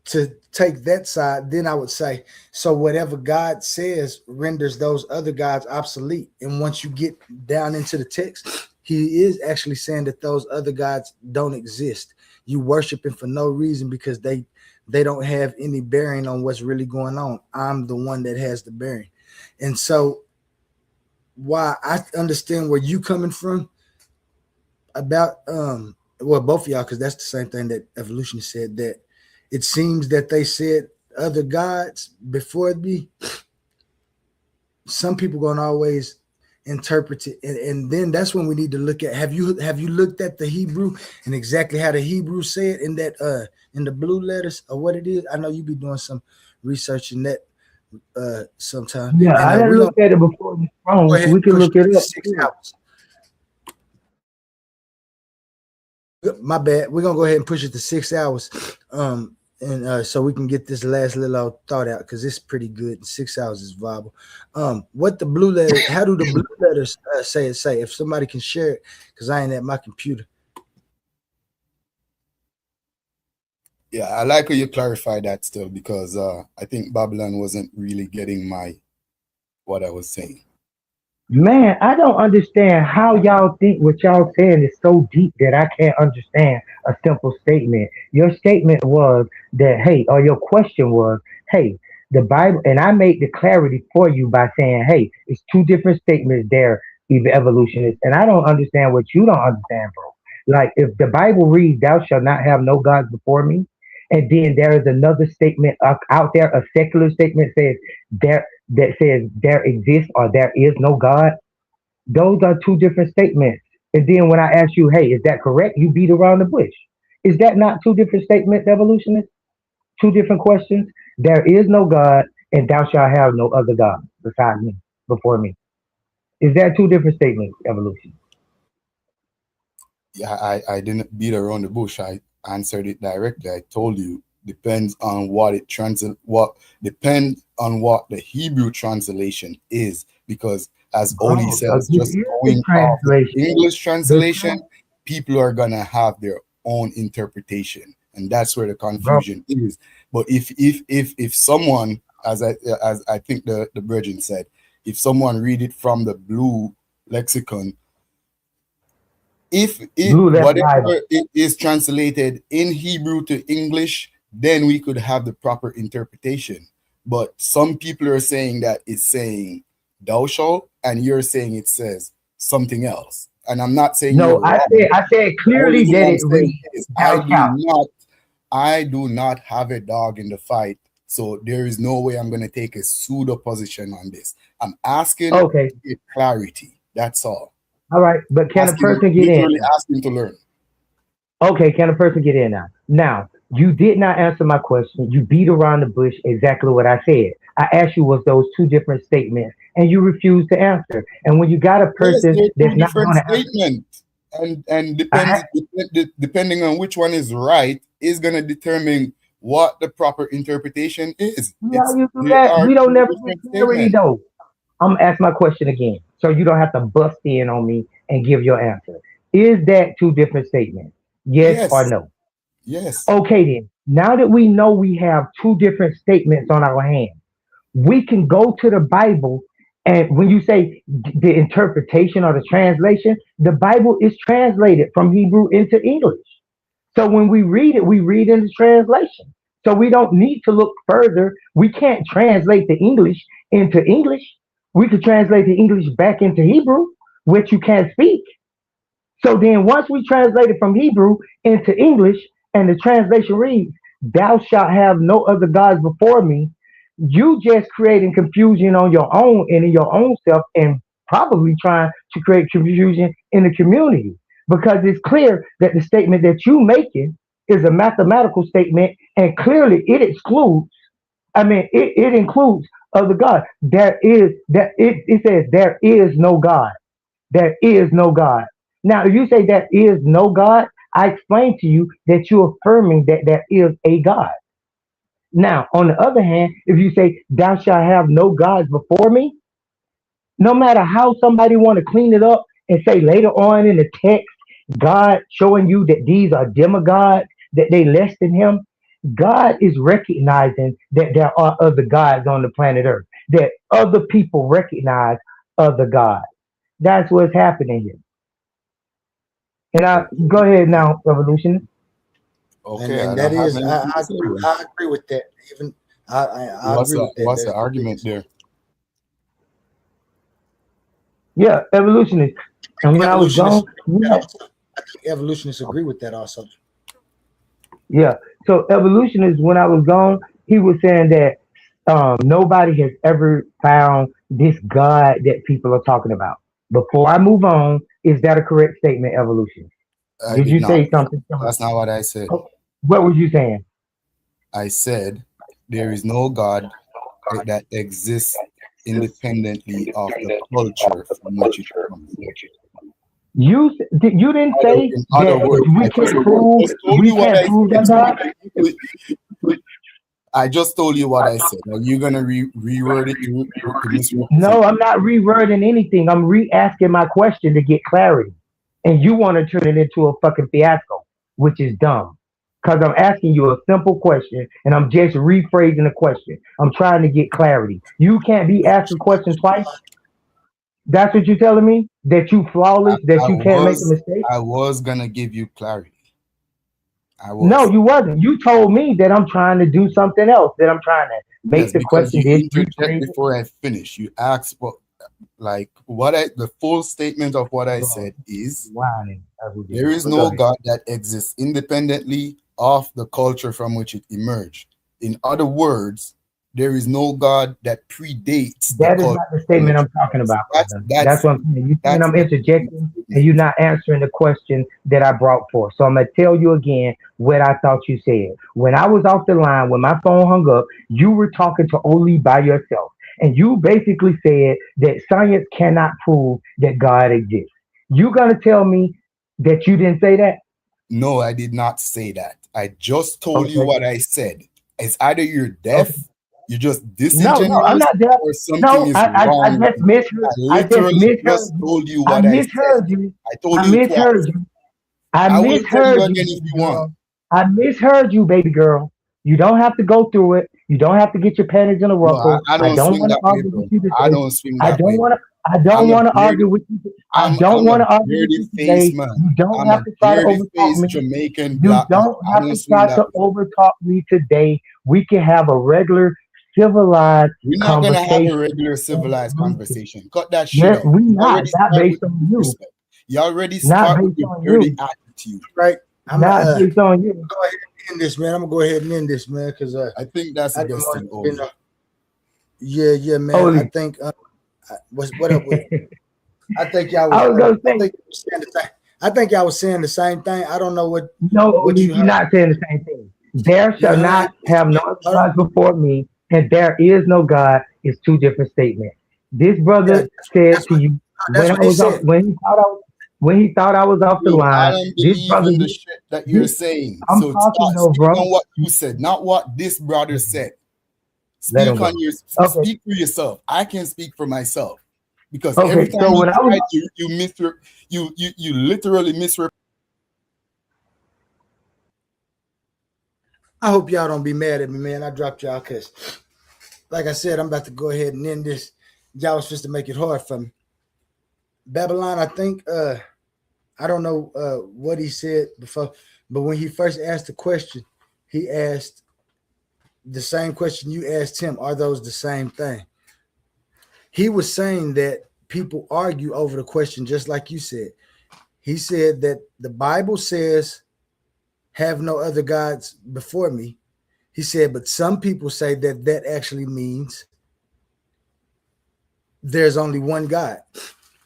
to take that side, then I would say, so whatever God says renders those other gods obsolete. And once you get down into the text, he is actually saying that those other gods don't exist. You worshiping for no reason because they don't have any bearing on what's really going on. I'm the one that has the bearing. And so why I understand where you coming from about well, both of y'all, because that's the same thing that Evolution said, that it seems that they said other gods before me. Some people gonna always interpret it, and then that's when we need to look at, have you looked at the Hebrew and exactly how the Hebrew said in that in the blue letters or what it is? I know you be doing some research in that sometime. Yeah, I didn't look at it before this phone. We can look it up. 6 hours. My bad. We're gonna go ahead and push it to 6 hours. And so we can get this last little thought out because it's pretty good. 6 hours is viable. What the blue letter? How do the blue letters say? If somebody can share it, because I ain't at my computer. Yeah, I like how you clarify that still, because I think Babylon wasn't really getting what I was saying. Man, I don't understand how y'all think what y'all saying is so deep that I can't understand a simple statement. Your statement was that, hey, or your question was, hey, the Bible, and I made the clarity for you by saying, hey, it's two different statements there, evolutionists, and I don't understand what you don't understand, bro. Like, if the Bible reads, thou shalt not have no gods before me, and then there is another statement out there, a secular statement that says there exists or there is no God. Those are two different statements. And then when I ask you, hey, is that correct? You beat around the bush. Is that not two different statements, evolutionists? Two different questions. There is no God, and thou shalt have no other God beside me, before me. Is that two different statements, evolution? Yeah, I didn't beat around the bush. I answered it directly. I told you depends on what depends on what the Hebrew translation is, because as Oli says, just going off the English translation, people are gonna have their own interpretation, and that's where the confusion is. But if someone, as I think the Virgin said, if someone read it from the Blue Lexicon, if whatever it is translated in Hebrew to English, then we could have the proper interpretation. But some people are saying that it's saying thou shalt, and you're saying it says something else. And I'm not saying no. I said clearly that it reads. I do not have a dog in the fight, so there is no way I'm going to take a pseudo position on this. I'm asking to get clarity. That's all. All right, but can a person get in? Asking to learn. Okay, can a person get in now? Now, you did not answer my question. You beat around the bush exactly what I said. I asked you, was those two different statements, and you refused to answer. And when you got a person that's not going to answer, and depending on which one is right, is going to determine what the proper interpretation is. Yeah, you do that. We don't never get clarity though. I'm gonna ask my question again, so you don't have to bust in on me and give your answer. Is that two different statements? Yes or no? Yes. Okay then. Now that we know we have two different statements on our hands, we can go to the Bible, and when you say the interpretation or the translation, the Bible is translated from Hebrew into English. So when we read it, we read in the translation. So we don't need to look further. We can't translate the English into English. We could translate the English back into Hebrew, which you can't speak. So then once we translate it from Hebrew into English and the translation reads, thou shalt have no other gods before me, you just creating confusion on your own and in your own self, and probably trying to create confusion in the community, because it's clear that the statement that you making is a mathematical statement, and clearly it excludes, it includes other God. It says there is no God. There is no God. Now, if you say there is no God, I explained to you that you're affirming that there is a God. Now, on the other hand, if you say thou shalt have no gods before me, no matter how somebody want to clean it up and say later on in the text, God showing you that these are demigods, that they less than him, God is recognizing that there are other gods on the planet Earth, that other people recognize other gods. That's what's happening here. And go ahead now, Revolution. Okay, and that is, I agree with that. Even I agree with that. What's the argument there? Yeah, evolutionists. And when I was gone, I think evolutionists agree with that also. Yeah. So evolutionists, when I was gone, he was saying that nobody has ever found this God that people are talking about. Before I move on, is that a correct statement, evolution? Did you say something? That's not what I said. Okay. What were you saying? I said there is no God that exists independently of the culture from which it comes. You didn't say that we can't prove that God? I just told you what I said. Are you gonna reword it? No, I'm not rewording anything. I'm re-asking my question to get clarity, and you want to turn it into a fucking fiasco, which is dumb. Because I'm asking you a simple question, and I'm just rephrasing the question. I'm trying to get clarity. You can't be asking questions twice. That's what you're telling me? That you flawless, that you can't make a mistake? I was gonna give you clarity. No, you wasn't. You told me that I'm trying to do something else, that I'm trying to make the question. You interject before I finish. You asked the full statement of what I said is there is no God that exists independently of the culture from which it emerged. In other words, there is no God that predates the That is culture. not the statement I'm talking about, brother. That's That's what I'm saying. You saying that's I'm the interjecting and you're not answering the question that I brought forth. So I'm gonna tell you again what I thought you said. When I was off the line, when my phone hung up, you were talking to Oli by yourself. And you basically said that science cannot prove that God exists. You gonna tell me that you didn't say that? No, I did not say that. I just told you Okay. what I said. It's either you're deaf, Okay. you're just No, I'm disingenuous, not deaf. or something No, is I wrong with just you. misheard. I I just literally misheard just you. told you I what I misheard said. you. I told I you twice. misheard you. I I will tell you misheard you, again if baby you want. girl. I misheard you, baby girl. You don't have to go through it. You don't have to get your panties in a No, ruffle. I I don't don't swing want to that way, argue bro. with you I today. don't swing I that don't way, want bro. to. I don't I'm a want to bearded, argue with you. I I'm don't a want to argue with bearded you faced today. man. You don't I'm have a to try to bearded overtalk faced me. Jamaican You black man. don't I have don't to swing try that to way. overtalk me today. We can have a regular, civilized We're not gonna have a conversation. regular civilized conversation. Cut that shit Yes, out. we You not. already Not start with based on you. disrespect. You already Not start with based your on dirty you. attitude. Right. I'm Not gonna based on you. go ahead and end this, man. I'm gonna go ahead and end this, man, because I think that's I the didn't best want thing, to, Obi. yeah, man. I Holy. think what up with? I think y'all was. I was gonna I say, think you were saying the same. I think y'all was saying the same thing. I don't know what no, Oli, you you're heard. not saying the same thing. There shall Yeah, not have no other gods before me, and there is no God is two different statements. This brother said to you that's when I what he was off, said. when he thought I was off the Bro, I line. don't This believe brother, in the shit that you're this, saying. I'm So talking start though, speak bro. on what you said, not what this brother said. Let him Speak on go. your Okay. speak for yourself. I can speak for myself because Okay. every time So you when I was, try to you literally misrepresent. I hope y'all don't be mad at me, man. I dropped y'all because, like I said, I'm about to go ahead and end this. Y'all was just to make it hard for me. Babylon, I think. I don't know what he said before, but when he first asked the question, he asked the same question you asked him. Are those the same thing? He was saying that people argue over the question, just like you said. He said that the Bible says, have no other gods before me. He said, but some people say that that actually means there's only one God.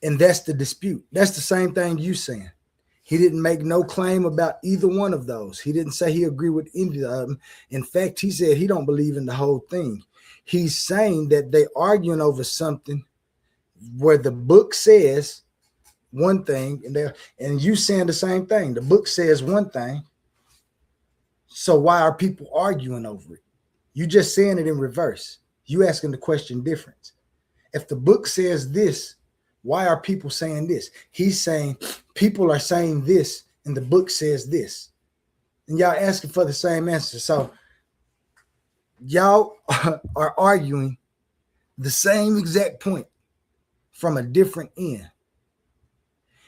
And that's the dispute. That's the same thing you saying. He didn't make no claim about either one of those. He didn't say he agreed with any of them. In fact, he said he don't believe in the whole thing. He's saying that they arguing over something where the book says one thing, and you saying the same thing. The book says one thing. So why are people arguing over it? You just saying it in reverse. You asking the question different. If the book says this, why are people saying this? He's saying people are saying this and the book says this. And y'all asking for the same answer. So y'all are arguing the same exact point from a different end.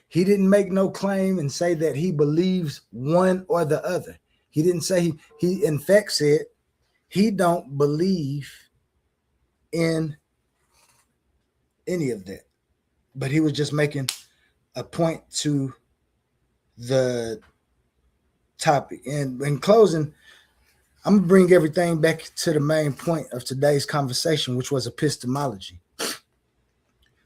He didn't make no claim and say that he believes one or the other. He didn't say he in fact said he don't believe in any of that. But he was just making a point to the topic. And in closing, I'm gonna bring everything back to the main point of today's conversation, which was epistemology.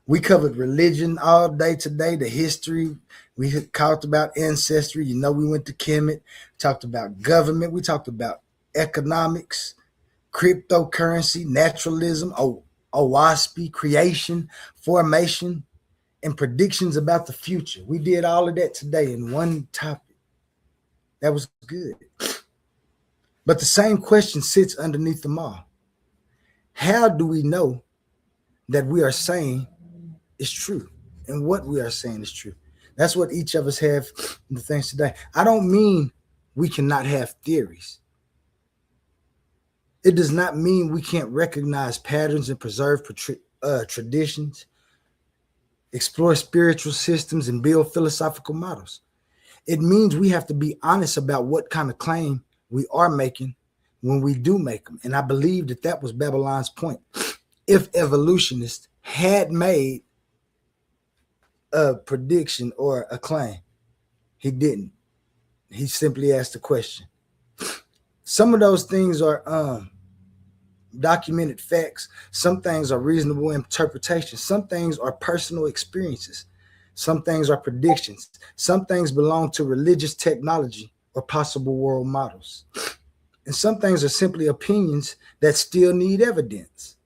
We covered religion all day today, the history. We talked about ancestry. You know, we went to Kemet, talked about government. We talked about economics, cryptocurrency, naturalism, OWASP, creation, formation, and predictions about the future. We did all of that today in one topic. That was good. But the same question sits underneath them all. How do we know that we are saying is true and what we are saying is true? That's what each of us have in the things today. I don't mean we cannot have theories. It does not mean we can't recognize patterns and preserve traditions, explore spiritual systems, and build philosophical models. It means we have to be honest about what kind of claim we are making when we do make them. And I believe that that was Babylon's point. If evolutionists had made a prediction or a claim, he didn't. He simply asked the question. Some of those things are documented facts. Some things are reasonable interpretations. Some things are personal experiences. Some things are predictions. Some things belong to religious technology or possible world models. And some things are simply opinions that still need evidence.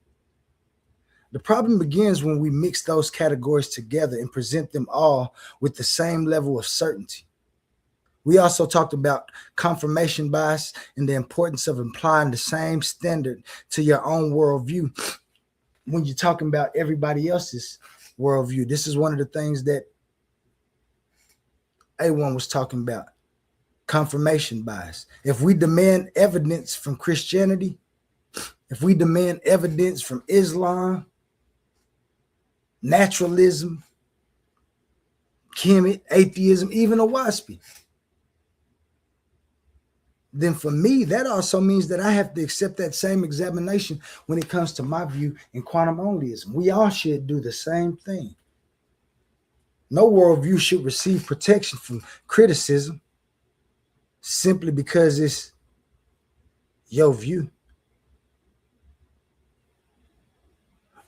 The problem begins when we mix those categories together and present them all with the same level of certainty. We also talked about confirmation bias and the importance of applying the same standard to your own worldview when you're talking about everybody else's worldview. This is one of the things that A1 was talking about, confirmation bias. If we demand evidence from Christianity, if we demand evidence from Islam, naturalism, Kemet, atheism, even a WASPy, then for me, that also means that I have to accept that same examination when it comes to my view in quantum onlyism. We all should do the same thing. No worldview should receive protection from criticism simply because it's your view.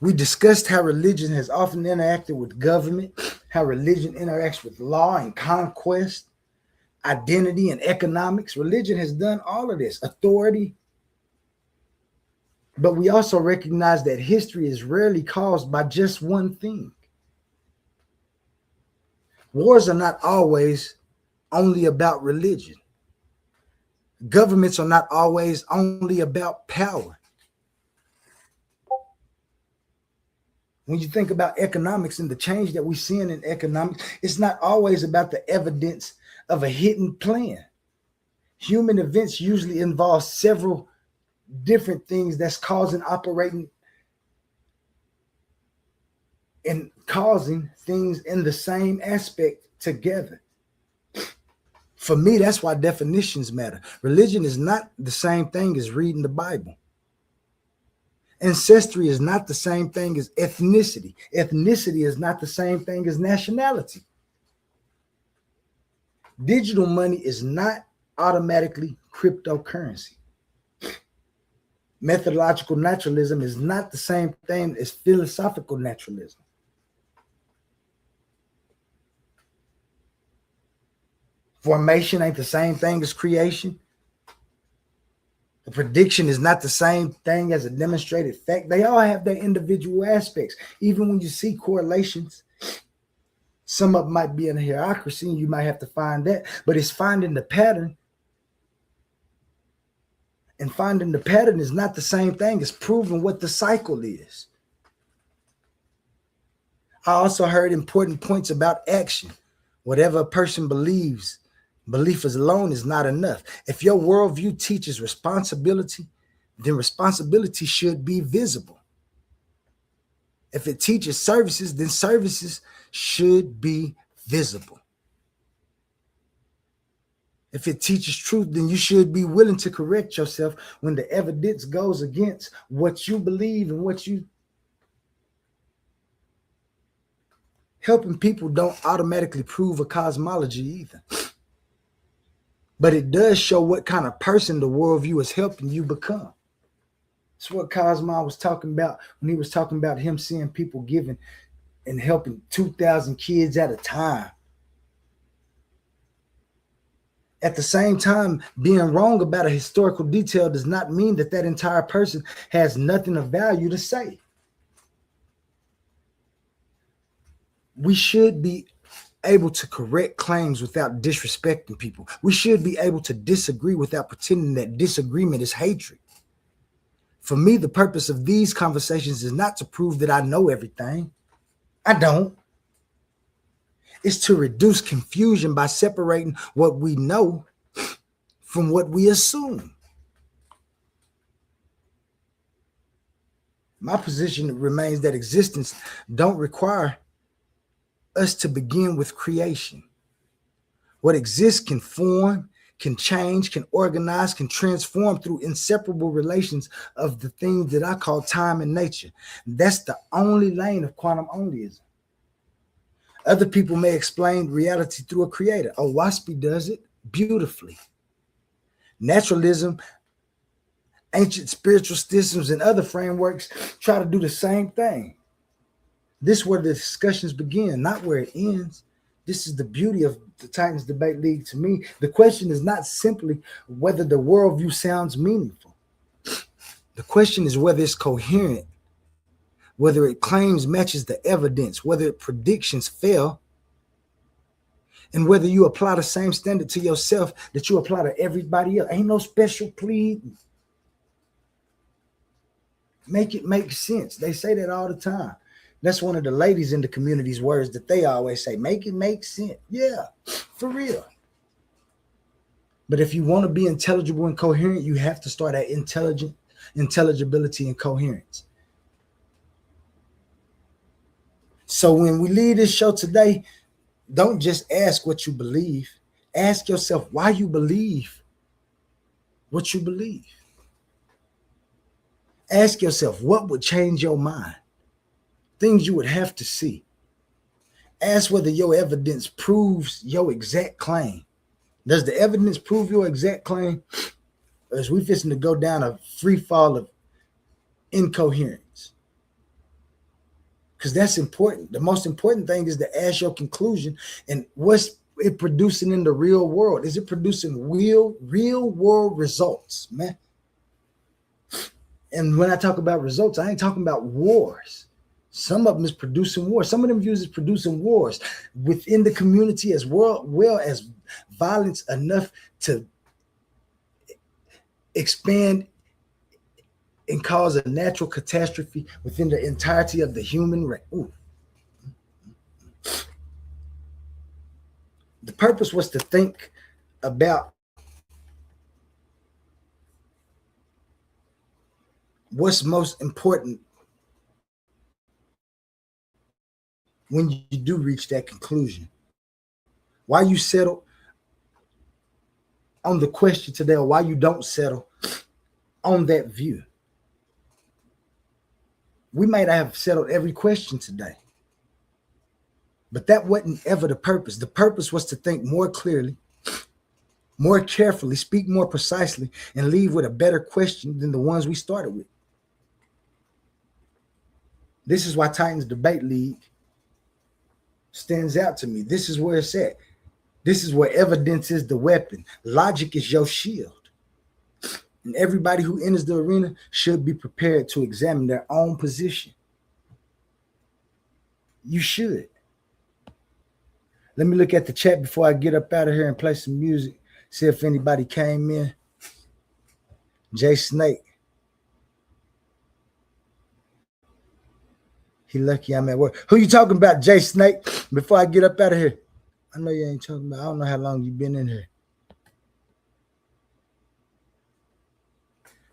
We discussed how religion has often interacted with government, how religion interacts with law and conquest, identity and economics. Religion has done all of this, authority. But we also recognize that history is rarely caused by just one thing. Wars are not always only about religion. Governments are not always only about power. When you think about economics and the change that we're seeing in economics, it's not always about the evidence of a hidden plan. Human events usually involve several different things that's operating and causing things in the same aspect together. For me, that's why definitions matter. Religion is not the same thing as reading the Bible. Ancestry is not the same thing as ethnicity. Ethnicity is not the same thing as nationality. Digital money is not automatically cryptocurrency. Methodological naturalism is not the same thing as philosophical naturalism. Formation ain't the same thing as creation. The prediction is not the same thing as a demonstrated fact. They all have their individual aspects. Even when you see correlations, some of them might be in a hierarchy, and you might have to find that, but it's finding the pattern. And finding the pattern is not the same thing as proving what the cycle is. I also heard important points about action. Whatever a person believes, belief alone is not enough. If your worldview teaches responsibility, then responsibility should be visible. If it teaches services, then services should be visible. If it teaches truth, then you should be willing to correct yourself when the evidence goes against what you believe and what you... Helping people don't automatically prove a cosmology either. But it does show what kind of person the worldview is helping you become. That's what Cosmo was talking about when he was talking about him seeing people giving and helping 2,000 kids at a time. At the same time, being wrong about a historical detail does not mean that that entire person has nothing of value to say. We should be able to correct claims without disrespecting people. We should be able to disagree without pretending that disagreement is hatred. For me, the purpose of these conversations is not to prove that I know everything. I don't. It's to reduce confusion by separating what we know from what we assume. My position remains that existence don't require us to begin with creation. What exists can form, can change, can organize, can transform through inseparable relations of the things that I call time and nature. That's the only lane of quantum onlyism. Other people may explain reality through a creator. Oh, WASPy does it beautifully. Naturalism Ancient spiritual systems and other frameworks try to do the same thing. This is where the discussions begin, not where it ends. This is the beauty of the Titans Debate League to me. The question is not simply whether the worldview sounds meaningful. The question is whether it's coherent, whether it claims matches the evidence, whether its predictions fail, and whether you apply the same standard to yourself that you apply to everybody else. Ain't no special pleading. Make it make sense. They say that all the time. That's one of the ladies in the community's words that they always say, make it make sense. Yeah, for real. But if you want to be intelligible and coherent, you have to start at intelligibility and coherence. So when we leave this show today, don't just ask what you believe. Ask yourself why you believe what you believe. Ask yourself what would change your mind. Things you would have to see. Ask whether your evidence proves your exact claim. Does the evidence prove your exact claim? Or is we fixing to go down a free fall of incoherence? Because that's important. The most important thing is to ask your conclusion and what's it producing in the real world? Is it producing real world results, man? And when I talk about results, I ain't talking about wars. Some of them is producing wars. Some of them views is producing wars within the community as well as violence enough to expand and cause a natural catastrophe within the entirety of the human race. The purpose was to think about what's most important when you do reach that conclusion. Why you settle on the question today, or why you don't settle on that view. We might have settled every question today, but that wasn't ever the purpose. The purpose was to think more clearly, more carefully, speak more precisely, and leave with a better question than the ones we started with. This is why Titans Debate League stands out to me. This is where it's at. This is where evidence is the weapon. Logic is your shield. And everybody who enters the arena should be prepared to examine their own position. You should. Let me look at the chat before I get up out of here and play some music. See if anybody came in. Jay Snake. He lucky I'm at work. Who you talking about, Jay Snake? Before I get up out of here. I know you ain't talking about. I don't know how long you been in here.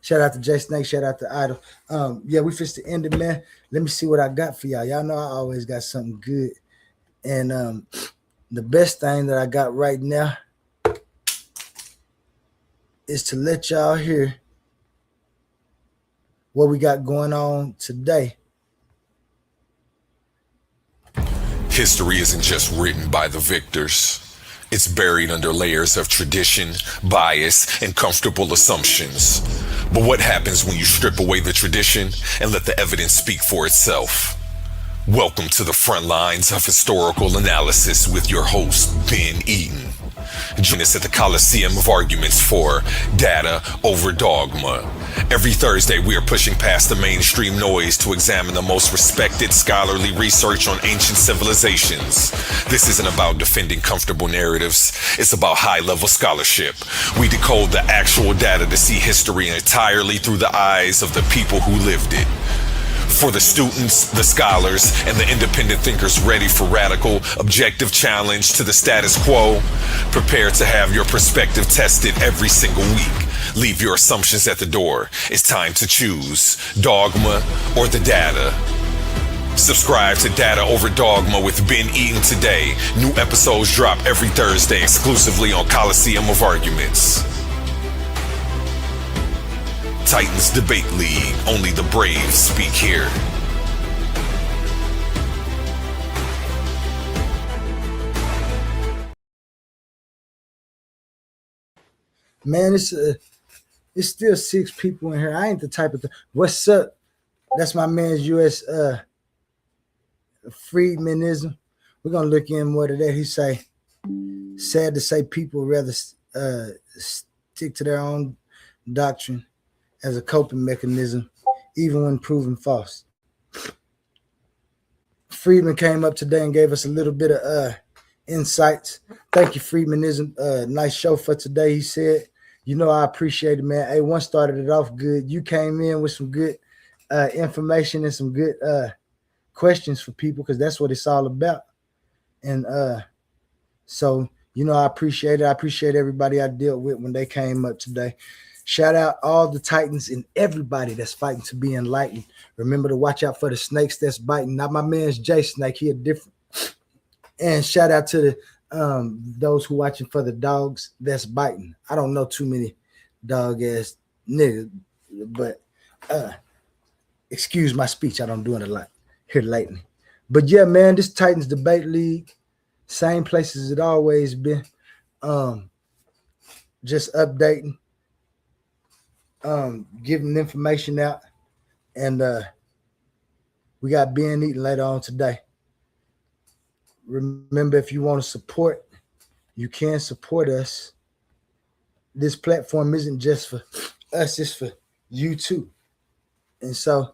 Shout out to Jay Snake. Shout out to Idol. Yeah, we fixed to end it, man. Let me see what I got for y'all. Y'all know I always got something good. And the best thing that I got right now is to let y'all hear what we got going on today. History isn't just written by the victors. It's buried under layers of tradition, bias, and comfortable assumptions. But what happens when you strip away the tradition and let the evidence speak for itself? Welcome to the front lines of historical analysis with your host, Ben Eaton. Join us at the Coliseum of Arguments for Data Over Dogma. Every Thursday, we are pushing past the mainstream noise to examine the most respected scholarly research on ancient civilizations. This isn't about defending comfortable narratives. It's about high-level scholarship. We decode the actual data to see history entirely through the eyes of the people who lived it. For the students, the scholars, and the independent thinkers ready for radical, objective challenge to the status quo, prepare to have your perspective tested every single week. Leave your assumptions at the door. It's time to choose dogma or the data. Subscribe to Data Over Dogma with Ben Eaton today. New episodes drop every Thursday exclusively on Coliseum of Arguments. Titans Debate League. Only the brave speak here. Man, it's It's still 6 people in here. I ain't the type of what's up? That's my man's US Friedmanism. We're gonna look in more to that. He say, sad to say, people rather stick to their own doctrine as a coping mechanism, even when proven false. Friedman came up today and gave us a little bit of insights. Thank you, Friedmanism. Nice show for today. He said, you know, I appreciate it, man. Hey, one started it off good. You came in with some good information and some good questions for people, because that's what it's all about. And so, you know, I appreciate it. I appreciate everybody I dealt with when they came up today. Shout out all the Titans and everybody that's fighting to be enlightened. Remember to watch out for the snakes that's biting. Not my man's Jay Snake. He a different. And shout out to the those who watching for the dogs that's biting. I don't know too many dog ass niggas, but excuse my speech. I don't do it a lot here lately. But yeah, man, this Titans Debate League, same place as it always been. Just updating, giving information out, and we got Ben Eaton later on today. Remember, if you want to support, you can support us. This platform isn't just for us, it's for you too. And so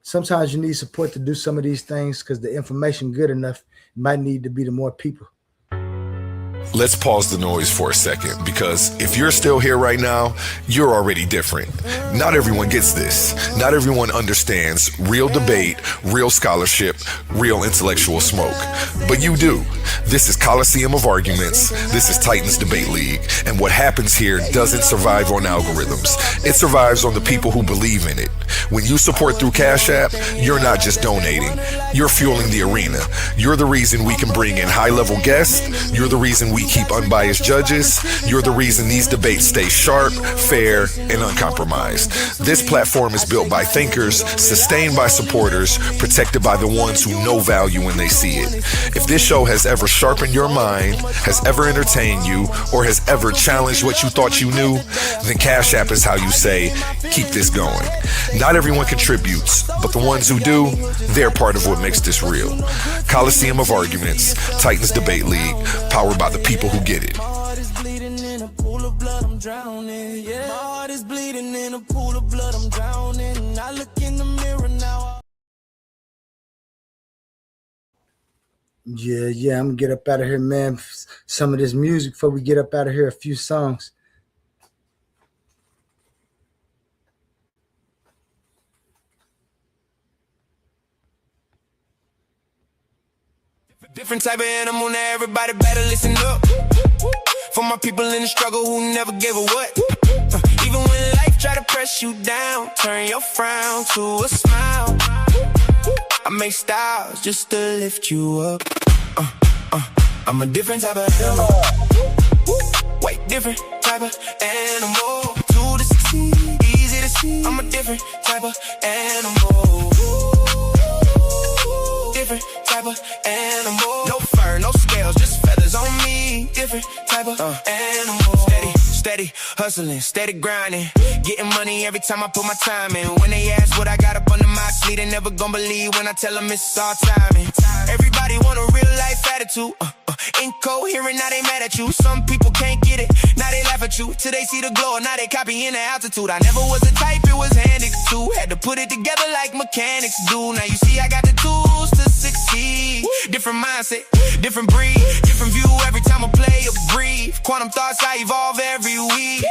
sometimes you need support to do some of these things, because the information good enough, it might need to be to more people. Let's pause the noise for a second, because if you're still here right now, you're already different. Not everyone gets this. Not everyone understands real debate, real scholarship, real intellectual smoke. But you do. This is Coliseum of Arguments. This is Titans Debate League. And what happens here doesn't survive on algorithms. It survives on the people who believe in it. When you support through Cash App, you're not just donating. You're fueling the arena. You're the reason we can bring in high-level guests. You're the reason we keep unbiased judges. You're the reason these debates stay sharp, fair, and uncompromised. This platform is built by thinkers, sustained by supporters, protected by the ones who know value when they see it. If this show has ever sharpened your mind, has ever entertained you, or has ever challenged what you thought you knew, then Cash App is how you say, keep this going. Not everyone contributes, but the ones who do, they're part of what makes this real. Coliseum of Arguments, Titans Debate League, powered by the people who get it. My heart is bleeding in a pool of blood, I'm drowning. Yeah. My heart is bleeding in a pool of blood, I'm drowning. I look in the mirror now. Yeah, I'm gonna get up out of here, man. Some of this music before we get up out of here, a few songs. Different type of animal, now everybody better listen up. For my people in the struggle who never gave a what. Even when life try to press you down, turn your frown to a smile. I make styles just to lift you up. I'm a different type of animal. Way different type of animal. To the succeed, easy to see. I'm a different type of animal. Different type of animal. No fur, no scales, just feathers on me. Different type of animal. Steady hustling, steady grinding. Getting money every time I put my time in. When they ask what I got up under my sleeve, they never gon' believe when I tell them it's all timing. Everybody want a real life attitude. Incoherent, now they mad at you. Some people can't get it, now they laugh at you. Till they see the glow, now they copying the altitude. I never was a type, it was handed to. Had to put it together like mechanics do. Now you see I got the tools to succeed. Different mindset, different breed, different view every time I play or breathe. Quantum thoughts, I evolve every week.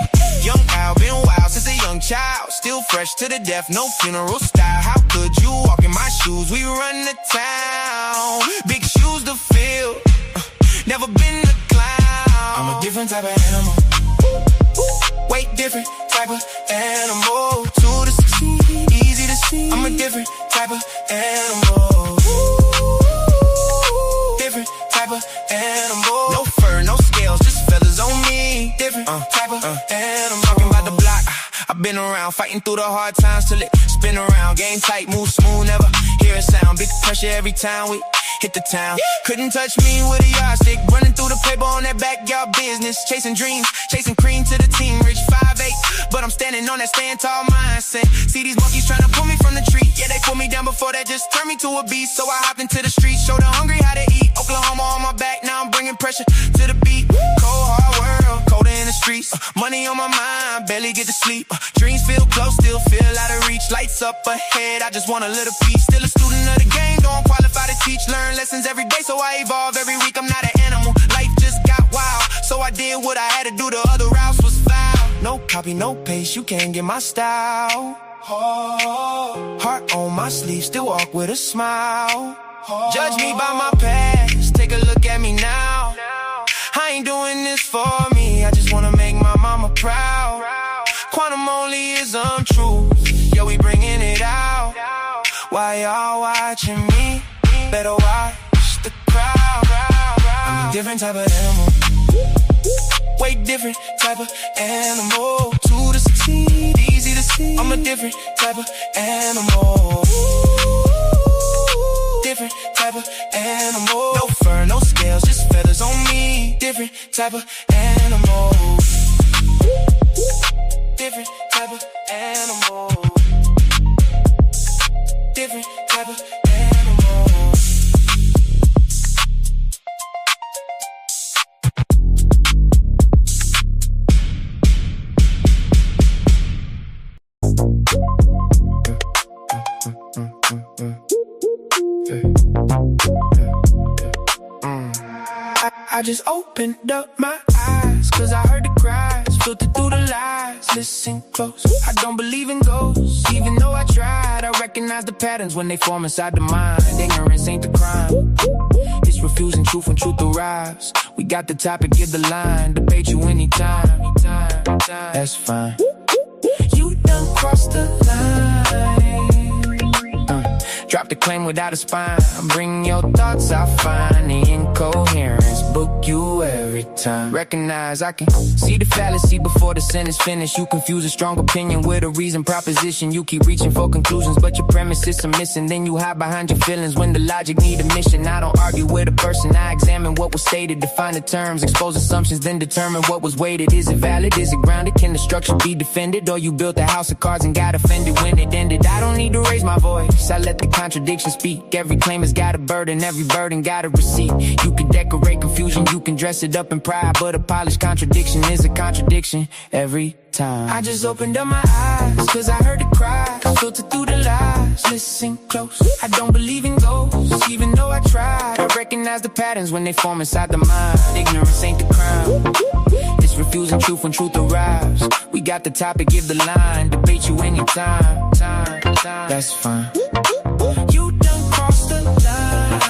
Young Al, been wild since a young child. Still fresh to the death, no funeral style. How could you walk in my shoes? We run the town, big shoes to fill. Never been a clown. I'm a different type of animal. Way different type of animal. To the succeed, easy to see. I'm a different type of animal. Different type of animal. No fur, no scales, just feathers on me. Different type of animal. Talking about the block, I've been around, fighting through the hard times till it spin around. Game tight, move smooth, never hear a sound. Big pressure every time we hit the town. Couldn't touch me with a yardstick. Running through the paper on that backyard business. Chasing dreams, chasing cream to the team. Rich 5'8", but I'm standing on that stand tall mindset. See these monkeys trying to pull me from the tree. Yeah, they pulled me down before that, just turned me to a beast. So I hopped into the streets, showed the hungry how to eat. Oklahoma on my back, now I'm bringing pressure to the beat. Cold hard world, colder in the streets. Money on my mind, barely get to sleep. Dreams feel close, still feel out of reach. Lights up ahead, I just want a little peace. Still a student of the game, don't qualify to teach. Learn lessons every day, so I evolve every week. I'm not an animal, life just got wild. So I did what I had to do, the other routes was foul. No copy, no paste, you can't get my style. Heart on my sleeve, still walk with a smile. Judge me by my past, take a look at me now. I ain't doing this for me, I just wanna make my mama proud. Quantum only is untrue, yo, we bringing it out. Why y'all watching me? Better watch the crowd. I'm a different type of animal, way different type of animal. 2 to 16, easy to see. I'm a different type of animal. Different type of animal. No fur, no scales, just feathers on me. Different type of animal. Different type of animal. Different type of animal. I just opened up my eyes, cause I heard the cries, filtered through the lies. Listen close, I don't believe in ghosts, even though I tried. I recognize the patterns when they form inside the mind. Ignorance ain't the crime, it's refusing truth when truth arrives. We got the topic, give the line, debate you anytime. That's fine. You done crossed the line. Drop the claim without a spine. Bring your thoughts, I find the incoherence. Book you every time. Recognize I can see the fallacy before the sentence finish. You confuse a strong opinion with a reason proposition. You keep reaching for conclusions, but your premises are missing. Then you hide behind your feelings when the logic need a mission. I don't argue with a person, I examine what was stated. Define the terms, expose assumptions, then determine what was weighted. Is it valid? Is it grounded? Can the structure be defended? Or you built a house of cards and got offended when it ended? I don't need to raise my voice, I let the contradiction speak. Every claim has got a burden, every burden got a receipt. You can decorate confusion, you can dress it up in pride, but a polished contradiction is a contradiction every time. I just opened up my eyes, cause I heard the cries, filtered through the lies. Listen close, I don't believe in ghosts, even though I tried. I recognize the patterns when they form inside the mind. Ignorance ain't the crime, it's refusing truth when truth arrives. We got the topic, give the line, debate you anytime. That's fine. You done crossed the line.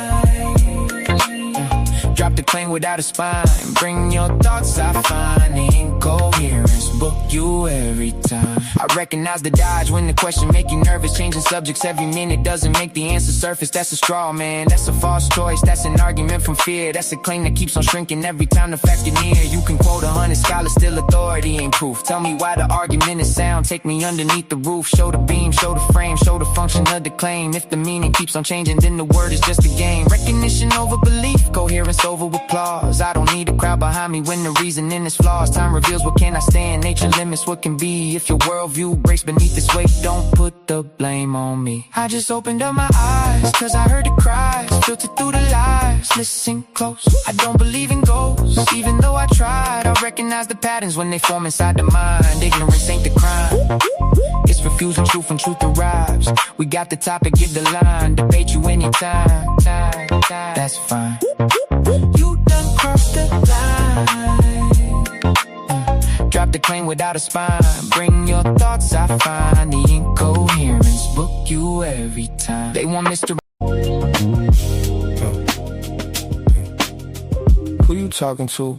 Drop the claim without a spine. Bring your thoughts, I find the incoherence. Book you every time. I recognize the dodge when the question make you nervous. Changing subjects every minute doesn't make the answer surface. That's a straw man, that's a false choice. That's an argument from fear. That's a claim that keeps on shrinking every time the fact you're near. You can quote 100 scholars, still authority ain't proof. Tell me why the argument is sound. Take me underneath the roof. Show the beam, show the frame, show the function of the claim. If the meaning keeps on changing, then the word is just a game. Recognition over belief, coherence over applause. I don't need a crowd behind me when the reasoning is flaws. Time reveals what can I stand, nature limits what can be. If your worldview breaks beneath this weight, don't put the blame on me. I just opened up my eyes, cause I heard the cries, filtered through the lies. Listen close, I don't believe in ghosts, even though I tried. I recognize the patterns when they form inside the mind. Ignorance ain't the crime, it's refusing truth when truth arrives. We got the topic, give the line, debate you anytime. That's fine. You done crossed the line. Drop the claim without a spine. Bring your thoughts, I find the incoherence. Book you every time. They want Mr. Who you talking to?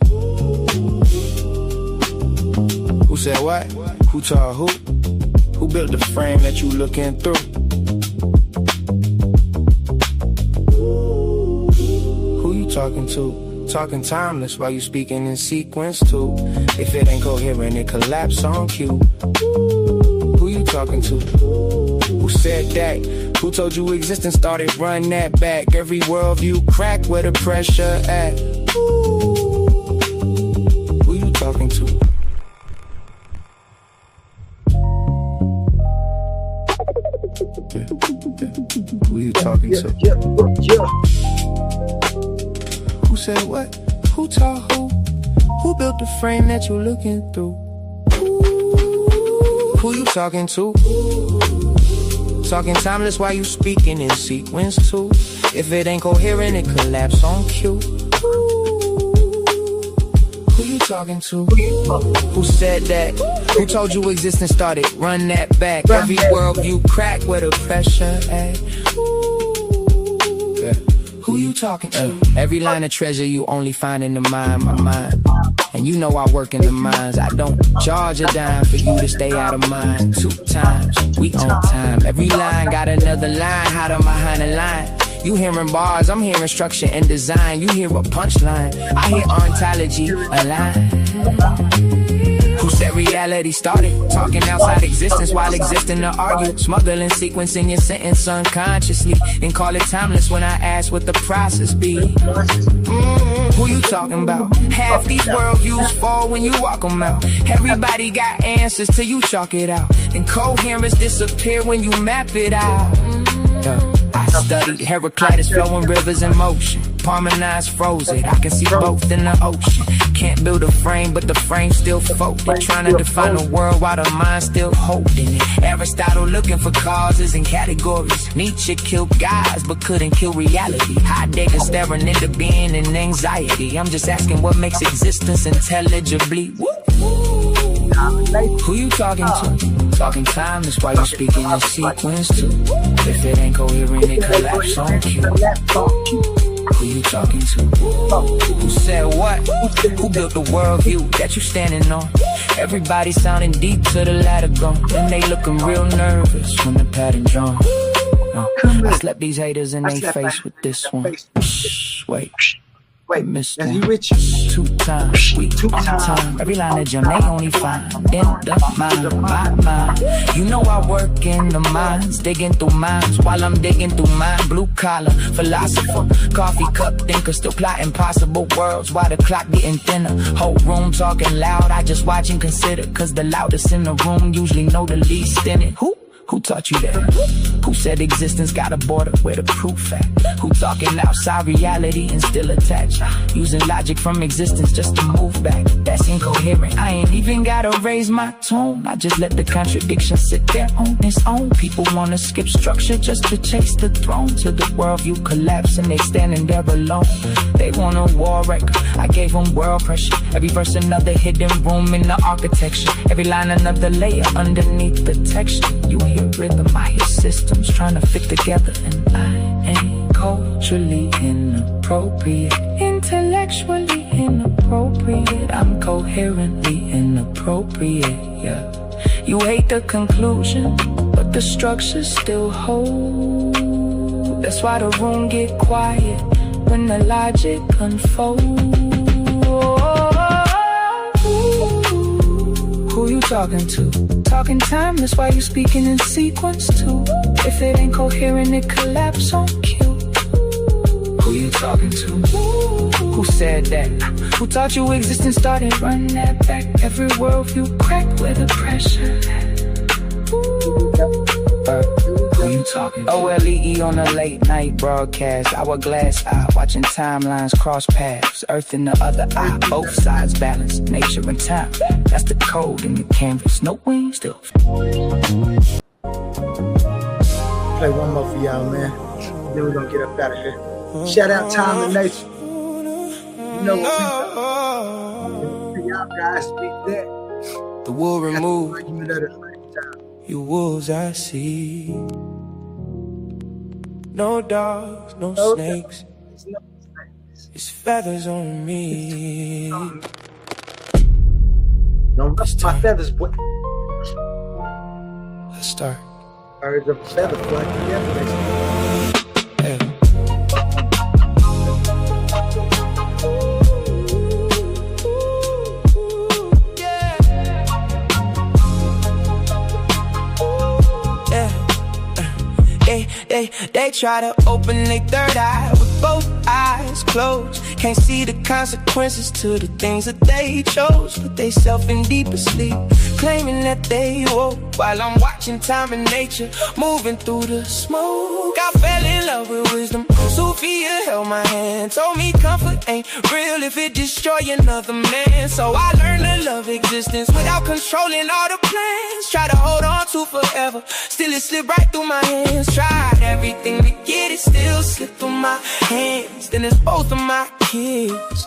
Who said what? Who told who? Who built the frame that you looking through? Who you talking to? Talking timeless while you speaking in sequence too. If it ain't coherent, it collapse on cue. Who you talking to? Who said that? Who told you existence started? Run that back. Every worldview crack where the pressure at. Who you talking to? Who you talking to? Who said what? Who taught who? Who built the frame that you're looking through? Who you talking to? Talking timeless while you speaking in sequence too. If it ain't coherent, it collapse on cue. Who you talking to? Who said that? Who told you existence started? Run that back. Every worldview crack where the pressure at. Who you talking to? Every line of treasure you only find in the mind, my mind. And you know I work in the mines. I don't charge a dime for you to stay out of mine. 2 times, we on time. Every line got another line, hiding behind the line. You hearing bars, I'm hearing structure and design. You hear a punchline, I hear ontology align. Who said reality started? Talking outside existence while existing to argue. Smuggling sequence in your sentence unconsciously. Then call it timeless when I ask what the process be. Who you talking about? Half these worldviews fall when you walk them out. Everybody got answers till you chalk it out. Incoherence disappear when you map it out. I studied Heraclitus flowing rivers in motion. Parmenides froze it, I can see both in the ocean. Can't build a frame, but the frame still folded. Trying to define the world while the mind still holding it. Aristotle looking for causes and categories. Nietzsche killed guys, but couldn't kill reality. Heidegger staring into being and anxiety. I'm just asking what makes existence intelligibly. Who you talking to? Talking time, that's why you speaking in sequence too. If it ain't coherent, it collapse on cue. Who you talking to? Who said what? Who built the worldview that you standing on? Everybody sounding deep to the ladder gone. And they looking real nervous when the pattern drawn. I slept these haters in they face with this one. Shh, wait, missed one. 2 times, we 2 times. Every line of gem they only find in the mind, my mind. You know I work in the mines, digging through mines while I'm digging through mine. Blue collar, philosopher, coffee cup thinker, still plotting possible worlds while the clock getting thinner. Whole room talking loud, I just watch and consider. Cause the loudest in the room usually know the least in it. Who taught you that? Who said existence got a border where the proof at? Who talking outside reality and still attached? Using logic from existence just to move back. That's incoherent. I ain't even gotta raise my tone. I just let the contradiction sit there on its own. People wanna skip structure just to chase the throne. Till the worldview collapse and they standing there alone. They want a war record. I gave them world pressure. Every verse another hidden room in the architecture. Every line another layer underneath the texture. You hear rhythm, I hear systems trying to fit together, and I ain't culturally inappropriate, intellectually inappropriate, I'm coherently inappropriate, yeah. You hate the conclusion, but the structure still hold. That's why the room get quiet when the logic unfolds. Who you talking to? Talking time, that's why you speaking in sequence too. If it ain't coherent, it collapse on cue. Who you talking to? Who said that? Who taught you existence started? Run that back. Every worldview crack where the pressure at. Who you talking to? OLEE on a late night broadcast. Hourglass eye, watching timelines cross paths. Earth in the other eye, both sides balance. Nature and time, that's the code in the canvas. No wings, still. Play one more for y'all, man. Then we're gonna get up out of here. Shout out Time and Nature. You know what we do. Y'all guys speak that. The wool removed. You wolves I see. No dogs, no snakes. It's feathers on me. Don't rust my feathers, boy. Let's start. Birds of a feather fly together. Yeah. They try to open their third eye with both eyes closed. Can't see the consequences to the things that they chose. Put they self in deeper sleep. claiming that they woke, while I'm watching time and nature moving through the smoke. I fell in love with wisdom. Sophia held my hand, told me comfort ain't real if it destroy another man. So I learned to love existence without controlling all the plans. Try to hold on to forever, still it slipped right through my hands. Tried everything to get it, still slipped through my hands. Then it's both of my kids,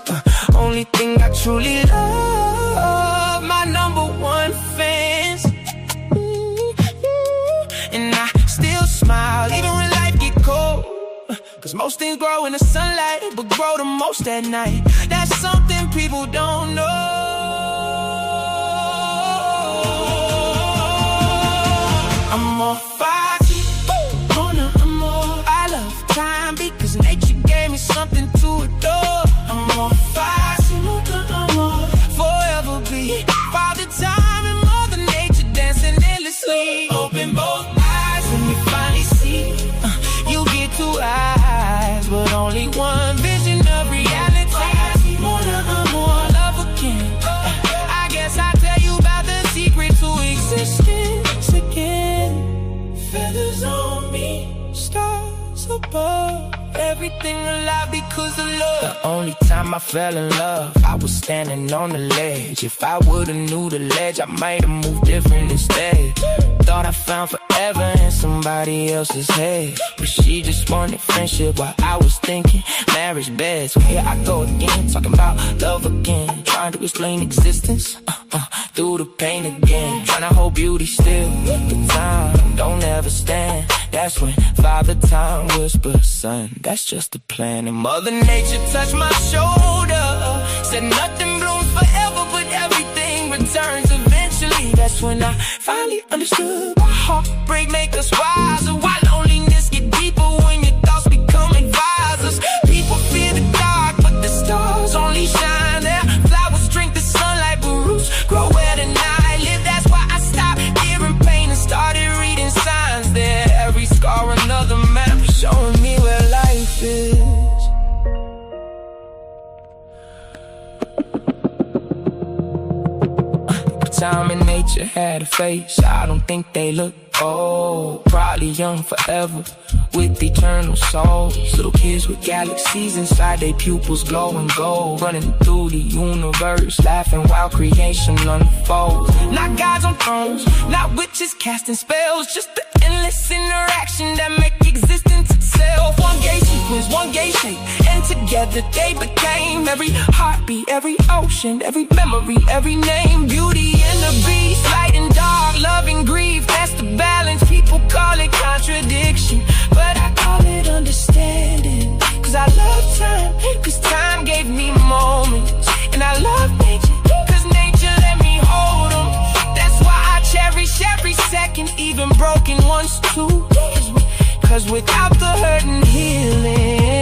only thing I truly love, my number one fans. And I still smile even when life get cold, cause most things grow in the sunlight, but grow the most at night. That's something people don't know. I'm more fighty, I'm more. I love time because nature gave me something to adore. I'm more fighty, I'm more. Forever be Father Time and Mother Nature dancing endlessly. Open both eyes when you finally see. You get two eyes, but only one vision of reality. More love again. I guess I'll tell you about the secret to existence again. Feathers on me, stars above, everything alive because of love. The only time I fell in love, I was standing on the ledge. If I would've knew the ledge, I might've moved different instead. Thought I found forever in somebody else's head, but she just wanted friendship while I was thinking marriage bed. So here I go again, talking about love again, trying to explain existence through the pain again, trying to hold beauty still. The time don't ever stand. That's when Father Time whispers, son, that's just a plan. And Mother Nature touched my shoulder, said nothing blooms forever, but everything returns eventually. That's when I finally understood why heartbreak make us wiser, why loneliness get deeper when your thoughts become advisors. People fear the dark, but the stars only shine there. Flowers drink the sunlight, but roots grow where the night live. That's why I stopped hearing pain and started reading signs there. Every scar another map showing me where life is. Time and nature had a face, I don't think they look old. Probably young forever, with eternal souls. Little kids with galaxies inside their pupils glowing gold, running through the universe, laughing while creation unfolds. Not gods on thrones, not witches casting spells, just the endless interaction that make existence itself. One gate sequence, one gate shape, and together they became every heartbeat, every ocean, every memory, every name. Beauty and the beast, light and dark, love and grief, that's the balance. People call it contradiction, but I call it understanding. Cause I love time, cause time gave me moments. And I love nature, cause nature let me hold them. That's why I cherish every second, even broken ones too. Cause without the hurt and healing,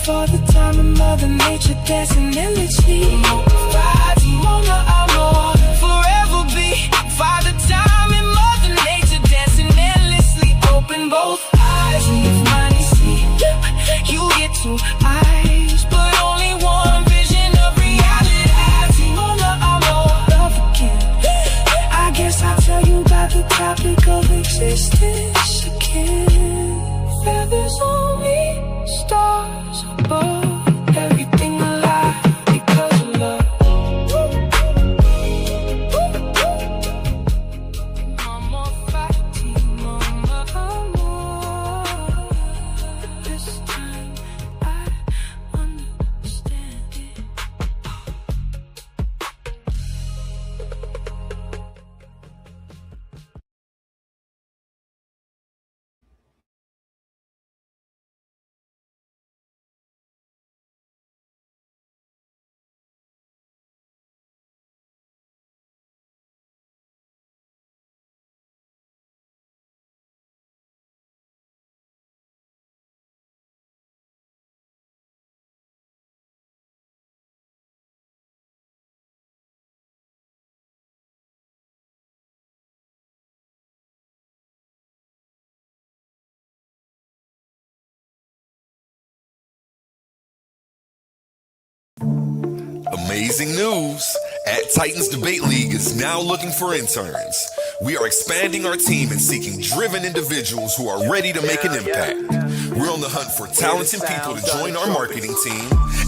Father Time and Mother Nature dancing endlessly. Forever be Father Time and Mother Nature dancing endlessly. Open both eyes and you finally see. You get two eyes, but only one vision of reality. Love again. I guess I'll tell you about the topic of existence again. Feathers on me, stars above, everything alive because of love. Mama Fatima, Mama, this time I understand it. Amazing news! At Titans Debate League is now looking for interns. We are expanding our team and seeking driven individuals who are ready to make an impact. We're on the hunt for talented people to join our marketing team,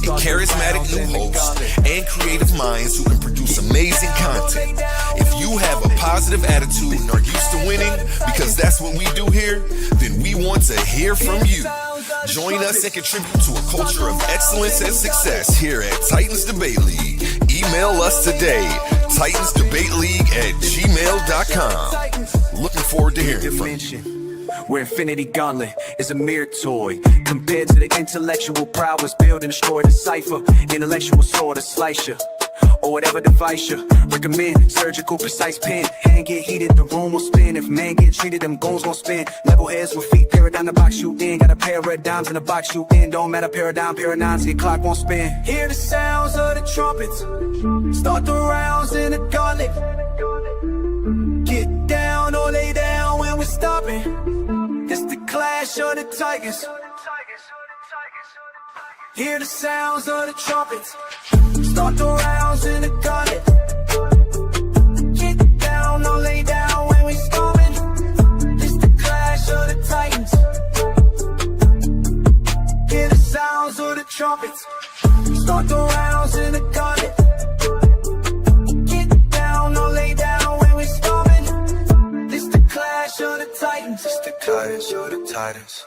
a charismatic new host, and creative minds who can produce amazing content. If you have a positive attitude and are used to winning, because that's what we do here, then we want to hear from you. Join us and contribute to a culture of excellence and success here at Titans Debate League. Email us today, titansdebateleague@gmail.com. Looking forward to hearing from you. Where Infinity Gauntlet is a mere toy compared to the intellectual prowess build and destroy the cipher. Intellectual sword to slice you, or whatever device you recommend. Surgical precise pen, hand get heated, the room will spin. If man get treated, them goals gon' spin. Level heads with feet, paradigm the box you in. Got a pair of red dimes in the box you in. Don't matter, paradigms, the clock won't spin. Hear the sounds of the trumpets, start the rounds in the gauntlet. Get down or lay down when we're stopping. It's the clash of the tigers. Hear the sounds of the trumpets, start the rounds in the gauntlet. Get down or lay down when we storming. It's the clash of the titans. Hear the sounds of the trumpets, start the rounds in the gauntlet. Get down or lay down when we storming. It's the clash of the titans. It's the clash of the titans.